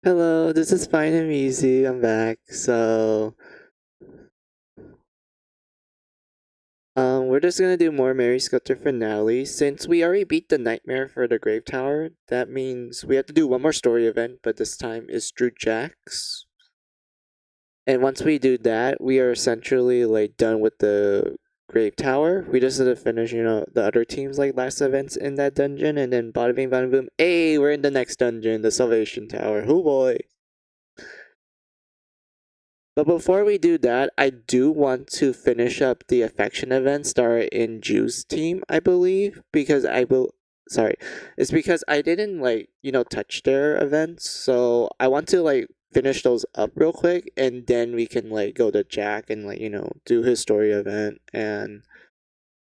Hello, this is Fine and Easy. I'm back. We're just gonna do more Mary Sculptor finale. Since we already beat the Nightmare for the Grave Tower, that means we have to do one more story event, but this time is Drew Jacks. And once we do that, we are essentially like done with the Grave Tower. We just have to finish, the other teams like last events in that dungeon, and then bada bing bada boom. Hey, we're in the next dungeon, the Salvation Tower. Oh boy. But before we do that, I do want to finish up the affection events that are in Juice team, I believe, because sorry, it's because I didn't touch their events, so I want to finish those up real quick, and then we can go to Jack and do his story event and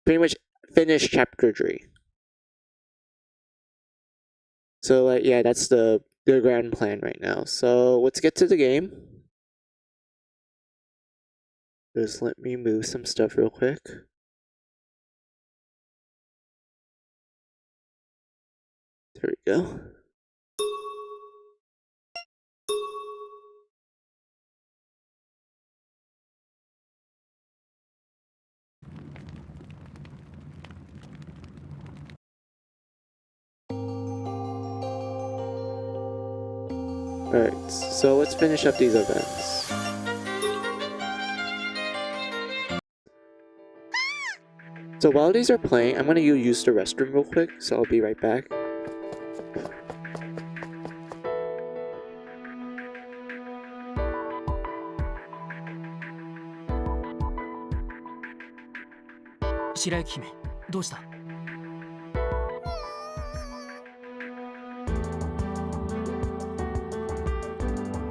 pretty much finish chapter 3. So yeah, that's the grand plan right now. So let's get to the game. Just let me move some stuff real quick. There we go. Alright, so let's finish up these events. So while these are playing, I'm gonna use the restroom real quick, so I'll be right back.白雪姫、どうした？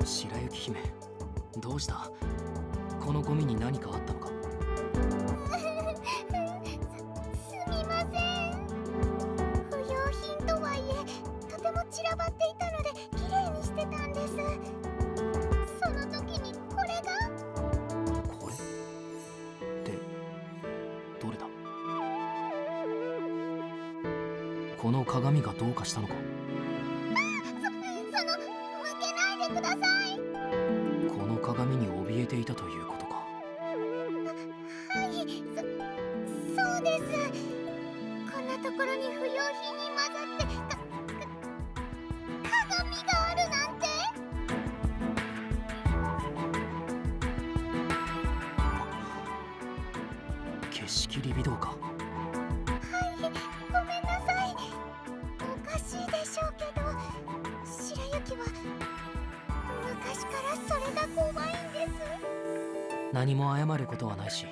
白雪姫、どうした？このゴミに何かあったのか？すみません。不要品とはいえ、とても散らばっていたのできれいにしてたんです。その時にこれが。これってどれだ？この鏡がどうかしたのか？向けないでください。この鏡に怯えていたということか。はい、そうです。こんなところに不要品に混ざって鏡があるなんて。景色リビドーか。はい、ごめんなさい。おかしいでしょうけど、白雪は昔からそれが怖いんです。何も謝ることはないし、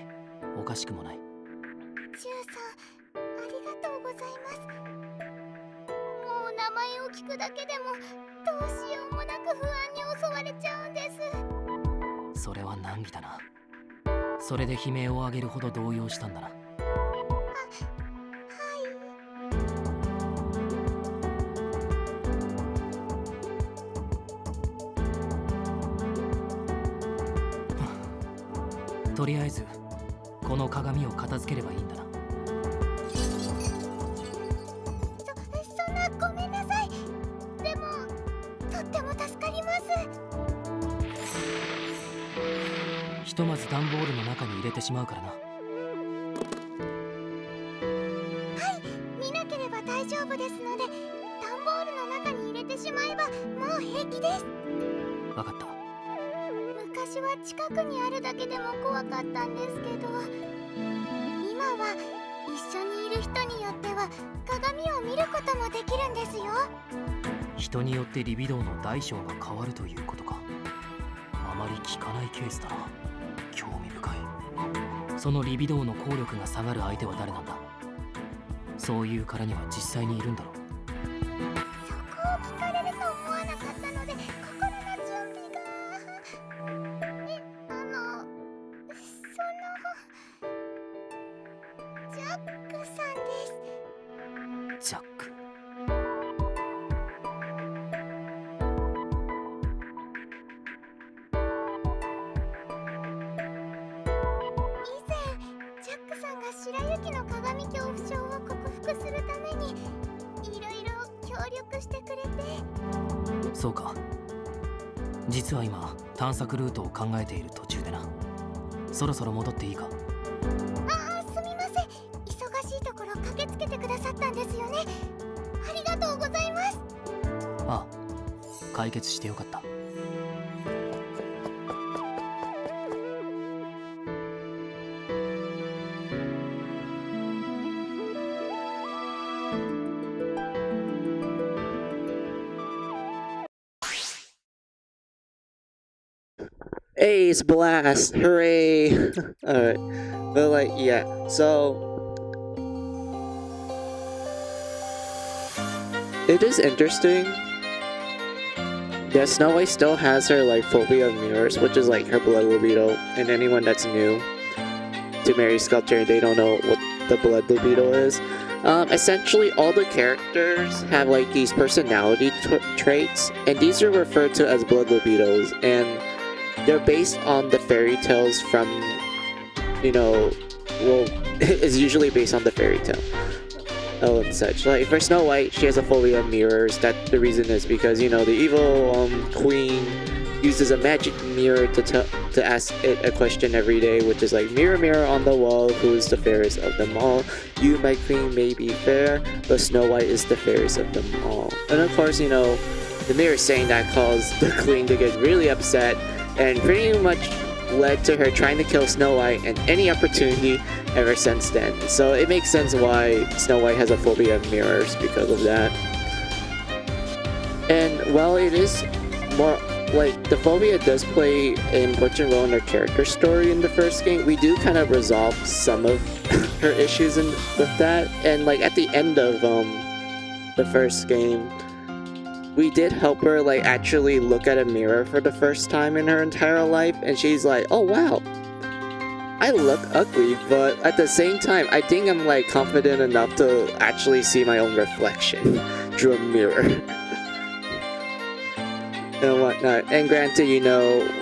おかしくもない。ジュウさん、ありがとうございます。もう名前を聞くだけでもどうしようもなく不安に襲われちゃうんです。それは難儀だな。それで悲鳴を上げるほど動揺したんだな。とりあえずこの鏡を片付ければいいんだな。そんなごめんなさい。でもとっても助かります。ひとまず段ボールの中に入れてしまうからな。はい、見なければ大丈夫ですので、段ボールの中に入れてしまえばもう平気です。わかった。昔は近くにあるだけでも怖かったんですけど、今は一緒にいる人によっては鏡を見ることもできるんですよ。人によってリビドーの大小が変わるということか。あまり聞かないケースだな。興味深い。そのリビドーの効力が下がる相手は誰なんだ？そういうからには実際にいるんだろう。そこを聞かれると思わなかったので、心の準備が。ジャックさんです。ジャック。以前ジャックさんが白雪の鏡恐怖症を克服するためにいろいろ協力してくれて。そうか。実は今探索ルートを考えている途中でな。そろそろ戻っていいか？ああ、すみません。忙しいところ駆けつけてくださったんですよね。ありがとうございます。ああ、解決してよかった。Ace blast! Hooray! Alright. But like, yeah. So it is interesting that Snow White still has her like phobia of mirrors, which is like her blood libido, and anyone that's new to Mary's sculpture, they don't know what the blood libido is. Essentially, all the characters have like these personality traits, and these are referred to as blood libidos, and they're based on the fairy tales from, well, it's usually based on the fairy tale. Oh, and such. Like for Snow White, she has a phobia of mirrors. That the reason is because the evil queen uses a magic mirror to ask it a question every day, which is like, mirror, mirror on the wall, who is the fairest of them all? You, my queen, may be fair, but Snow White is the fairest of them all. And of course, the mirror saying that caused the queen to get really upset, and pretty much led to her trying to kill Snow White at any opportunity ever since then. So it makes sense why Snow White has a phobia of mirrors because of that. And while it is more like the phobia does play an important role in her character story in the first game, we do kind of resolve some of her issues with that. And like at the end of the first game, we did help her like actually look at a mirror for the first time in her entire life, and she's like, oh wow, I look ugly, but at the same time I think I'm like confident enough to actually see my own reflection through a mirror. And whatnot. And granted,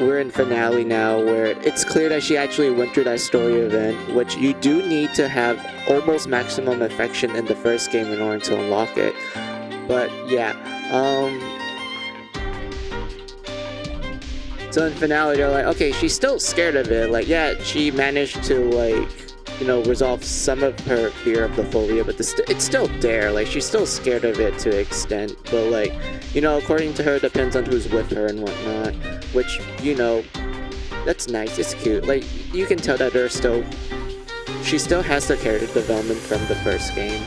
we're in finale now where it's clear that she actually went through that story event, which you do need to have almost maximum affection in the first game in order to unlock it. But yeah, so in finale, they're like, okay, she's still scared of it. Like, yeah, she managed to like, resolve some of her fear of the phobia, but it's still there. Like, she's still scared of it to an extent. But like, according to her, it depends on who's with her and whatnot. Which, that's nice. It's cute. Like, you can tell that she still has the character development from the first game.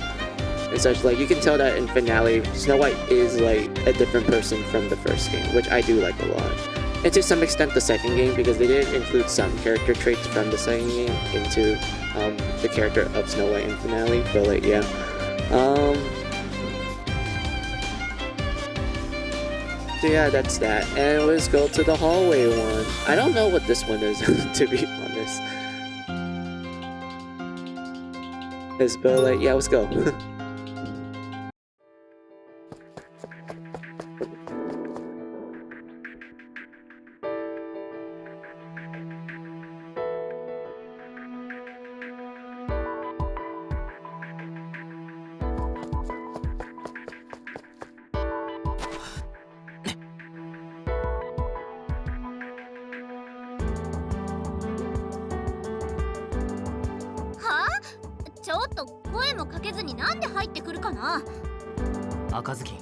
And such, like, you can tell that in finale, Snow White is like a different person from the first game, which I do like a lot. And to some extent the second game, because they did include some character traits from the second game into the character of Snow White in finale. But like, yeah. So yeah, that's that. And let's go to the hallway one. I don't know what this one is, to be honest. But like, yeah, let's go. ちょっと声もかけずになんで入ってくるかな。赤ずきん、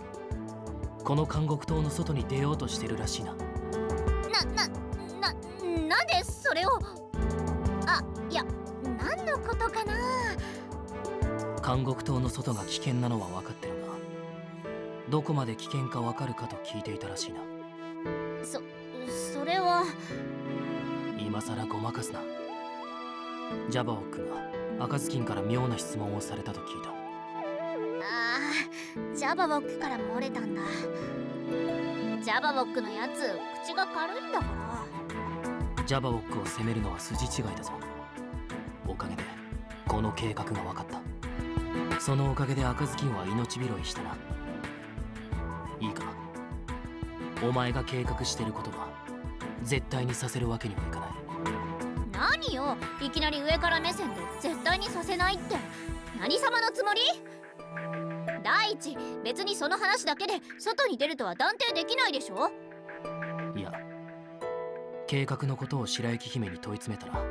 この監獄島の外に出ようとしてるらしいな。なんでそれを。いや、何のことかな。監獄島の外が危険なのは分かってるが、どこまで危険か分かるかと聞いていたらしいな。それは。今さらごまかすな。ジャバオックが赤ずきんから妙な質問をされたと聞いた。ジャバボックから漏れたんだ。ジャバボックのやつ口が軽いんだから。ジャバボックを責めるのは筋違いだぞ。おかげでこの計画が分かった。そのおかげで赤ずきんは命拾いしたな。いいか、お前が計画してることは絶対にさせるわけにはいかない。何よ、いきなり上から目線で絶対にさせないって。何様のつもり？第一、別にその話だけで外に出るとは断定できないでしょ。いや、計画のことを白雪姫に問い詰めたら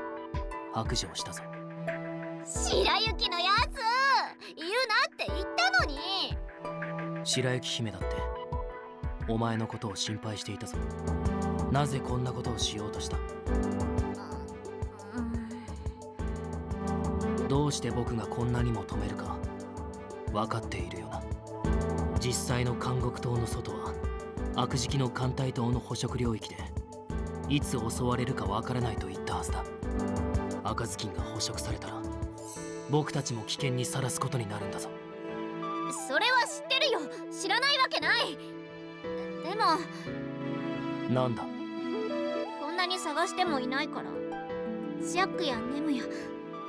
白状したぞ。白雪のやつ言うなって言ったのに。白雪姫だってお前のことを心配していたぞ。なぜこんなことをしようとした？どうして僕がこんなにも止めるか分かっているよな。実際の監獄島の外は悪時期の艦隊島の捕食領域でいつ襲われるか分からないと言ったはずだ。赤ずきんが捕食されたら僕たちも危険にさらすことになるんだぞ。それは知ってるよ。知らないわけない。でもなんだ？こんなに探してもいないからジャックやネムや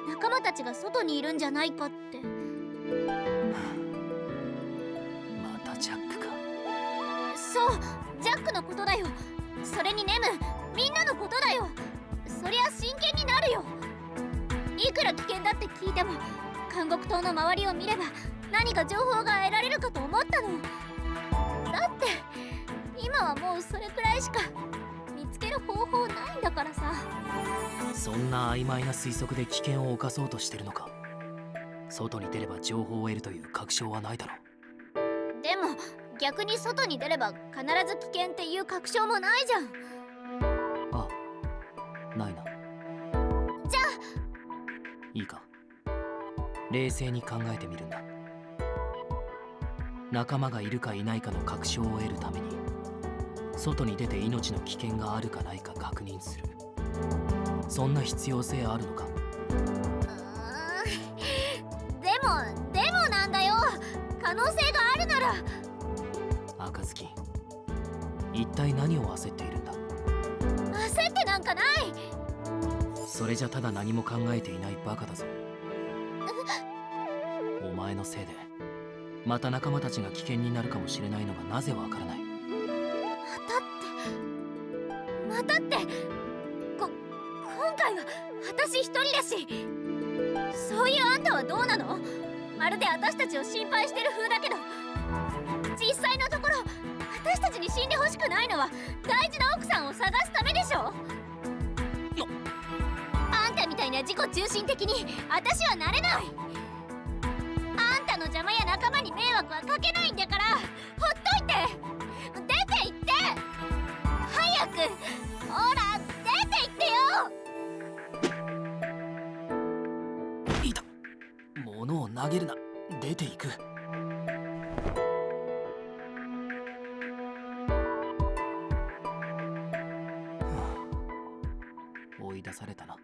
仲間たちが外にいるんじゃないかって。またジャックか。そう、ジャックのことだよ。それにネム、みんなのことだよ。そりゃ真剣になるよ。いくら危険だって聞いても監獄島の周りを見れば何か情報が得られるかと思ったの。だって今はもうそれくらいしか見つける方法ないんだからさ。そんな曖昧な推測で危険を冒そうとしてるのか。外に出れば情報を得るという確証はないだろう。でも逆に外に出れば必ず危険っていう確証もないじゃん。ああ、ないな。じゃあいいか、冷静に考えてみるんだ。仲間がいるかいないかの確証を得るために外に出て命の危険があるかないか確認する。そんな必要性あるのか？でもなんだよ。可能性があるなら。赤ずきん、一体何を焦っているんだ？焦ってなんかない。それじゃただ何も考えていないバカだぞ。お前のせいでまた仲間たちが危険になるかもしれないのがなぜわからない。またって今回は私一人だし。そういうあんたはどうなの？まるで私たちを心配してる風だけど実際のところ私たちに死んでほしくないのは大事な奥さんを探すためでしょ。あんたみたいな自己中心的に私はなれない。あんたの邪魔や仲間に迷惑はかけないんだから、ほっといて。出て行って。早くほら出て行ってよ。いた。物を投げるな。出ていく。追い出されたな。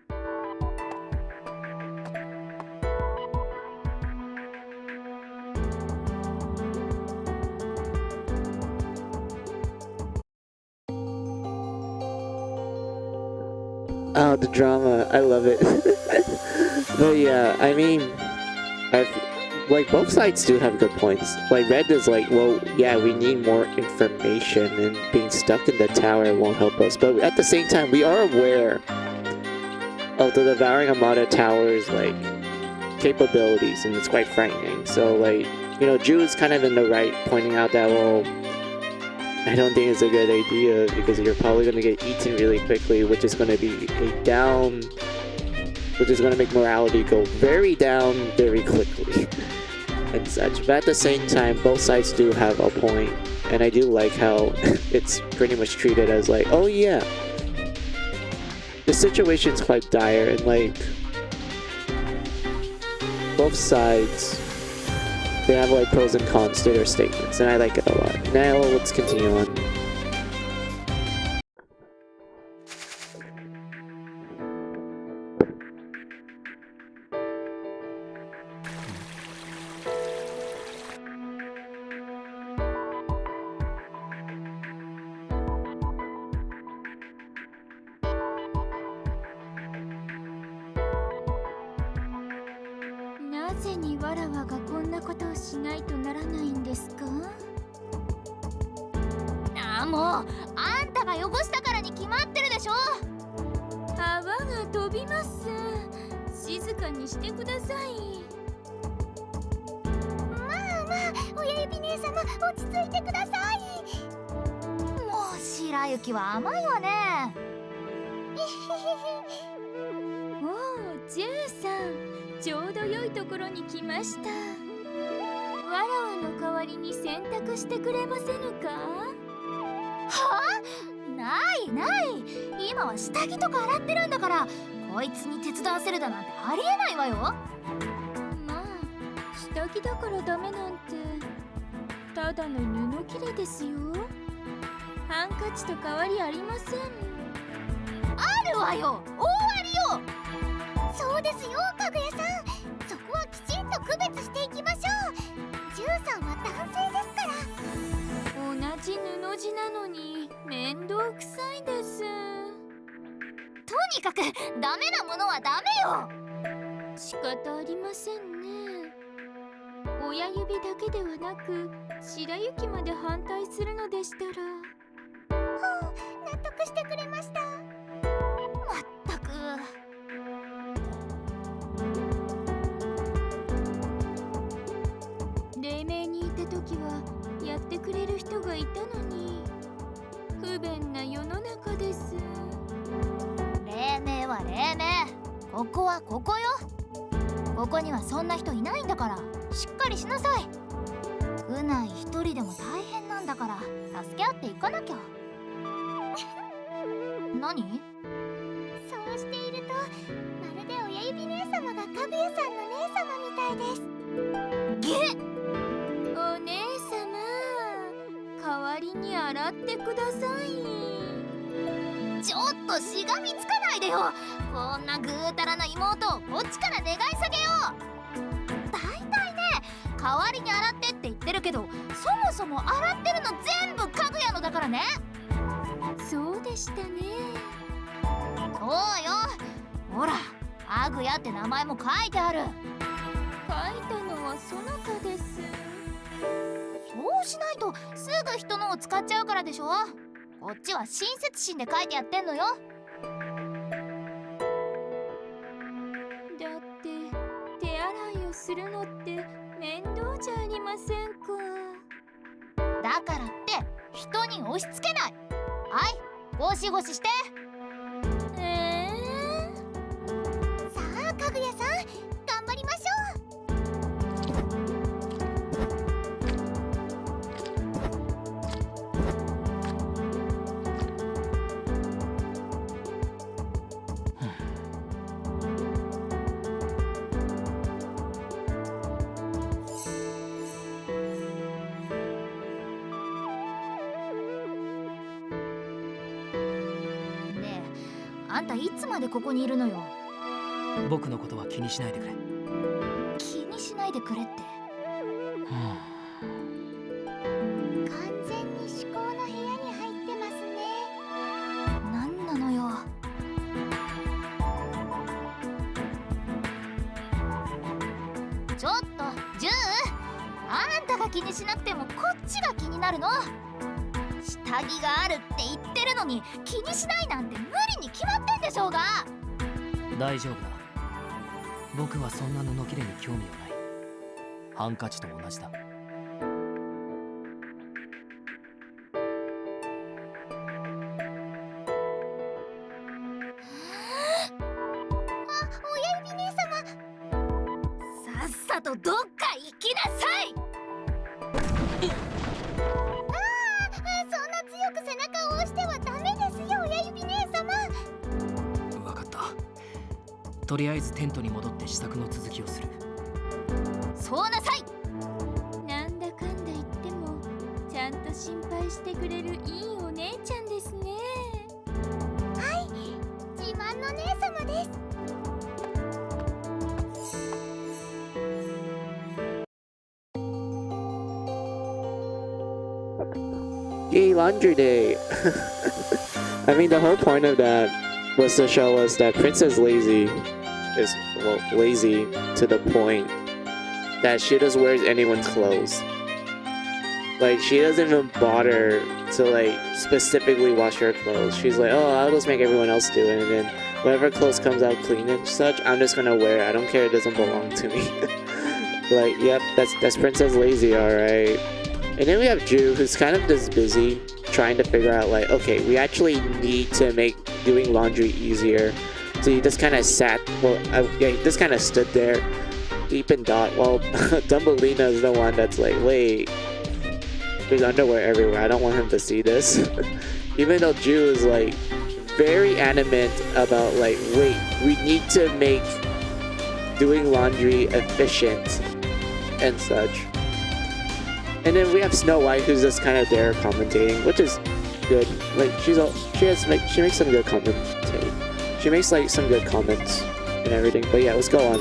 Oh, the drama. I love it. But yeah, I mean, like, both sides do have good points. Like, Red is like, well, yeah, we need more information, and being stuck in the tower won't help us. But at the same time, we are aware of the Devouring Armada Tower's, like, capabilities, and it's quite frightening. So, like, you know, Drew is kind of in the right, pointing out that, well, I don't think it's a good idea because you're probably going to get eaten really quickly, which is going to be a down, which is going to make morality go very down very quickly and such. But at the same time, both sides do have a point, and I do like how it's pretty much treated as like, oh yeah, the situation's quite dire, and like both sides, they have like pros and cons to their statements, and I like it a lot. Now let's continue on.「なぜにわらわがこんなことをしないとならないんですか？」ああ、もうあんたが汚したからに決まってるでしょ。泡が飛びます。静かにしてください。まあまあ、親指姉様、落ち着いてください。もう白雪は甘いわね。ちょうど良いところに来ました。わらわの代わりに洗濯してくれませぬか？はあ？ないない。今は下着とか洗ってるんだから、こいつに手伝わせるだなんてありえないわよ。まあ下着だからダメなんてただの布切れですよ。ハンカチと変わりありません。あるわよ、大ありよ。そうですよ、かぐやさん。そこはきちんと区別していきましょう。ジュンさんは男性ですから。同じ布地なのに面倒くさいです。とにかくダメなものはダメよ。仕方ありませんね。親指だけではなく白雪まで反対するのでしたら。納得してくれました。まったく。黎明にいた時はやってくれる人がいたのに、不便な世の中です。黎明は黎明、ここはここよ。ここにはそんな人いないんだから、しっかりしなさい。区内一人でも大変なんだから助け合っていかなきゃ。何？そうしているとまるで親指姉様がかぐやさんの姉様みたいです。げっ！お姉様、代わりに洗ってください。ちょっとしがみつかないでよ。こんなぐうたらな妹をこっちから願い下げよう。だいたいね、代わりに洗ってって言ってるけど、そもそも洗ってるの全部かぐやのだからね。そうでしたね。そうよ。ほら、かぐやって名前も書いてある。書いたのはそなたです。そうしないとすぐ人のを使っちゃうからでしょ。こっちは親切心で書いてやってんのよ。だって手洗いをするのって面倒じゃありませんか。だからって人に押し付けない。はい、ゴシゴシして。さあかぐやさん、頑張りましょう。ねえ、あんたいつまでここにいるのよ。僕のことは気にしないでくれ。気にしないでくれって。完全に思考の部屋に入ってますね。なんなのよ。ちょっとジュン、あんたが気にしなくてもこっちが気になるの。下着があるって言ってるのに気にしないなんて無理に決まってんでしょうが。大丈夫だ。僕はそんな布切れに興味はない。ハンカチと同じだ。親指姉様、さっさとどっか行きなさい。そんな強く背中を押してはダメですよ、親指姉様。分かった。とりあえずテントに戻って支度の続きをする。そうなさい。なんだかんだ言ってもちゃんと心配してくれるいいお姉ちゃんですね。はい、自慢の姉様です。Yay, laundry day! I mean, the whole point of that was to show us that Princess Lazy is, well, lazy to the point that she just wears anyone's clothes. Like, she doesn't even bother to, like, specifically wash her clothes. She's like, oh, I'll just make everyone else do it, and then whatever clothes comes out clean and such, I'm just gonna wear it. I don't care, it doesn't belong to me. Like, yep, that's Princess Lazy, alright. And then we have Ju, who's kind of just busy trying to figure out, like, okay, we actually need to make doing laundry easier. So he just kind of sat. Well, yeah, he just kind of stood there, deep in thought. While Dumbledina is the one that's like, wait, there's underwear everywhere. I don't want him to see this. Even though Ju is like very adamant about like, wait, we need to make doing laundry efficient and such. And then we have Snow White, who's just kind of there commentating, which is good. Like she makes some good commentating. She makes like some good comments and everything. But yeah, let's go on.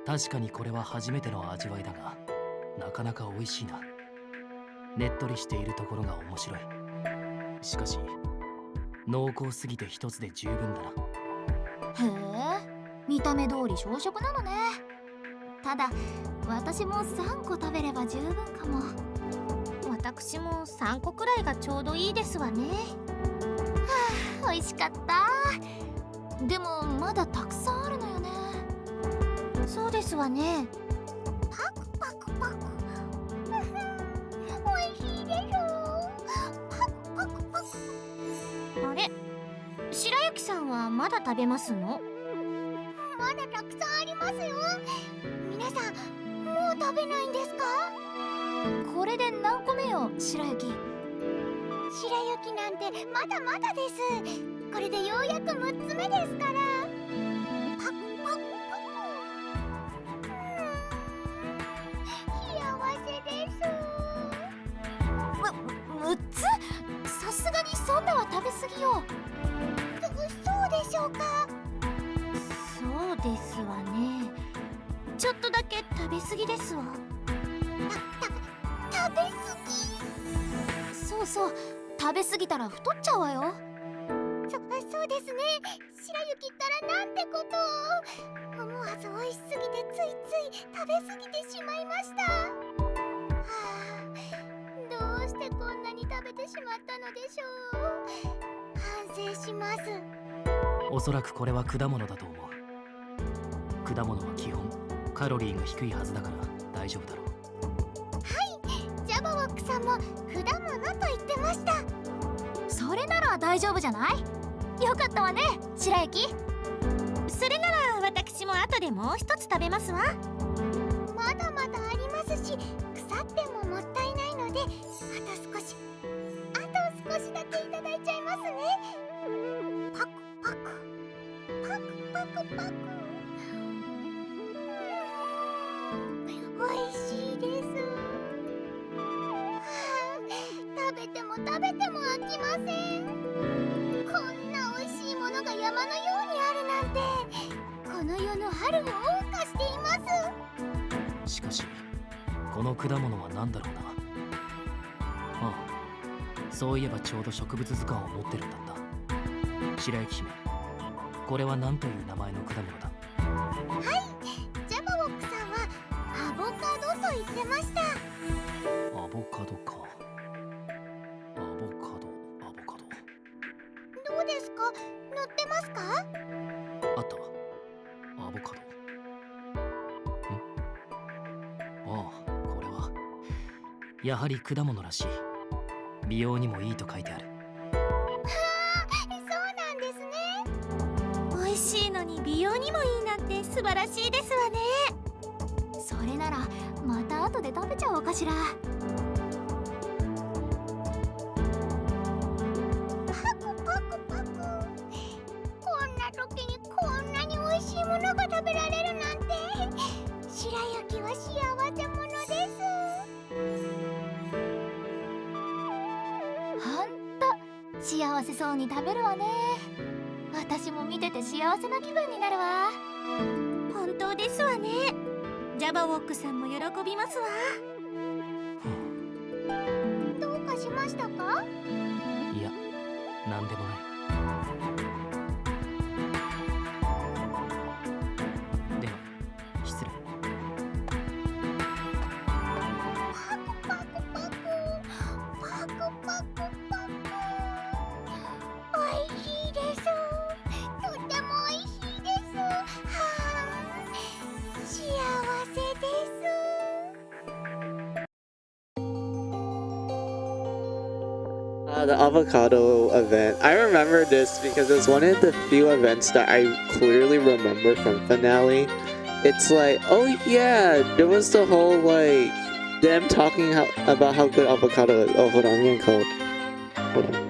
確かにこれは初めての味わいだが、なかなか美味しいな。ねっとりしているところが面白い。しかし濃厚すぎて一つで十分だな。へえ、見た目通り小食なのね。ただ私も3個食べれば十分かも。私も3個くらいがちょうどいいですわね。はあ、美味しかった。でもまだたくさんあるのよね。そうですわね。パクパクパク。美味しいでしょ。パクパクパク。あれ、白雪さんはまだ食べますの？まだたくさんありますよ。皆さんもう食べないんですか？これで何個目よ、白雪。白雪なんてまだまだです。これでようやく6つ目ですから。パクパクパク。6つ？さすがにそんなは食べ過ぎよ。そうでしょうか？そうですわね。ちょっとだけ食べ過ぎですわ。食べ過ぎ？そうそう、食べ過ぎたら太っちゃうわよ。そうですね。白雪ったらなんてことを。思わず美味しすぎてついつい食べ過ぎてしまいました。はあ、どうしてこんなに食べてしまったのでしょう。反省します。おそらくこれは果物だと思う。果物は基本カロリーが低いはずだから大丈夫だろう。はい、ジャバウォックさんも果物と言ってました。それなら大丈夫じゃない？よかったわね、白雪。それなら私も後でもう一つ食べますわ。まだまだありますし、腐ってももったいないので、あと少しだけいただいちゃいますね。パクパクパクパクパク。おいしいです。はあ、食べても食べても飽きません。こんなおいしいものが山のようにあるなんて、この世の春を謳歌しています。しかしこの果物は何だろうな。ああ、そういえばちょうど植物図鑑を持ってるんだった。白雪姫、これは何という名前の果物だ？はい、ジャバウォックさんはアボカドと言ってました。アボカドか。アボカうですか？乗ってますか？あったわ。アボカド。ああ、これはやはり果物らしい。美容にもいいと書いてある。そうなんですね。美味しいのに美容にもいいなんて素晴らしいですわね。それならまた後で食べちゃおうかしら。パクパクパク。こんな時にこんなに美味しいものが食べられるなんて、白雪は幸せ者です。ほんと幸せそうに食べるわね。私も見てて幸せな気分になるわ。本当ですわね。ジャバウォックさんも喜びますわ。どうかしましたか？いや、なんでもない。では、失礼。パクパクパクパクパクパク。おいしいです。とてもおいしいです。はあ、幸せです。The avocado event. I remember this because it's one of the few events that I clearly remember from finale. It's like, oh yeah, there was the whole like them talking about how good avocado is. Oh, hold on, I'm getting cold. Hold on.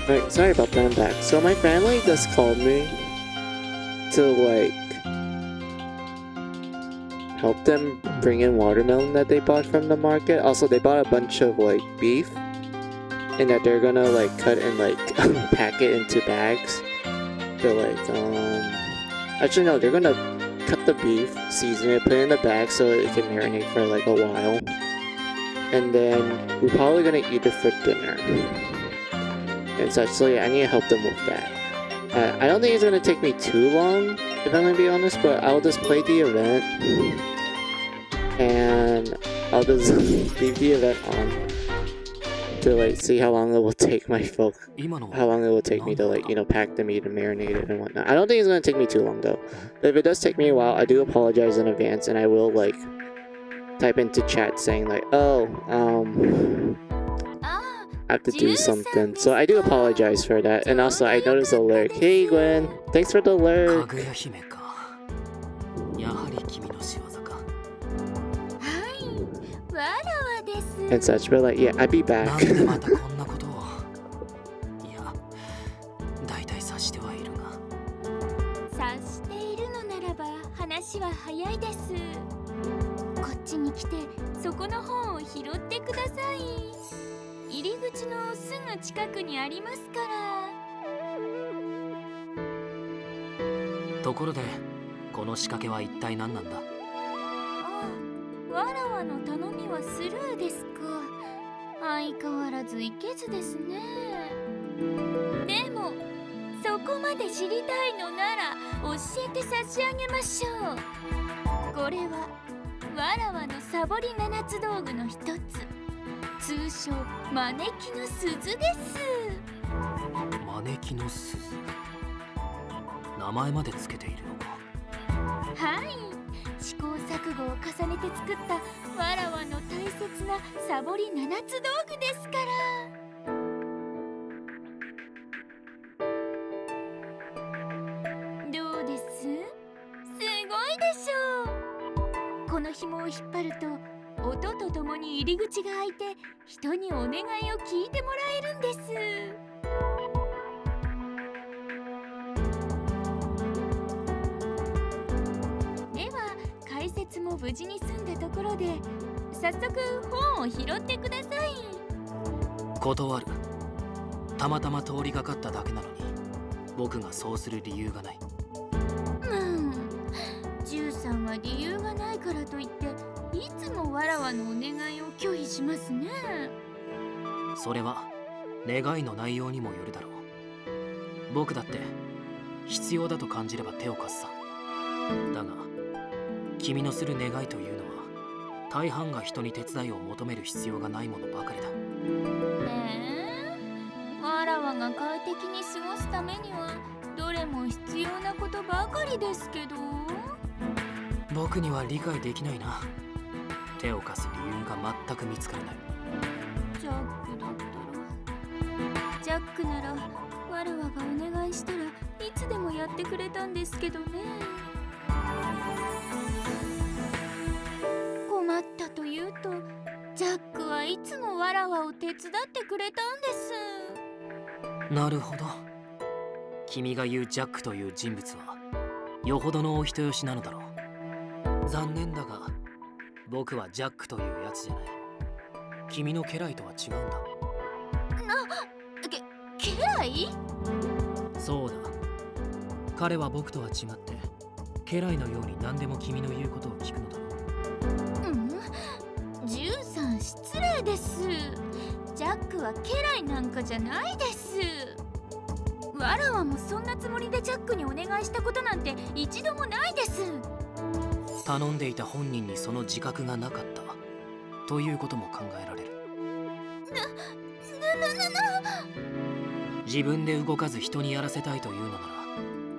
Right, sorry about that, I'm back. So my family just called me to like help them bring in watermelon that they bought from the market. Also, they bought a bunch of like beef, and that they're gonna like cut and like pack it into bags. They're like, actually no, they're gonna cut the beef, season it, put it in the bag so it can marinate for like a while, and then we're probably gonna eat it for dinner. And so actually, I need to help them with that. I don't think it's gonna take me too long, if I'm gonna be honest, but I'll just play the event and I'll just leave the event on to like see how long it will take my folk, how long it will take me to like, you know, pack the meat and marinate it and whatnot. I don't think it's gonna take me too long though. But if it does take me a while, I do apologize in advance, and I will like type into chat saying like, oh, I have to do something. So I do apologize for that. And also, I noticed a lurk. Hey Gwen, thanks for the lurk. And such, but like, yeah, I'll be back. 入り口のすぐ近くにありますから。ところで、この仕掛けは一体何なんだ？あ、わらわの頼みはスルーですか。相変わらずいけずですね。でも、そこまで知りたいのなら教えて差し上げましょう。これはわらわのサボり七つ道具の一つ。 通称招きの鈴です。招きの鈴。名前までつけているのか。はい。試行錯誤を重ねて作ったわらわの大切なサボり七つ道具ですから。どうです？すごいでしょう。この紐を引っ張ると 音とともに入り口が開いて人にお願いを聞いてもらえるんです。では解説も無事に済んだところで早速本を拾ってください。断る。たまたま通りがかっただけなのに僕がそうする理由がない。ジュウさんは理由がないからといって いつもわらわのお願いを拒否しますね。それは願いの内容にもよるだろう。僕だって必要だと感じれば手を貸すさ。だが君のする願いというのは大半が人に手伝いを求める必要がないものばかりだ。わらわが快適に過ごすためにはどれも必要なことばかりですけど。僕には理解できないな。 手を貸す理由が全く見つからない。ジャックだったら。ジャックならわらわがお願いしたらいつでもやってくれたんですけどね。困ったというとジャックはいつもわらわを手伝ってくれたんです。なるほど。君が言うジャックという人物はよほどのお人よしなのだろう。残念だが 僕はジャックというやつじゃない。君の家来とは違うんだ。家来？そうだ。彼は僕とは違って家来のように何でも君の言うことを聞くのだろう。ジュウさん失礼です。ジャックは家来なんかじゃないです。わらわもそんなつもりでジャックにお願いしたことなんて一度もないです。 頼んでいた本人にその自覚がなかったということも考えられる。自分で動かず人にやらせたいというのなら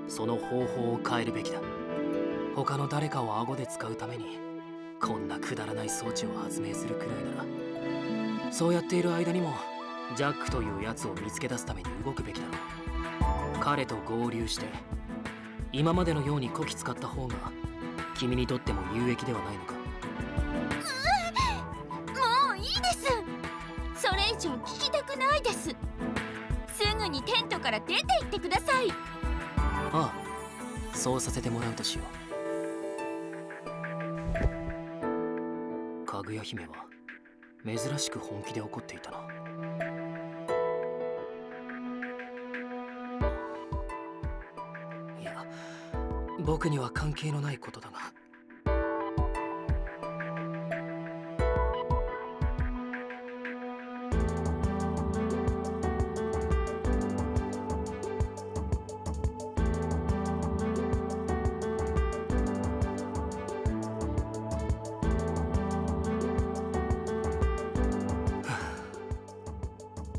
その方法を変えるべきだ。他の誰かを顎で使うためにこんなくだらない装置を発明するくらいならそうやっている間にもジャックというやつを見つけ出すために動くべきだろう。彼と合流して今までのようにこき使った方が 君にとっても有益ではないのか。もういいです。それ以上聞きたくないです。すぐぐにテントから出て行ってください。ああ、そうさせてもらうとしよう。かぐや姫は珍しく本気で怒っていたな。いや、僕には関係のないことだが。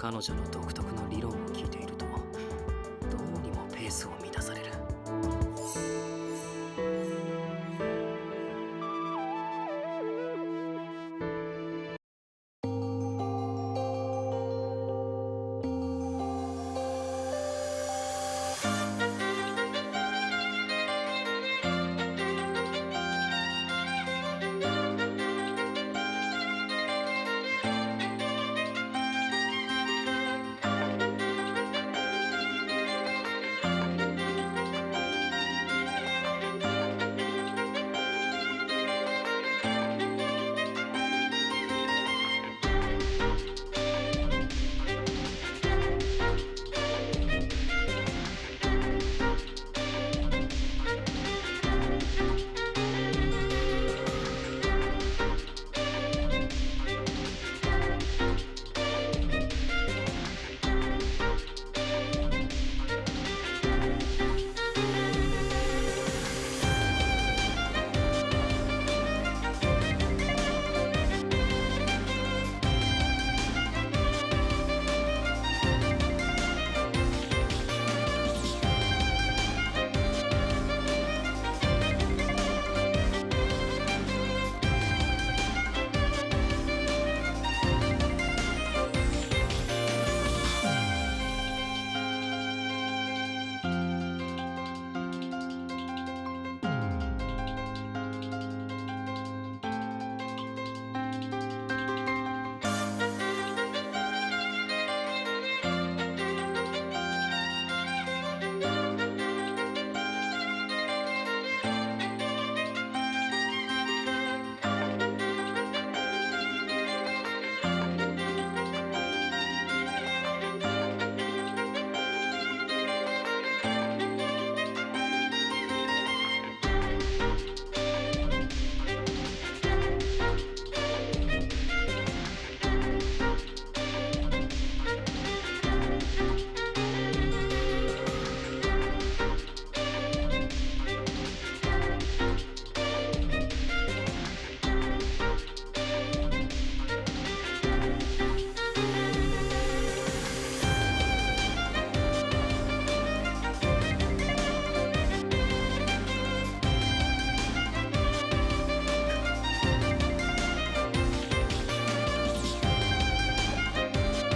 彼女の独特の理論を聞いていると、どうにもペースを乱される。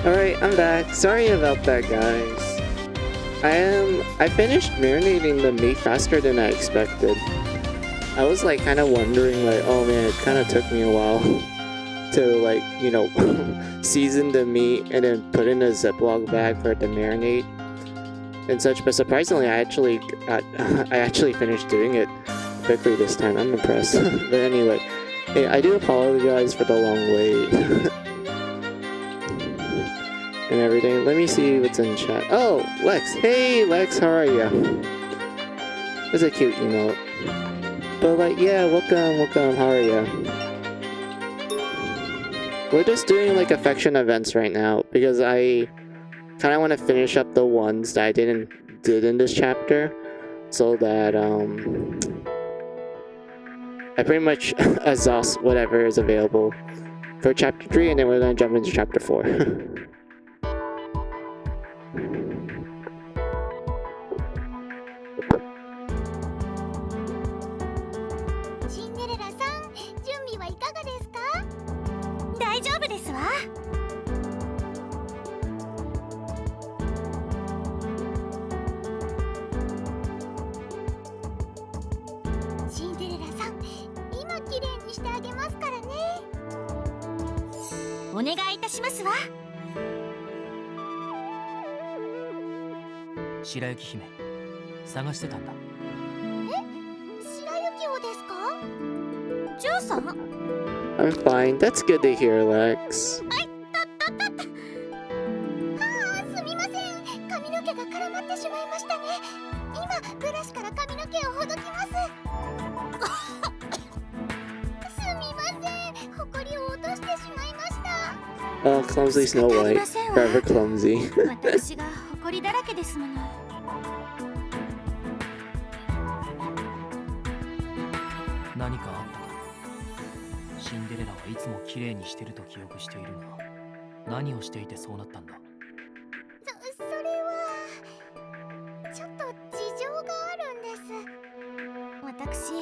Alright, I'm back. Sorry about that, guys. I finished marinating the meat faster than I expected. I was like kind of wondering like, oh man, it kind of took me a while to like, you know, season the meat and then put in a Ziploc bag for it to marinate and such, but surprisingly I actually finished doing it quickly this time. I'm impressed. But anyway, hey, I do apologize for the long wait. And everything. Let me see what's in chat. Oh, Lex. Hey, Lex, how are ya? That's a cute emote. But like, yeah, welcome. How are ya? We're just doing like affection events right now because I kind of want to finish up the ones that I did in this chapter, so that I pretty much exhaust whatever is available for chapter 3, and then we're gonna jump into chapter 4. シンデレラさん、準備はいかがですか？大丈夫ですわ。シンデレラさん、今きれいにしてあげますからね。お願いいたしますわ。白雪姫探してたんだ。白雪をですか？ジュンさん？ I'm fine. That's good to hear, Lex. すみません、髪の毛が絡まってしまいましたね。今ブラシから髪の毛をほどきます。すみません、ほこりを落としてしまいました。 Oh, clumsy Snow White. Forever clumsy. 私がほこりだらけですもの。何かあったか？シンデレラはいつも綺麗にしてると記憶しているが、何をしていてそうなったんだ？それはちょっと事情があるんです。私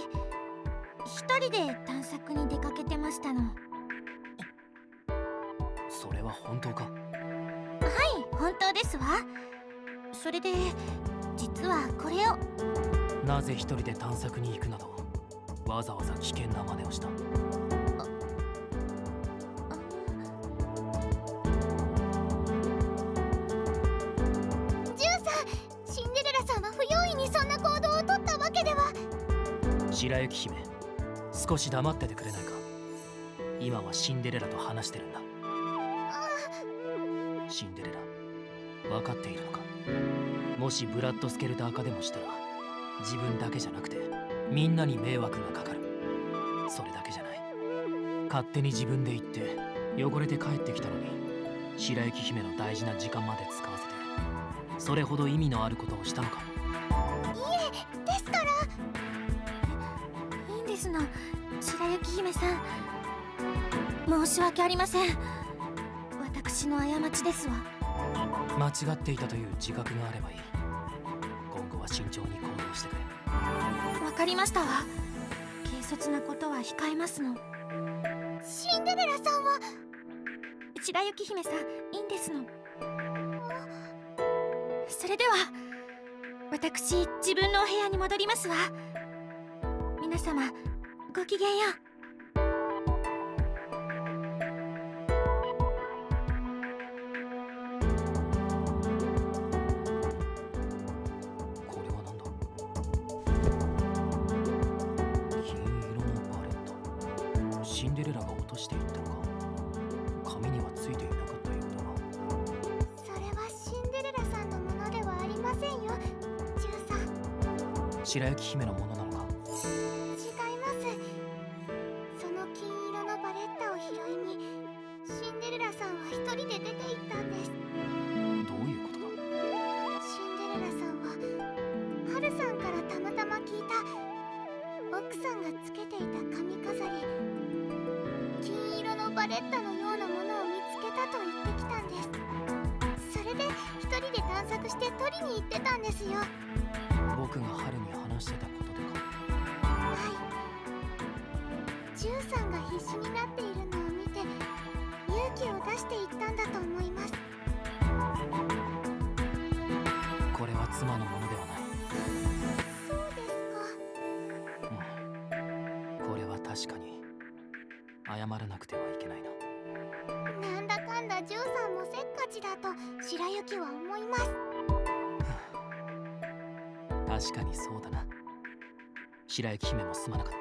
一人で探索に出かけてましたの。それは本当か？はい、本当ですわ。それで実はこれを。なぜ一人で探索に行くなど、わざわざ危険な真似をした？ジュンさん、シンデレラさんは不用意にそんな行動をとったわけでは。白雪姫、少し黙っててくれないか？今はシンデレラと話してるんだ。シンデレラ、分かっているのか？もしブラッドスケルター化でもしたら、自分だけじゃなくてみんなに迷惑がかかる。それだけじゃない。勝手に自分で行って汚れて帰ってきたのに、白雪姫の大事な時間まで使わせて、それほど意味のあることをしたのか？いえ、ですから。いいんですの、白雪姫さん。申し訳ありません。私の過ちですわ。間違っていたという自覚があればいい。今後は慎重に行動してくれ。わかりましたわ。軽率なことは控えますの。シンデレラさんは。白雪姫さん、いいんですの。それでは私、自分のお部屋に戻りますわ。皆様ごきげんよう。これは何だ？金色のバレット。シンデレラが落としていったのか？紙にはついていなかったようだが。それはシンデレラさんのものではありませんよ、ジュンさん。白雪姫のものなのか？違います。その金色のバレッタを拾いにシンデレラさんは一人で出て行ったんです。どういうことだ？シンデレラさんはハルさんからたまたま聞いた奥さんがつけていた髪飾り、金色のバレッタのようなものを見つけたと言ってきたんです。それで一人で探索して取りに行ってたんですよ。僕が春に話してたことでか？はい。ジュンさんが必死になっているのを見て勇気を出していったんだと思います。これは妻のものではない。そうですか。これは確かに謝らなくてはいけないな。なんだかんだジュンさんもせっかちだと白雪は思います。確かにそうだな。白雪姫もすまなかった。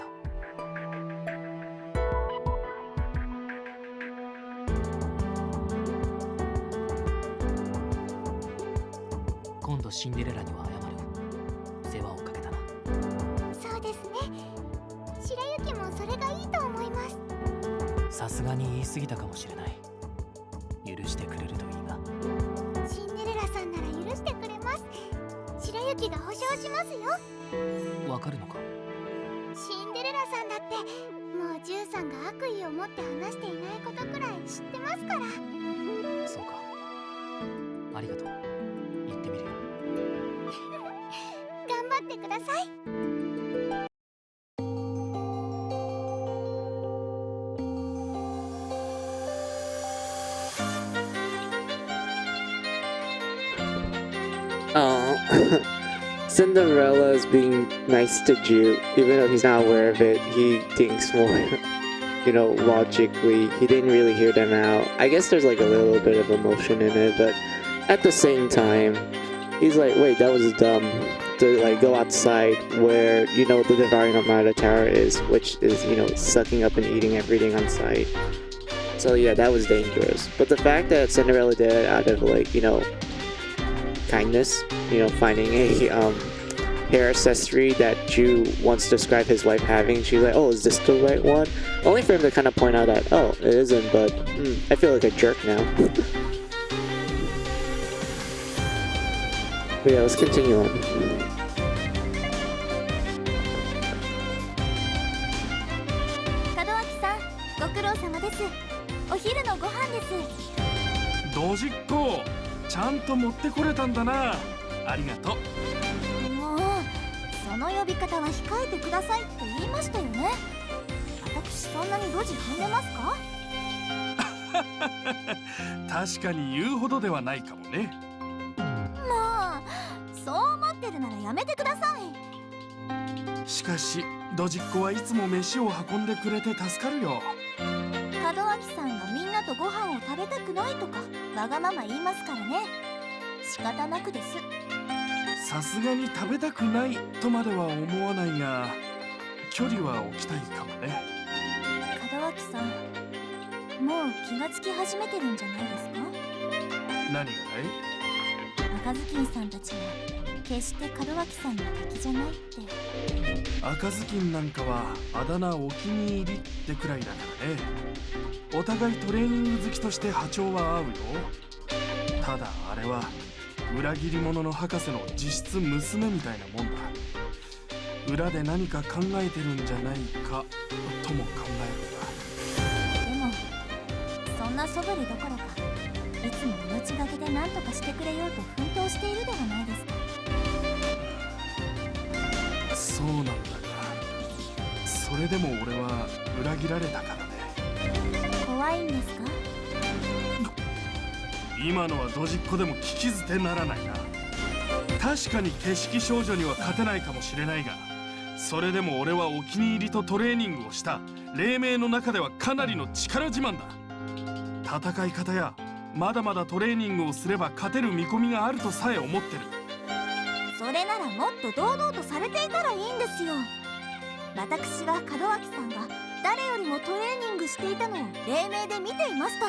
今度シンデレラには謝る。世話をかけたな。そうですね。白雪もそれがいいと思います。さすがに言い過ぎたかもしれない。許してくれるといいが。シンデレラさんなら許してくれます。白雪が保証しますよ。わかるのか？シンデレラさんだってもうジュンさんが悪意を持って話していないことくらい知ってますから。そうか。ありがとう。言ってみるよ。頑張ってください。Oh, Cinderella is being nice to Jude, even though he's not aware of it. He thinks more, logically. He didn't really hear them out. I guess there's like a little bit of emotion in it, but at the same time, He's like, wait, that was dumb to like go outside where you know the devouring armada tower is, which is sucking up and eating everything on sight. So yeah, that was dangerous. But the fact that Cinderella did it out of like kindness, finding a hair accessory that Ju once described his wife having, she's like, oh, is this the right one? Only for him to kind of point out that, oh, it isn't, but I feel like a jerk now. But yeah, let's continue on. 門脇さん、ご苦労様です。お昼のご飯です。ドジっ子、ちゃんと持ってこれたんだな。ありがとう。もう、その呼び方は控えてくださいって言いましたよね。私そんなにドジ踏んでますか？確かに言うほどではないかもね。そう思ってるならやめてください。しかしドジっ子はいつも飯を運んでくれて助かるよ。門脇さんがみんなとご飯を食べたくないとかわがまま言いますからね。仕方なくです。さすがに食べたくないとまでは思わないが、距離は置きたいかもね。門脇さん、もう気がつき始めてるんじゃないですか？何がだい？赤ずきんさんたちは決して門脇さんの敵じゃないって。赤ずきんなんかはあだ名お気に入りってくらいだからね。お互いトレーニング好きとして波長は合うよ。ただあれは裏切り者の博士の実質娘みたいなもんだ。裏で何か考えてるんじゃないかとも考えるんだ。でもそんな素振りどころか、いつも命がけで何とかしてくれようと奮闘しているではないですか。そうなんだが、それでも俺は裏切られたからね。怖いんですか？今のはドジっ子でも聞き捨てならないな。確かに景色少女には勝てないかもしれないが、それでも俺はお気に入りとトレーニングをした黎明の中ではかなりの力自慢だ。戦い方やまだまだトレーニングをすれば勝てる見込みがあるとさえ思ってる。それならもっと堂々とされていたらいいんですよ。私は門脇さんが誰よりもトレーニングしていたのを黎明で見ていました。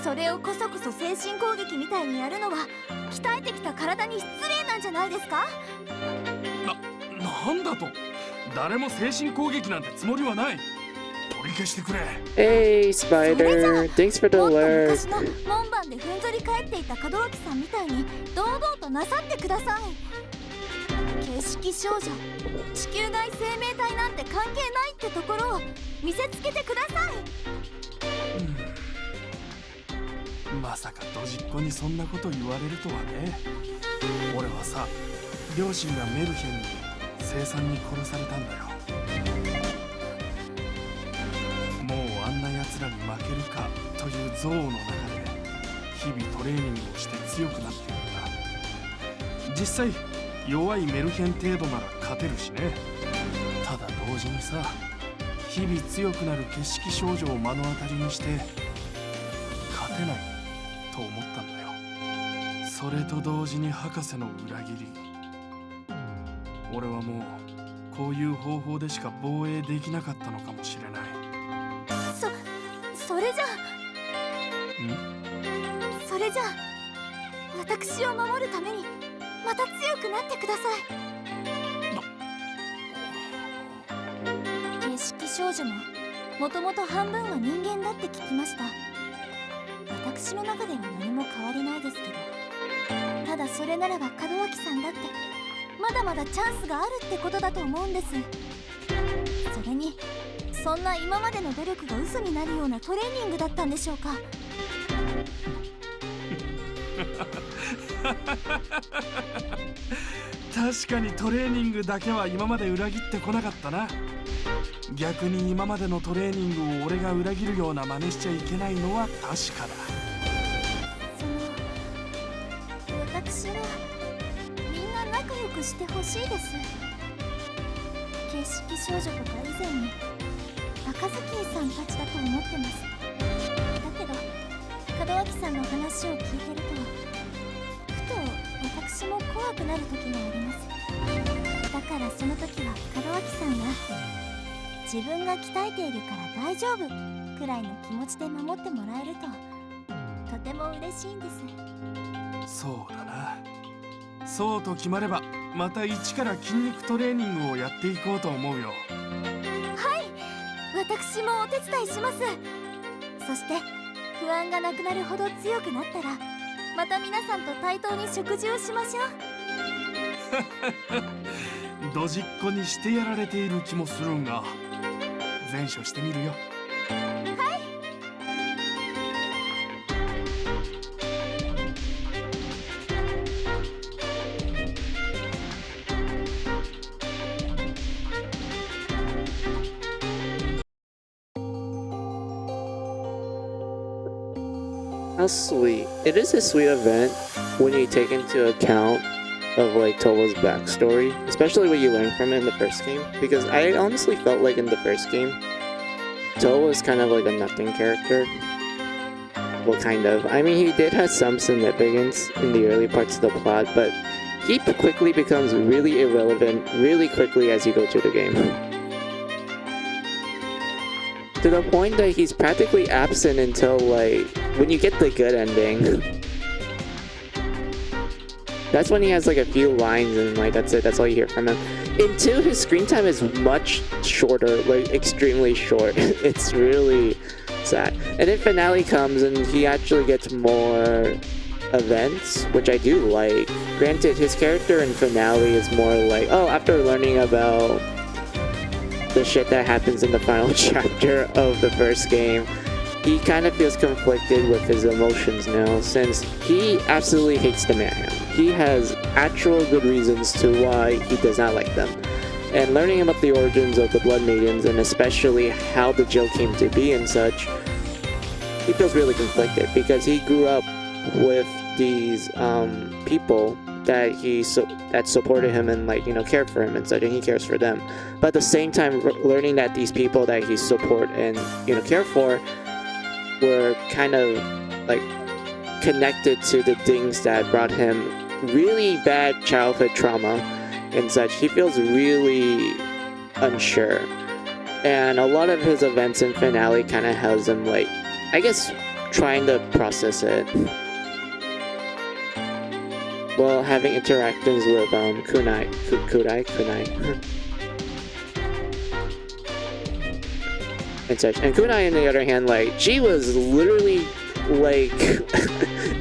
それをこそこそ精神攻撃みたいにやるのは鍛えてきた体に失礼なんじゃないですか？なんだと？誰も精神攻撃なんてつもりはない。取り消してくれ。Hey, Spider! Thanks for the もっと alert! 昔の門番でふんぞり返っていた門脇さんみたいに堂々となさってください。景色少女、地球外生命体なんて関係ないってところを見せつけてください。まさかドジっ子にそんなこと言われるとはね。俺はさ、両親がメルヘンに凄惨に殺されたんだよ。もうあんな奴らに負けるかという憎悪の中で日々トレーニングをして強くなっているんだ。実際弱いメルヘン程度なら勝てるしね。ただ同時にさ、日々強くなる景色少女を目の当たりにして勝てないと思ったんだよ。それと同時に博士の裏切り。俺はもうこういう方法でしか防衛できなかったのかもしれない。それじゃ私を守るためにまた強くなってください。景色少女ももともと半分は人間だって聞きました。私の中では何も変わりないですけど、ただそれならば門脇さんだってまだまだチャンスがあるってことだと思うんです。それにそんな今までの努力が嘘になるようなトレーニングだったんでしょうか？確かにトレーニングだけは今まで裏切ってこなかったな。逆に今までのトレーニングを俺が裏切るような真似しちゃいけないのは確かだ。私はみんな仲良くしてほしいです。景色少女とか以前に赤ずきんさんたちだと思ってます。だけど門脇さんの話を聞いてると、ふと私も怖くなる時があります。だからその時は門脇さんが自分が鍛えているから大丈夫くらいの気持ちで守ってもらえるととても嬉しいんです。そうだな。そうと決まればまた一から筋肉トレーニングをやっていこうと思うよ。はい、私もお手伝いします。そして不安がなくなるほど強くなったらまた皆さんと対等に食事をしましょう。ドジっ子にしてやられている気もするんが、前処してみるよ。How sweet. It is a sweet event when you take into account of like Towa's backstory, especially what you learned from it in the first game, because I honestly felt like in the first game Towa was kind of like a nothing character. Well, kind of. I mean, he did have some significance in the early parts of the plot, but he quickly becomes really irrelevant really quickly as you go through the game. To the point that he's practically absent until like when you get the good ending. That's when he has like a few lines and like that's it, that's all you hear from him. In 2, his screen time is much shorter, like extremely short. It's really sad. And then finale comes and he actually gets more events, which I do like. Granted, his character in finale is more like, oh, after learning about the shit that happens in the final chapter of the first game, he kind of feels conflicted with his emotions now, since he absolutely hates the mayhem. He has actual good reasons to why he does not like them. And learning about the origins of the Blood Maidens, and especially how the Joe came to be and such, he feels really conflicted, because he grew up with these people that that supported him and like, you know, cared for him and such, and he cares for them. But at the same time, learning that these people that he support and, you know, care for were kind of like connected to the things that brought him really bad childhood trauma and such, he feels really unsure. And a lot of his events in finale kind of has him like, I guess, trying to process it. Well, having interactions with Kunai. And such. And Kunai, on the other hand, like, she was literally like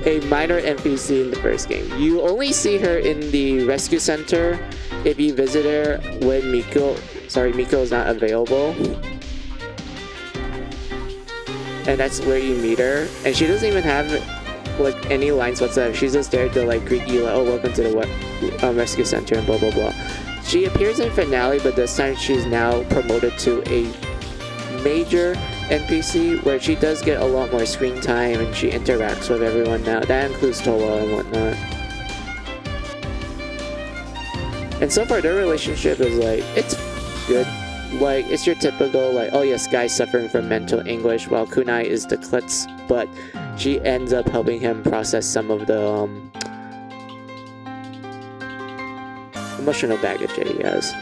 a minor NPC in the first game. You only see her in the rescue center if you visit her when Miko is not available. And that's where you meet her. And she doesn't even have like any lines whatsoever. She's just there to like greet you like, oh, welcome to the rescue center and blah blah blah. She appears in finale, but this time she's now promoted to a major NPC where she does get a lot more screen time and she interacts with everyone now. That includes Towa and whatnot. And so far their relationship is like, it's good. Like, it's your typical like, oh yes, guy suffering from mental anguish, while Kunai is the klutz, but she ends up helping him process some of the emotional baggage that he has.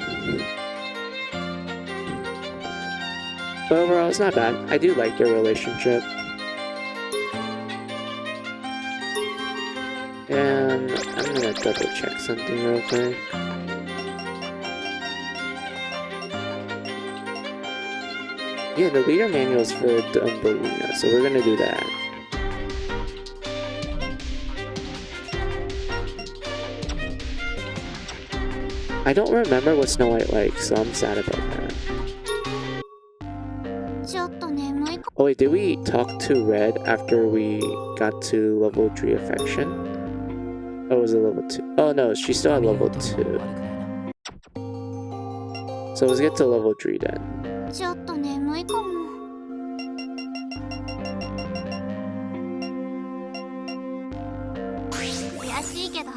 But overall, it's not bad. I do like their relationship. And I'm gonna double check something real quick. Yeah, the leader manual is for the Umbelina, so we're gonna do that. I don't remember what Snow White likes, so I'm sad about that. Oh wait, did we talk to Red after we got to level 3 affection? Oh, was it level 2? Oh no, she's still at level 2. So let's get to level 3 then. ちょっと眠いかも。悔しいけど、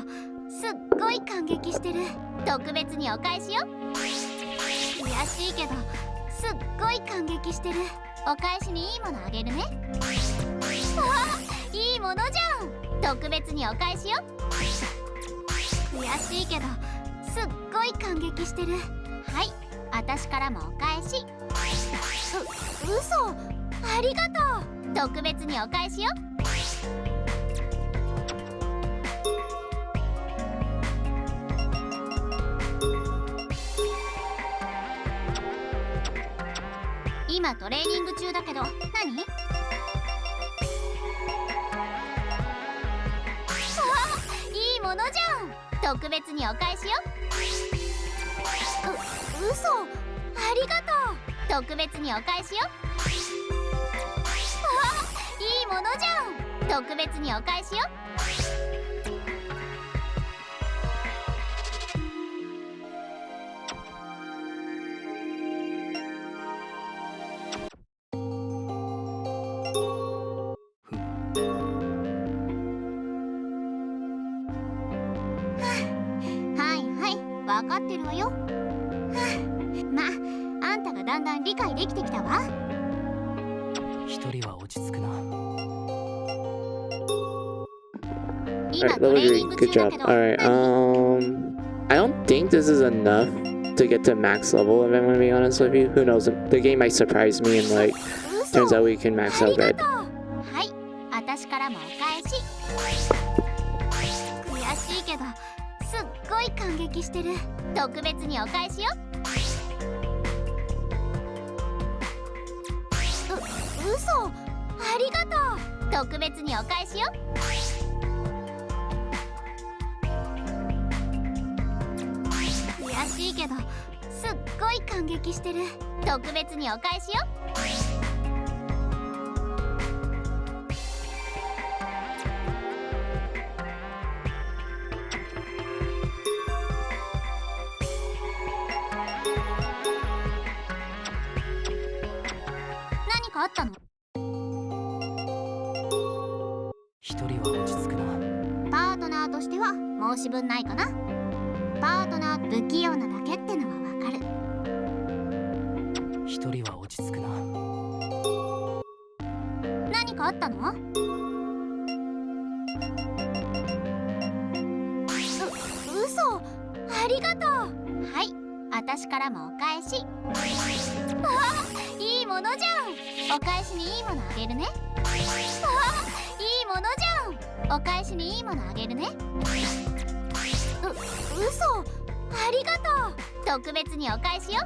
すっごい感激してる。特別にお返しよ。悔しいけど、すっごい感激してる。お返しにいいものあげるね。あ、いいものじゃん。特別にお返しよ。悔しいけどすっごい感激してる。はい、私からもお返し。嘘、ありがとう。特別にお返しよ。今トレーニング中だけど何？いいものじゃん。特別にお返しよ。嘘、ありがとう。特別にお返しよ。いいものじゃん。特別にお返しよ。はいはい、分かってるわよ。まあ、あんたがだんだん理解できてきたわ。一人は落ち着くな。今 Alright, ト level レーニン 3. グ Good 中だ job. けど Alright, 何？ I don't think this is enough to get to max level, if I'm gonna be honest with you. Who knows? The game might surprise me and, like, 嘘、 turns out we can max あ out りが red. とう。はい、私からもお返し。悔しいけどすっごい感激してる。特別にお返しよ。嘘、ありがとう。特別にお返しよ。悔しいけどすっごい感激してる。特別にお返しよ。何かあったの？一人は落ち着くな。パートナーとしては申し分ないかな。パートナー不器用なだけってのはわかる。一人は落ち着くな。何かあったの？嘘、ありがとう。はい、私からもお返し。いいものじゃん。お返しにいいものあげるね。いいものじゃん。お返しにいいものあげるね。嘘、ありがとう。特別にお返しよ。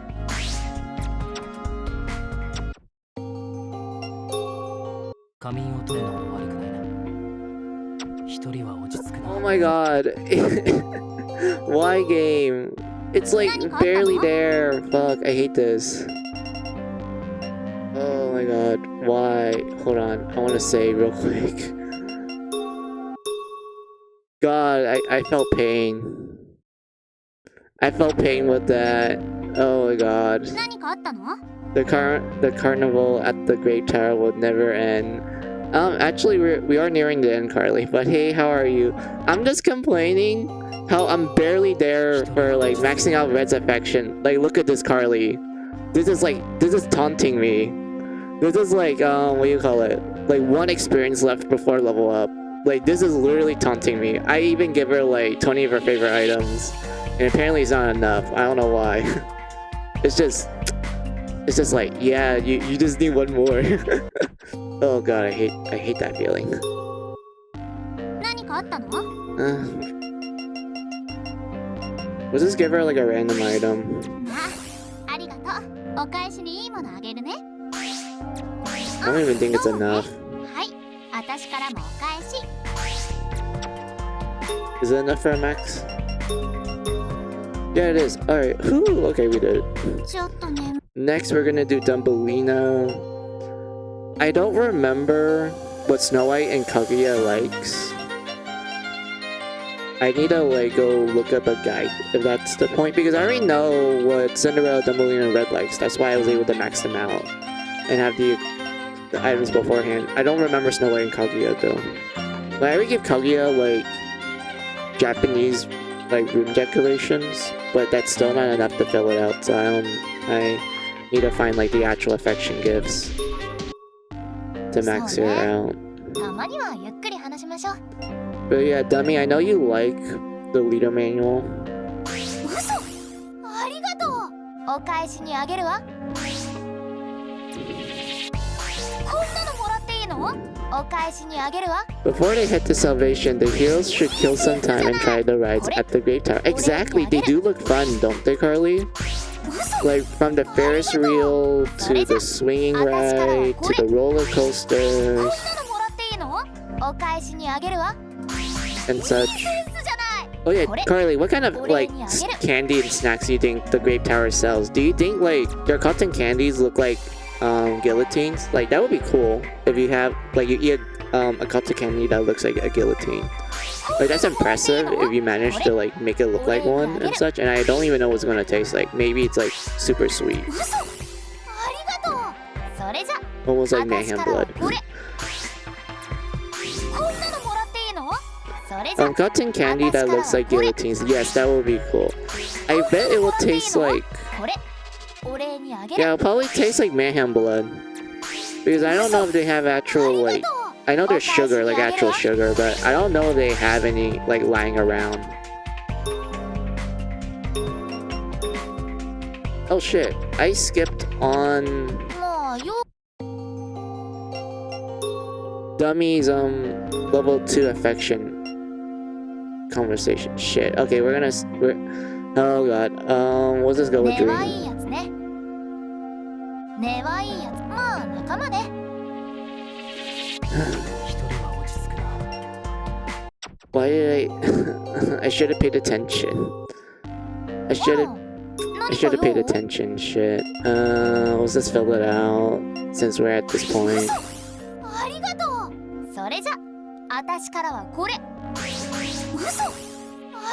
仮眠を取るのも悪くないな。一人は落ち着くな。 Oh my god. Why game? It's like barely there. Fuck, I hate this. Oh my god. Why? Hold on. I want to say real quick. God, I felt pain. I felt pain with that. Oh my god. 何かあったの？ The carnival at the Great Tower will never end. Actually, we are nearing the end, Carly. But hey, how are you? I'm just complaining how I'm barely there for like maxing out Red's affection. Like, look at this, Carly. This is taunting me. This is like what do you call it? Like one experience left before level up. Like this is literally taunting me. I even give her like 20 of her favorite items, and apparently it's not enough. I don't know why. It's just like, yeah, you just need one more. Oh god, I hate that feeling. 何かあったの？ We'll just give her like a random item. ありがとう。お返しにいいものあげるね。 I don't even think it's enough. はい、私からもお返し。 Is it enough for a max? Yeah, it is. Alright. Whew, okay, we did it. ちょっとね。 Next, we're gonna do Dumbelina. I don't remember what Snow White and Kaguya likes. I need to like go look up a guide if that's the point, because I already know what Cinderella, Dumbelina, and Red likes. That's why I was able to max them out and have the items beforehand. I don't remember Snow White and Kaguya though. But I already give Kaguya like Japanese like room decorations, but that's still not enough to fill it out. So I need to find like the actual affection gifts to max her out. たまにはゆっくり話しましょう。 But yeah, Dummy, I know you like the leader manual. 嘘、ありがとう。お返しにあげるわ。こんなのもらっていいの？お返しにあげるわ。 Before they head to Salvation, the heroes should kill some time and try the rides at the Grave Tower. Exactly, they do look fun, don't they, Carly? Like from the Ferris wheel to the swinging ride to the roller こん coasters なのもらっていいの？お返しにあげるわ。 and such. センスじゃない。 Oh yeah, Carly, what kind of like candy and snacks do you think the Grave Tower sells? Do you think like their cotton candies look like guillotines? Like that would be cool if you have like you eat a cotton candy that looks like a guillotine. Like that's impressive if you manage to like make it look like one and such. And I don't even know what it's gonna taste like. Maybe it's like super sweet, 嘘、ありがとう。それじゃ almost like mayhem 私からは blood. これ。こんなのもらっていいの？それじゃ Cotton candy that looks like guillotines. Yes, that would be cool. I bet it will taste like これ。お礼にあげる。 yeah, it'll probably taste like mayhem blood because I don't know if they have actual like. I know there's sugar, like actual sugar, but I don't know if they have any like lying around. Oh shit, I skipped on もうよ。 Dummy's level 2 affection conversation. Shit. Okay, we're oh god. We'll just go with 根はいい Dream. やつね。根はいいやつ。まあ仲間ね。一人は落ち着くな。 Why did I should have paid attention. I should have 何か paid 用？ attention. Shit. Let's just fill it out since we're at this point. ありがとう。それじゃ私からはこれ。嘘、あ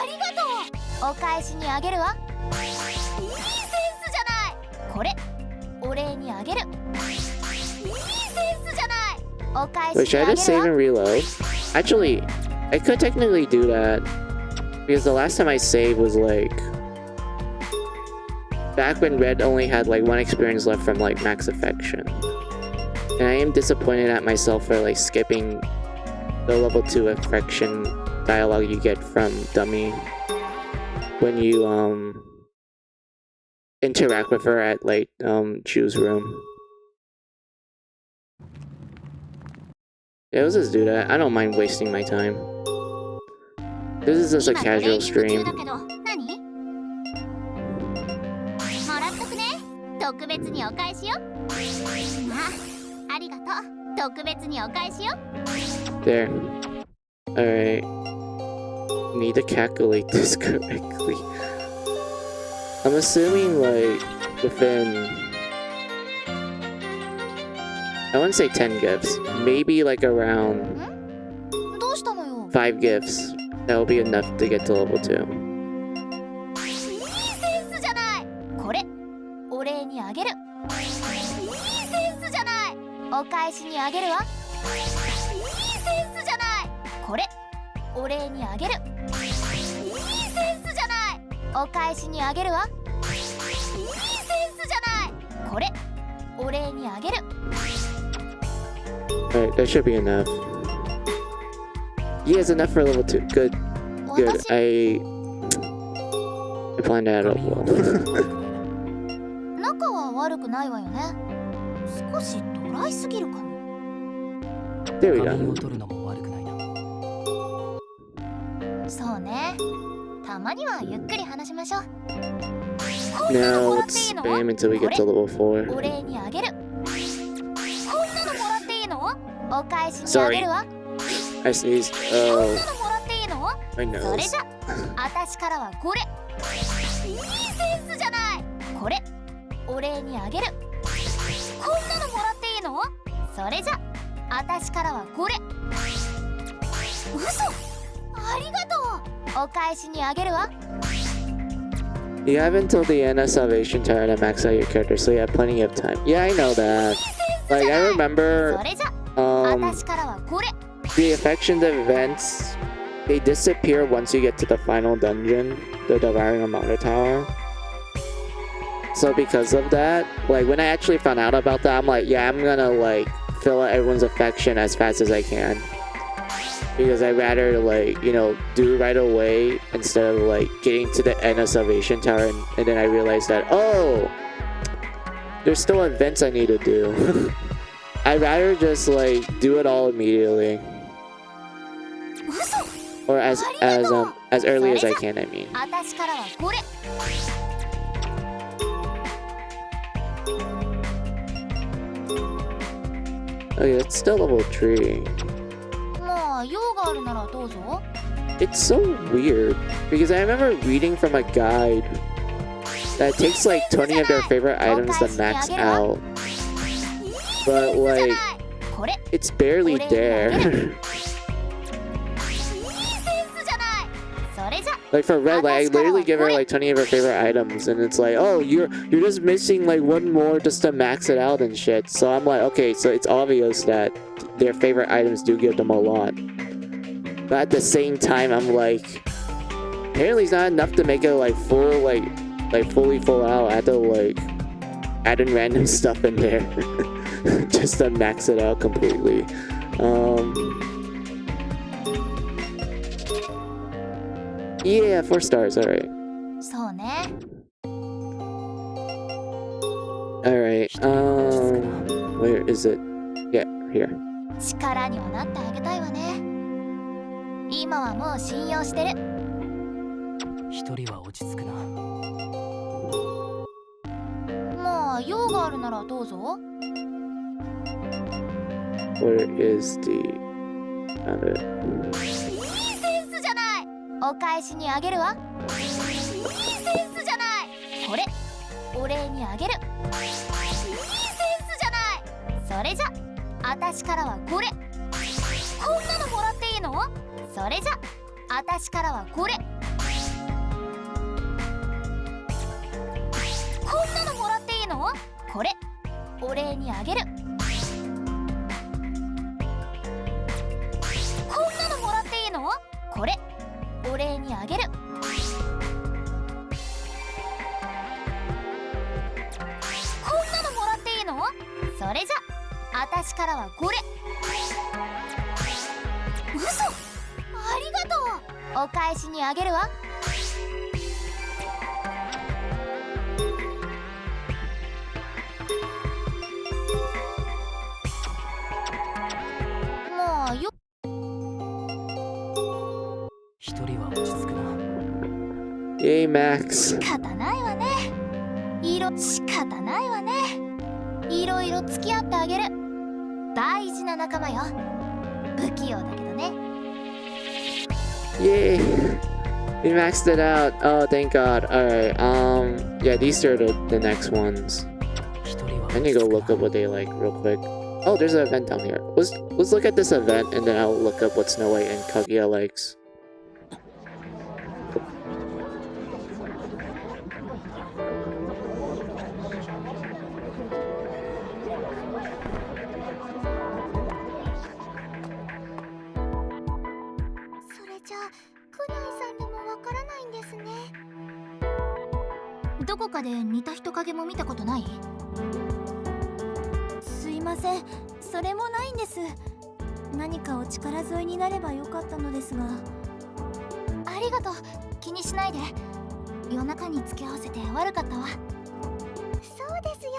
りがとう。お返しにあげるわ。いいセンスじゃない。これお礼にあげる。いいセンスじゃない。お返し Wait, に should あ I げ just る save わ。 and reload? Actually, I could technically do that because the last time I saved was like back when Red only had like one experience left from like Max Affection. And I am disappointed at myself for like skipping the level 2 affection dialogue you get from Dummy when you interact with her at like Chu's room. Yeah, let's just do that. I don't mind wasting my time. This is just a 今トレー casual ニング中 stream. だけど何？もらっとくね。特別にお返しよ。ありがとう。特別にお返しよ。 There. Alright. Need to calculate this correctly. I'm assuming like within I wouldn't say 10 gifts. Maybe like around どうしたのよ。 5 gifts. That will be enough to get to level 2. いいセンスじゃない。これお礼にあげる。いいセンスじゃない。お返しにあげるわ。いいセンスじゃない。これお礼にあげる。いいセンスじゃない。お返しにあげるわ。いいセンスじゃない。これお礼にあげる。 Alright, that should be enough. Yeah, it's enough for level 2. Good. Good. 私 I planned that out 髪を well. 仲は悪くないわよね。少しドライすぎるかも。 There we 仮眠を go. 取るのも悪くないな。そうね。たまにはゆっくり話しましょう。こんなの Now もらって let's いいの？ spam until we get to level 4. お礼にあげる。こんなのもらっていいの？お返しにあげるわ。 I sneezed. こん Oh, なのもらっていいの？ my それ nose. じゃ、私からはこれ。いいセンスじゃない。これ、お礼にあげる。こんなのもらっていいの？それじゃ、私からはこれ。嘘、ありがとう。お返しにあげるわ。 You have until the end of Salvation Tower to max out your character, so you have plenty of time. Yeah, I know that. Like, I remember それじゃ、 um 私からはこれ。 the affection events, they disappear once you get to the final dungeon, the Devouring Amanda Tower. So because of that, like when I actually found out about that, I'm like, yeah, I'm gonna like fill out everyone's affection as fast as I can. because I'd rather like, you know, do right away instead of like getting to the end of Salvation Tower and then I realized that, oh, there's still events I need to do. I'd rather just like do it all immediately. Or as early as I can, I mean. 私からはこれ Okay, it's still level 3. まあ用があるならどうぞ It's so weird because I remember reading from a guide that it takes like 20 of their favorite items to max out, but like これ it's barely there. いいセンスじゃないそれじゃ Like for red, like I literally give her like 20 of her favorite items, and it's like, oh, you're just missing like one more just to max it out and shit. So I'm like, okay, so it's obvious that their favorite items do give them a lot. But at the same time, I'm like, apparently it's not enough to make it like full, like fully full out. I have to like add in random stuff in there just to max it out completely. Yeah, 4 stars. All right. そうね All right. Where is it? Yeah, here. 力にはなってあげたいわね今はもう信用してる一人は落ち着くな。まあ用があるならどうぞ Where is the? Found it. いいセンスじゃないお返しにあげるわいいセンスじゃないこれお礼にあげるいいセンスじゃないそれじゃ私からはこれこんなのもらっていいのそれじゃ私からはこれこんなのもらっていいのこれお礼にあげるこんなのもらっていいのこれお礼にあげるこんなのもらっていいのそれじゃ私からはこれ嘘ありがとうお返しにあげるわもうよ一人は落ち着くな。 Yay, Max. 仕方ないわね仕方ないわねいろいろ付き合ってあげる大事な仲間よ不器用だけどね Yay. We maxed it out. Oh, thank God. All right. Yeah, these are the next ones. 一人は I need to go look up what they like real quick. Oh, there's an event down here. Let's look at this event and then I'll look up what Snow White and Kaguya likes.ないんですね。どこかで似た人影も見たことない？すいません、それもないんです。何かお力添えになればよかったのですが。ありがとう、気にしないで。夜中に付き合わせて悪かったわ。そうですよ、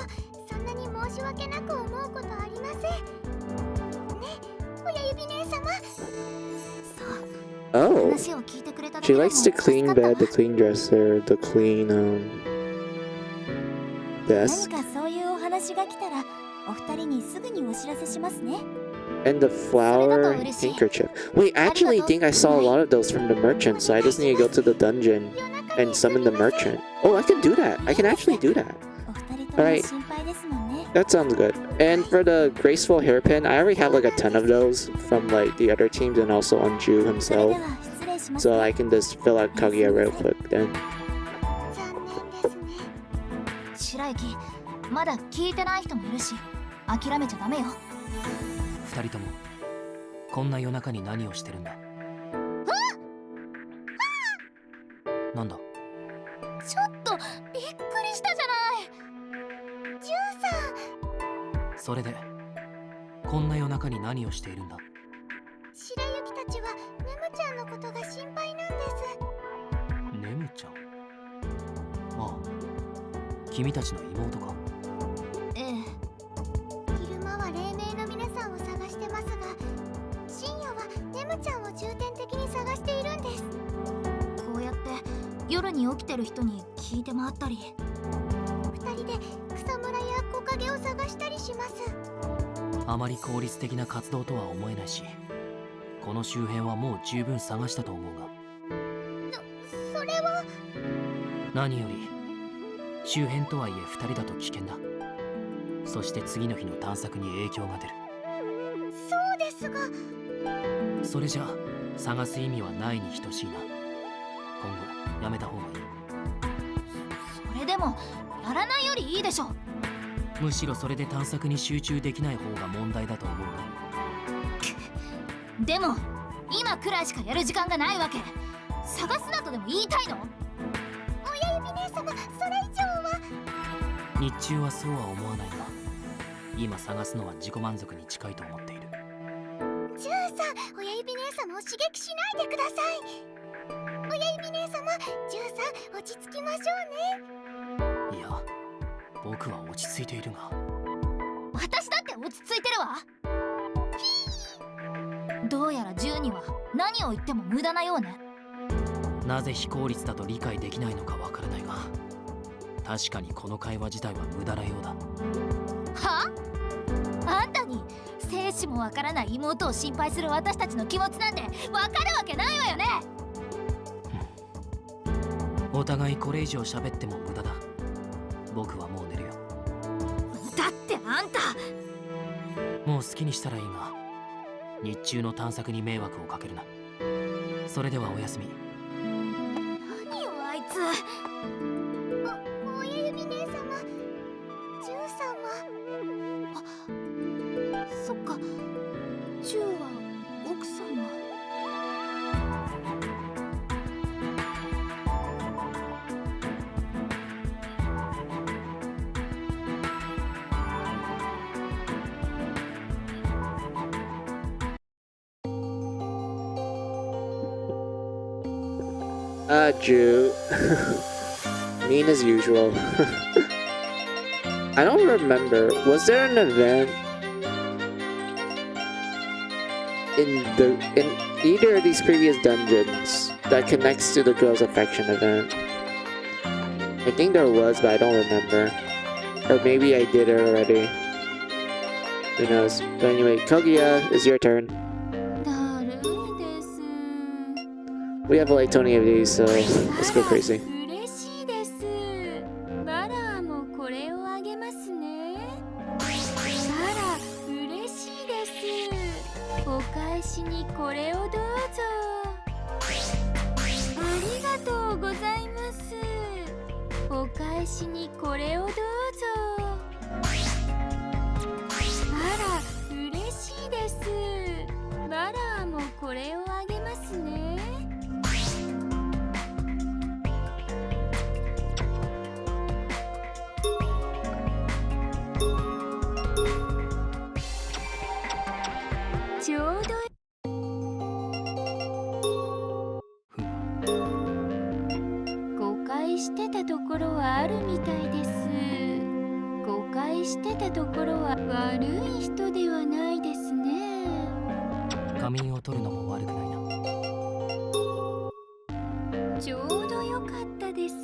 そんなに申し訳なく思うことありません。ね、親指姉様。そう。Oh, 話を聞いてくれただけ she でも likes to clean 助かったわ bed, the clean dresser, the clean 何 desk, かそういうお話が来たら、お二人にすぐにお知らせしますね。 and the flower handkerchief. Wait, I actually think I saw a lot of those from the merchant, so I just need to go to the dungeon and summon the merchant. Oh, I can do that. I can actually do that. お二人とも Alright. 心配ですもんね。 That sounds good. And for the graceful hairpin, I already have like a ton of those from like the other teams and also on Ju それで himself. は失礼します。 So I can just fill out Kaguya real quick then. 残念ですね。白雪、まだ聞いてない人もいるし、諦めちゃダメよ。二人ともこんな夜中に何をしてるんだ？なんだ？ちょっとびっくりしたじゃない。ジュンさん、それでこんな夜中に何をしているんだ？白雪たちは君たちの妹か？ええ。昼間は黎明の皆さんを探してますが、深夜はネムちゃんを重点的に探しているんです。こうやって夜に起きてる人に聞いて回ったり。二人で草むらや木陰を探したりします。あまり効率的な活動とは思えないし、この周辺はもう十分探したと思うが。それは。何より周辺とはいえ2人だと危険だ。そして次の日の探索に影響が出る。そうですが。それじゃ探す意味はないに等しいな。今後やめた方がいい。それでもやらないよりいいでしょ。むしろそれで探索に集中できない方が問題だと思うが。でも今くらいしかやる時間がないわけ。探すなとでも言いたいの？親指姉様、それ以上は。日中はそうは思わないが、今探すのは自己満足に近いと思っている。ジューさん、親指姉様を刺激しないでください。親指姉様、ジューさん、落ち着きましょうね。いや、僕は落ち着いているが。私だって落ち着いてるわ。どうやら10には何を言っても無駄なようね。なぜ非効率だと理解できないのかわからないが、確かにこの会話自体は無駄なようだ。は？あんたに生死もわからない妹を心配する私たちの気持ちなんてわかるわけないわよね。お互いこれ以上喋っても無駄だ。僕はもう寝るよ。だってあんた。もう好きにしたらいいが、日中の探索に迷惑をかけるな。それではおやすみ。何よあいつ。親指姉様、ジューさんは。そっか、ジューは奥さんは。Drew. Mean as usual. I don't remember. Was there an event in either of these previous dungeons that connects to the girl's affection event? I think there was, but I don't remember. Or maybe I did it already. Who knows? But anyway, Kogia, it's your turn. だるいです。 We have like 20 of these, so let's go crazy. 嬉しいです。バラもこれをあげますね。バラ嬉しいです。お返しにこれをどうぞ。ありがとうございます。お返しにこれをどうぞ。あら嬉しいです。バラもこれをあげますね。ちょうど誤解してたところはあるみたいです。誤解してたところは悪い人ではないですね。仮眠を取るのも悪くないな。ちょうどよかったです。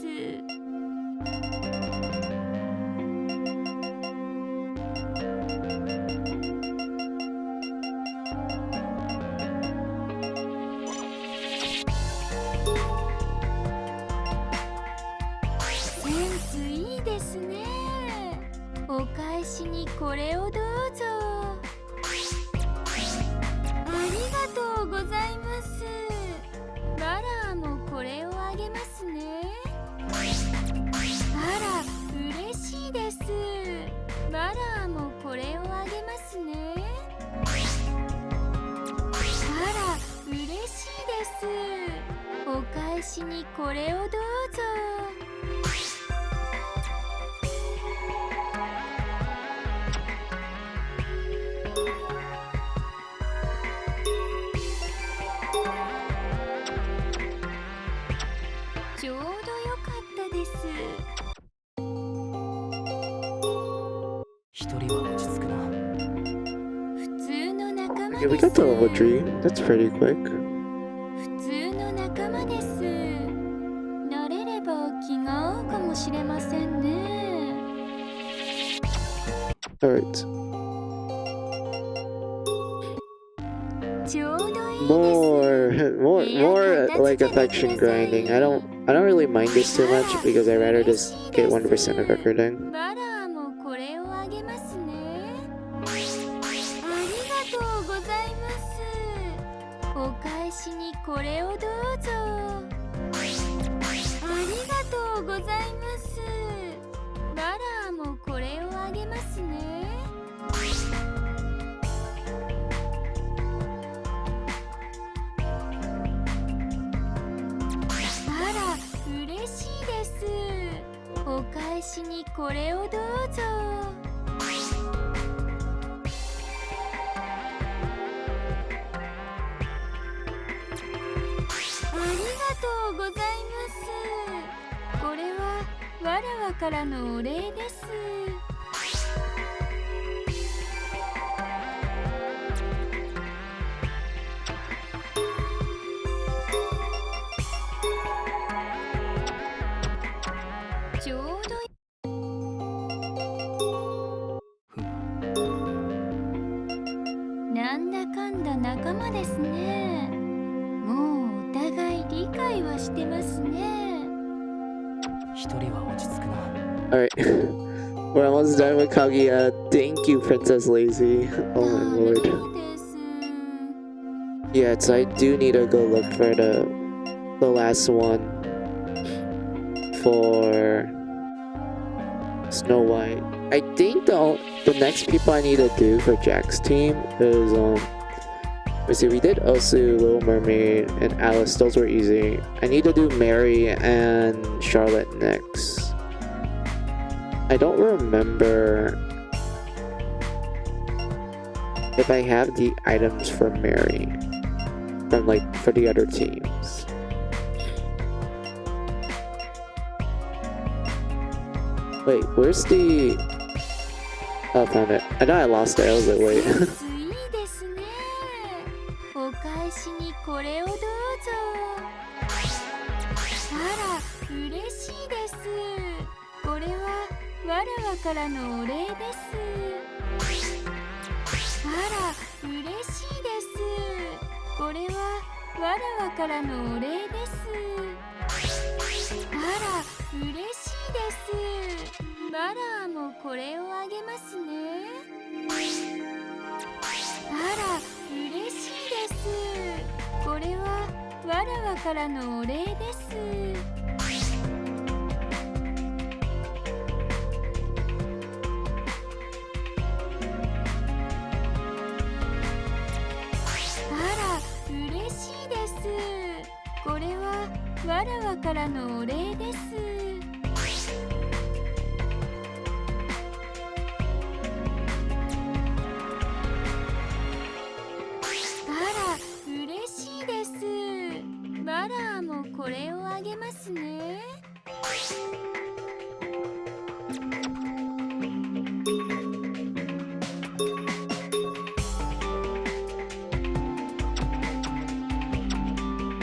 センスいいですね。お返しにこれをどうぞ。ありがとうございます。バラもこれをあげますね。あら嬉しいです。バラもこれをあげますね。あら嬉しいです。お返しにこれをどうぞ。ちょうどよかったです。一人は落ち着くな。普通の仲間 Yeah, we で got す。 the level 3. That's pretty quick. 普通の仲間です。慣れれば気が合うかもしれませんね。 Alright. ちょうどいいです。 More like affection grinding. I don't really mind this too much because I rather just get 1% of everything. バラーもこれをあげますね。ありがとうございます。お返しにこれをどうぞ。ありがとうございます。バラーもこれをあげますね。あら、嬉しいです。お返しにこれをどうぞ。ありがとうございます。これはわらわからのお礼です。ちょうどいい。なんだかんだ仲間ですね。もうお互い理解はしてますね。一人は落ち着くな。Alright. We're almost done with Kaguya. Thank you, Princess Lazy. Oh my ダ lord. メです。 Yeah, so I do need to go look for the last one for Snow White. I think the next people I need to do for Jack's team is let's see, we did Osu, Little Mermaid, and Alice. Those were easy. I need to do Mary and Charlotte next. I don't remember if I have the items for Mary from for the other teams. Wait, where's the... Oh, found it. I know I lost it. I was like, wait. センスいいですね。お返しにこれをどうぞ。あら、嬉しいです。これはわらわからのお礼です。あら、嬉しいです。これはわらわからのお礼です。あら、嬉しいです。バラーもこれをあげますね。あら、嬉しいです。これはわらわからのお礼です。あら、嬉しいです。これはわらわからのお礼です。あら、嬉しいです。バラーもこれをあげますね。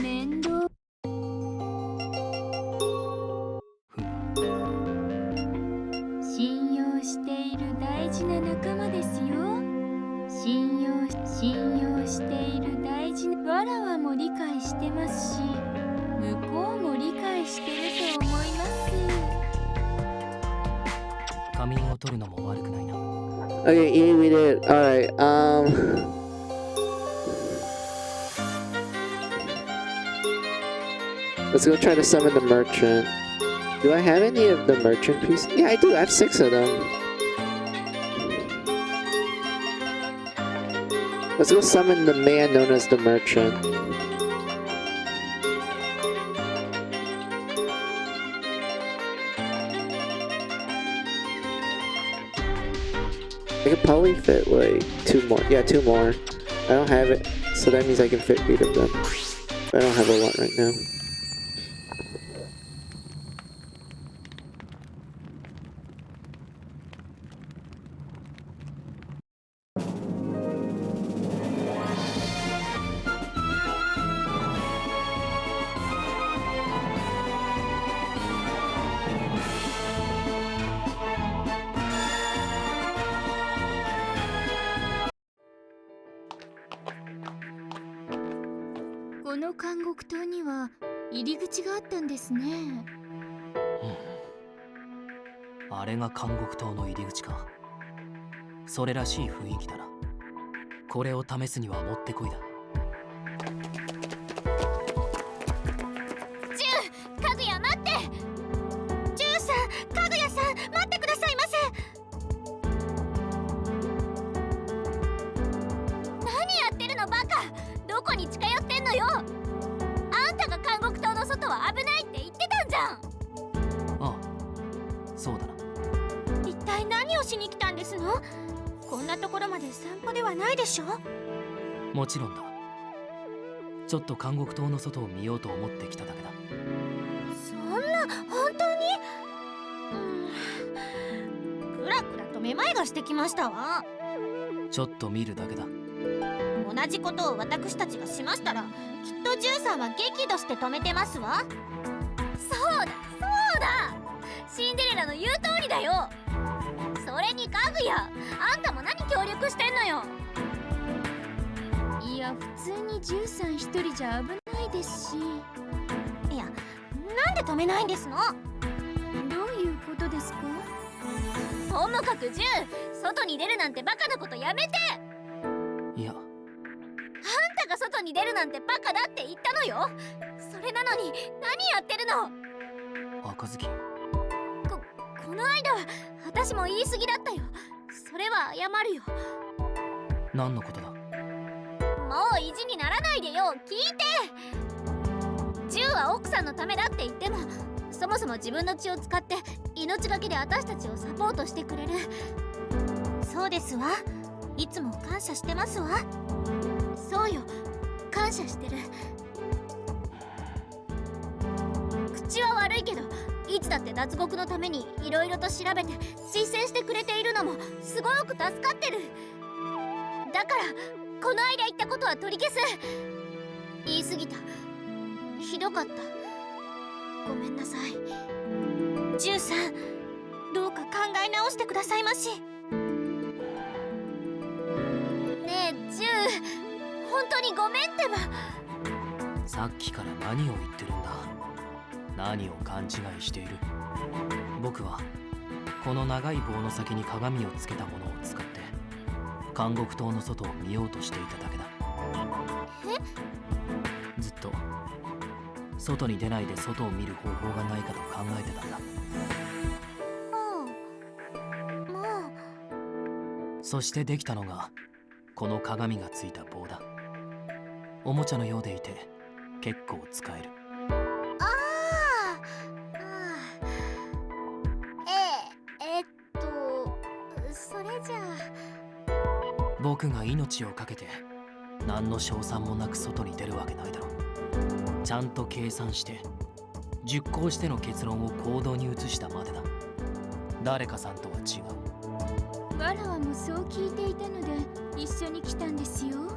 面倒。信用している大事な仲間ですよ。信用している大事なわらわも理解してますし、向こうも理解してると思います。仮眠を取るのも悪くないな。Okay, yeah, we did. Alright, let's go try to summon the merchant. Do I have any of the merchant pieces? Yeah, I do. I have 6 of them. Let's go summon the man known as the merchant. I could probably fit like 2 more. Yeah, 2 more. I don't have it, so that means I can fit 8 of them. But I don't have a lot right now. この監獄島には入り口があったんですね。あれが監獄島の入り口か。それらしい雰囲気だな。これを試すにはもってこいだ。かぐや待って。ジュウさん、かぐやさん、待ってくださいませ。何やってるのバカ。どこに近寄ってんのよ。あんたが監獄島の外は危ないって言ってたんじゃん。ああ、そうだな。一体何をしに来たんですの。こんなところまで散歩ではないでしょ。もちろんだ。ちょっと監獄島の外を見ようと思ってきただけだ。そんな、本当に。クラクラとめまいがしてきましたわ。ちょっと見るだけだ。同じことを私たちがしましたら、きっとジュウさんは激怒して止めてますわ。そうだそうだ、シンデレラの言う通りだよ。それにかぐや、あんたも何協力してんのよ。いや、普通に13一人じゃ危ないですし。いや、なんで止めないんですの。どういうことですか。ともかくジュウ、外に出るなんてバカなことやめて。いや、あんたが外に出るなんてバカだって言ったのよ。それなのに何やってるの。赤ずきん。この間は私も言い過ぎだったよ。それは謝るよ。何のことだ。もう意地にならないでよ。聞いて。ジュウは奥さんのためだって言っても、そもそも自分の血を使って命がけで私たちをサポートしてくれる。そうですわ。いつも感謝してますわ。そうよ、感謝してる。口は悪いけど、いつだって脱獄のためにいろいろと調べて実践してくれているのもすごく助かってる。だからこの間言ったことは取り消す。言い過ぎた。ひどかった。ごめんなさい。ジュウさん、どうか考え直してくださいまし。ねえジュウ、本当にごめんってば。さっきから何を言ってるんだ。何を勘違いしている。僕はこの長い棒の先に鏡をつけたものを使って監獄島の外を見ようとしていただけだ。ずっと外に出ないで外を見る方法がないかと考えてたんだ。もう。そしてできたのがこの鏡がついた棒だ。おもちゃのようでいて結構使える。それじゃあ。僕が命を懸けて何の勝算もなく外に出るわけないだろう。ちゃんと計算して熟考しての結論を行動に移したまでだ。誰かさんとは違う。わらわもそう聞いていたので一緒に来たんですよ。も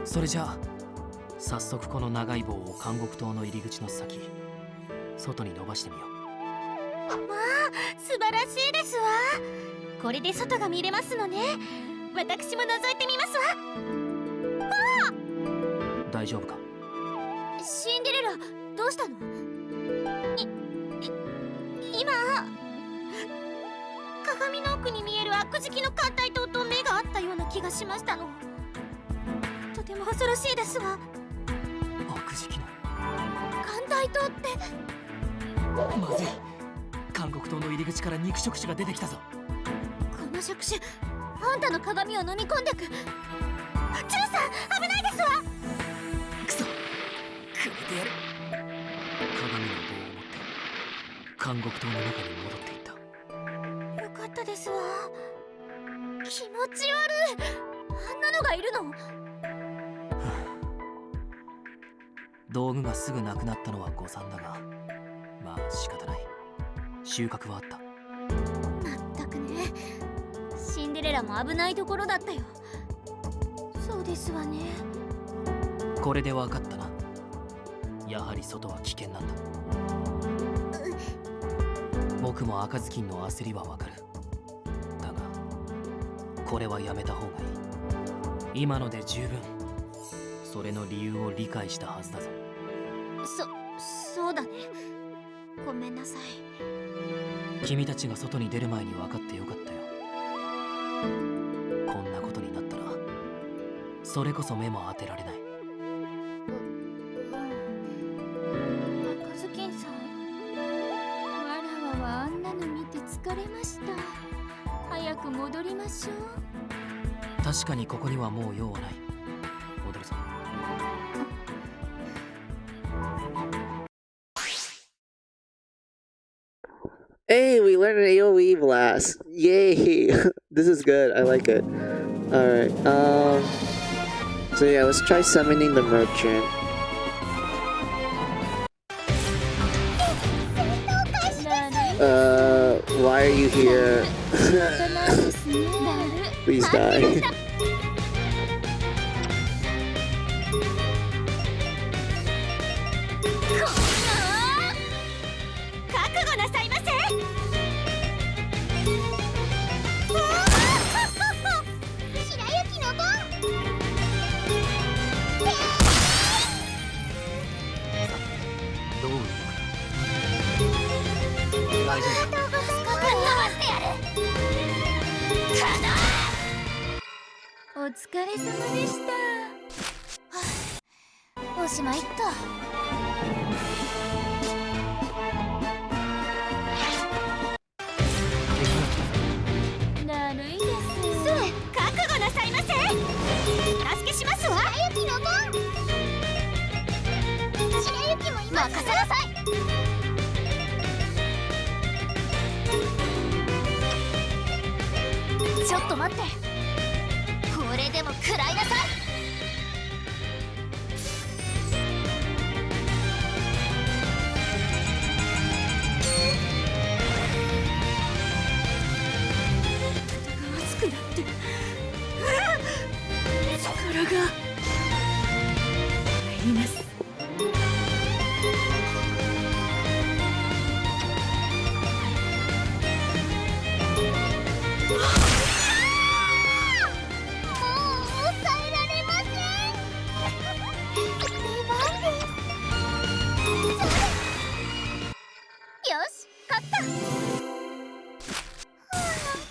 それじゃあ早速この長い棒を監獄島の入り口の先、外に伸ばしてみよう。う、まあ素晴らしいですわ。これで外が見れますのね。私も覗いてみますわ。大丈夫か。シンデレラ、どうしたの。今鏡の奥に見える悪磁気の艦隊島と目が合ったような気がしましたの。とても恐ろしいですわ。悪磁気の艦隊島って。まずい。監獄島の入り口から肉食種が出てきたぞ。この触手、あんたの鏡を飲み込んでく。ジュウさん、危ないですわ。くそ、くれてやる。鏡の棒を持って監獄島の中に戻っていった。よかったですわ。気持ち悪い。あんなのがいるの。道具がすぐなくなったのは誤算だが、まあ仕方ない。収穫はあった。まったくね。シンデレラも危ないところだったよ。そうですわね。これで分かったな。やはり外は危険なんだ。僕も赤ずきんの焦りは分かる。だがこれはやめた方がいい。今ので十分。それの理由を理解したはずだぞ。そうだね。ごめんなさい。君たちが外に出る前に分かってよかったよ。こんなことになったらそれこそ目も当てられない。赤ずきんさん。わらわはあんなの見て疲れました。早く戻りましょう。確かにここにはもう用はない。戻るぞ。Hey, we learned an AoE blast. Yay! This is good. I like it. Alright, so yeah, let's try summoning the merchant. Why are you here? Please die. 覚悟なさいませ。白雪の番。どう動く？大丈夫。ぶっ飛ばしてやる。お疲れ様でした。おしまいっと。だるいです。覚悟なさいませ。助けしますわ。白雪の番。白雪もいます。任せなさい。ちょっと待って。これでも食らいなさい。熱くなって力が入ります。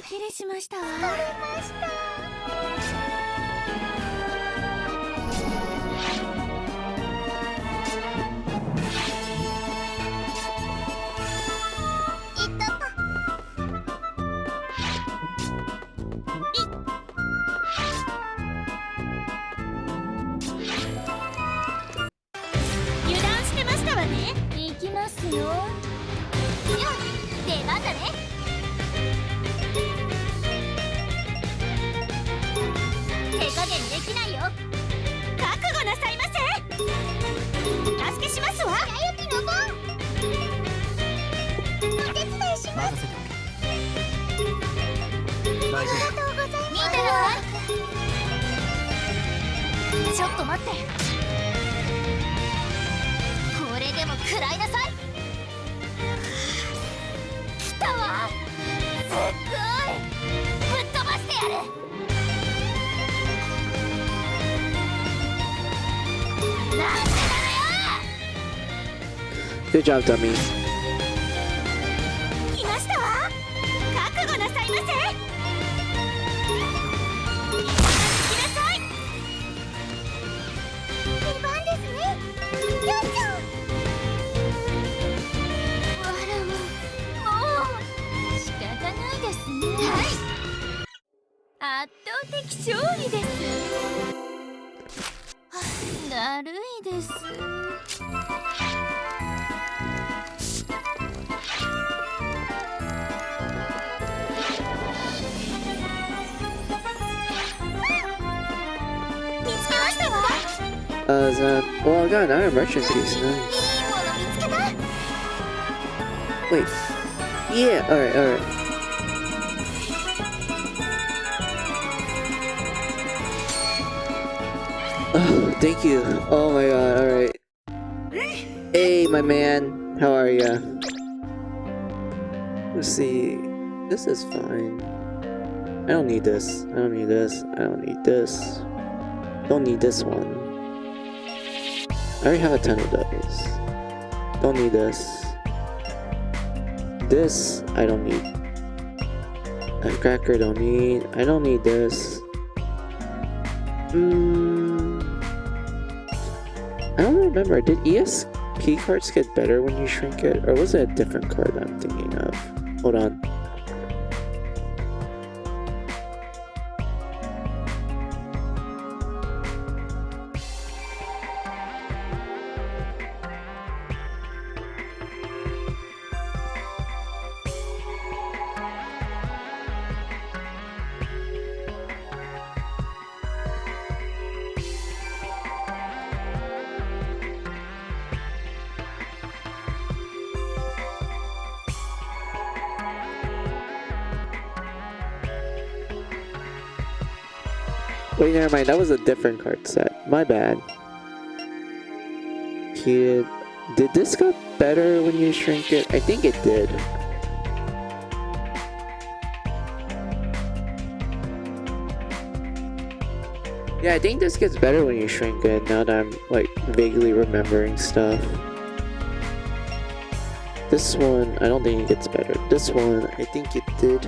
失礼しましたわ。油断してましたわね。行きますよ。出番だね。手加減できないよ。覚悟なさいませ。助けしますわ。白雪の番。お手伝いします。任せておけ。大丈夫。見てなさい。ちょっと待って。これでも食らいなさい。来たわ。すっごいぶっ飛ばしてやる。なんで Good job, dummy. 来ましたわ。覚悟なさいませ。来なさい。出番ですね。よっちゃん。わらわ、もう仕方ないですね。はい。圧倒的勝利です。だるいです。見つけましたわ。Is that... Well, I got an iron merchant piece. いい Nice. もの見つけた。 Wait. Yeah, alright. Oh, thank you. Oh my god, alright. Hey, my man. How are ya? Let's see. This is fine. I don't need this. I don't need this. I don't need this. Don't need this one. I already have a ton of those. Don't need this. This, I don't need. Cracker, don't need. I don't need this. I don't remember. Did ESP cards get better when you shrink it? Or was it a different card that I'm thinking of? Hold on. Wait, never mind. That was a different card set. My bad. Did this get better when you shrink it? I think it did. Yeah, I think this gets better when you shrink it, now that I'm like vaguely remembering stuff. This one, I don't think it gets better. This one, I think it did.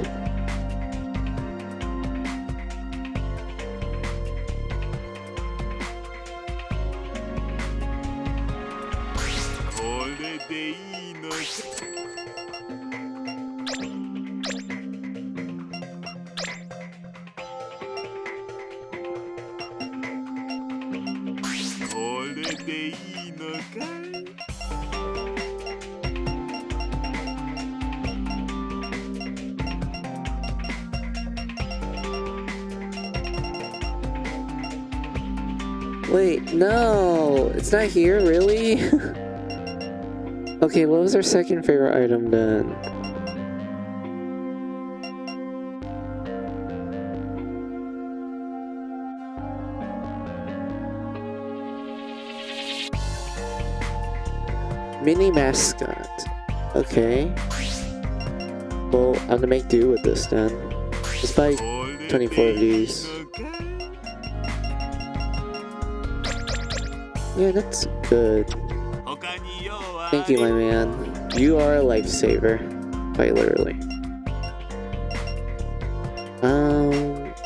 Wait, no! It's not here, really? Okay, what was our second favorite item then? Mini mascot. Okay. Well, I'm gonna make do with this then. Let's buy 24 of these. Yeah, that's good. Thank you, my man. You are a lifesaver. Quite literally.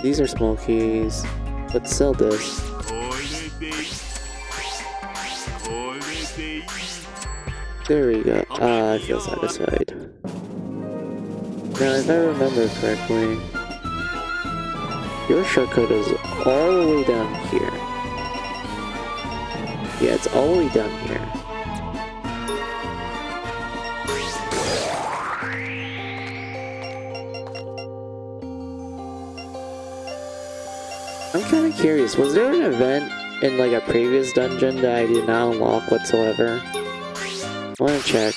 These are small keys. Let's sell this. There we go. I feel satisfied. Now, if I remember correctly, your shortcut is all the way down here. Yeah, it's all the way down here. I'm kind of curious, was there an event in like a previous dungeon that I did not unlock whatsoever? I want to check.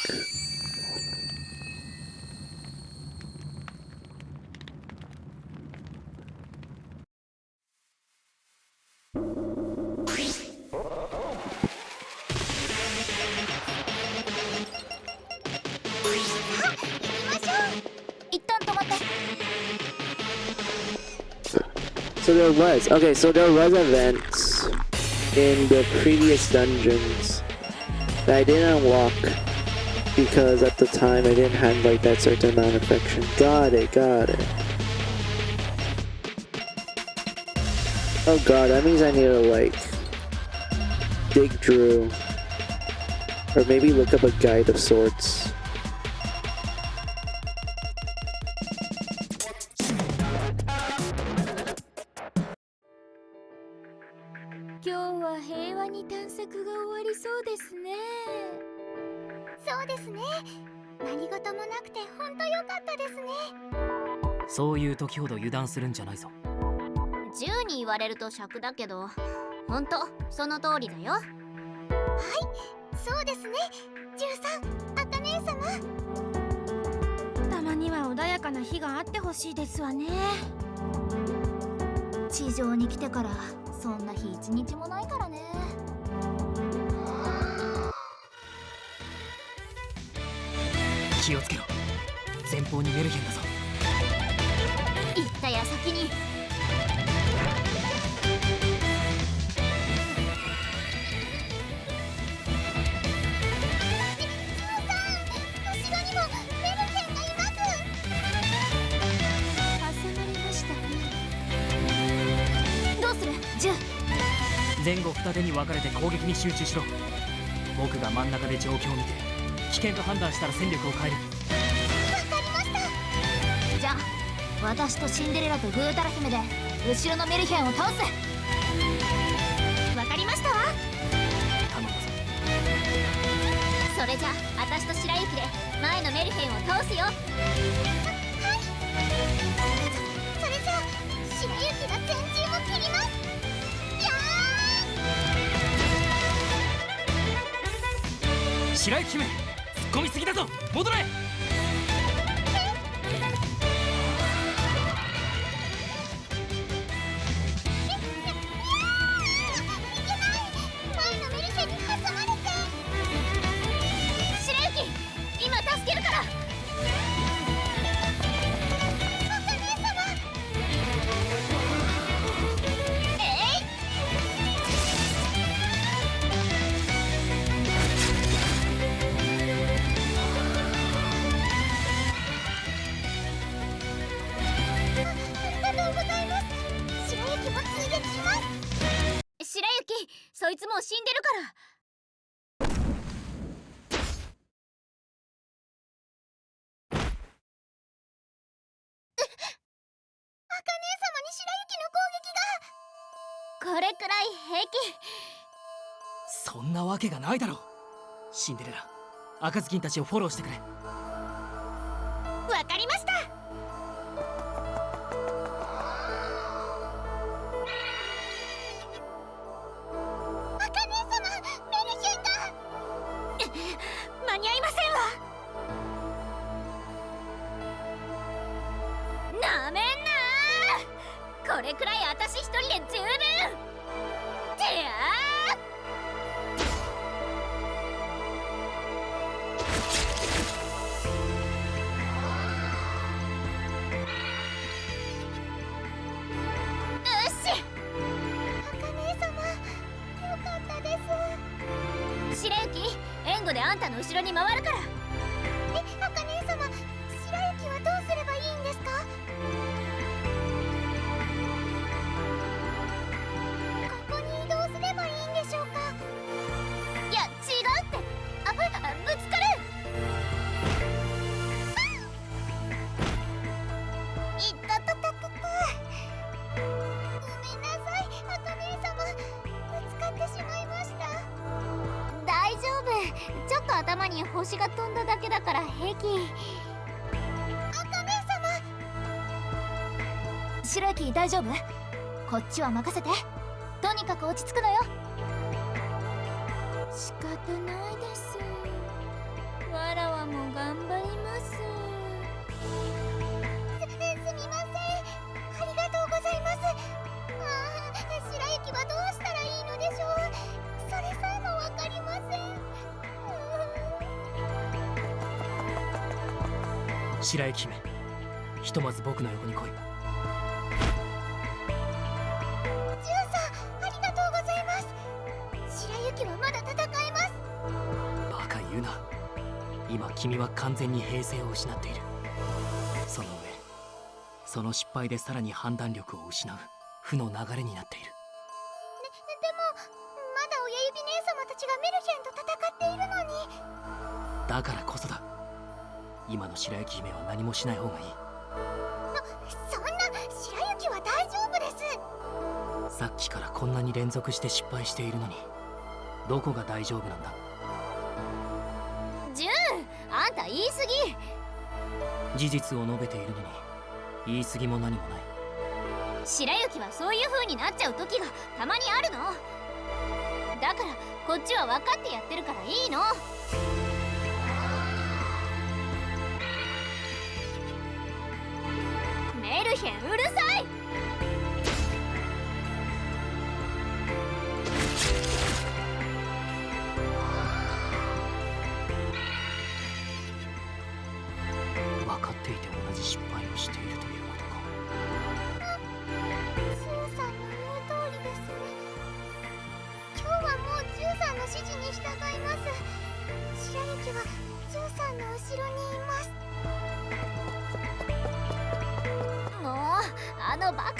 So there was, okay, so there was events in the previous dungeons that I didn't unlock because at the time I didn't have like that certain amount of affection. Got it, got it. Oh god, that means I need to like dig through or maybe look up a guide of sorts. Today, そういう時ほど油断するんじゃないぞ。10に言われると尺だけど、ほんとその通りだよ。はい、そうですね。13、あかねえ様。たまには穏やかな日があってほしいですわね。地上に来てからそんな日一日もないからね。気をつけろ。前方にメルヘンだぞ。行った矢先に。前後二手に分かれて攻撃に集中しろ。僕が真ん中で状況を見て危険と判断したら戦力を変える。わかりました。じゃあ私とシンデレラとグータラ姫で後ろのメルヘンを倒す。わかりましたわ。頼んだぞ。それじゃあ私と白雪で前のメルヘンを倒すよ。はい。それじゃあ白雪が先陣を切ります。や白雪姫、突っ込みすぎだぞ。戻れ。そいつもう死んでるから。茜様に白雪の攻撃が。これくらい平気。そんなわけがないだろう。シンデレラ、赤ずきんたちをフォローしてくれ。わかりました。間に合いませんわ。なめんな。これくらい私一人で十分。てやよし。茜様、よかったです。白雪、援護であんたの後ろに回るから。茜様、白雪はどうすればいいんですか？ここに移動すればいいんでしょうか？いや、違うって。ぶつかる。いったたたたた。ごめんなさい、茜様。ぶつかってしまいました。大丈夫。ちょっと頭に星が飛んだだけだから平気。茜様。白雪大丈夫？こっちは任せて。とにかく落ち着くのよ。仕方ないです。わらわも頑張ります。すみません。ありがとうございます。白雪はどうしたらいいのでしょう。それさえもわかりません。白雪姫、ひとまず僕の横に来い。ジュンさん、ありがとうございます。白雪はまだ戦えます。バカ言うな。今君は完全に平静を失っている。その上、その失敗でさらに判断力を失う負の流れになっている。でもまだ親指姉様たちがメルヘンと戦っているのに。だからこそだ。今の白雪姫は何もしない方がいい。そんな。白雪は大丈夫です。さっきからこんなに連続して失敗しているのに、どこが大丈夫なんだ？ジュン、あんた言い過ぎ。事実を述べているのに言い過ぎも何もない。白雪はそういう風になっちゃう時がたまにあるの。だからこっちは分かってやってるからいいの。メルヘンうるさい。分かっていて同じ失敗をしているということか。ジュンさんの言う通りですね。今日はもうジュンさんの指示に従います。白雪はジュンさんの後ろにいます。もうあのバカ。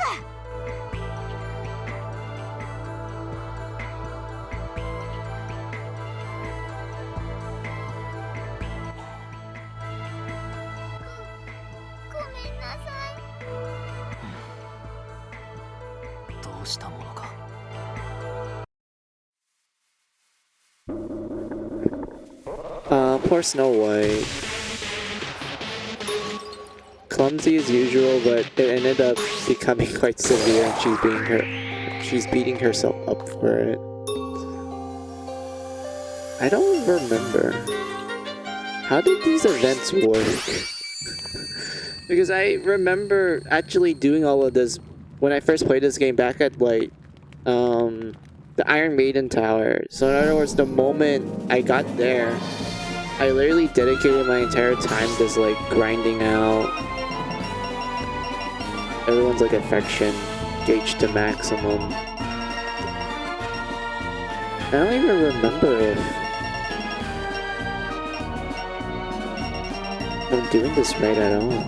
したものか。Poor Snow White. Clumsy as usual, but it ended up becoming quite severe, and she's beating herself up for it. I don't remember. How did these events work? Because I remember actually doing all of this when I first played this game back at like the Iron Maiden Tower. So in other words, the moment I got there, I literally dedicated my entire time just like grinding out everyone's like affection gauge to maximum. I don't even remember if I'm doing this right at all.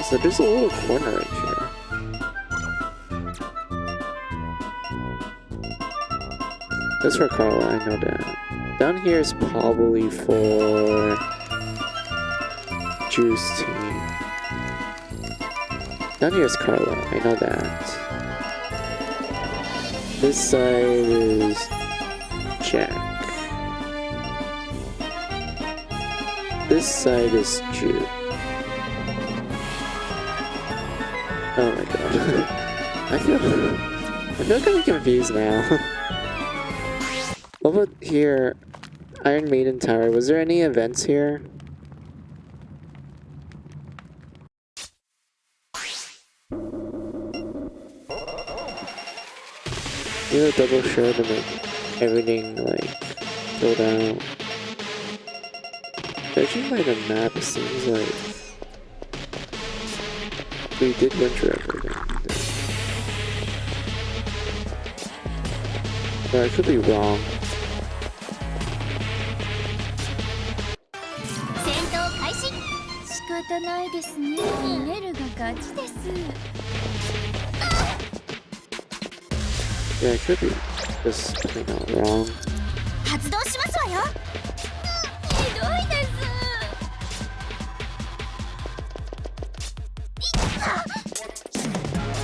So there's a little corner right here. That's for Carla, I know that. Down here is probably for Juice team. Down here is Carla, I know that. This side is Jack. This side is Jude. Oh my god. I feel kind of confused now. What about here? Iron Maiden Tower. Was there any events here? Do a double share to make everything like filled out. Judging by the map, it seems like we did went through everything. But I could be wrong. 戦闘開始。仕方ないですね。逃げるが勝ちです。 Yeah, I could be just plain out wrong. 発動しますわよ。ひどいです。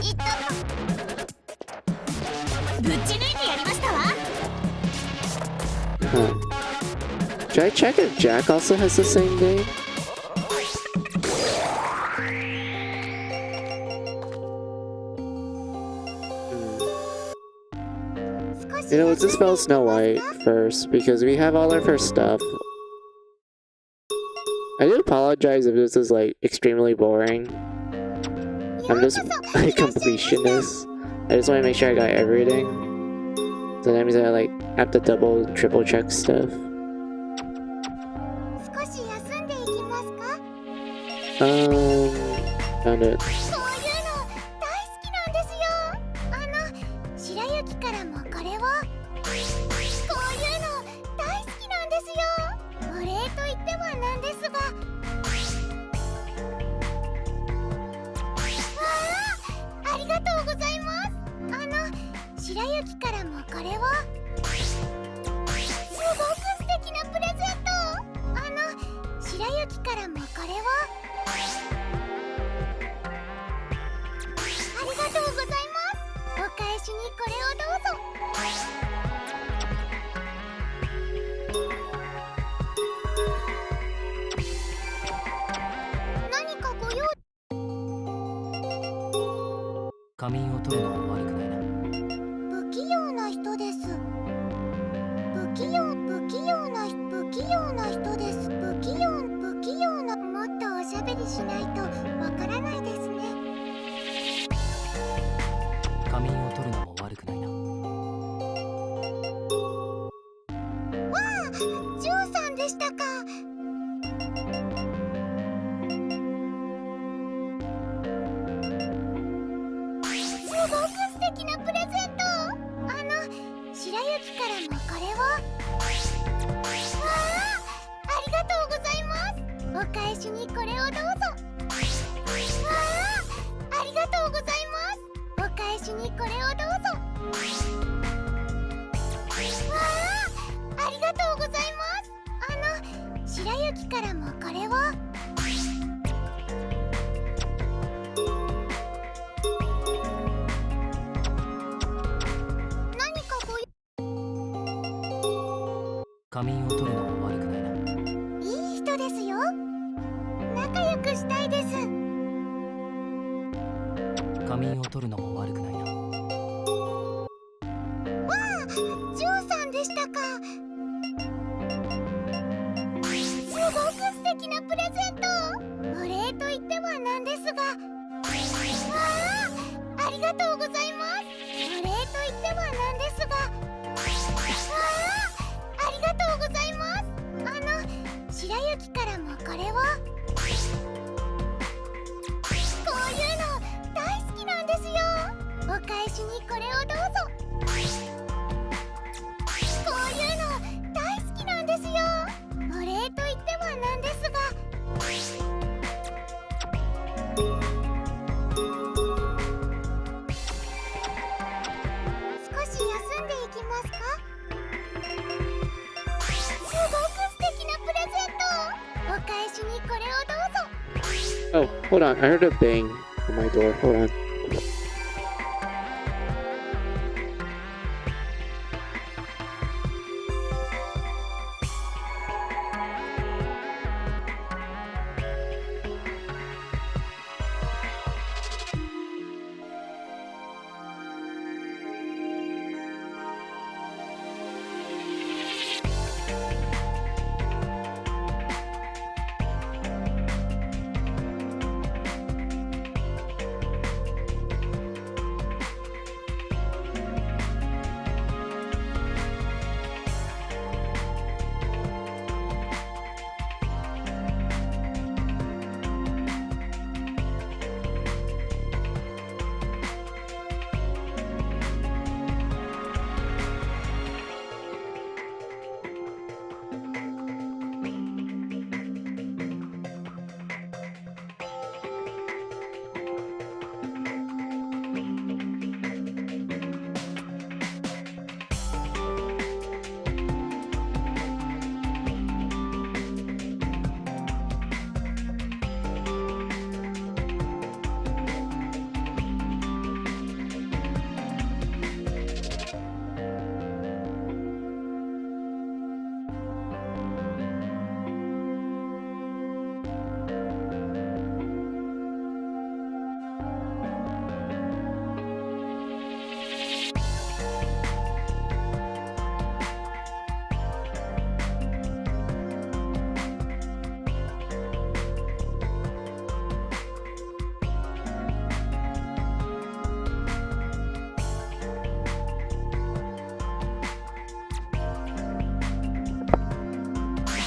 いったぶち抜いてやりましたわ。 Huh. Should I check if Jack also has the same name? You know, let's just spell Snow White first, because we have all of her stuff. I do apologize if this is, like, extremely boring. I'm just a completionist. I just want to make sure I got everything. So that means I, like, have to double, triple check stuff. 少し休んでいきますか。 Found it. こういうの大好きなんですよ。白雪からもこれを。こういうの大好きなんですよ。お礼と言ってはなんですが。ありがとうございます。白雪からもこれを。すごく素敵なプレゼント。白雪からもこれを。 ありがとうございます。お返しにこれをどうぞ。何かご用意。仮眠を取るのも悪くないな。不器用な人です。不器用な人です。不器用な。もっとおしゃべりしないとわからないですね。 仮眠を取るのも悪くないな。わあ、ジュンさんでしたか。すごく素敵なプレゼント。白雪からもこれを。わあ、ありがとうございます。お返しにこれをどうぞ。わあ、ありがとうございます。お返しにこれをどうぞ。わあ、ありがとうございます。白雪からもこれを。仮眠を取るのも悪くないな。いい人ですよ。仲良くしたいです。仮眠を取るのも悪くないな。わあ、ジュンさんでしたか。すごく素敵なプレゼント。お礼と言ってはなんですが、わあ、ありがとうございます。お礼と言ってはなんですが、わあ、ありがとうございます。白雪からもこれを。こういうの大好きなんですよ。お返しにこれをどうぞ。こういうの大好きなんですよ。お礼と言ってはなんですが、少し休んでいきますか。すごく素敵なプレゼント。お返しにこれをどうぞ。Oh, hold on. I heard a bang on my door. Hold on.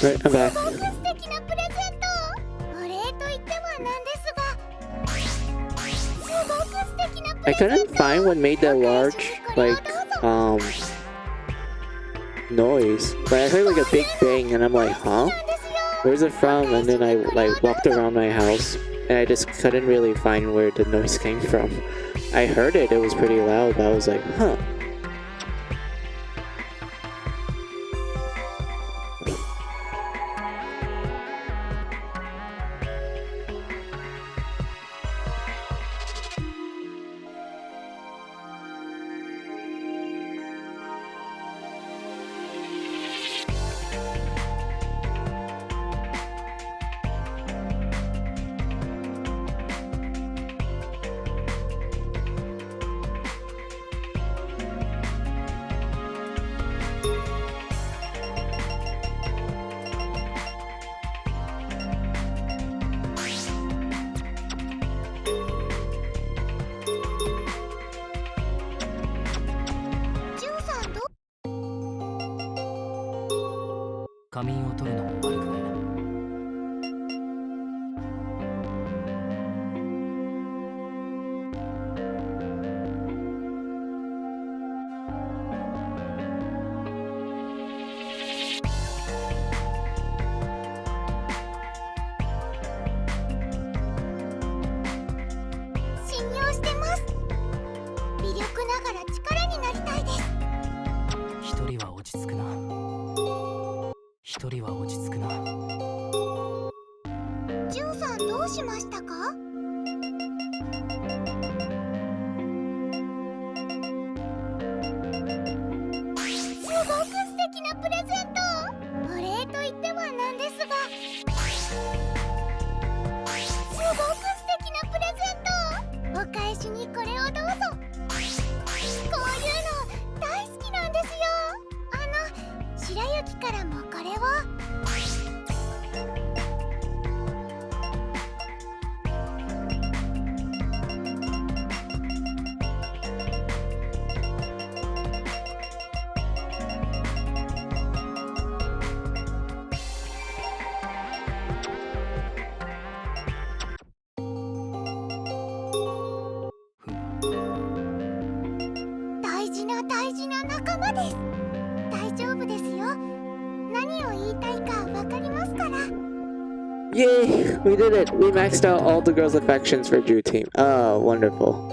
Right, I'm back. すごく素敵なプレゼント。お礼と言ってはなんですが、すごく素敵なプ I レゼン couldn't ト。 find what made that お返 large, しにこれを like, どうぞ。 noise. But I heard like a big bang and I'm like, huh? なんですよ。 Where's it from? And then I like walked around my house and I just couldn't really find where the noise came from. I heard it, it was pretty loud, but I was like, huh.仮眠を取るのも悪くないな。信用してます。微力ながら力になりたいです。一人は落ち着くな。一人は落ち着くな。ジュンさんどうしましたか？すごく素敵なプレゼント。です大丈夫ですよ何を言いたいかわかりますから Yay! We did it! We maxed out all the girls' affections for Drew Team. Oh, wonderful.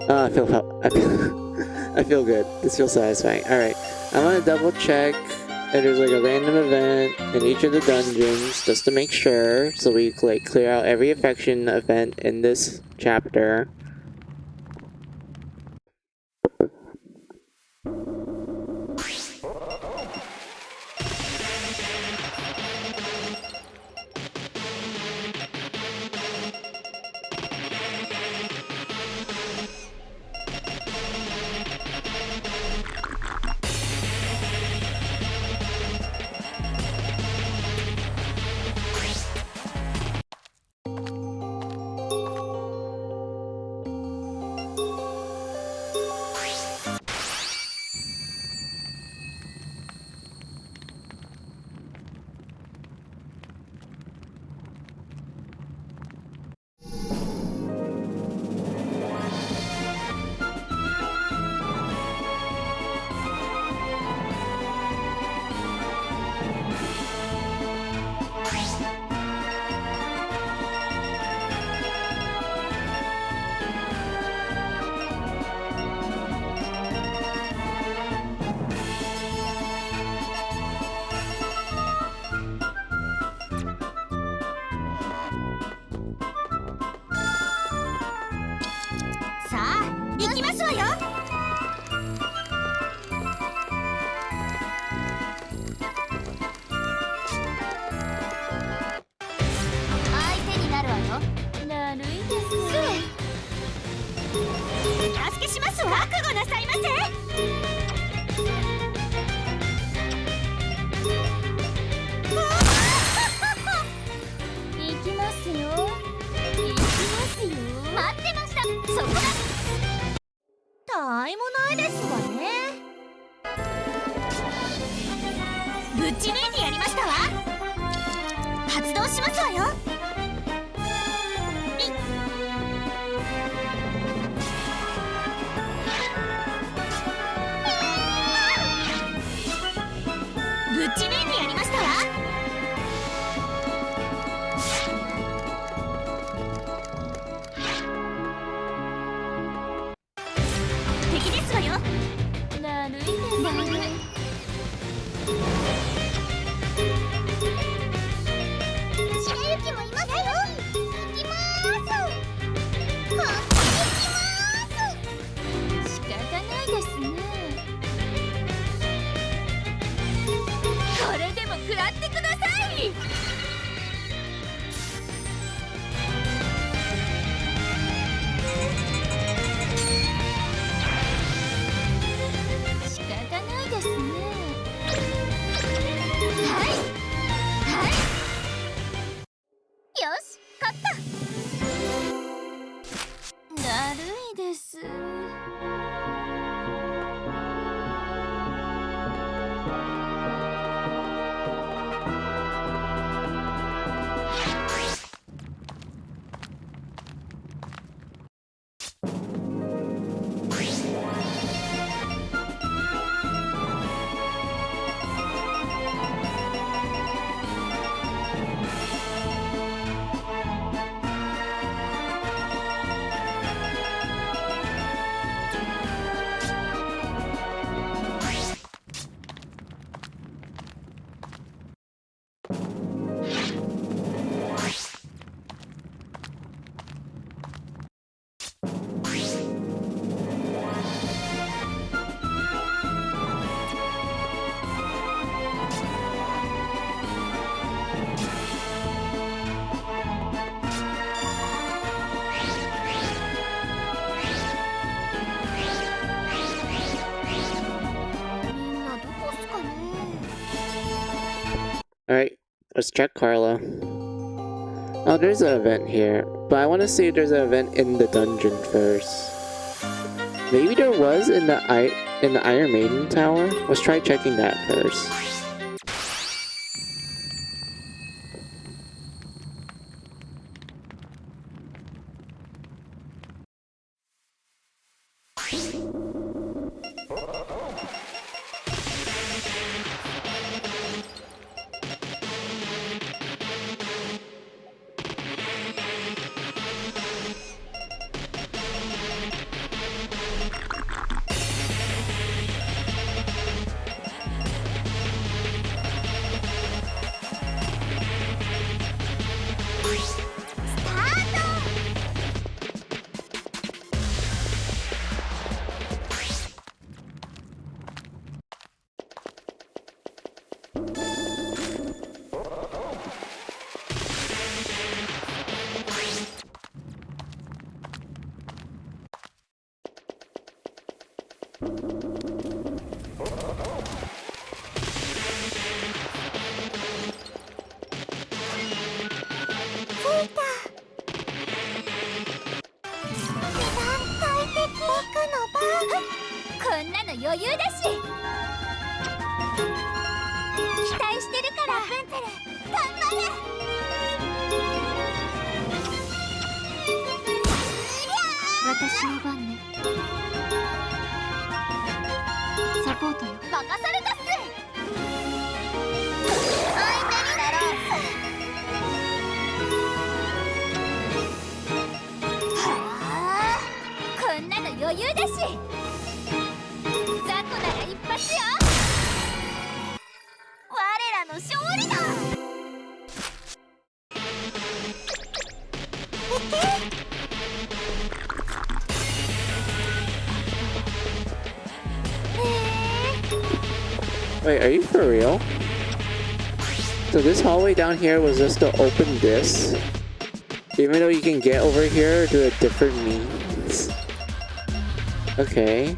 I feel I feel good. This feels satisfying. Alright, I'm gonna double check if there's like a random event in each of the dungeons just to make sure, so we like clear out every affection event in this chapter. Alright, let's check Carla. Oh, there's an event here, but I want to see if there's an event in the dungeon first. Maybe there was in the Iron Maiden Tower? Let's try checking that first. こんなの余裕だし、期待してるから。ラプンツェル頑張れ。私の番ね。サポートよ。任されたっす。相手になろう。はあ、こんなの余裕だし、雑魚なら一発よ。我らの勝利だ。Wait, are you for real? So this hallway down here was just to open this? Even though you can get over here through a different means? Okay,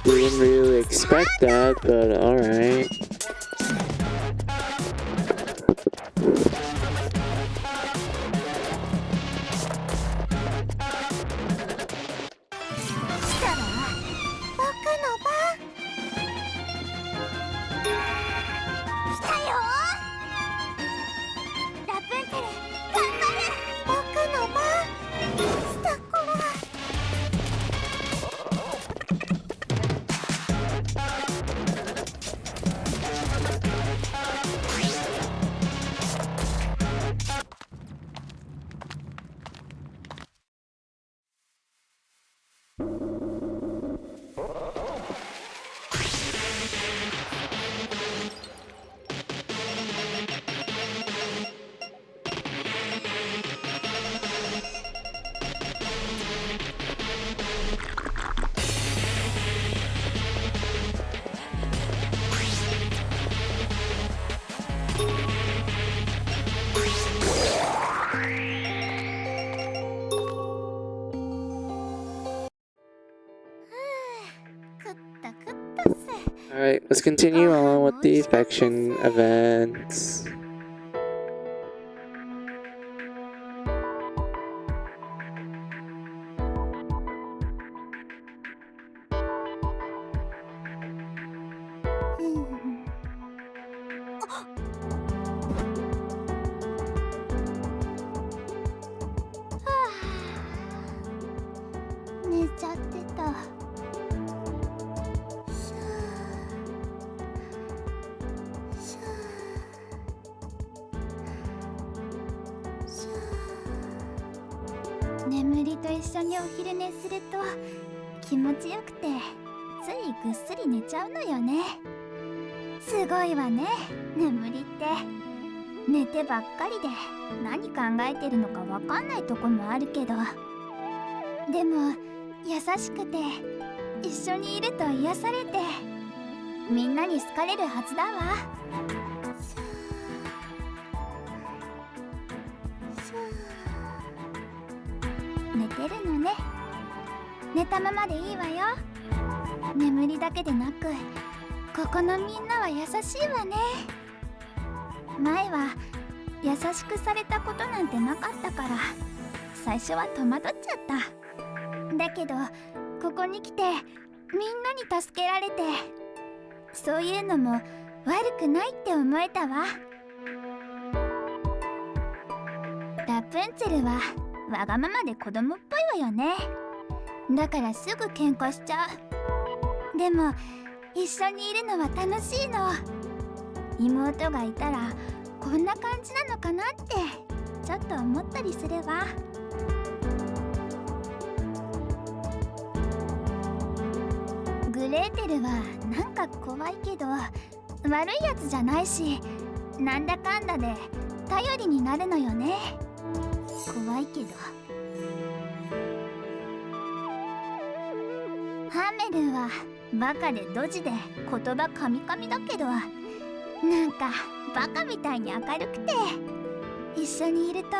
didn't really expect that, but alright. Alright, let's continue on with the faction events.眠りと一緒にお昼寝すると気持ちよくてついぐっすり寝ちゃうのよね。すごいわね、眠りって。寝てばっかりで何考えてるのかわかんないとこもあるけど、でも優しくて一緒にいると癒されてみんなに好かれるはずだわ。寝てるのね。寝たままでいいわよ。眠りだけでなくここのみんなは優しいわね。前は優しくされたことなんてなかったから最初は戸惑っちゃった。だけどここに来てみんなに助けられて、そういうのも悪くないって思えたわ。ラプンツェルはわがままで子供っぽいわよね。だからすぐ喧嘩しちゃう。でも一緒にいるのは楽しいの。妹がいたらこんな感じなのかなってちょっと思ったりするわ。グレーテルはなんか怖いけど悪いやつじゃないし、なんだかんだで頼りになるのよね。怖いけど。ハーメルはバカでドジで言葉カミカミだけど、なんかバカみたいに明るくて一緒にいると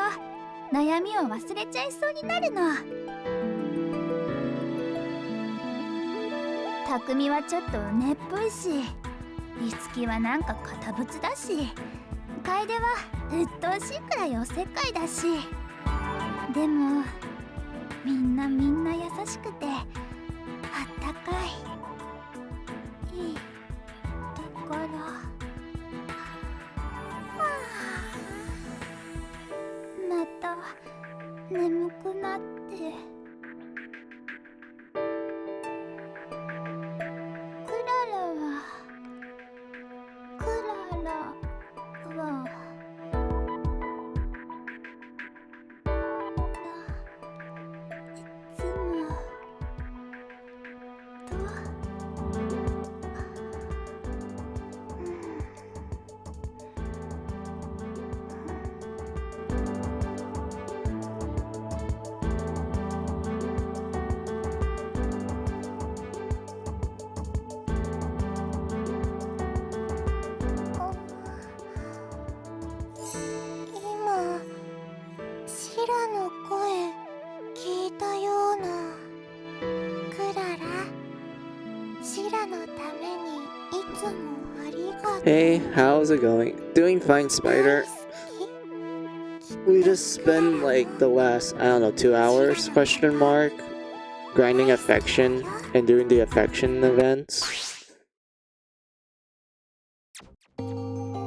悩みを忘れちゃいそうになるの。匠はちょっとねっぽいし、いつきはなんか堅物だし、楓は鬱陶しいくらいおせっかいだし、でもみんな優しくてあったかいいいところ。また眠くなって。クララはいつもと今シラの声聞いたような。クララ、シラのためにいつもありがとう。 Hey, how's it going? Doing fine, Spider. We just spent like the last, I don't know, 2 hours, question mark, grinding affection and doing the affection events.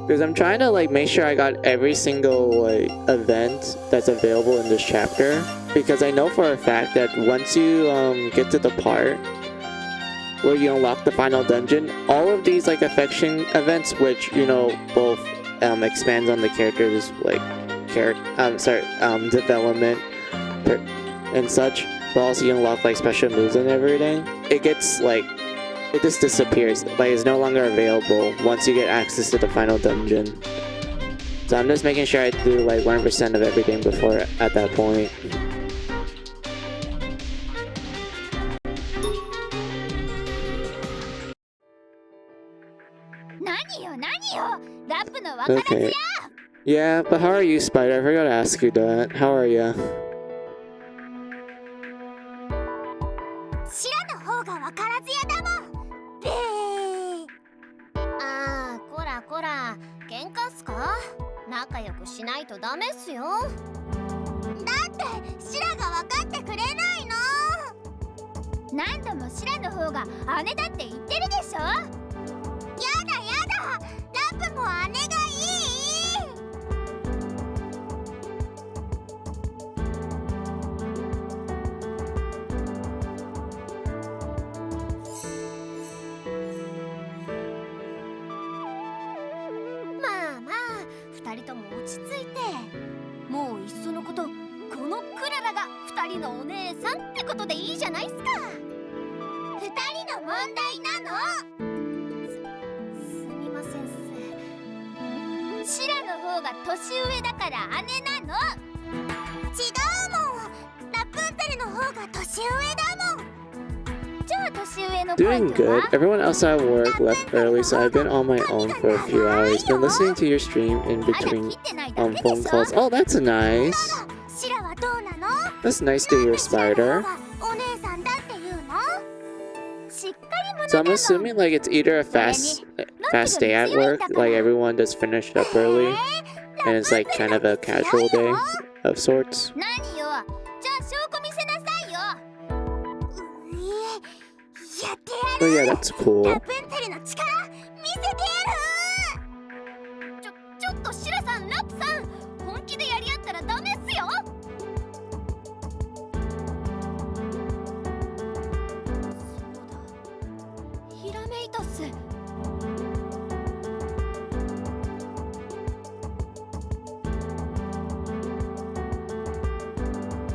Because I'm trying to like make sure I got every single like event that's available in this chapter. Because I know for a fact that once you get to the part where you unlock the final dungeon, all of these like affection events, which you know both expands on the characters like development and such, but also you unlock like special moves and everything. It gets like it just disappears, like it's no longer available once you get access to the final dungeon. So I'm just making sure I do like 100% of everything before at that point. Okay. Yeah, but how are you, Spider? I forgot to ask you that. How are you? シラの方がわからずやだもん。べー。あー、こらこら、喧嘩っすか？仲良くしないとダメっすよ。だってシラがわかってくれないの。何度もシラの方が姉だって言ってるでしょ。やだやだ、ラップも姉がいい。まあまあ、二人とも落ち着いて。もういっそのこと、このクララが二人のお姉さんってことでいいじゃないっすか。二人の問題なの。すみませんっす。シラの方が年上だから姉なの。違うもん。ラプンツェルの方が年上だもん。じゃあ年上のポイ Doing ントは？ good. Everyone else at work left early, so I've been on my own for a few hours. Been listening to your stream in between phone calls. Oh, that's nice. シラはどうなの？ That's nice to hear, Spider. お姉さんだって言うの？しっかり者 So だも I'm ん。 assuming like it's either a fast day at work, like everyone just finished up early, and it's like kind of a casual day of sorts. 何よ。じゃあ証拠見せなさいよ。やってや Oh る。 yeah, that's cool. ラプンツェルの力見せてやる。ちょっとシラさん、ラプさん、本気でやり合ったらダメっすよ。そうだ、ひらめいたっす。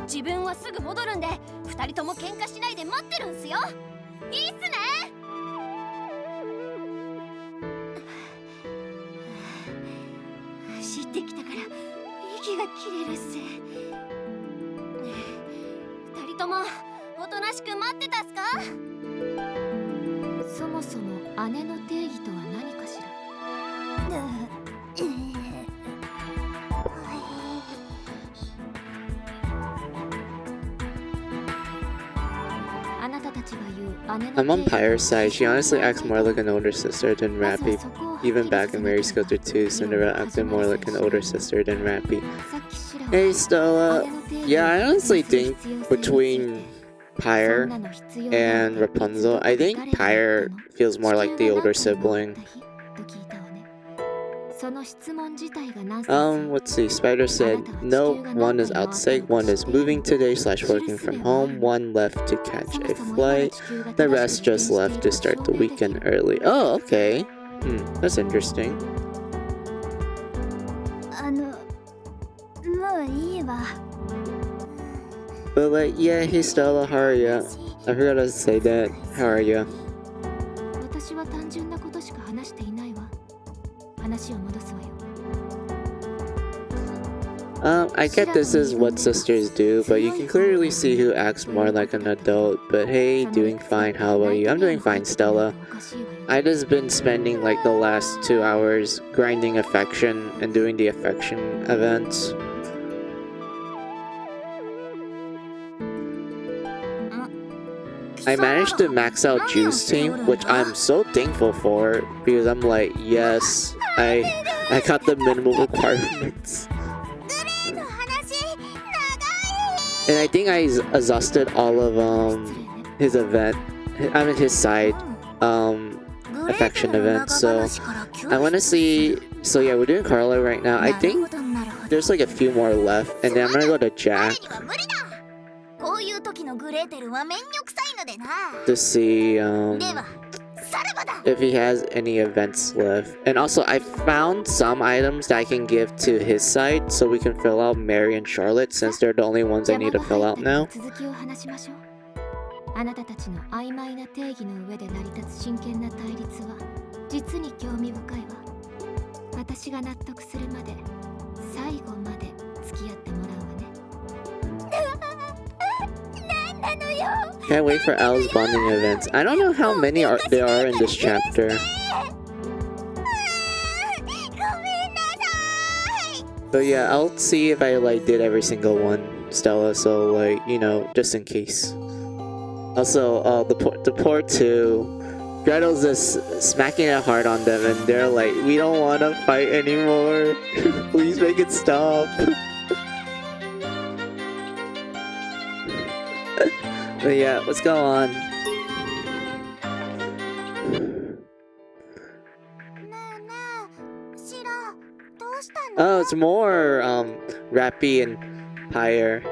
自分はすぐ戻るんで、二人とも喧嘩しないで待ってるんすよ。いいっすね。走ってきたから息が切れるっす。二人ともおとなしく待ってたっすか？そもそも姉の定義とは何かしら？あなたた I'm on Pyre's side. She honestly acts more like an older sister than Rappy. Even back in Mary Skelter 2, Cinderella acted more like an older sister than Rappy. Hey Stella, yeah, I honestly think between Pyre and Rapunzel, I think Pyre feels more like the older sibling. Let's see, Spider said, no, one is out sick, one is moving today / working from home, one left to catch a flight, the rest just left to start the weekend early. Oh, okay. That's interesting. But like, yeah, hey Stella, how are ya? I forgot to say that. How are ya? I get this is what sisters do, but you can clearly see who acts more like an adult. But hey, doing fine, how about you? I'm doing fine, Stella. I just been spending like the last 2 hours grinding affection and doing the affection events. I managed to max out Juice Team, which I'm so thankful for, because I'm like, yes, I got the minimal requirements. And I think I exhausted all of his event, I mean his side affection event. So I want to see. So yeah, we're doing Carla right now. I think there's like a few more left, and then I'm gonna go to Jack to see if he has any events left. And also I found some items that I can give to his side so we can fill out Mary and Charlotte, since they're the only ones I need to fill out now. Can't wait for Al's bonding events. I don't know how many there are in this chapter. But yeah, I'll see if I like did every single one, Stella, so like, you know, just in case. Also, the poor two, Gretel's just smacking it hard on them, and they're like, we don't want to fight anymore. Please make it stop. But yeah, let's go on. Oh, it's more Rappy and Pyre.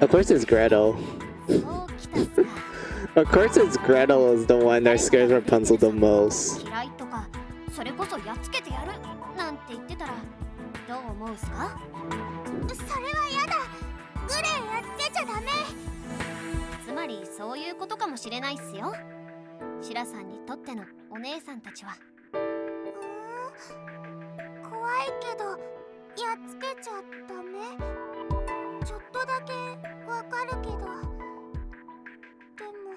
Of course it's Gretel. そうきたっすか。 Of course it's Gretel is the one that scares Rapunzel the most. 嫌いとか、それこそやっつけてやるなんて言ってたらどう思うっすか？それはやだ。グレーやっつけちゃダメ。つまりそういうことかもしれないっすよ。シラさんにとってのお姉さんたちは。怖いけどやっつけちゃダメ。ちょっとだけわかるけど、でも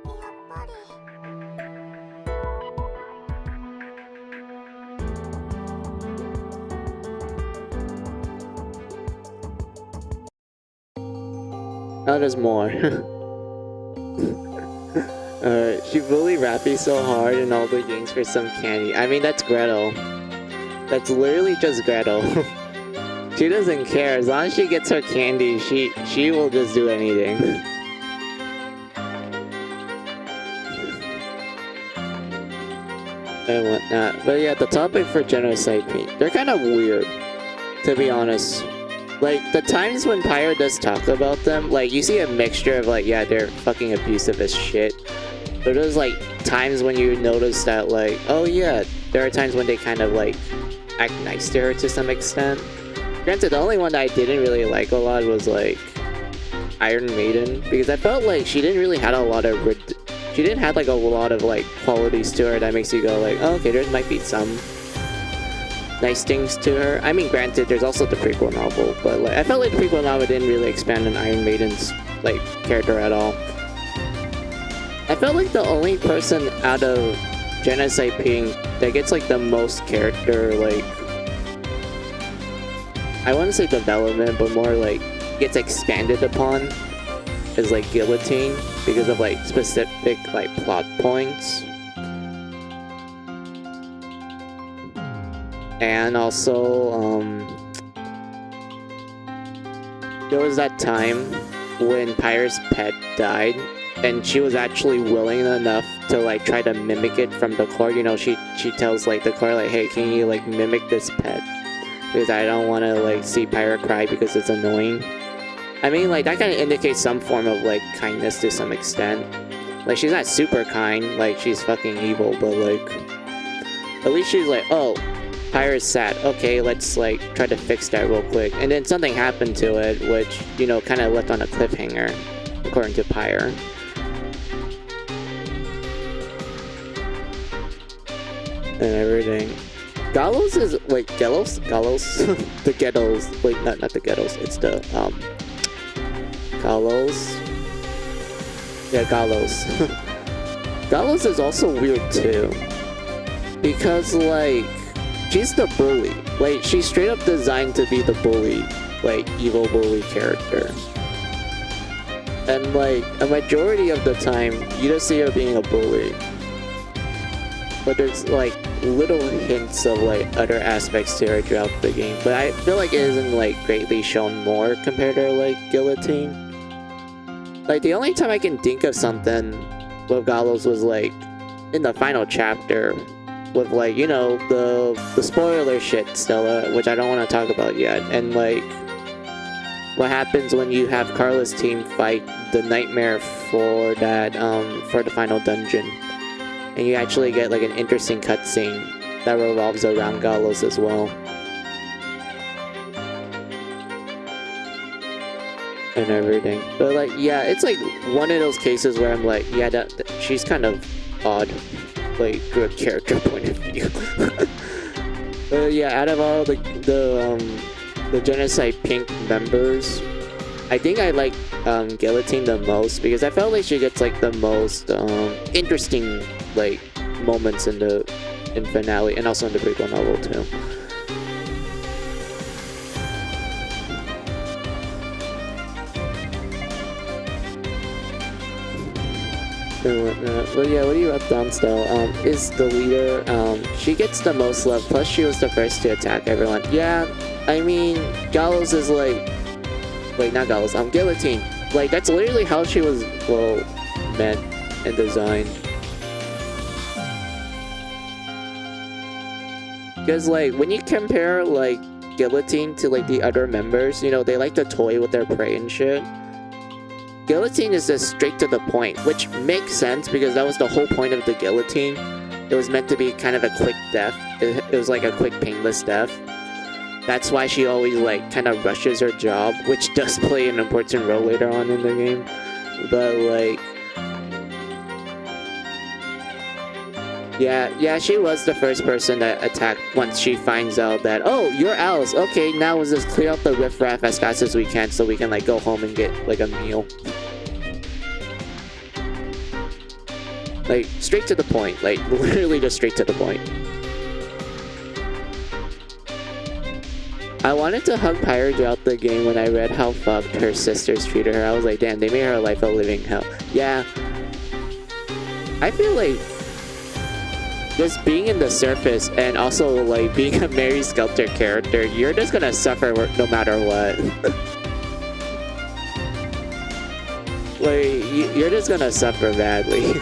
やっぱり。Oh, there's more. She bullied Rappy so hard in all the games for some candy. I mean, that's Gretel. That's literally just Gretel. She doesn't care. As long as she gets her candy, she will just do anything. And whatnot. But yeah, the topic for genocide paint, they're kind of weird, to be honest. Like, the times when Pyro does talk about them, like, you see a mixture of, like, yeah, they're fucking abusive as shit. But there's, like, times when you notice that, like, oh yeah, there are times when they kind of, like, act nice to her to some extent. Granted, the only one that I didn't really like a lot was, like, Iron Maiden, because I felt like she didn't really have a lot of, she didn't have, like, a lot of, like, qualities to her that makes you go, like, oh, okay, there might be some nice things to her. I mean, granted, there's also the prequel novel, but like I felt like the prequel novel didn't really expand on Iron Maiden's like character at all. I felt like the only person out of Genocide Pink that gets like the most character, like, I wouldn't say development, but more like gets expanded upon is like Guillotine, because of like specific like plot points. And also, there was that time when Pyre's pet died, and she was actually willing enough to like try to mimic it from the core. You know, she tells like the core like, hey, can you like mimic this pet? Because I don't want to like see Pyre cry because it's annoying. I mean, like that kind of indicates some form of like kindness to some extent. Like she's not super kind, like she's fucking evil, but like at least she's like, oh, Pyre's sad. Okay, let's like try to fix that real quick. And then something happened to it, which, you know, kind of left on a cliffhanger, according to Pyre. And everything. Gallows is wait, Gallows? Gallows? The ghettos. Wait, not the ghettos. It's the Gallows. Yeah, Gallows. Gallows is also weird too, because like she's the bully. Like, she's straight up designed to be the bully, like, evil bully character. And, like, a majority of the time, you just see her being a bully. But there's, like, little hints of, like, other aspects to her throughout the game. But I feel like it isn't, like, greatly shown more compared to, like, Guillotine. Like, the only time I can think of something with Gallows was, like, in the final chapter, with like, you know, the spoiler shit, Stella, which I don't want to talk about yet, and like what happens when you have Carla's team fight the nightmare for that for the final dungeon, and you actually get like an interesting cutscene that revolves around Gallows as well. And everything. But like, yeah, it's like one of those cases where I'm like, yeah, that she's kind of odd, like, good character point of view. But yeah, out of all the Genocide Pink members, I think I like Guillotine the most, because I felt like she gets like the most interesting like moments in finale, and also in the prequel novel too. And whatnot. But yeah, what do you wrote down still? Is the leader, she gets the most love, plus she was the first to attack everyone. Yeah, I mean, Gallows is like, wait, not Gallows, Guillotine. Like, that's literally how she was, well, meant and designed. Because, like, when you compare, like, Guillotine to like the other members. You know, they like to toy with their prey and shit. Guillotine is just straight to the point, which makes sense because that was the whole point of the guillotine. It was meant to be kind of a quick death. It was like a quick painless death. That's why she always like kind of rushes her job, which does play an important role later on in the game. But like, yeah, she was the first person that attacked once she finds out that, oh, you're Alice. Okay, now let's just clear out the riffraff as fast as we can so we can like go home and get like a meal. Like, straight to the point. Like, literally just straight to the point. I wanted to hug Pyre throughout the game when I read how fucked her sisters treated her. I was like, damn, they made her life a living hell. Yeah. I feel like just being in the surface and also like being a Mary Skelter character, you're just gonna suffer no matter what. Like, you're just gonna suffer badly.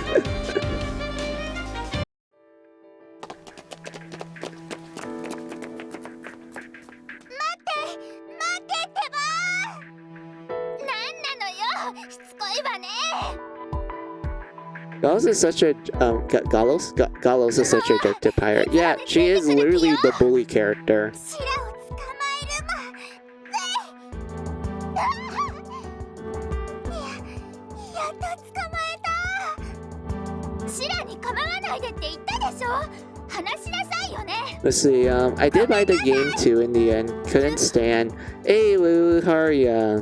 Gallows is such a Gallows is such a jerk to Pyre. Yeah, she is literally the bully character. Let's see, I did buy the game too in the end. Couldn't stand. Hey Lulu, how are ya?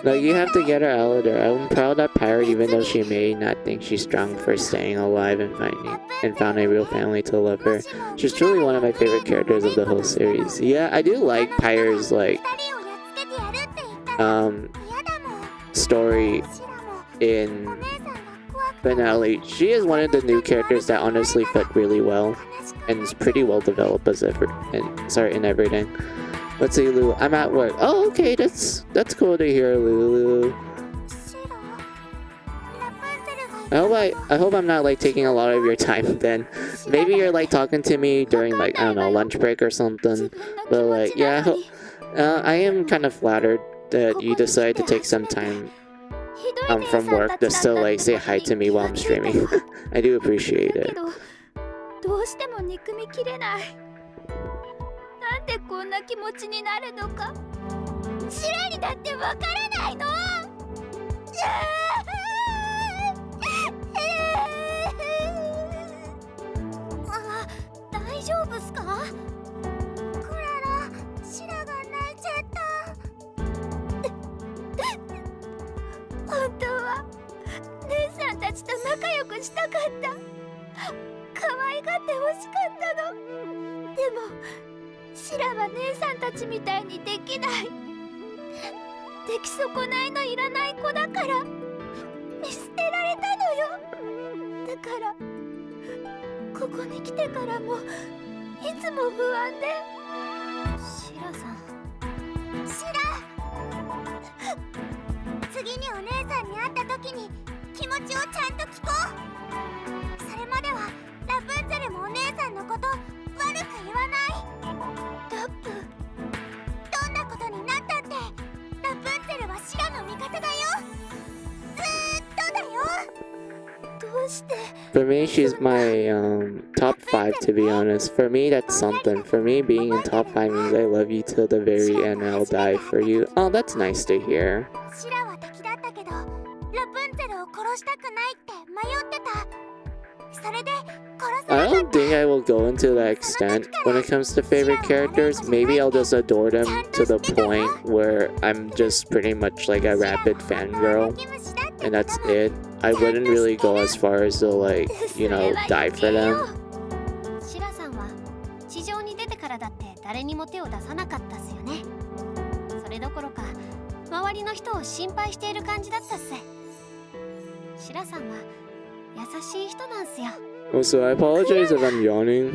Like, you have to get her out of there. I'm proud of Pyre even though she may not think she's strong for staying alive and found a real family to love her. She's truly one of my favorite characters of the whole series. Yeah, I do like Pyre's like story in finale. She is one of the new characters that honestly fit really well and is pretty well developed as ever in everything. Let's see, Lulu. I'm at work. Oh, okay. That's cool to hear, Lulu. I hope I'm not like taking a lot of your time then. Maybe you're like talking to me during like, I don't know, lunch break or something. But like, yeah, I am kind of flattered that you decided to take some time from work just to like say hi to me while I'm streaming. I do appreciate it. なんでこんな気持ちになるのかシラにだってわからないの大丈夫っすかクララ、シラが泣いちゃった本当は姉さんたちと仲良くしたかった可愛がってほしかったのでもシラは姉さんたちみたいにできない出来損ないのいらない子だから見捨てられたのよだからここに来てからもいつも不安でシラさんシラ次にお姉さんに会った時に気持ちをちゃんと聞こうそれまではラプンツェルもお姉さんのこと悪く言わないラップどんなことになったってラプンツェルはシラの味方だよずーっとだよどうして For me, she's my top 5 to be honest. For me, that's something. For me, being in top 5 means I love you till the very end and I'll die for you. Oh, that's nice to hear. シラは敵だったけどラプンツェルを殺したくないって迷ってたそれで殺さ I なかっ don't think I will go into that extent when it comes to favorite characters. Maybe I'll just adore them to the point where I'm just pretty much like a rapid fangirl, and that's it. I wouldn't really go as far as to like, you know, die for them. シラさんは地上に出てからだって誰にも手を出さなかったっすよねそれどころか周りの人を心配している感じだったっすシラさんは優しい人なんすよ Also, I apologize if I'm yawning.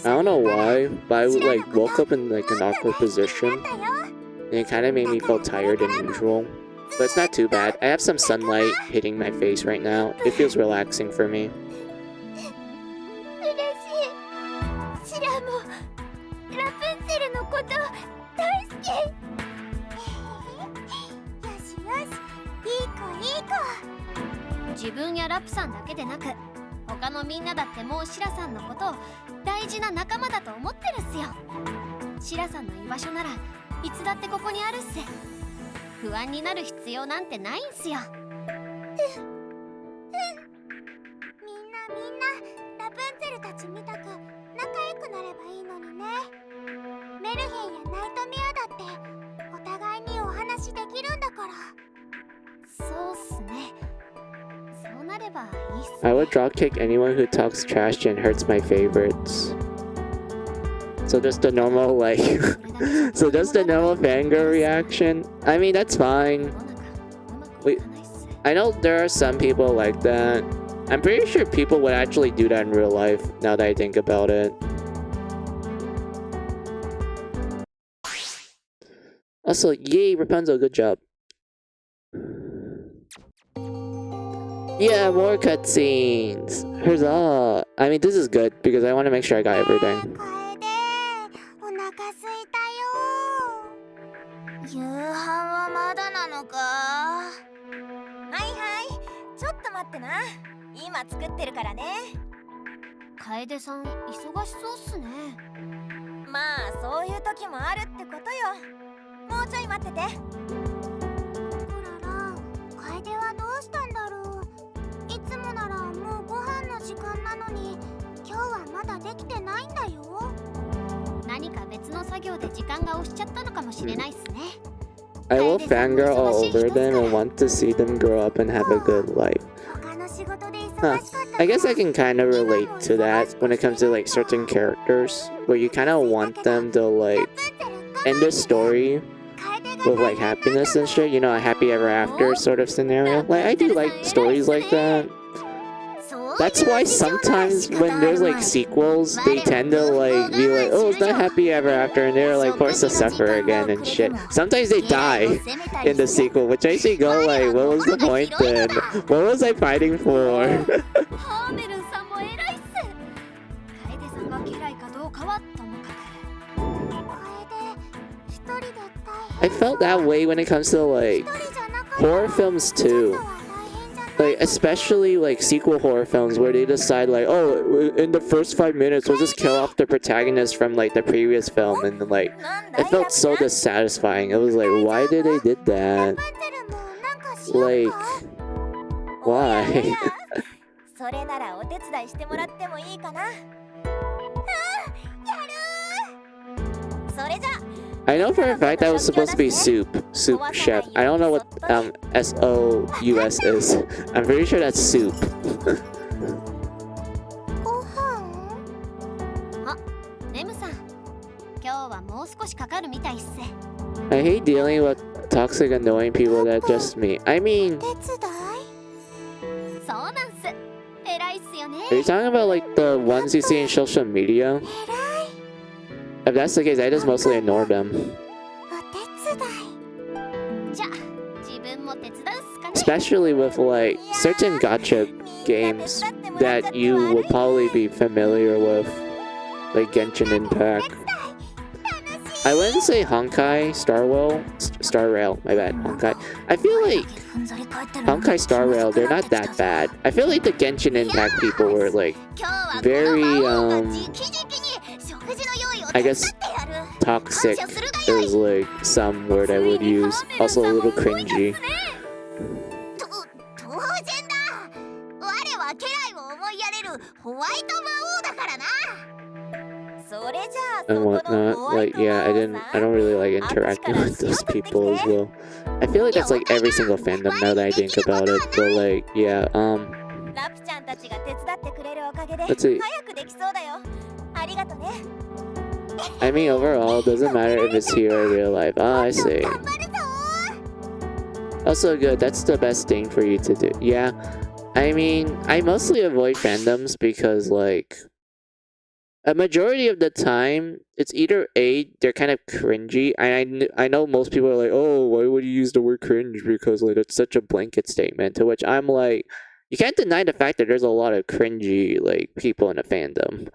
I don't know why, but I would like woke up in like an awkward position. And it kind of made me feel tired than usual. But it's not too bad. I have some sunlight hitting my face right now. It feels relaxing for me. 嬉しい。シラもラプンツェルのこと大好き。よしよし、いい子いい子。自分やラプさんだけでなく他のみんなだってもうシラさんのことを大事な仲間だと思ってるっすよ。シラさんの居場所ならいつだってここにあるっす。不安になる必要なんてないんすよ。みんなラプンツェルたちみたく仲良くなればいいのにね。メルヘンやナイトメアだってお互いにお話できるんだから。そうっすね。そうなればいいっすね。 I would dropkick anyone who talks trash and hurts my favorites. So just the normal like so just the normal fangirl reaction. I mean that's fine. Wait, I know there are some people like that. I'm pretty sure people would actually do that in real life now that I think about it. Also, yay, Rapunzel, good job. Yeah, more cutscenes. Huzzah! I mean, this is good because I want to make sure I got everything. お腹すいたよ。夕飯はまだなのか。はいはい、ちょっと待ってな。今作ってるからね。楓さん忙しそうっすね。まあそういう時もあるってことよ。もうちょい待ってて。クララ、楓はどうしたんだろう。いつもならもうご飯の時間なのに今日はまだできてないんだよ。何か別の作業で時間が押しちゃったのかもしれないっすね。 I will fangirl all over them and want to see them grow up and have a good life. 他の仕事で忙しか Huh. った I guess I can kind of relate to that when it comes to like certain characters where you kind of want them to like end the story with like happiness and shit, you know, a happy ever after sort of scenario. Like I do like stories like that. That's why sometimes when there's like sequels, they tend to like be like, oh, it's not happy ever after, and they're like forced to suffer again and shit. Sometimes they die in the sequel, which makes me go like, what was the point then? What was I fighting for? ハーメルンさんも偉いっす。楓さんが嫌いかどうかはともかく。一人で I felt that way when it comes to like horror films too. Like especially like sequel horror films where they decide like, oh, in the first 5 minutes we'll just kill off the protagonist from like the previous film, and then, like it felt so dissatisfying. It was like, why did they did that? Like, why? それならお手伝いしてもらってもいいかな。やる。それじゃ I know for a fact that was supposed to be soup chef. I don't know what SOUS is. I'm pretty sure that's soup. ご飯。あ、レムさん。今日はもう少しかかるみたいっす。 I hate dealing with toxic, annoying people that just me. I mean, 手伝い。そうなんす。偉いっすよね。 are you talking about like the ones you see in social media? 偉い。 If that's the case, I just mostly ignore them. お手伝い。じゃあ自分も手伝うっすかね。 Especially with like certain gacha games that you will probably be familiar with, like Genshin Impact. I wouldn't say Honkai Star Rail, my bad, Honkai. I feel like Honkai Star Rail, they're not that bad. I feel like the Genshin Impact people were like very I guess toxic is like some word I would use. Also a little cringy. 当然だ。我は家来を思いやれるホワイト魔王だからな。それじゃあ And whatnot. Like, yeah, I don't really like interacting with those people as well. I feel like that's like every single fandom now that I think about it. But like, yeah, ラプちゃんたちが手伝ってくれるおかげで let's see. 早くできそうだよ。ありがとね。 I mean, overall, it doesn't matter if it's here or real life. Ah, I see. 頑張るぞ。 Also good, that's the best thing for you to do. Yeah, I mean, I mostly avoid fandoms because like, a majority of the time, it's either A, they're kind of cringy. I know most people are like, oh, why would you use the word cringe? Because like it's such a blanket statement. To which I'm like, you can't deny the fact that there's a lot of cringy like people in the fandom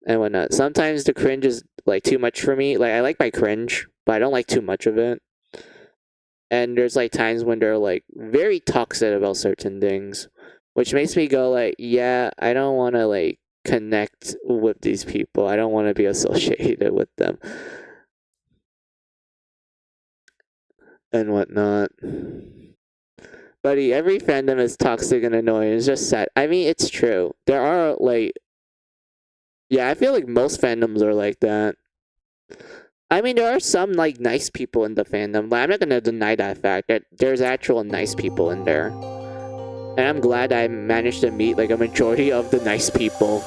and whatnot. Sometimes the cringe is like too much for me. Like I like my cringe, but I don't like too much of it. And there's like times when they're like very toxic about certain things, which makes me go like, yeah, I don't want to like connect with these people. I don't want to be associated with them and whatnot. Buddy, every fandom is toxic and annoying. It's just sad. I mean, it's true. There are like, yeah, I feel like most fandoms are like that. I mean, there are some like nice people in the fandom. Like, I'm not gonna deny that fact that there's actual nice people in there. And I'm glad I managed to meet like a majority of the nice people.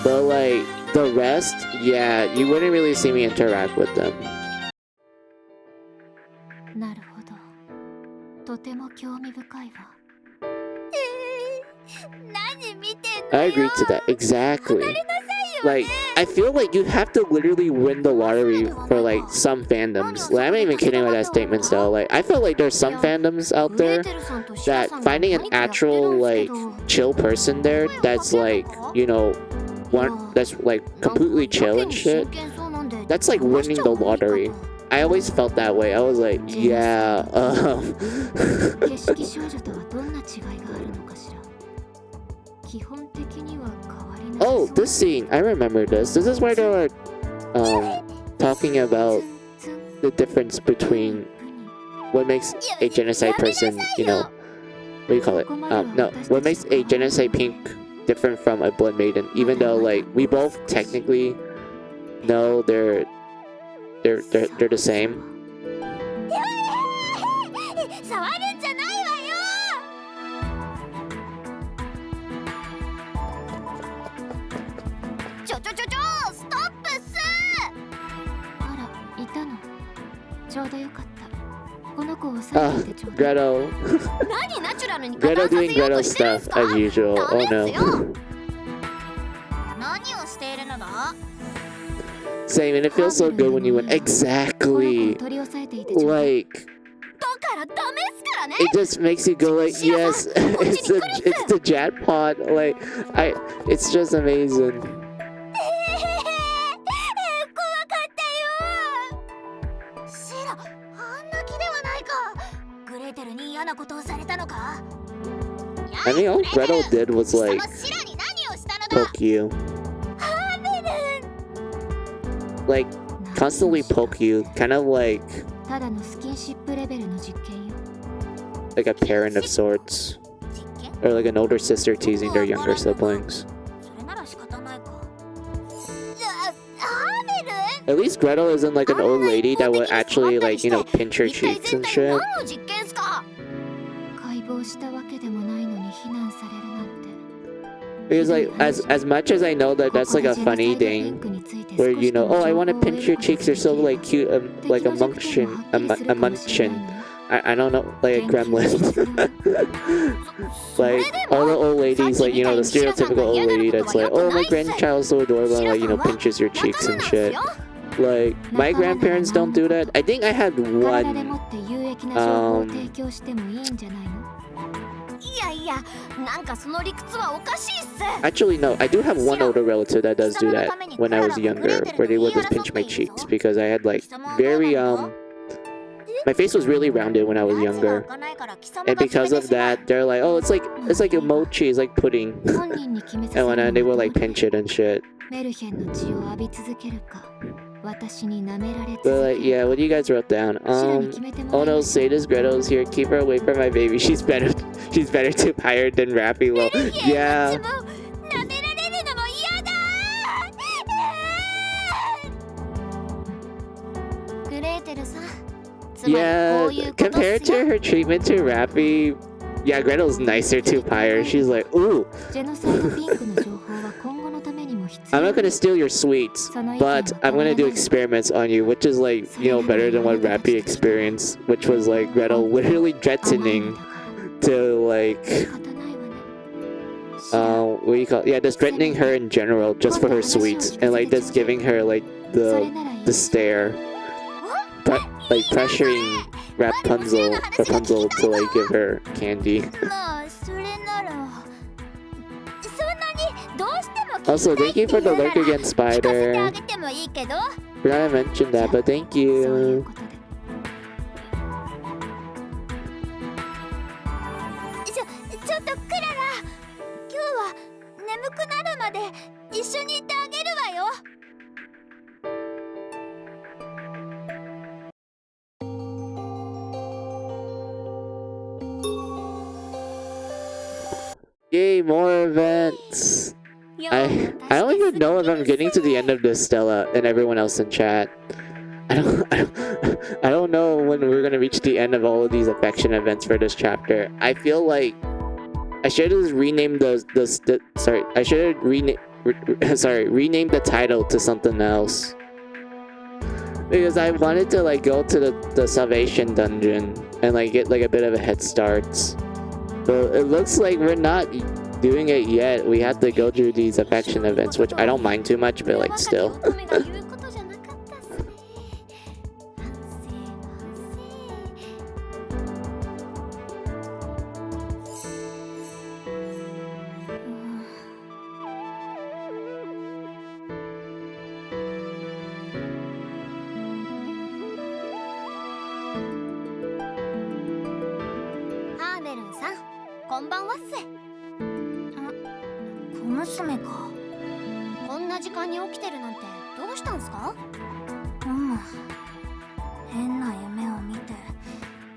But like the rest, yeah, you wouldn't really see me interact with them. なるほど。とても興味深いわ。何見てんの I よ agree to that. Exactly. Like, I feel like you have to literally win the lottery for like some fandoms. Like, I'm not even kidding with that statement though. Like, I feel like there's some fandoms out there that finding an actual like chill person there that's like, you know, one that's like completely chill and shit. That's like winning the lottery. I always felt that way. I was like, yeah. 景色少女とはどんな違いがあるのかしら。基本的には変わりなさそう Oh, this scene. I remember this. This is where they were talking about the difference between what makes a genocide person, you know, what do you call it? No, what makes a genocide pink different from a blood maiden, even though like we both technically know they're the same. 触るんじゃないわよちょストップっすあら、いたの。ちょうどよかった。この子を押さえていてちょうだい。Gretel. 何ナチュラルに Gretel doing Gretel stuff as usual. Oh no. 何をしているのだ Same, and it feels so good when you win. この子を Exactly. 取り押さえていてちょうだい。 Like, だからダメっすからね it just makes you go like, yes, it's the jackpot. Like, it's just amazing. 怖かったよシラ、あんな気ではないかグレーテルに嫌なことをされたのか I mean, all Gretel did was その like シラに何をしたのだ poke you, ハーベル like constantly poke you, kind of like ただのスキンシップレベルの実験よ。 a parent of sorts, 実験 or like an older sister teasing their younger siblings. それなら仕方ないかハーベル At least Gretel isn't like an old lady that would actually like, you know, pinch her 一体 cheeks 全 and 体 shit. 何の実験っすか解剖したわけでもないのに非難されるなんて。 Because like as much as I know that that's like a funny thing, where you know, oh, I want to pinch your cheeks, they're so like cute, like a munchin, a munchin. I don't know, like a gremlin. Like all the old ladies, like, you know, the stereotypical old lady that's like, oh, my grandchild's so adorable, and like, you know, pinches your cheeks and shit. Like my grandparents don't do that. I think I had 体で one. もって有益な情報を提供してもいいんじゃないの。いやいや、なんかその理屈はおかしいっす Actually, no, I do have one older relative that does do that when I was younger, where they would just pinch my cheeks because I had like very my face was really rounded when I was younger, and because of that, they're like, oh, it's like a mochi, it's like pudding, 本人に決めさせ and る when の they は would どう like pinch it and shit. メルヘンの血を浴び続けるか、私に舐められ続 But け like, る yeah, what you guys wrote down? シラに決めても Oh らい no, ましょう。 sadist Gretel's here. Keep her away from my baby. She's better to hire than Rappy Low. Yeah. 舐められるのも嫌だグレーテルさんつまりこ Yeah, ういうことっ compared すよ to her treatment to Rappy, yeah, Gretel's nicer to Pyre. She's like, ooh, ジェノサイドピンクの情報は今後のためにも必 I'm 要 not gonna steal your sweets, その意見は but I'm gonna do experiments on you, which is like, you know, better than what Rappy experienced, which was like Gretel literally 甘いの threatening だから to like 仕方ないわね。what do you call it? Yeah, just threatening her in general just for her sweets, and like just giving her like the stare, but like pressuring Rapunzel to like give her candy. まあそれならそんなにどうしても聞きたい Also, って thank you 言 for the うなら lurk again, 聞かせてあ Spider. げてもいいけど Forgot I mentioned that, but thank そういう you. ことでちょっとクララ今日は眠くなるまで一緒にいてあげるわよ Yay, more events. I don't even know if I'm getting to the end of this, Stella, and everyone else in chat. I don't know when we're gonna reach the end of all of these affection events for this chapter. I feel like I should have renamed I should have renamed the title to something else. Because I wanted to like go to the Salvation Dungeon and like get like a bit of a head start. But it looks like we're not doing it yet. We have to go through these affection events, which I don't mind too much, but like still. 乙女が言うことじゃなかったっすね反省ハーメルンさんこんばんはっす小娘かこんな時間に起きてるなんてどうしたんすか変な夢を見て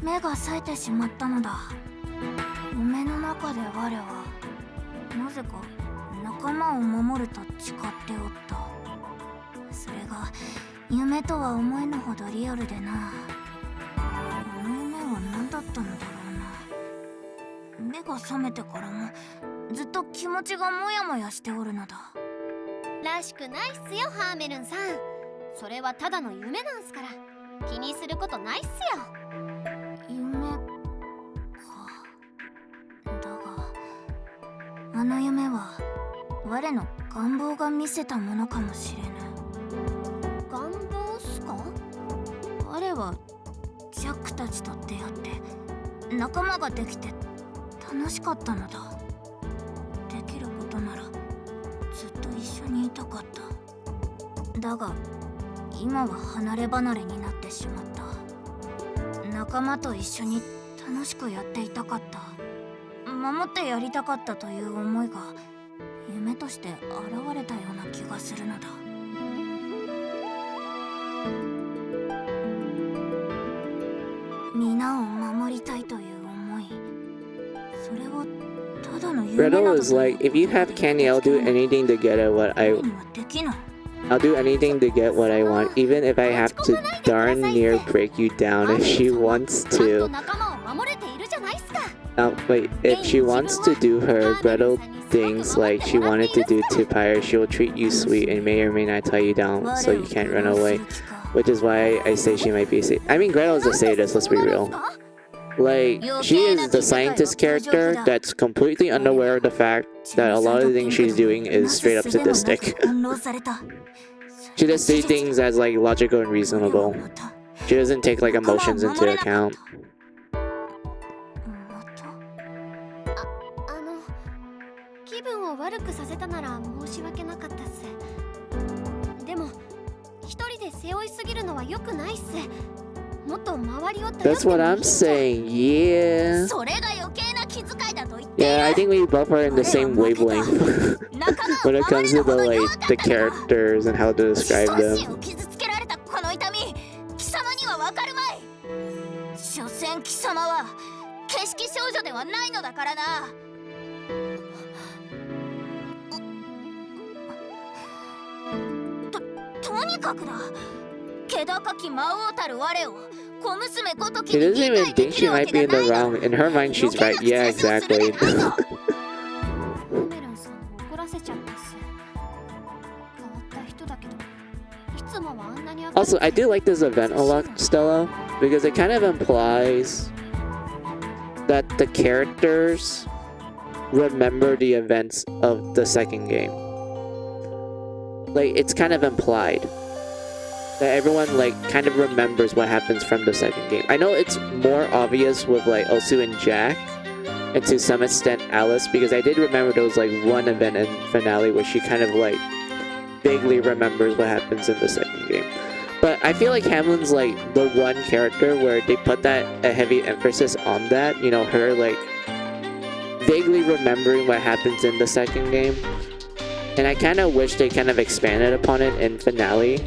目が冴えてしまったのだ夢の中で我はなぜか仲間を守ると誓っておったそれが夢とは思えぬほどリアルでなあの夢は何だったのだろうな目が覚めてからもずっと気持ちがモヤモヤしておるのだらしくないっすよハーメルンさんそれはただの夢なんすから気にすることないっすよ夢かだがあの夢は我の願望が見せたものかもしれぬ願望っすか我はジャックたちと出会って仲間ができて楽しかったのだできることならずっと一緒にいたかっただが今は離れ離れになってしまった仲間と一緒に楽しくやっていたかった守ってやりたかったという思いが夢として現れたような気がするのだ皆を守りたいという思いそれをただの夢など Gretel is like, if you have candy, I'll do anything to get it I'll do anything to get what I want, even if I have to darn near break you down if she wants to. Wait, if she wants to do her Gretel things like she wanted to do to Pyre, she will treat you sweet and may or may not tie you down so you can't run away. Which is why I say she might be a sadist. I mean, Gretel is a sadist, let's be real. Like, she is the scientist character that's completely unaware of the fact that a lot of the things she's doing is straight up sadistic. She just sees things as like logical and reasonable. She doesn't take like emotions into account. 気分を悪くさせたなら申し訳なかったっすでも一人で背負いすぎるのは良くないっすもっと周りを頼って That's what I'm saying, yeah. それが余計な気遣いだと言って Yeah, I think we both are in the same wavelength when it comes to the characters and how to describe them. 少しを傷つけられたこの痛み貴様にはわかるまい所詮貴様は景色少女ではないのだからなとにかくだ気高き魔王たる我を小娘ごとき She に doesn't 理 even 解で think きる she わ might け be が in the ないの wrong. In her mind, she's right. Yeah, exactly. ハーメルンさんを怒らせちゃったっす変わった人だけどいつもはあんなに明るく Also, I do like this event a lot, Stella, because it kind of implies that the characters remember the events of the second game. Like, it's kind of implied that everyone like kind of remembers what happens from the second game. I know it's more obvious with like Osu and Jack, and to some extent Alice, because I did remember there was like one event in finale where she kind of like vaguely remembers what happens in the second game. But I feel like Hamlin's like the one character where they put that a heavy emphasis on that, you know, her like vaguely remembering what happens in the second game. And I kind of wish they kind of expanded upon it in finale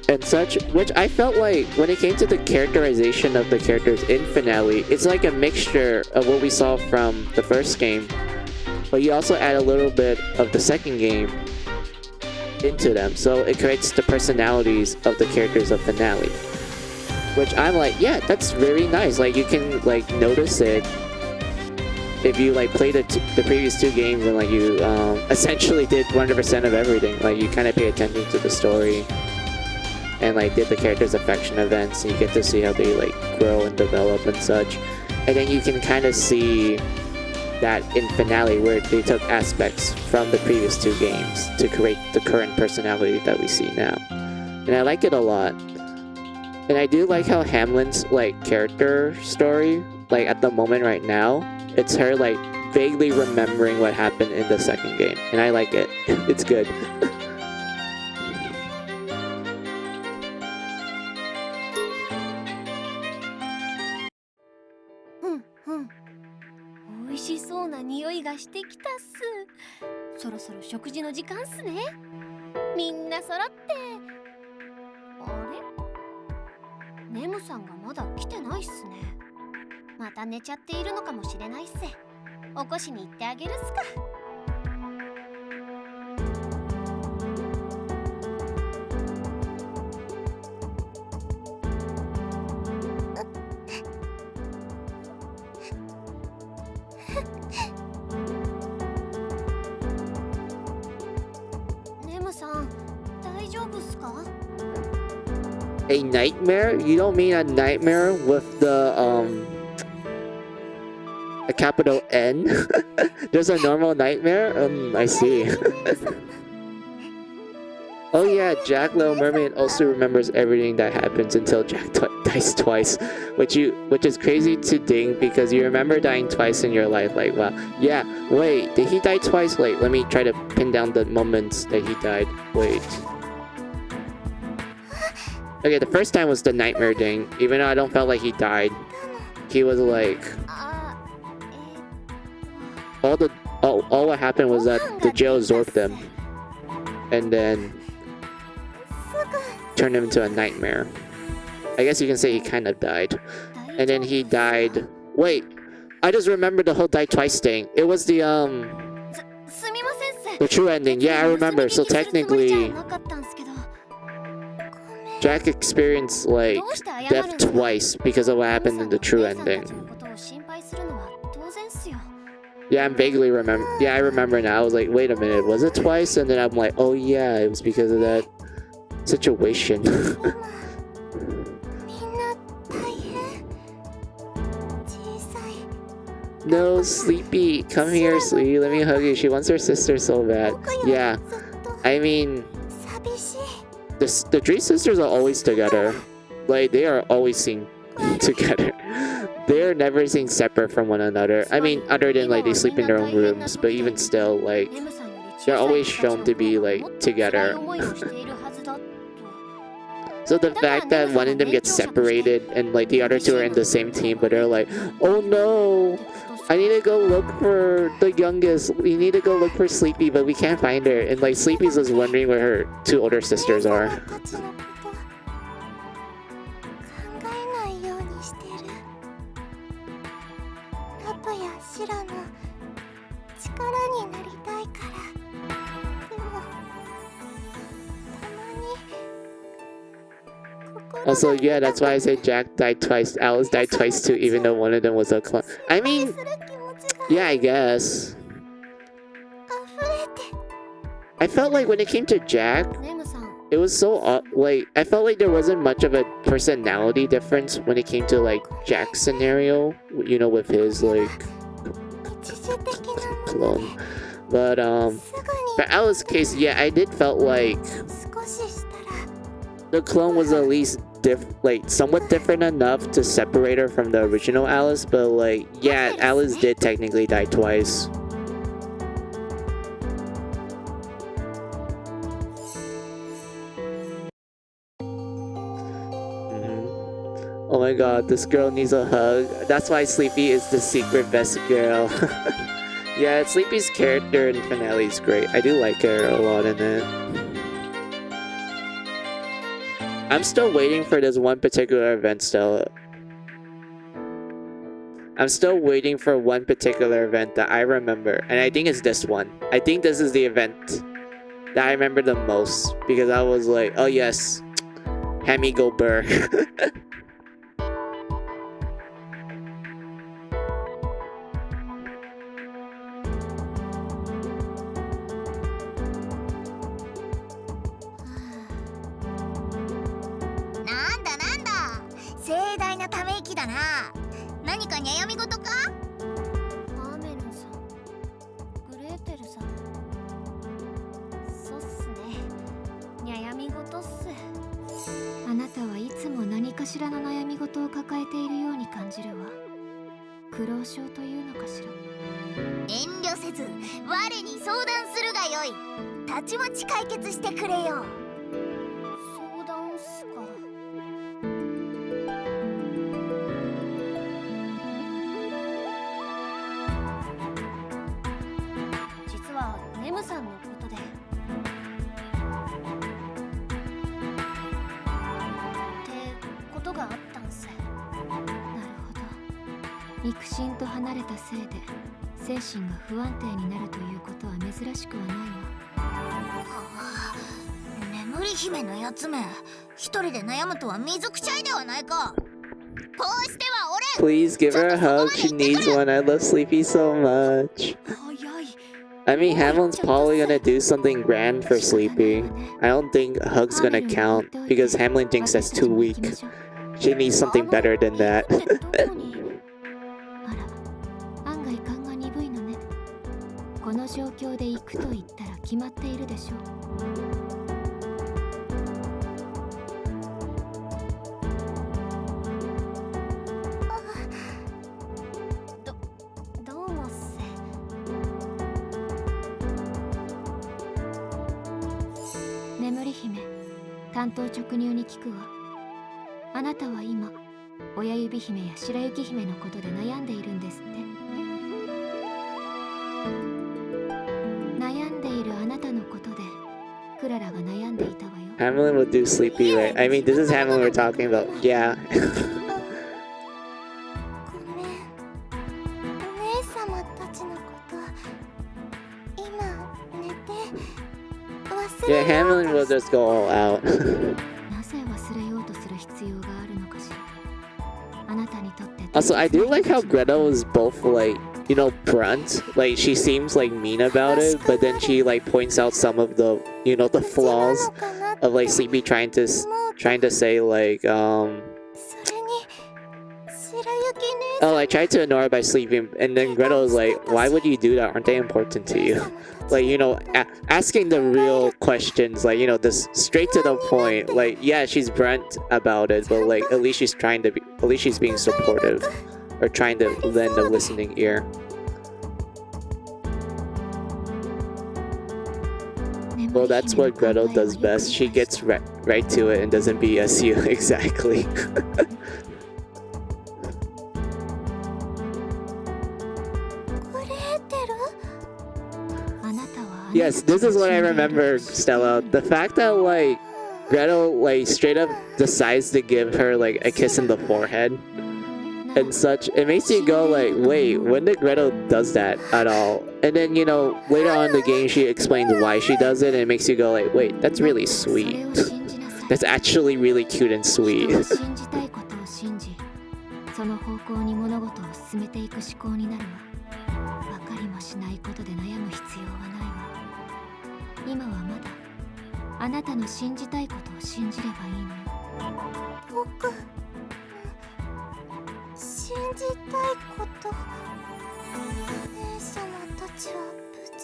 and such, which I felt like when it came to the characterization of the characters in finale, it's like a mixture of what we saw from the first game, but you also add a little bit of the second game into them, so it creates the personalities of the characters of finale, which I'm like, yeah, that's very nice. Like, you can like notice it if you like play the previous two games and like you essentially did 100% of everything. Like, you kind of pay attention to the story and like did the characters' affection events, and you get to see how they like grow and develop and such. And then you can kind of see that in finale where they took aspects from the previous two games to create the current personality that we see now. And I like it a lot. And I do like how Hamlin's like character story, like at the moment right now, it's her like vaguely remembering what happened in the second game. And I like it. It's good.うん美味しそうな匂いがしてきたっす。そろそろ食事の時間っすね。みんな揃って。あれ？ネムさんがまだ来てないっすね。また寝ちゃっているのかもしれないっす。起こしに行ってあげるっすか。ネムさん、大丈夫っすか？ A nightmare? You don't mean a nightmare with the a capital N? There's a normal nightmare? I see. Oh yeah, Jack Little Mermaid also remembers everything that happens until Jack dies twice, which is crazy to think because you remember dying twice in your life. Like, wow, yeah. Wait, did he die twice? Wait, let me try to pin down the moments that he died. Wait. Okay, the first time was the nightmare thing. Even though I don't feel like he died, he was like, all what happened was that the jail absorbed him, and then turned him into a nightmare. I guess you can say he kind of died, and then he died. Wait, I just remembered the whole die twice thing. It was the true ending. Yeah, I remember. So technically, Jack experienced like death twice because of what happened in the true ending. Yeah, I'm vaguely remember. Yeah, I remember now. I was like, wait a minute, was it twice? And then I'm like, oh yeah, it was because of that situation. No, Sleepy, come here, Sleepy. Let me hug you. She wants her sister so bad. Yeah, I mean, the three sisters are always together. Like, they are always seen together. They're never seen separate from one another. I mean, other than like they sleep in their own rooms, but even still, like, they're always shown to be like together. So the fact that one of them gets separated and like the other two are in the same team, but they're like, oh no, I need to go look for the youngest. We need to go look for Sleepy, but we can't find her. And like Sleepy's just wondering where her two older sisters are. Also, yeah, that's why I said Jack died twice. Alice died twice too, even though one of them was a clone. I mean, yeah, I guess. I felt like when it came to Jack, it was so like I felt like there wasn't much of a personality difference when it came to like Jack's scenario. You know, with his like 一時的なもの clone. But すぐに for Alice's case, yeah, I did felt like 少ししたら the clone was at least like somewhat different enough to separate her from the original Alice. But like, yeah, Alice did technically die twice. Oh my god, this girl needs a hug. That's why Sleepy is the secret best girl. Yeah, Sleepy's character in finale is great. I do like her a lot in it. I'm still waiting for this one particular event, Stella. I'm still waiting for one particular event that I remember, and I think it's this one. I think this is the event that I remember the most because I was like, oh yes, Hammy go burr. なんだなんだ盛大なため息だな。何か悩み事か？アーメルンさん、グレーテルさん。そうっすね。悩み事っす。あなたはいつも何かしらの悩み事を抱えているように感じるわ。苦労症というのかしら。遠慮せず我に相談するがよい。たちまち解決してくれよ。相談っすか。実はネムさんのことで。ってことがあったんす。なるほど。肉親と離れたせいで精神が不安定になるということは珍しくはないわ。眠り姫のやつめ、一人で悩むとは水くちゃいではないか。こうしては俺 Please give her a hug. She needs one. I love Sleepy so much. 早い。 I mean, Hamlin's probably gonna do something grand for Sleepy. I don't think a hug's gonna count because Hamlin thinks that's too weak. She needs something better than that. あら、案外勘が鈍いのね。この状況で行くと言ったら決まっているでしょう。どうもっせ。眠り姫、担当直入に聞くわ。あなたは今親指姫や白雪姫のことで悩んでいるんですって。悩んでいるあなたのことでクララが悩んでいたわよ。 Hamlin will do Sleepy right. I mean, this is Hamlin we're talking about. Yeah. ごめん。お姉様たちのこと今寝て忘 Yeah, れよう Hamlin will と just go all out. なぜ忘れようとする必要があるのかしら。あなたにとって Also, I do like how Greta was both like, you know, blunt. Like, she seems like mean about it, but then she like points out some of the, you know, the flaws なのかなって of like Sleepy trying to say like, それに白雪姉 oh, I tried to ignore it by sleeping, and then Greta was like, why would you do that? Aren't they important to you? Like, you know, asking the real questions, like, you know, this straight to the point. Like, yeah, she's blunt about it, but like, at least she's trying to be, at least she's being supportive, or trying to lend a listening ear. 眠り Well, that's 姫の what Gretel 考えを does よく best. She 理解し gets right to it and doesn't BS you. Exactly. グレーテルあなたは Yes, this is what I remember, Stella. The fact that like Gretel like straight up decides to give her like a kiss in the forehead and such, it makes you go like, wait, when did Gretel does that at all? And then, you know, later on in the game she explains why she does it, and it makes you go like, wait, that's really そ sweet. れを信じなさい。 That's actually really cute and 人 sweet. は信じたいことを信じ、その方向に物事を進めていく思考になるわ。分かりもしないことで悩む必要はないわ。今はまだあなたの信じたいことを信じればいいのよ。僕信じたいこと姉様たちは無事。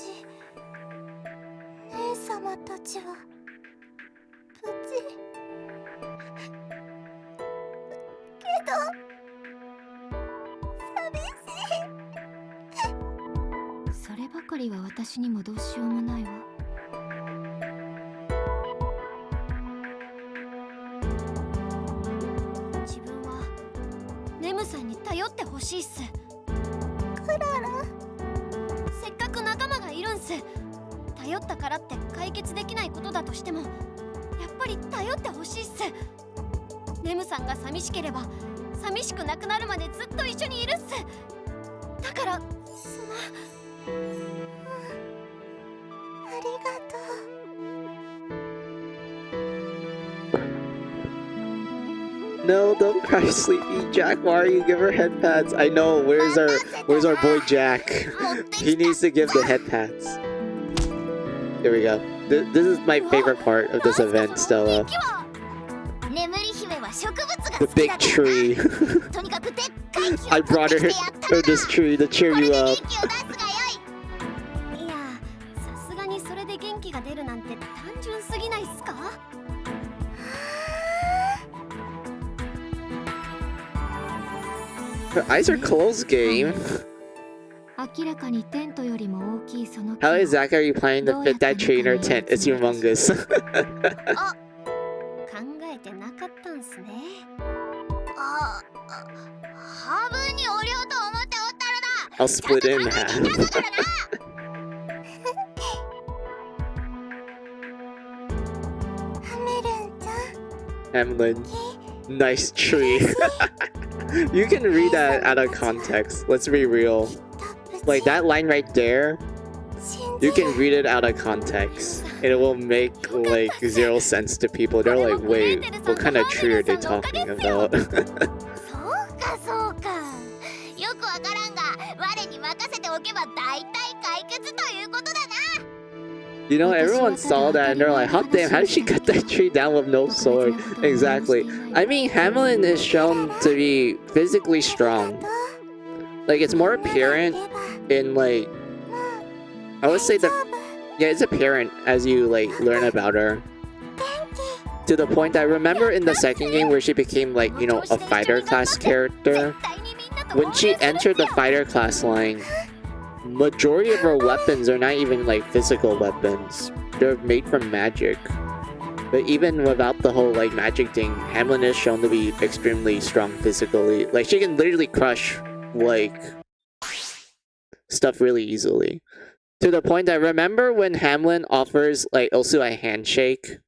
姉様たちは無事。けど寂しい。そればかりは私にもどうしようもないわ。自分はネムさんに頼ってほしいっす。クララ。せっかく仲間がいるんす。頼ったからって解決できないことだとしてもやっぱり頼ってほしいっす。ネムさんが寂しければ寂しくなくなるまでずっと一緒にいるっす。だからありがとう。No, don't cry, Sleepy. Jack, why are you give her head pads? I know, where's our boy Jack? He needs to give the head pads. Here we go. This is my favorite part of this event, Stella. 眠り姫は植物が The 好き big だから tree. な。とにかくでっかい木 I を取っ brought て her きてやったのだ。 this tree to cheer これ you で元 up. 気を出すがよい。いや、さすがにそれで元気が出るなんて単純すぎないっすか？ Her eyes are closed, game. 明らかにテントよりも大きいその木 How は exactly are you planning to fit that tree in her tent? It's humongous. 考えてなかったんすね。半分に折りようと思っておったのだ。 I'll split it in ちゃんと考えていた half. のだからな。ハメルンちゃん。 Hamlin. Nice tree. You can read that out of context. Let's be real. Like that line right there, you can read it out of context. And it will make like zero sense to people. They're like, wait, what kind of tree are they talking about? そうかそうか。よくわからんが、我に任せておけば大体解決ということだな。 You know, everyone saw that and they're like, hot damn, how did she cut that tree down with no sword? Exactly. I mean, Hamlin is shown to be physically strong. Like, it's more apparent in, like, I would say yeah, it's apparent as you, like, learn about her. To the point that I remember in the second game where she became, like, you know, a fighter class character. When she entered the fighter class line, majority of her weapons are not even like physical weapons. They're made from magic. But even without the whole like magic thing, Hamlin is shown to be extremely strong physically. Like she can literally crush like stuff really easily. To the point that remember when Hamlin offers like Osu a handshake,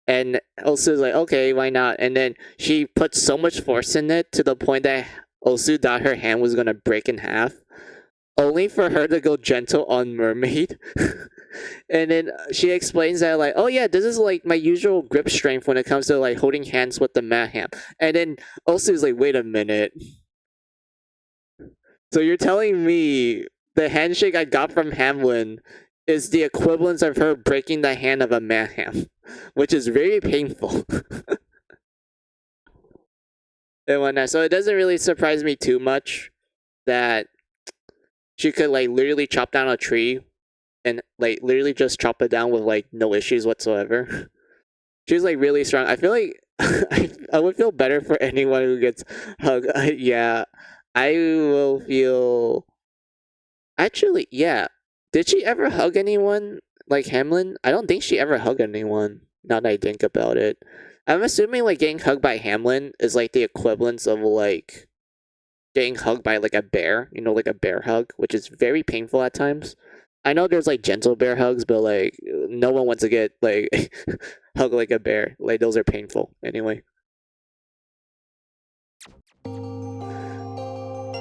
and Osu's like, okay, why not? And then she puts so much force in it to the point that Osu thought her hand was gonna break in half. Only for her to go gentle on Mermaid. And then she explains that like, oh yeah, this is like my usual grip strength when it comes to like holding hands with the Maham. And then Osu's like, wait a minute. So you're telling me the handshake I got from Hamlin is the equivalent of her breaking the hand of a Maham, which is very painful. And whatnot. So it doesn't really surprise me too much that she could like literally chop down a tree and like literally just chop it down with like no issues whatsoever. She's like really strong. I feel like I would feel better for anyone who gets hugged. Yeah, I will feel. Actually, yeah. Did she ever hug anyone like Hamlin? I don't think she ever hugged anyone. Now that I think about it, I'm assuming like getting hugged by Hamlin is like the equivalence of like getting hugged by like a bear, you know, like a bear hug, which is very painful at times. I know there's like gentle bear hugs, but like no one wants to get like hugged like a bear. Like those are painful anyway.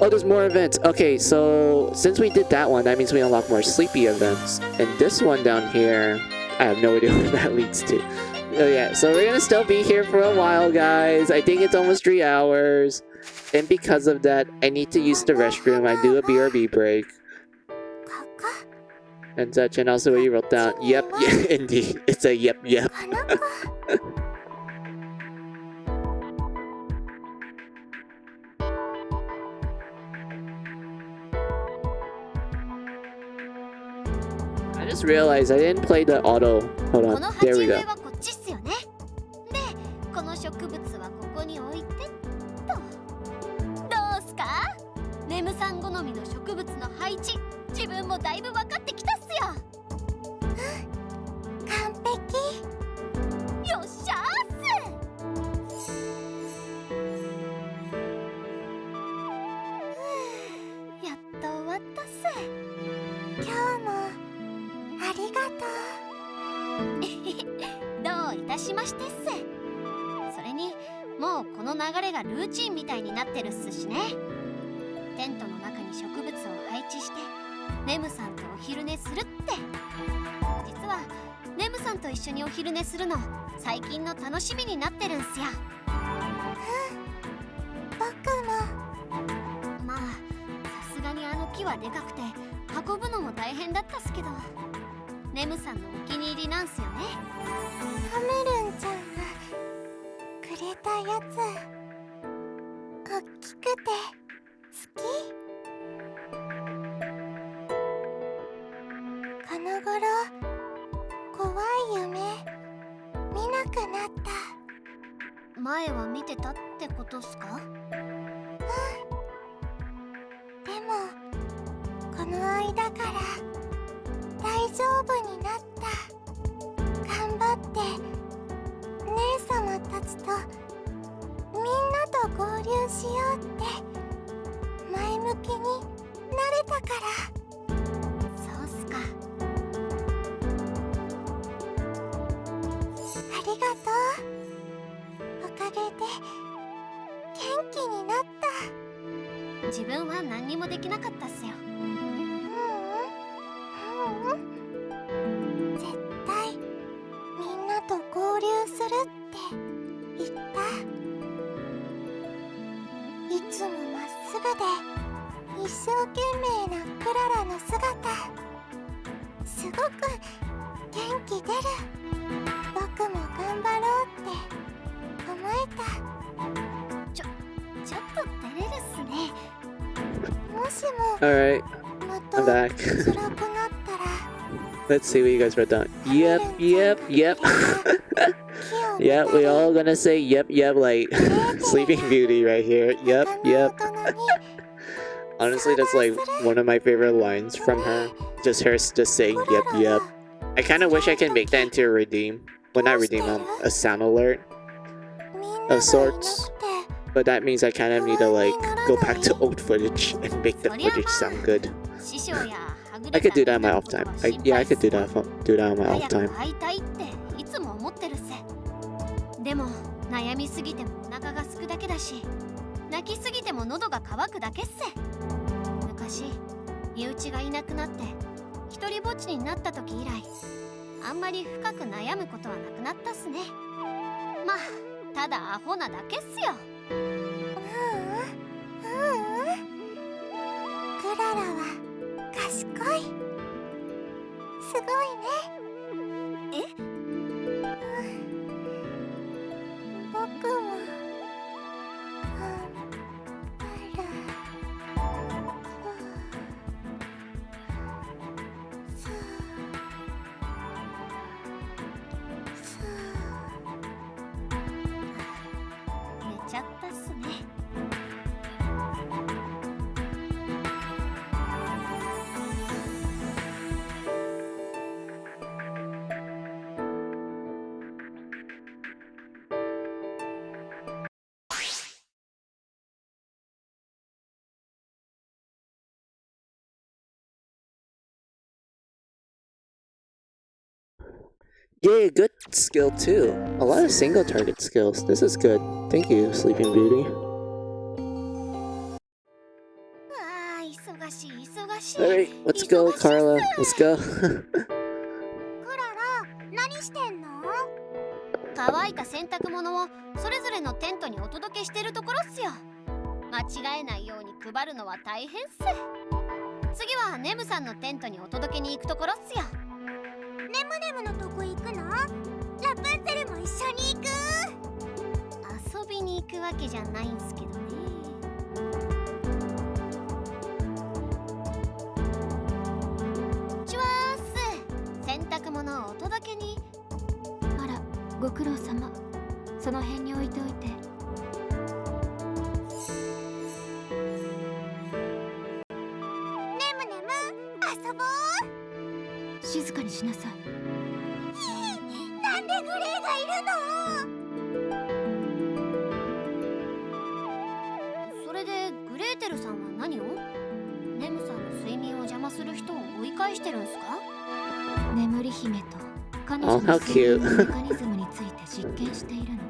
Oh, there's more events. Okay, so since we did that one, that means we unlock more sleepy events. And this one down here, I have no idea what that leads to. Oh yeah, so we're gonna still be here for a while, guys. I think it's almost 3 hours. And because of that, I need to use the restroom. I do a BRB break. And such, and also what you wrote down. Yep, yeah, indeed. It's a yep. just realized I didn't play the auto. Hold こ on. の There 鉢 we 植 go. えはこっちっすよね。でこの植物はここに置いてと。どうすか？ネムさん好みの植物の配置、自分もだいぶ分かってきたっすよ。完璧。よっしゃーっす。やっと終わったっす。今日もありがとう。どういたしましてっす。それにもうこの流れがルーチンみたいになってるっすしね。テントの中に植物を配置してネムさんとお昼寝するって。実はネムさんと一緒にお昼寝するの最近の楽しみになってるんすよ。僕も。まあさすがにあの木はでかくて運ぶのも大変だったっすけど、ネムさんのお気に入りなんすよね。カメルンちゃんがくれたやつ、おっきくて好き。この頃怖い夢見なくなった。前は見てたってことっすか？でもこの間から大丈夫になった。頑張って姉様たちとみんなと合流しようって前向きになれたから。そうっすか。ありがとう。おかげで元気になった。自分は何にもできなかったっすよ。絶対みんなと合流するって言った。いつもまっすぐで一生懸命なクララの姿、すごく元気出る。僕も頑張ろうって思えた。ちょっと照れるっすね。もしも Alright, ま I'm た back. 辛くなったらLet's see what you guys wrote down. Yep, yep, yep. 木を Yeah, we all gonna say yep, yep, like Sleeping Beauty right here. Yep, 他の yep. 大人に Honestly, that's like one of my favorite lines from her. Just her just saying yep, yep. I kind of wish I can make that into a redeem. Well, not redeem, a sound alert. みんながいなく sorts. て But that means I kind of need to like go back to old footage and make the footage sound good. 師匠やはぐ I れ could た do that on みん my な off のこと time. は I, 心 yeah, 配 I っ could す do that. Do that on my 早 off く time. 会いたいっていつも思ってるっす。でも悩みすぎてもお腹がすくだけだし、泣きすぎても喉が渇くだけっす。昔身内がいなくなって一人ぼっちになった時以来、あんまり深く悩むことはなくなったっすね。まあただアホなだけっすよ。クララは賢い。すごいね。え？僕も頑張る。寝ちゃったっすね。Yeah, good skill too. A lot of single target skills. This is good. Thank you, Sleeping Beauty. ああ、忙しい忙しい。 Alright, let's go, Carla. Let's go. クララ、何してんの？乾いた洗濯物をそれぞれのテントにお届けしてるところっすよ。間違えないように配るのは大変っす。次はネムさんのテントにお届けに行くところっすよ。ネムネムのとこ行くの？ラプンツェルも一緒に行く？遊びに行くわけじゃないんすけどね。チュワーっす。ご苦労様。その辺に置いておいて。ねむねむ遊ぼう。静かにしなさい。なんでグレーがいるの？それでグレーテルさんは何を？ネムさんの睡眠を邪魔する人を追い返してるんすか？眠り姫と彼女 Oh, の how 睡 cute. 眠のメカニズムについて実験しているの。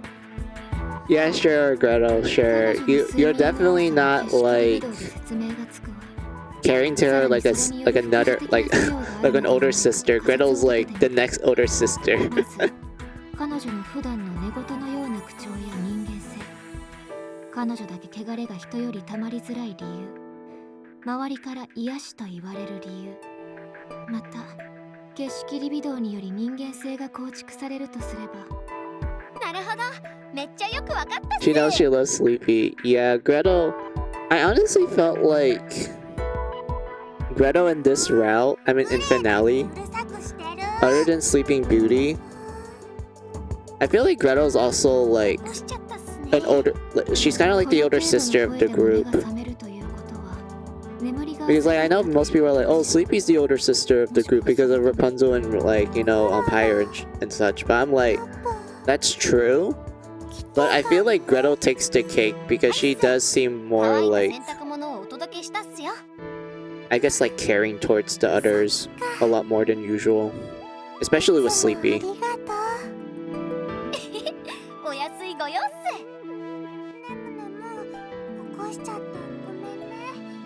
Yeah, sure, Gretel, sure. You're definitely not like caring to her like another like like an older sister. Gretel's like the next older sister. まず彼女の普段の寝言のような口調や人間性、彼女だけ汚れが人よりたまりづらい理由、周りから癒しと言われる理由、また景色リビドーにより人間性が構築されるとすれば。なるほど、めっちゃよくわかったっす。 She knows she loves Sleepy. Yeah, Gretel. I honestly felt like Gretel in this route, I mean in finale, うるさくしてる。 other than Sleeping Beauty, I feel like Gretel's also like 押しちゃったっすね。 an older. She's kind of like the older sister of the group. Because like I know most people are like, oh, Sleepy's the older sister of the group because of Rapunzel and like you know Pyre and such. But I'm like, that's true. But I feel like Gretel takes the cake because she does seem more 乾い like た洗濯物をお届けしたっすよ。 I guess like caring towards the others a lot more than usual, especially with あ Sleepy. りがとう。お安いご用っす。ねむねむ、起こしちゃってごめんね。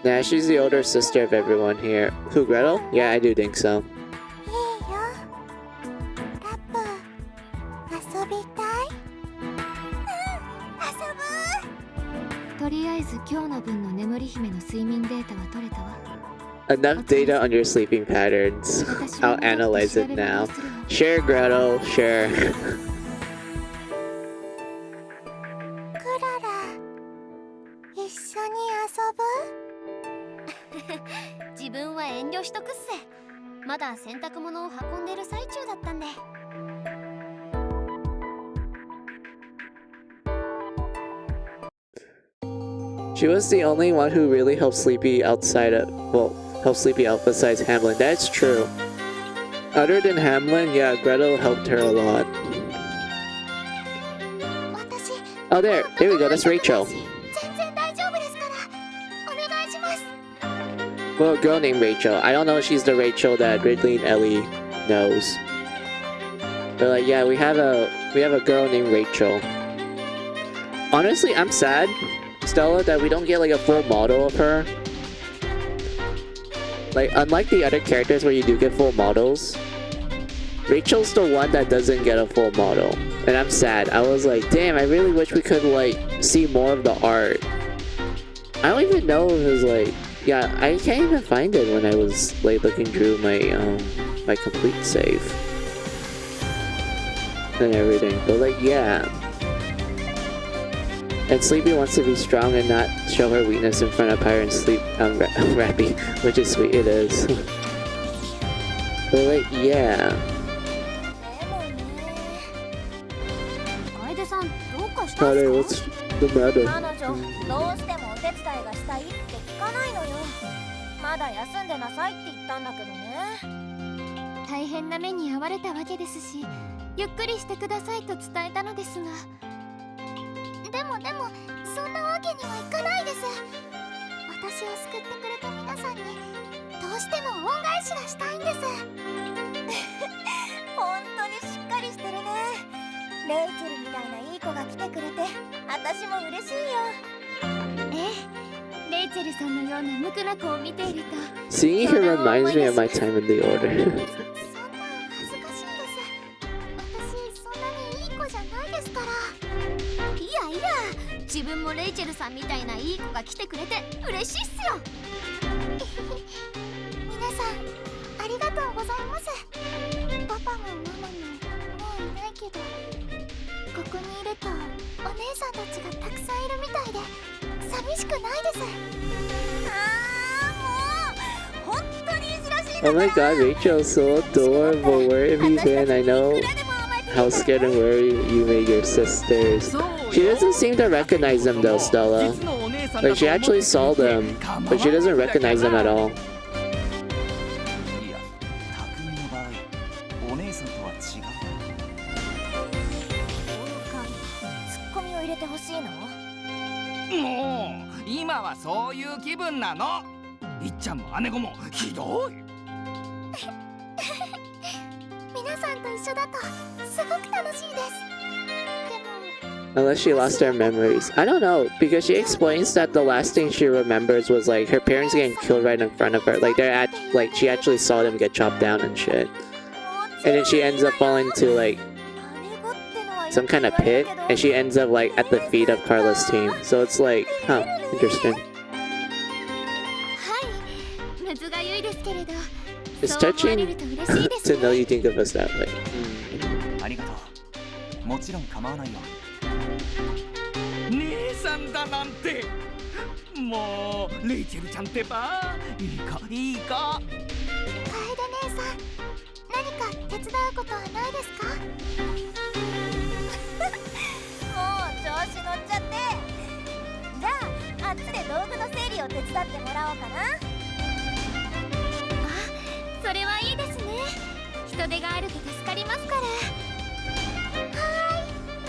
Yeah, she's the older sister of everyone here. Who, Gretel? Yeah, I do think so. いいよ。ラップ、遊びたい？うん、遊ぶ。とりあえず今日の分の眠り姫の睡眠データは取れたわ。 Enough data on your sleeping patterns. 私は I'll analyze it 調べ物 now. をするわ。 Sure, Gretel, sure. クララ、一緒に遊ぶ？自分は遠慮しとくっす。まだ洗濯物を運んでる最中だったんで。 She was the only one who really helped Sleepy outside of, well, helped Sleepy out besides Hamlin. That's true. Other than Hamlin, yeah, Gretel helped her a lot. 私、 Oh, there we go. That's Rachel. 全然大丈夫ですから。お願いします。 Well, a girl named Rachel. I don't know if she's the Rachel that Ridley and Ellie knows. But like, yeah, we have a girl named Rachel. Honestly, I'm sad, Stella, that we don't get like a full model of her. Like, unlike the other characters where you do get full models, Rachel's the one that doesn't get a full model. And I'm sad. I was like, damn, I really wish we could like see more of the art. I don't even know if it was like, yeah, I can't even find it when I was like looking through my my complete save and everything. But like, yeah. And Sleepy wants to be strong and not show her weakness in front of Pyre and Rappy, which is sweet, it is. But like, yeah. 楓さん、どうかしたん Howdy, す what's か？ the matter? 彼女、どうしてもお手伝いがしたいって聞かないのよ。まだ休んでなさいって言ったんだけどね。大変な目に遭われたわけですし、ゆっくりしてくださいと伝えたのですが。でも、そんなわけにはいかないです。私を救ってくれた皆さんに、どうしても恩返しがしたいんです。本当にしっかりしてるね。レイチェルみたいないい子が来てくれて、私も嬉しいよ。ええ、レイチェルさんのような無垢な子を見ていると。 Seeing her reminds me of my time in the order. そんなん恥ずかしいです。私、そんなにいい子じゃないですから。いや、自分もレイチェルさんみたいないい子が来てくれて嬉しいっすよ。皆さん、ありがとうございます。パパもママももういないけど、ここにいるとお姉さんたちがたくさんいるみたいで寂しくないです。もう本当にいじらしい Oh my god, Rachel's so adorable. Where have you been? I know. いくらでも甘え how scared and worried you made your sisters. She doesn't seem to recognize them though, Stella. Like, she actually saw them, but she doesn't recognize them at all. いや匠の場合お姉さんとは違う。ツッコミを入れてほしいの？もう今はそういう気分なの。いっちゃんも姉子もひどい。皆さんと一緒だとすごく楽しいです。Unless she lost her memories. I don't know, because she explains that the last thing she remembers was like her parents getting killed right in front of her. Like she actually saw them get chopped down and shit. And then she ends up falling to like some kind of pit, and she ends up like at the feet of Carla's team. So it's like, huh, interesting. はい、むずがゆいですけれど、 It's そう思わ touching れると嬉しいです to know ね。 you think of us that way. ありがとう。もちろん構わないよ。姉さんだなんて。もうレイチェルちゃんってばいいかいいか。楓姉さん、何か手伝うことはないですか？もう調子乗っちゃって。じゃあ、あっちで道具の整理を手伝ってもらおうかな。あ、それはいいですね。人手があると助かりますから。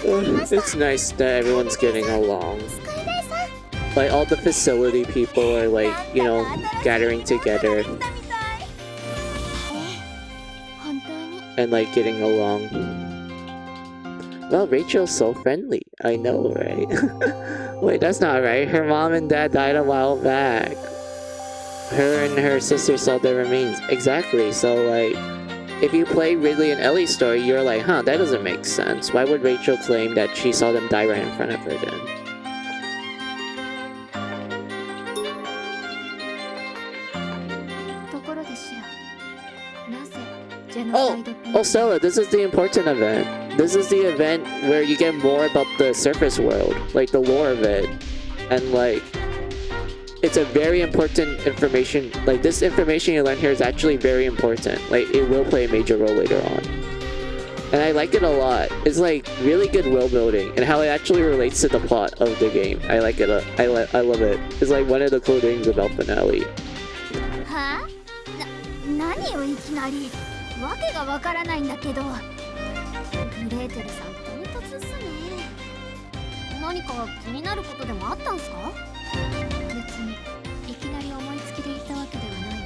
It's nice that everyone's getting along. スカイダイさん、 Like all the facility people are like, you know, gathering together 来たみたい。本当に and like getting along. Well, Rachel's so friendly. I know, right? Wait, that's not right. Her mom and dad died a while back. Her and her sister saw their remains. Exactly. So like, if you play Ridley and Ellie's story, you're like, huh, that doesn't make sense. Why would Rachel claim that she saw them die right in front of her then? ところでシラ、なぜジェノサ Oh, イドピン oh, Stella, this is the important event. This is the event where you get more about the surface world, like the lore of it. And like, it's a very important information. Like, this information you learn here is actually very important. Like, it will play a major role later on. And I like it a lot. It's like really good world building and how it actually relates to the plot of the game. I like it. I love it. It's like one of the cool things about Finale. はあ？何をいきなり？わけがわからないんだけど。グレーテルさん、唐突っすね。何か気になることでもあったんすか？別にいきなり思いつきで言ったわけではないわ。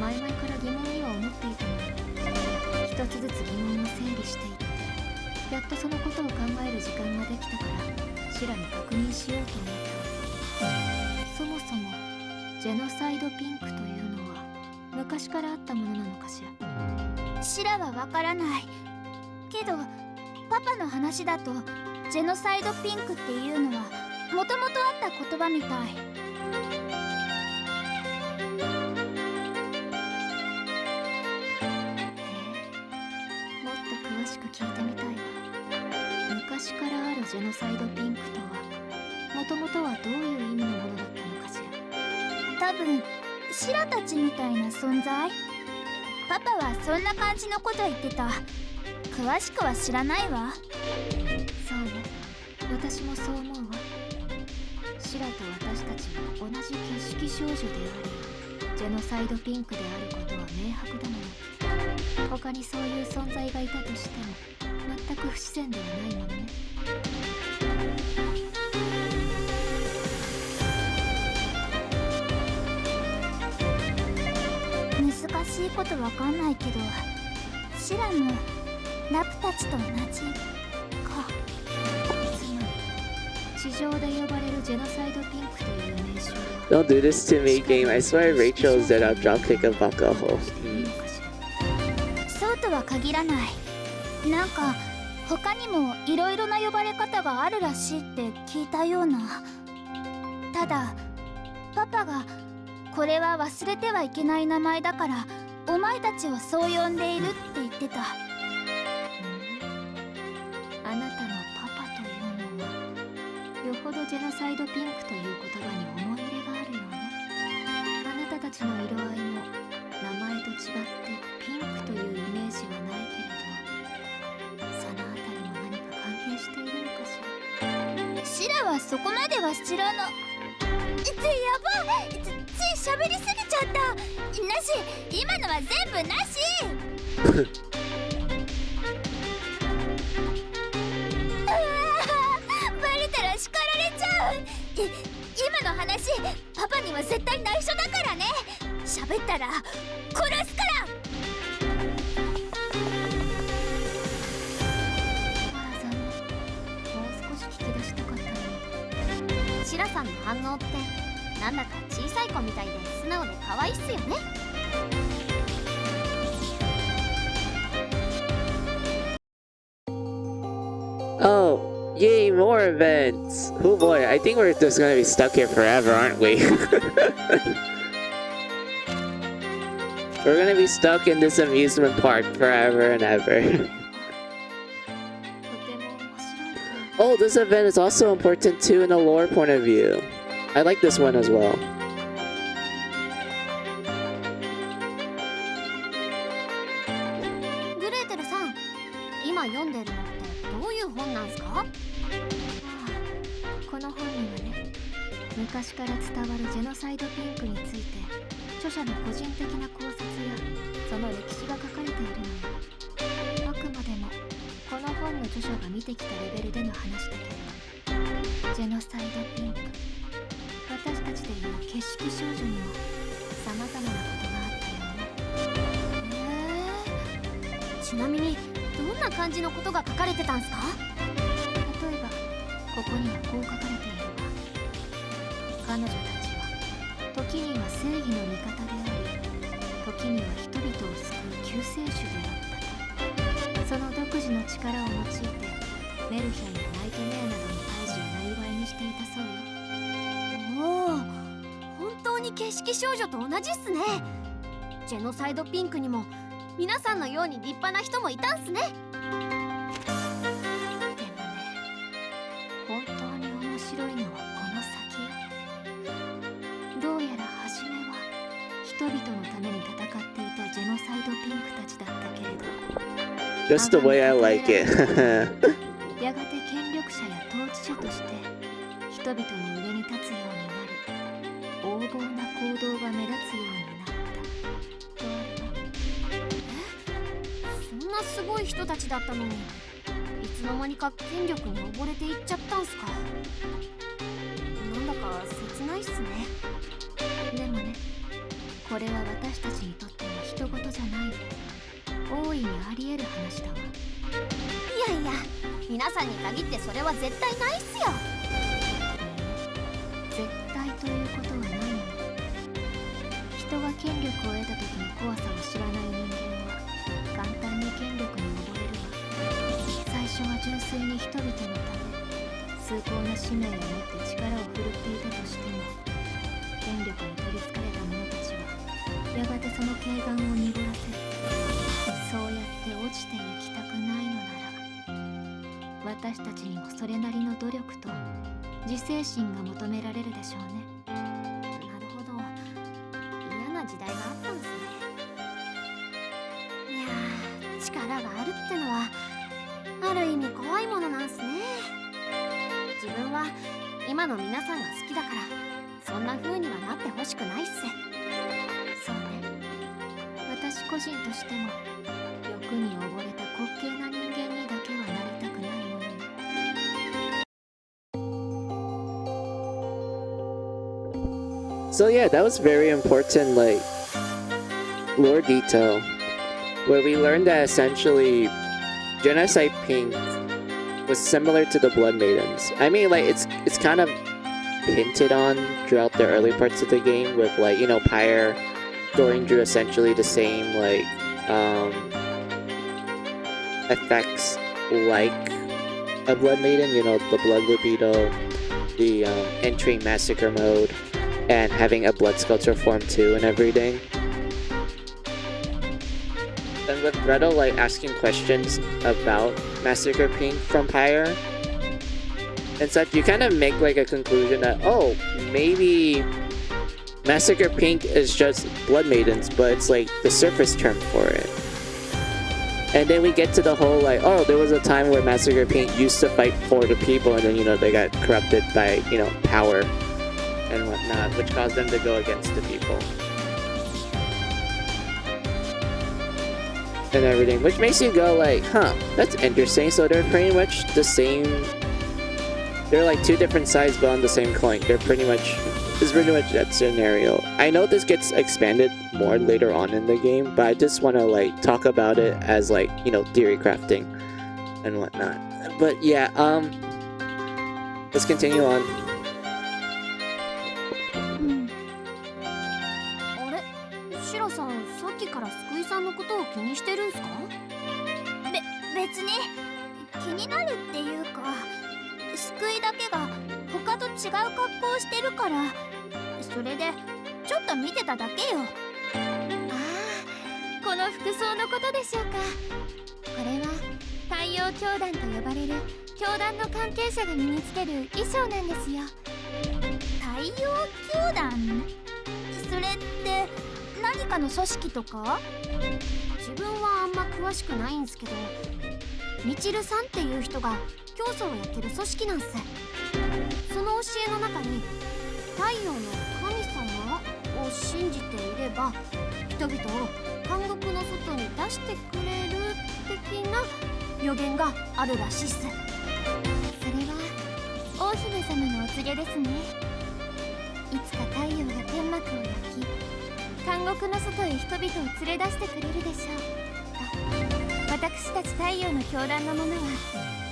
前々から疑問には思っていたの。一つずつ疑問を整理していって、やっとそのことを考える時間ができたからシラに確認しようと思った。そもそもジェノサイドピンクというのは昔からあったものなのかしら。シラはわからない。けど、パパの話だと、ジェノサイドピンクっていうのはもともとあった言葉みたい。もっと詳しく聞いてみたいわ。昔からあるジェノサイドピンクとはもともとはどういう意味のものだったのかしら。多分、シラたちみたいな存在。パパはそんな感じのこと言ってた。詳しくは知らないわ。そうね、私もそう思うわ。シラと私たちは同じ景色少女であり、ジェノサイドピンクであることは明白だもの。他にそういう存在がいたとしても全く不自然ではないものね。難しいことわかんないけど、シラもラプたちと同じか。つまり地上で呼ばれるジェノサイドピンクという名称は Don't do this to me, game. I swear Rachel is dead. I'll dropkick a Bakaho. いいのかしら。そうとは限らない。なんか他にもいろいろな呼ばれ方があるらしいって聞いたような。ただパパがこれは忘れてはいけない名前だからお前たちをそう呼んでいるって言ってた。あなたのパパというのはよほどジェノサイドピンクという言葉に思い入れがあるよね。あなたたちの色合いも名前と違ってピンクというイメージはないけれど、そらはそこまでは知らな。ってやば、つい喋りすぎちゃった。なし、今のは全部なし。うわー、バレたら叱られちゃう。今の話、パパには絶対内緒だからね。喋ったら殺すから。シラさんの反応ってなんだか小さい子みたいで素直で可愛いっすよね。Oh, yay, more events! Oh boy, I think we're just gonna be stuck here forever, aren't we? We're gonna be stuck in this amusement park forever and ever. Oh, this event is also important too in a lore point of view. I like this one as well. Gretel さん、今読んでるのってどういう本なんすか？この本にはね、昔から伝わるジェノサイドピンクについて著者の個人的な考察やその歴史が書かれているのよ。あくまでもこの本の著者が見てきたレベルでの話だけど、ジェノサイドピンク、私たちでいう景色少女にも様々なことがあったよね。ちなみにどんな感じのことが書かれてたんすか？例えばここにはこう書かれているわ。彼女たちは時には正義の味方であり、時には人々を救う救世主であった。その独自の力を用いてメルヘンやナイトメアなどの大事を生業にしていたそうよ。おお、本当に景色少女と同じっすね。ジェノサイドピンクにも皆さんのように立派な人もいたんすね。でもね、本当に面白いのはこの先よ。どうやら初めは人々のために戦っていたジェノサイドピンクたちだったけれど、Just the way I like it. やがて権力者や統治者として人々の上に立つようになり、横暴な行動が目立つようになったとあるわ。そんなすごい人たちだったのに、いつの間にか権力に溺れていっちゃったんすか。なんだか切ないっすね。でもね、これは私たちにとっても人事じゃないの。大いにあり得る話だわ。いやいや、皆さんに限ってそれは絶対ないっすよ。絶対ということはないのよ。人が権力を得た時の怖さを知らない人間は簡単に権力に溺れるわ。最初は純粋に人々のため崇高な使命を持って力を振るっていたとしても、権力に取りつかれた者たちはやがてその景観を濁らせる。そうやって落ちていきたくないのなら、私たちにもそれなりの努力と自制心が求められるでしょうね。なるほど、嫌な時代があったんですね。いやー、力があるってのはある意味怖いものなんすね。自分は今の皆さんが好きだから、そんな風にはなってほしくないっす。そうね。私個人としても欲に溺れた滑稽な人間にだけはなりたくないものに。So yeah, that was very important, like, lore detail, where we learned that essentially Genocide Pink was similar to the Blood Maidens. I mean, like, it's kind of hinted on throughout the early parts of the game with, like, you know, Pyre going through essentially the same, like, effects like a Blood Maiden, you know, the Blood Libido, the entering Massacre mode, and having a Blood Sculpture form too and everything. And with Gretel, like, asking questions about Massacre Pink from Pyre and such, you kind of make, like, a conclusion that, oh, maybe Massacre Pink is just Blood Maidens, but it's, like, the surface term for it. And then we get to the whole like, oh, there was a time where Massacre Paint used to fight for the people, and then they got corrupted by power and whatnot, which caused them to go against the people and everything, which makes you go like, huh, that's interesting. So they're pretty much the same. They're like two different sides, but on the same coin. It's pretty much that scenario. I know this gets expanded more later on in the game, but I just want to like talk about it as like theory crafting and whatnot. But yeah, let's continue on. あれ、シラさん、さっきから救いさんのことを気にしてるんすか？別に気になるっていうか、救いだけが他と違う格好をしてるから、それでちょっと見てただけよ。ああ、この服装のことでしょうか。これは太陽教団と呼ばれる教団の関係者が身につける衣装なんですよ。太陽教団？それって何かの組織とか？自分はあんま詳しくないんすけど、みちるさんっていう人が教祖をやってる組織なんす。その教えの中に太陽の神様を信じていれば人々を監獄の外に出してくれる的な予言があるらしいっす。それは王姫様のお告げですね。いつか太陽が天幕を焼き、監獄の外へ人々を連れ出してくれるでしょうと。私たち太陽の教団の者は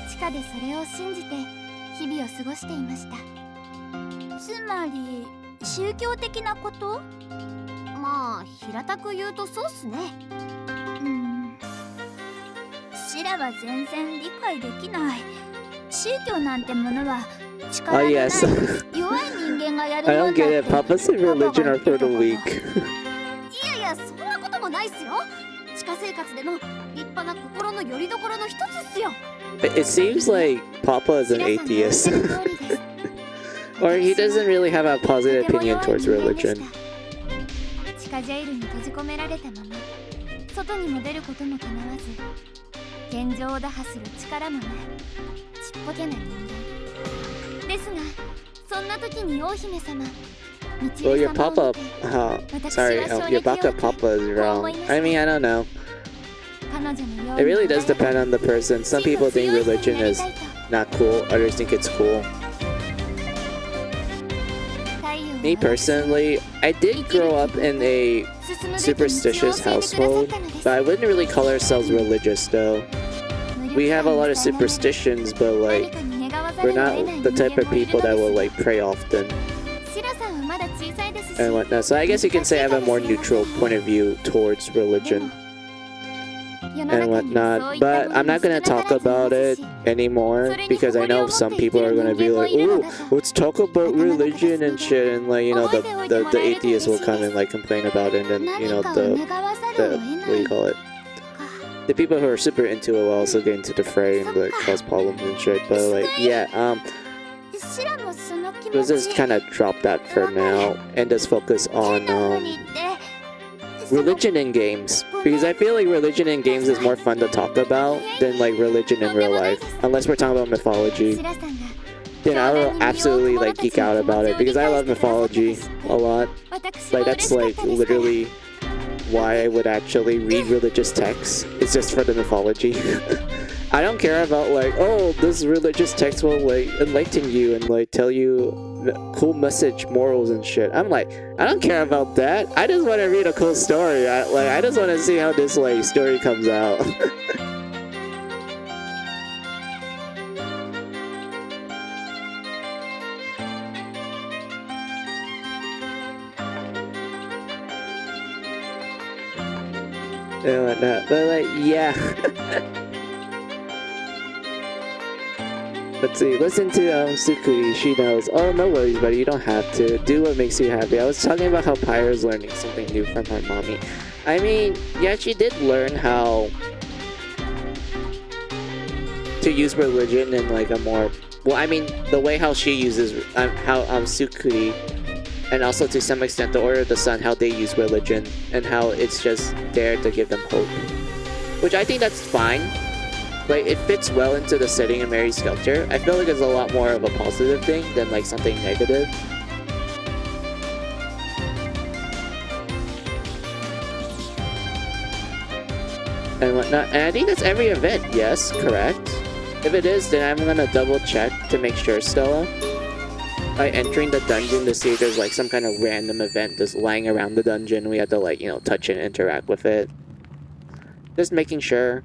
地下でそれを信じて日々を過ごしていました。つまり宗教的なこと？まあ平たく言うとそうっすね。シラは全然理解できない。宗教なんてものは Oh yes. 弱い人間がやる I も don't んだっ get て it. Papa said religion are for the weak. いやいや、そんなこともないっすよ。地下生活での立派な心の拠り所の一つっすよ。It seems like Papa is an atheist. Or he doesn't really have a positive opinion towards religion. 地下ジェイルに閉じ込められたまま外にも出ることもかなわず、現状を打破する力もないちっぽけな人間ですが、そんな時に王姫様 Well, your Papa, sorry, your Baka Papa is wrong. I mean, I don't know. It really does depend on the person. Some people think religion is not cool, others think it's cool. Me personally, I did grow up in a superstitious household, but I wouldn't really call ourselves religious though. We have a lot of superstitions, but like, we're not the type of people that will like pray often and whatnot. So I guess you can say I have a more neutral point of view towards religion and whatnot, but I'm not gonna talk about it anymore because I know some people are gonna be like, oh, let's talk about religion and shit, and like, the atheists will come and like complain about it, and then the what do you call it, the people who are super into it will also get into the fray and like cause problems and shit. But like, yeah, let's just kind of drop that for now and just focus on religion in games, because I feel like religion in games is more fun to talk about than like religion in real life, unless we're talking about mythology. Then I will absolutely like geek out about it because I love mythology a lot. Like that's like literally why I would actually read religious texts. It's just for the mythology. I don't care about like, oh, this religious text will like enlighten you and like tell you cool message, morals and shit. I'm like, I don't care about that. I just want to read a cool story. I just want to see how this like story comes out. And whatnot. But like, yeah. Let's see, listen to Sukuri, she knows. Oh, no worries, buddy, you don't have to. Do what makes you happy. I was talking about how Pyra's learning something new from her mommy. I mean, yeah, she did learn how to use religion in like a more... Well, I mean, the way how she uses... how Sukuri, and also to some extent the Order of the Sun, how they use religion, and how it's just there to give them hope. which I think that's fine. Like, it fits well into the setting of Mary Skelter. I feel like it's a lot more of a positive thing than like something negative. And whatnot. And I think that's every event. Yes, correct. If it is, then I'm gonna double check to make sure, Stella. By entering the dungeon to see if there's like some kind of random event just lying around the dungeon. We have to like, you know, touch and interact with it. Just making sure.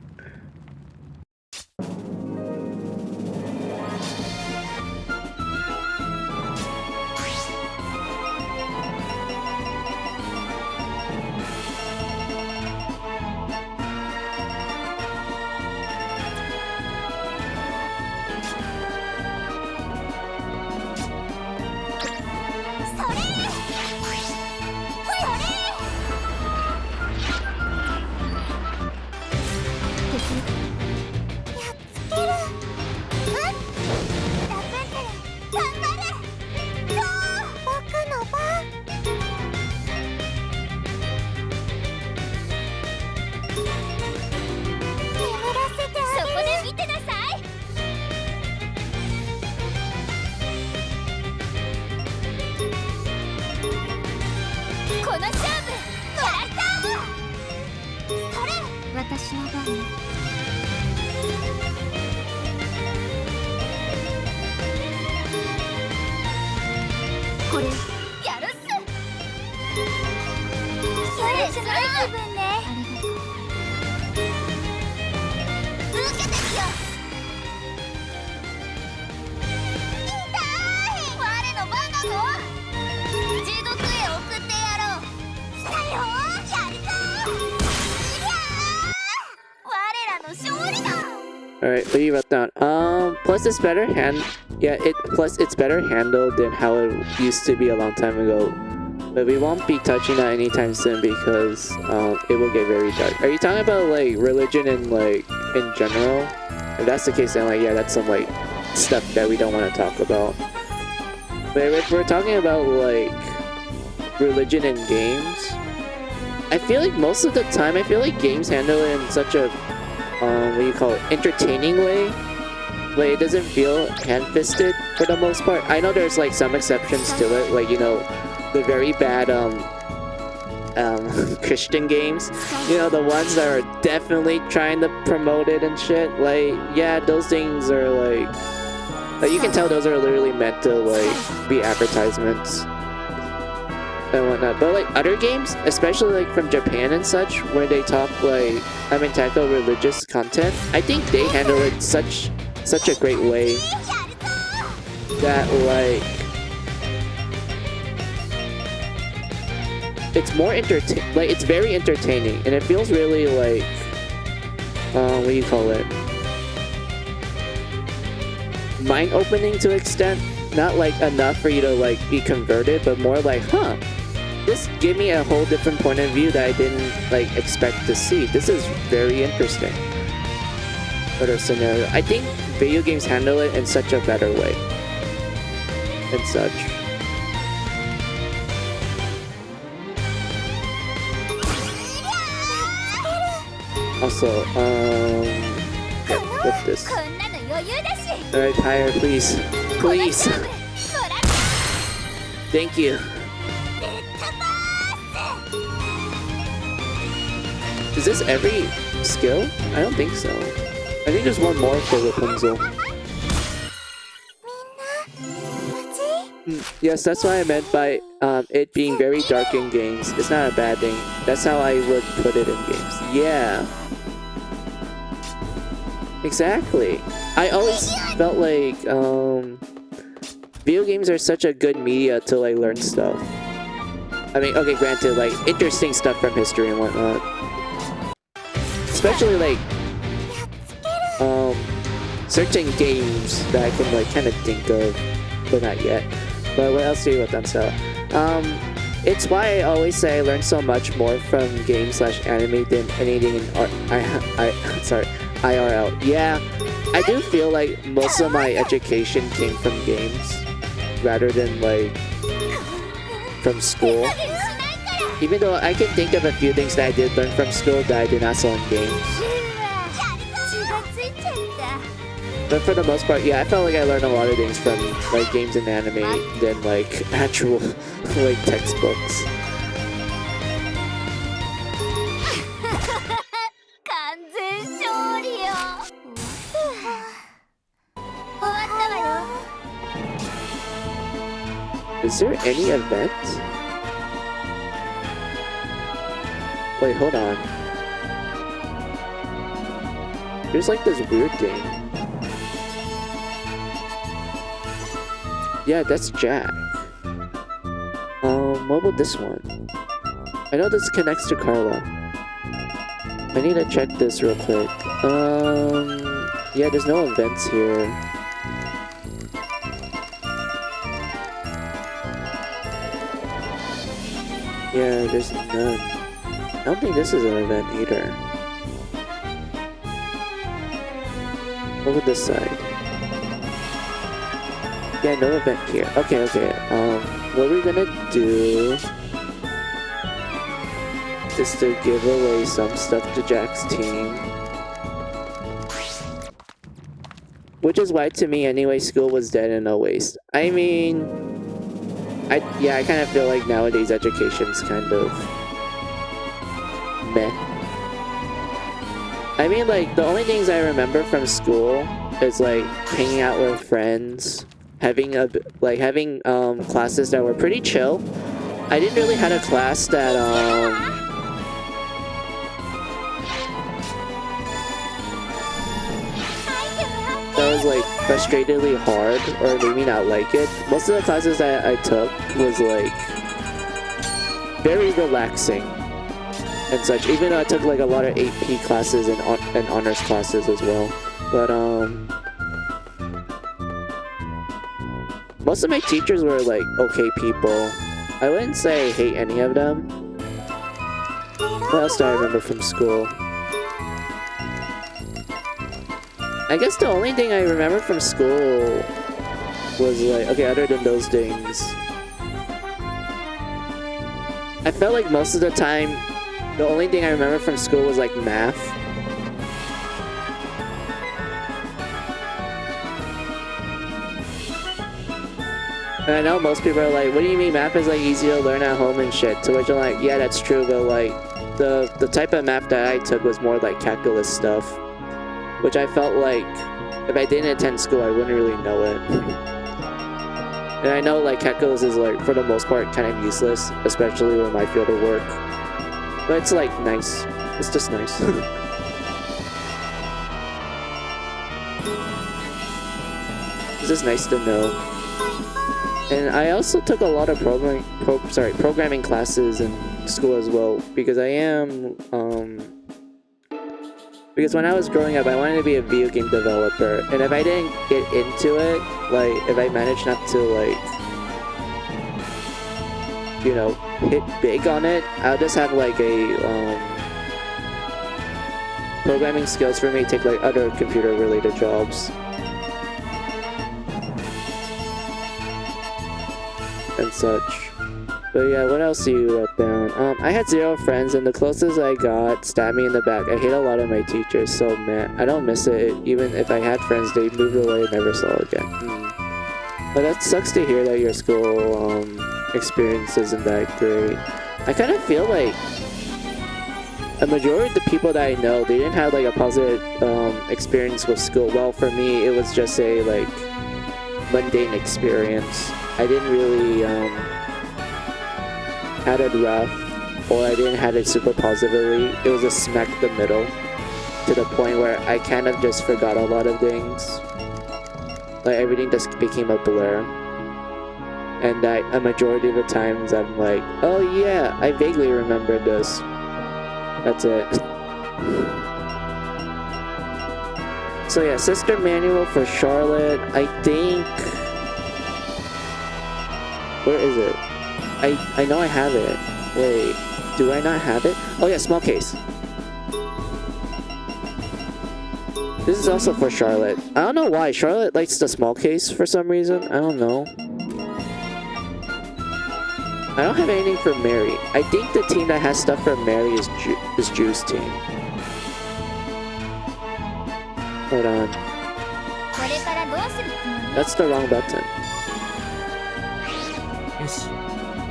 Alright, leave it down. Plus it's better plus it's better handled than how it used to be a long time ago. But we won't be touching that anytime soon because it will get very dark. Are you talking about like religion and like in general? If that's the case, then like yeah, that's some like stuff that we don't want to talk about. But if we're talking about like religion in games, I feel like most of the time games handle it in such a what do you call it, entertaining way. Like it doesn't feel hand-fisted for the most part. I know there's like some exceptions to it, like you know, the very bad Christian games. You know, the ones that are definitely trying to promote it and shit. Like yeah, those things are like you can tell those are literally meant to like be advertisements and whatnot. But like other games, especially like from Japan and such, where they talk like tackle religious content, I think they handle it such a great way that like it's more it's very entertaining and it feels really like what do you call it, mind-opening to an extent. Not like enough for you to like be converted, but more like this gave me a whole different point of view that I didn't like expect to see. This is very interesting. Other scenario, I think video games handle it in such a better way and such. Also, yeah, what's this? Alright, higher, please. Please! Thank you. Is this every skill? I don't think so. I think there's one more for Rapunzel. Yes, that's what I meant by it being very dark in games. It's not a bad thing. That's how I would put it in games. Yeah. Exactly. I always felt like video games are such a good media to like learn stuff. I mean, okay, granted, like interesting stuff from history and whatnot. Especially like certain games that I can like kind of think of, but not yet. But what else do you want them so? It's why I always say I learn so much more from games / anime than anything in IRL. Yeah, I do feel like most of my education came from games rather than like from school. Even though I can think of a few things that I did learn from school that I did not saw in games. But for the most part, yeah, I felt like I learned a lot of things from like games and anime than like actual like textbooks. 完全勝利よ。終わったわよ。 Is there any event? Wait, hold on. There's like this weird game. Yeah, that's Jack. What about this one? I know this connects to Carla. I need to check this real quick. Yeah, there's no events here. Yeah, there's none. I don't think this is an event either. Over this side. Yeah, no event here. Okay, okay. What we're gonna do is to give away some stuff to Jack's team. Which is why, to me anyway, school was dead and a waste. I mean, I kind of feel like nowadays education's kind of meh. I mean, like, the only things I remember from school is like hanging out with friends, having classes that were pretty chill. I didn't really have a class that that was like frustratedly hard or made me not like it. Most of the classes that I took was like very relaxing and such, even though I took like a lot of AP classes and honors classes as well. But most of my teachers were like okay people. I wouldn't say I hate any of them. What else do I remember from school? I guess the only thing I remember from school was like, okay, other than those things, I felt like most of the time, the only thing I remember from school was like math. And I know most people are like, what do you mean math is like easy to learn at home and shit? To which I'm like, yeah, that's true, but like, the type of math that I took was more like calculus stuff. Which I felt like, if I didn't attend school, I wouldn't really know it. And I know like calculus is like, for the most part, kind of useless, especially with my field of work. But it's like nice. It's just nice. It's just nice to know. And I also took a lot of programming classes in school as well, because I am because when I was growing up, I wanted to be a video game developer, and if I didn't get into it, like, if I managed not to, like, you know, hit big on it, I'll just have, like, a, programming skills for me to take, like, other computer-related jobs. And such. But yeah, what else do you write down? I had 0 friends, and the closest I got stabbed me in the back. I hate a lot of my teachers, so man, I don't miss it. Even if I had friends, they moved away and never saw again. But that sucks to hear that your school experience isn't that great. I kind of feel like a majority of the people that I know, they didn't have like a positive experience with school. Well, for me, it was just a like mundane experience. I didn't really had it rough, or I didn't have it super positively. It was a smack the middle, to the point where I kind of just forgot a lot of things. Like everything just became a blur. And a majority of the times I'm like, oh yeah, I vaguely remember this. That's it. So yeah, Sister Manual for Charlotte, I think... Where is it? I know I have it. Wait, do I not have it? Oh yeah, small case. This is also for Charlotte. I don't know why. Charlotte likes the small case for some reason. I don't know. I don't have anything for Mary. I think the team that has stuff for Mary is Juice team. Hold on. れからどうするつもり？ That's the wrong button. よし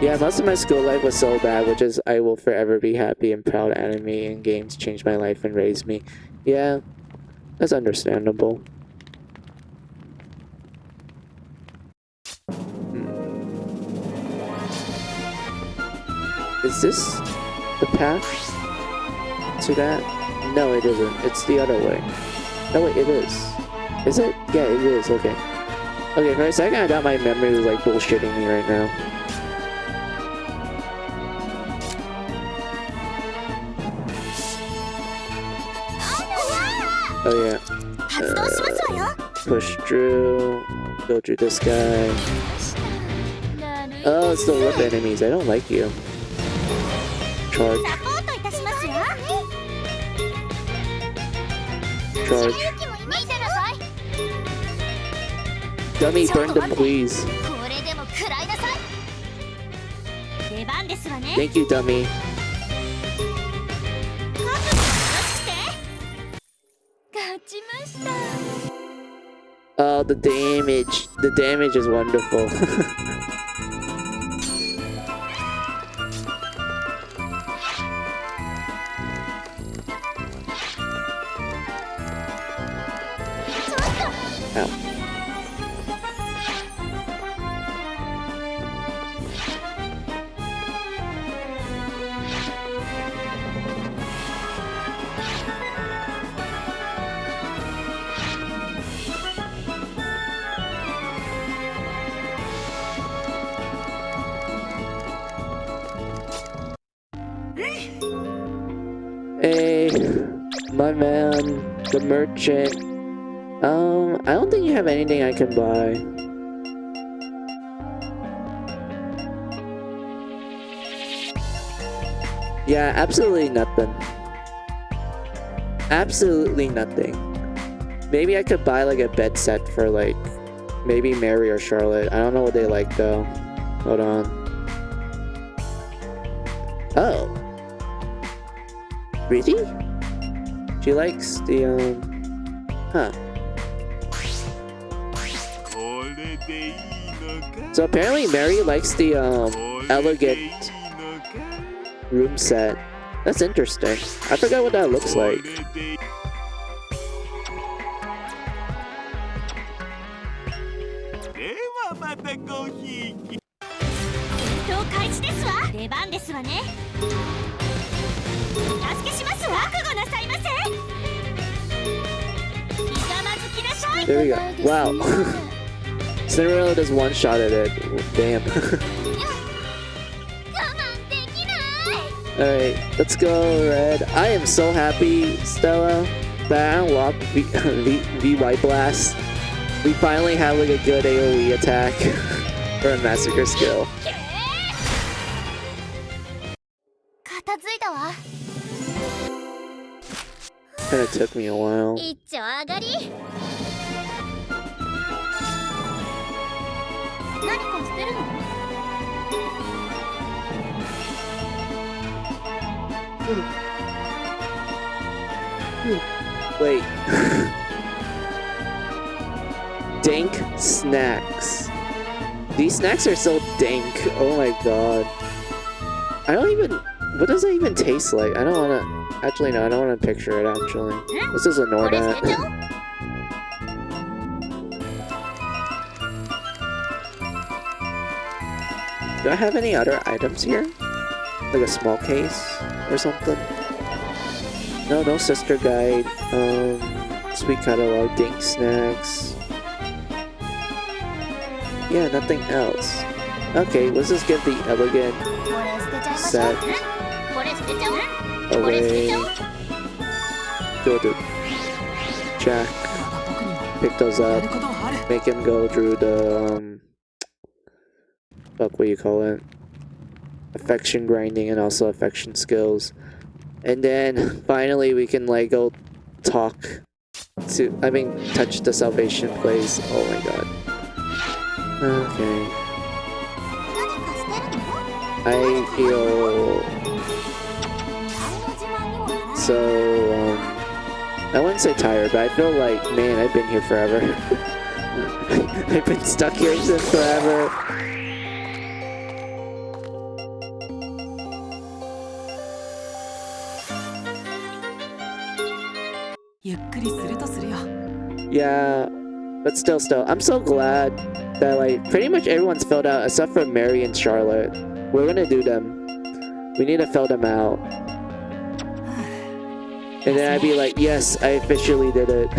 Yeah, most of my school life was so bad, which is I will forever be happy and proud anime and games changed my life and raised me. Yeah, that's understandable. Is this the path to that? No, it isn't. It's the other way. No, wait, it is. Is it? Yeah, it is. Okay. Okay, for a second I thought my memory was like bullshitting me right now. Oh yeah. Push through. Go through this guy. Oh, it's the lip enemies. I don't like you. Charge. サポートいたしますわ。 Charge. 見てなさい。 Dummy, burn them, please. これでも食らいなさい。出番ですわね。 Thank you, dummy. 勝ちました。 Oh, the damage. The damage is wonderful. Ow. Hey, my man, the merchant. I don't think you have anything I can buy. Yeah, absolutely nothing. Absolutely nothing. Maybe I could buy like a bed set for like maybe Mary or Charlotte. I don't know what they like though. Hold on. Oh. Really? She likes the huh. So apparently Mary likes the elegant room set. That's interesting. I forgot what that looks like. There we go. Wow. Cinderella does one shot at it. Damn. Alright, let's go, Red. I am so happy, Stella, that I unlocked VY Blast. We finally have like a good AoE attack for a massacre skill. Kinda took me a while. 一丁上がり。何かしてるの？ Wait. Dank snacks. These snacks are so dank. Oh my god. I don't even... What does that even taste like? I don't wanna... Actually, no, I don't wanna picture it, actually. Let's just ignore that. Do I have any other items here? Like a small case or something? No, no sister guide. Sweet catalog, dank snacks. Yeah, nothing else. Okay, let's just get the elegant set away. Go to Jack. Pick those up. Make him go through the fuck, what do you call it? Affection grinding and also affection skills. And then finally we can like go talk to, I mean touch the salvation place. Oh my god. Okay. I feel so I wouldn't say tired, but I feel like, man, I've been here forever. I've been stuck here since forever. ゆっくりするとするよ。 Yeah, but still, I'm so glad that like pretty much everyone's filled out except for Mary and Charlotte. We're gonna do them. We need to fill them out. And then I'd be like, yes, I officially did it.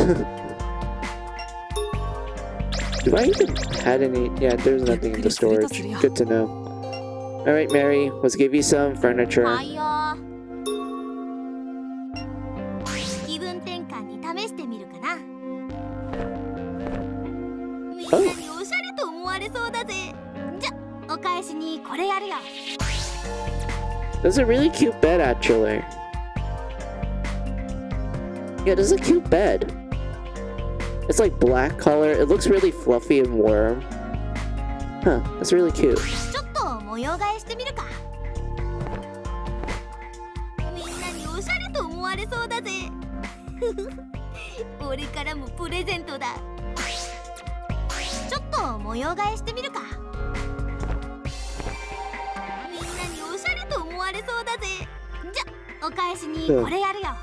Do I even had any? Yeah, there's nothing in the storage. Good to know. Alright, Mary, let's give you some furniture. はいよ。気分転換に試してみるかな。みんなにおしゃれと思われそうだぜ。じゃ、お返しにこれやるよ。 That's a really cute bed, actually. Yeah, this is a cute bed. It's like black color. It looks really fluffy and warm. Huh, that's really cute. ちょっと模様替えしてみるか。みんなにおしゃれと思われそうだぜ。俺からもプレゼントだ。ちょっと模様替えしてみるか。みんなにおしゃれと思われそうだぜ。じゃ、お返しにこれやるよ。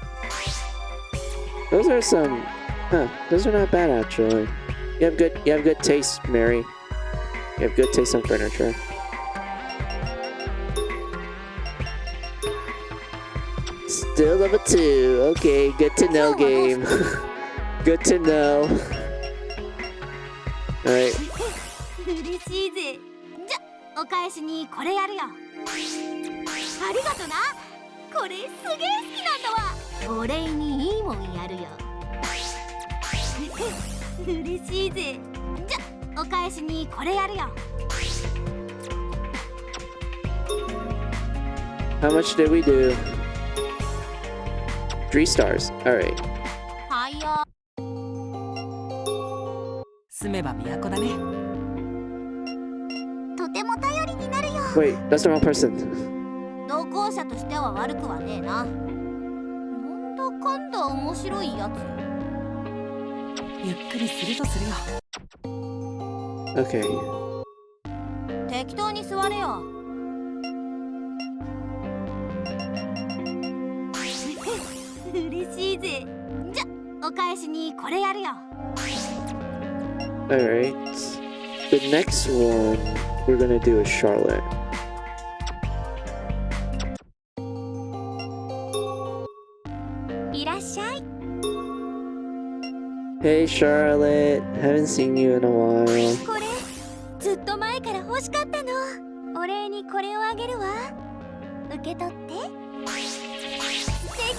Those are some... Huh, those are not bad, actually. You have good taste, Mary. You have good taste in furniture. Still level 2. Okay, good to know, game. Good to know. Alright. 嬉しいぜ。じゃ、お返しにこれやるよ。ありがとな。これすげえ好きなんだわ。お礼にいいもんやるよ。嬉しいぜ。じゃ、お返しにこれやるよ。 How much did we do? 3 stars. Alright. はいよ。住めば都だね。とても頼りになるよ。 Wait, that's the wrong person. 同行者としては悪くはねえな。なんだかんだ面白いやつ。ゆっくりするとするよ。 Okay. 適当に座れよ。嬉しいぜ。じゃ、お返しにこれやるよ。 Alright. The next one we're gonna do is Charlotte. いらっしゃい。 Hey, Charlotte. Haven't seen you in a while. これずっと前から欲しかったの。お礼にこれをあげるわ。受け取って。素敵。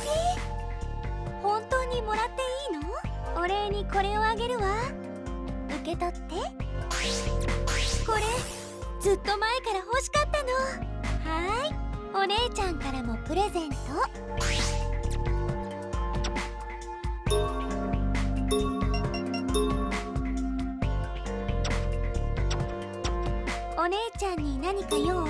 本当にもらっていいの？お礼にこれをあげるわ。受け取って。これずっと前から欲しかったの。はーい。お姉ちゃんからもプレゼント。お姉ちゃんに何か用？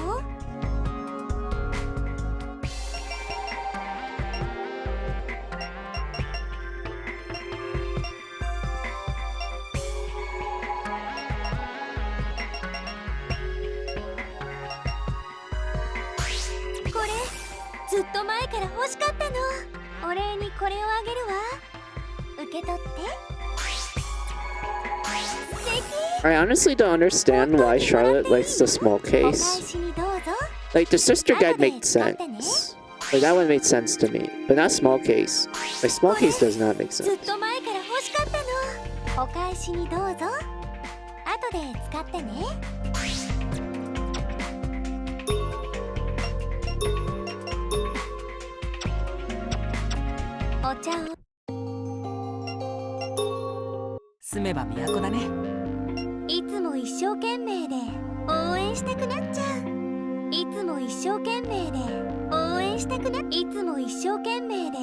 これずっと前から欲しかったの。お礼にこれをあげるわ。受け取って。素敵。 I honestly don't understand why Charlotte likes the small お返 case. しにどうぞ。 Like, the sister guide made sense. Like, that one made sense to me. But not small case. Like, small case does not make ず sense. っと前から欲しかったの。お返しにどうぞ。後で使ってね。お茶を。住めば都だね。いつも一生懸命で応援したくなっちゃう。いつも一生懸命で応援したくな。いつも一生懸命で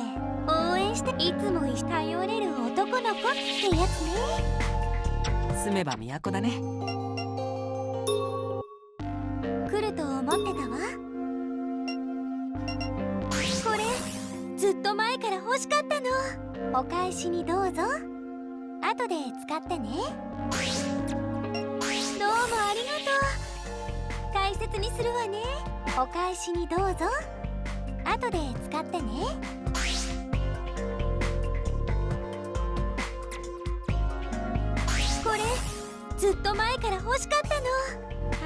応援して。いつも頼れる男の子ってやつね。住めば都だね。来ると思ってたわ。これずっと前から欲しかったの。お返しにどうぞ。後で使ってね。切にするわね。お返しにどうぞ。後で使ってね。これずっと前から欲しかったの。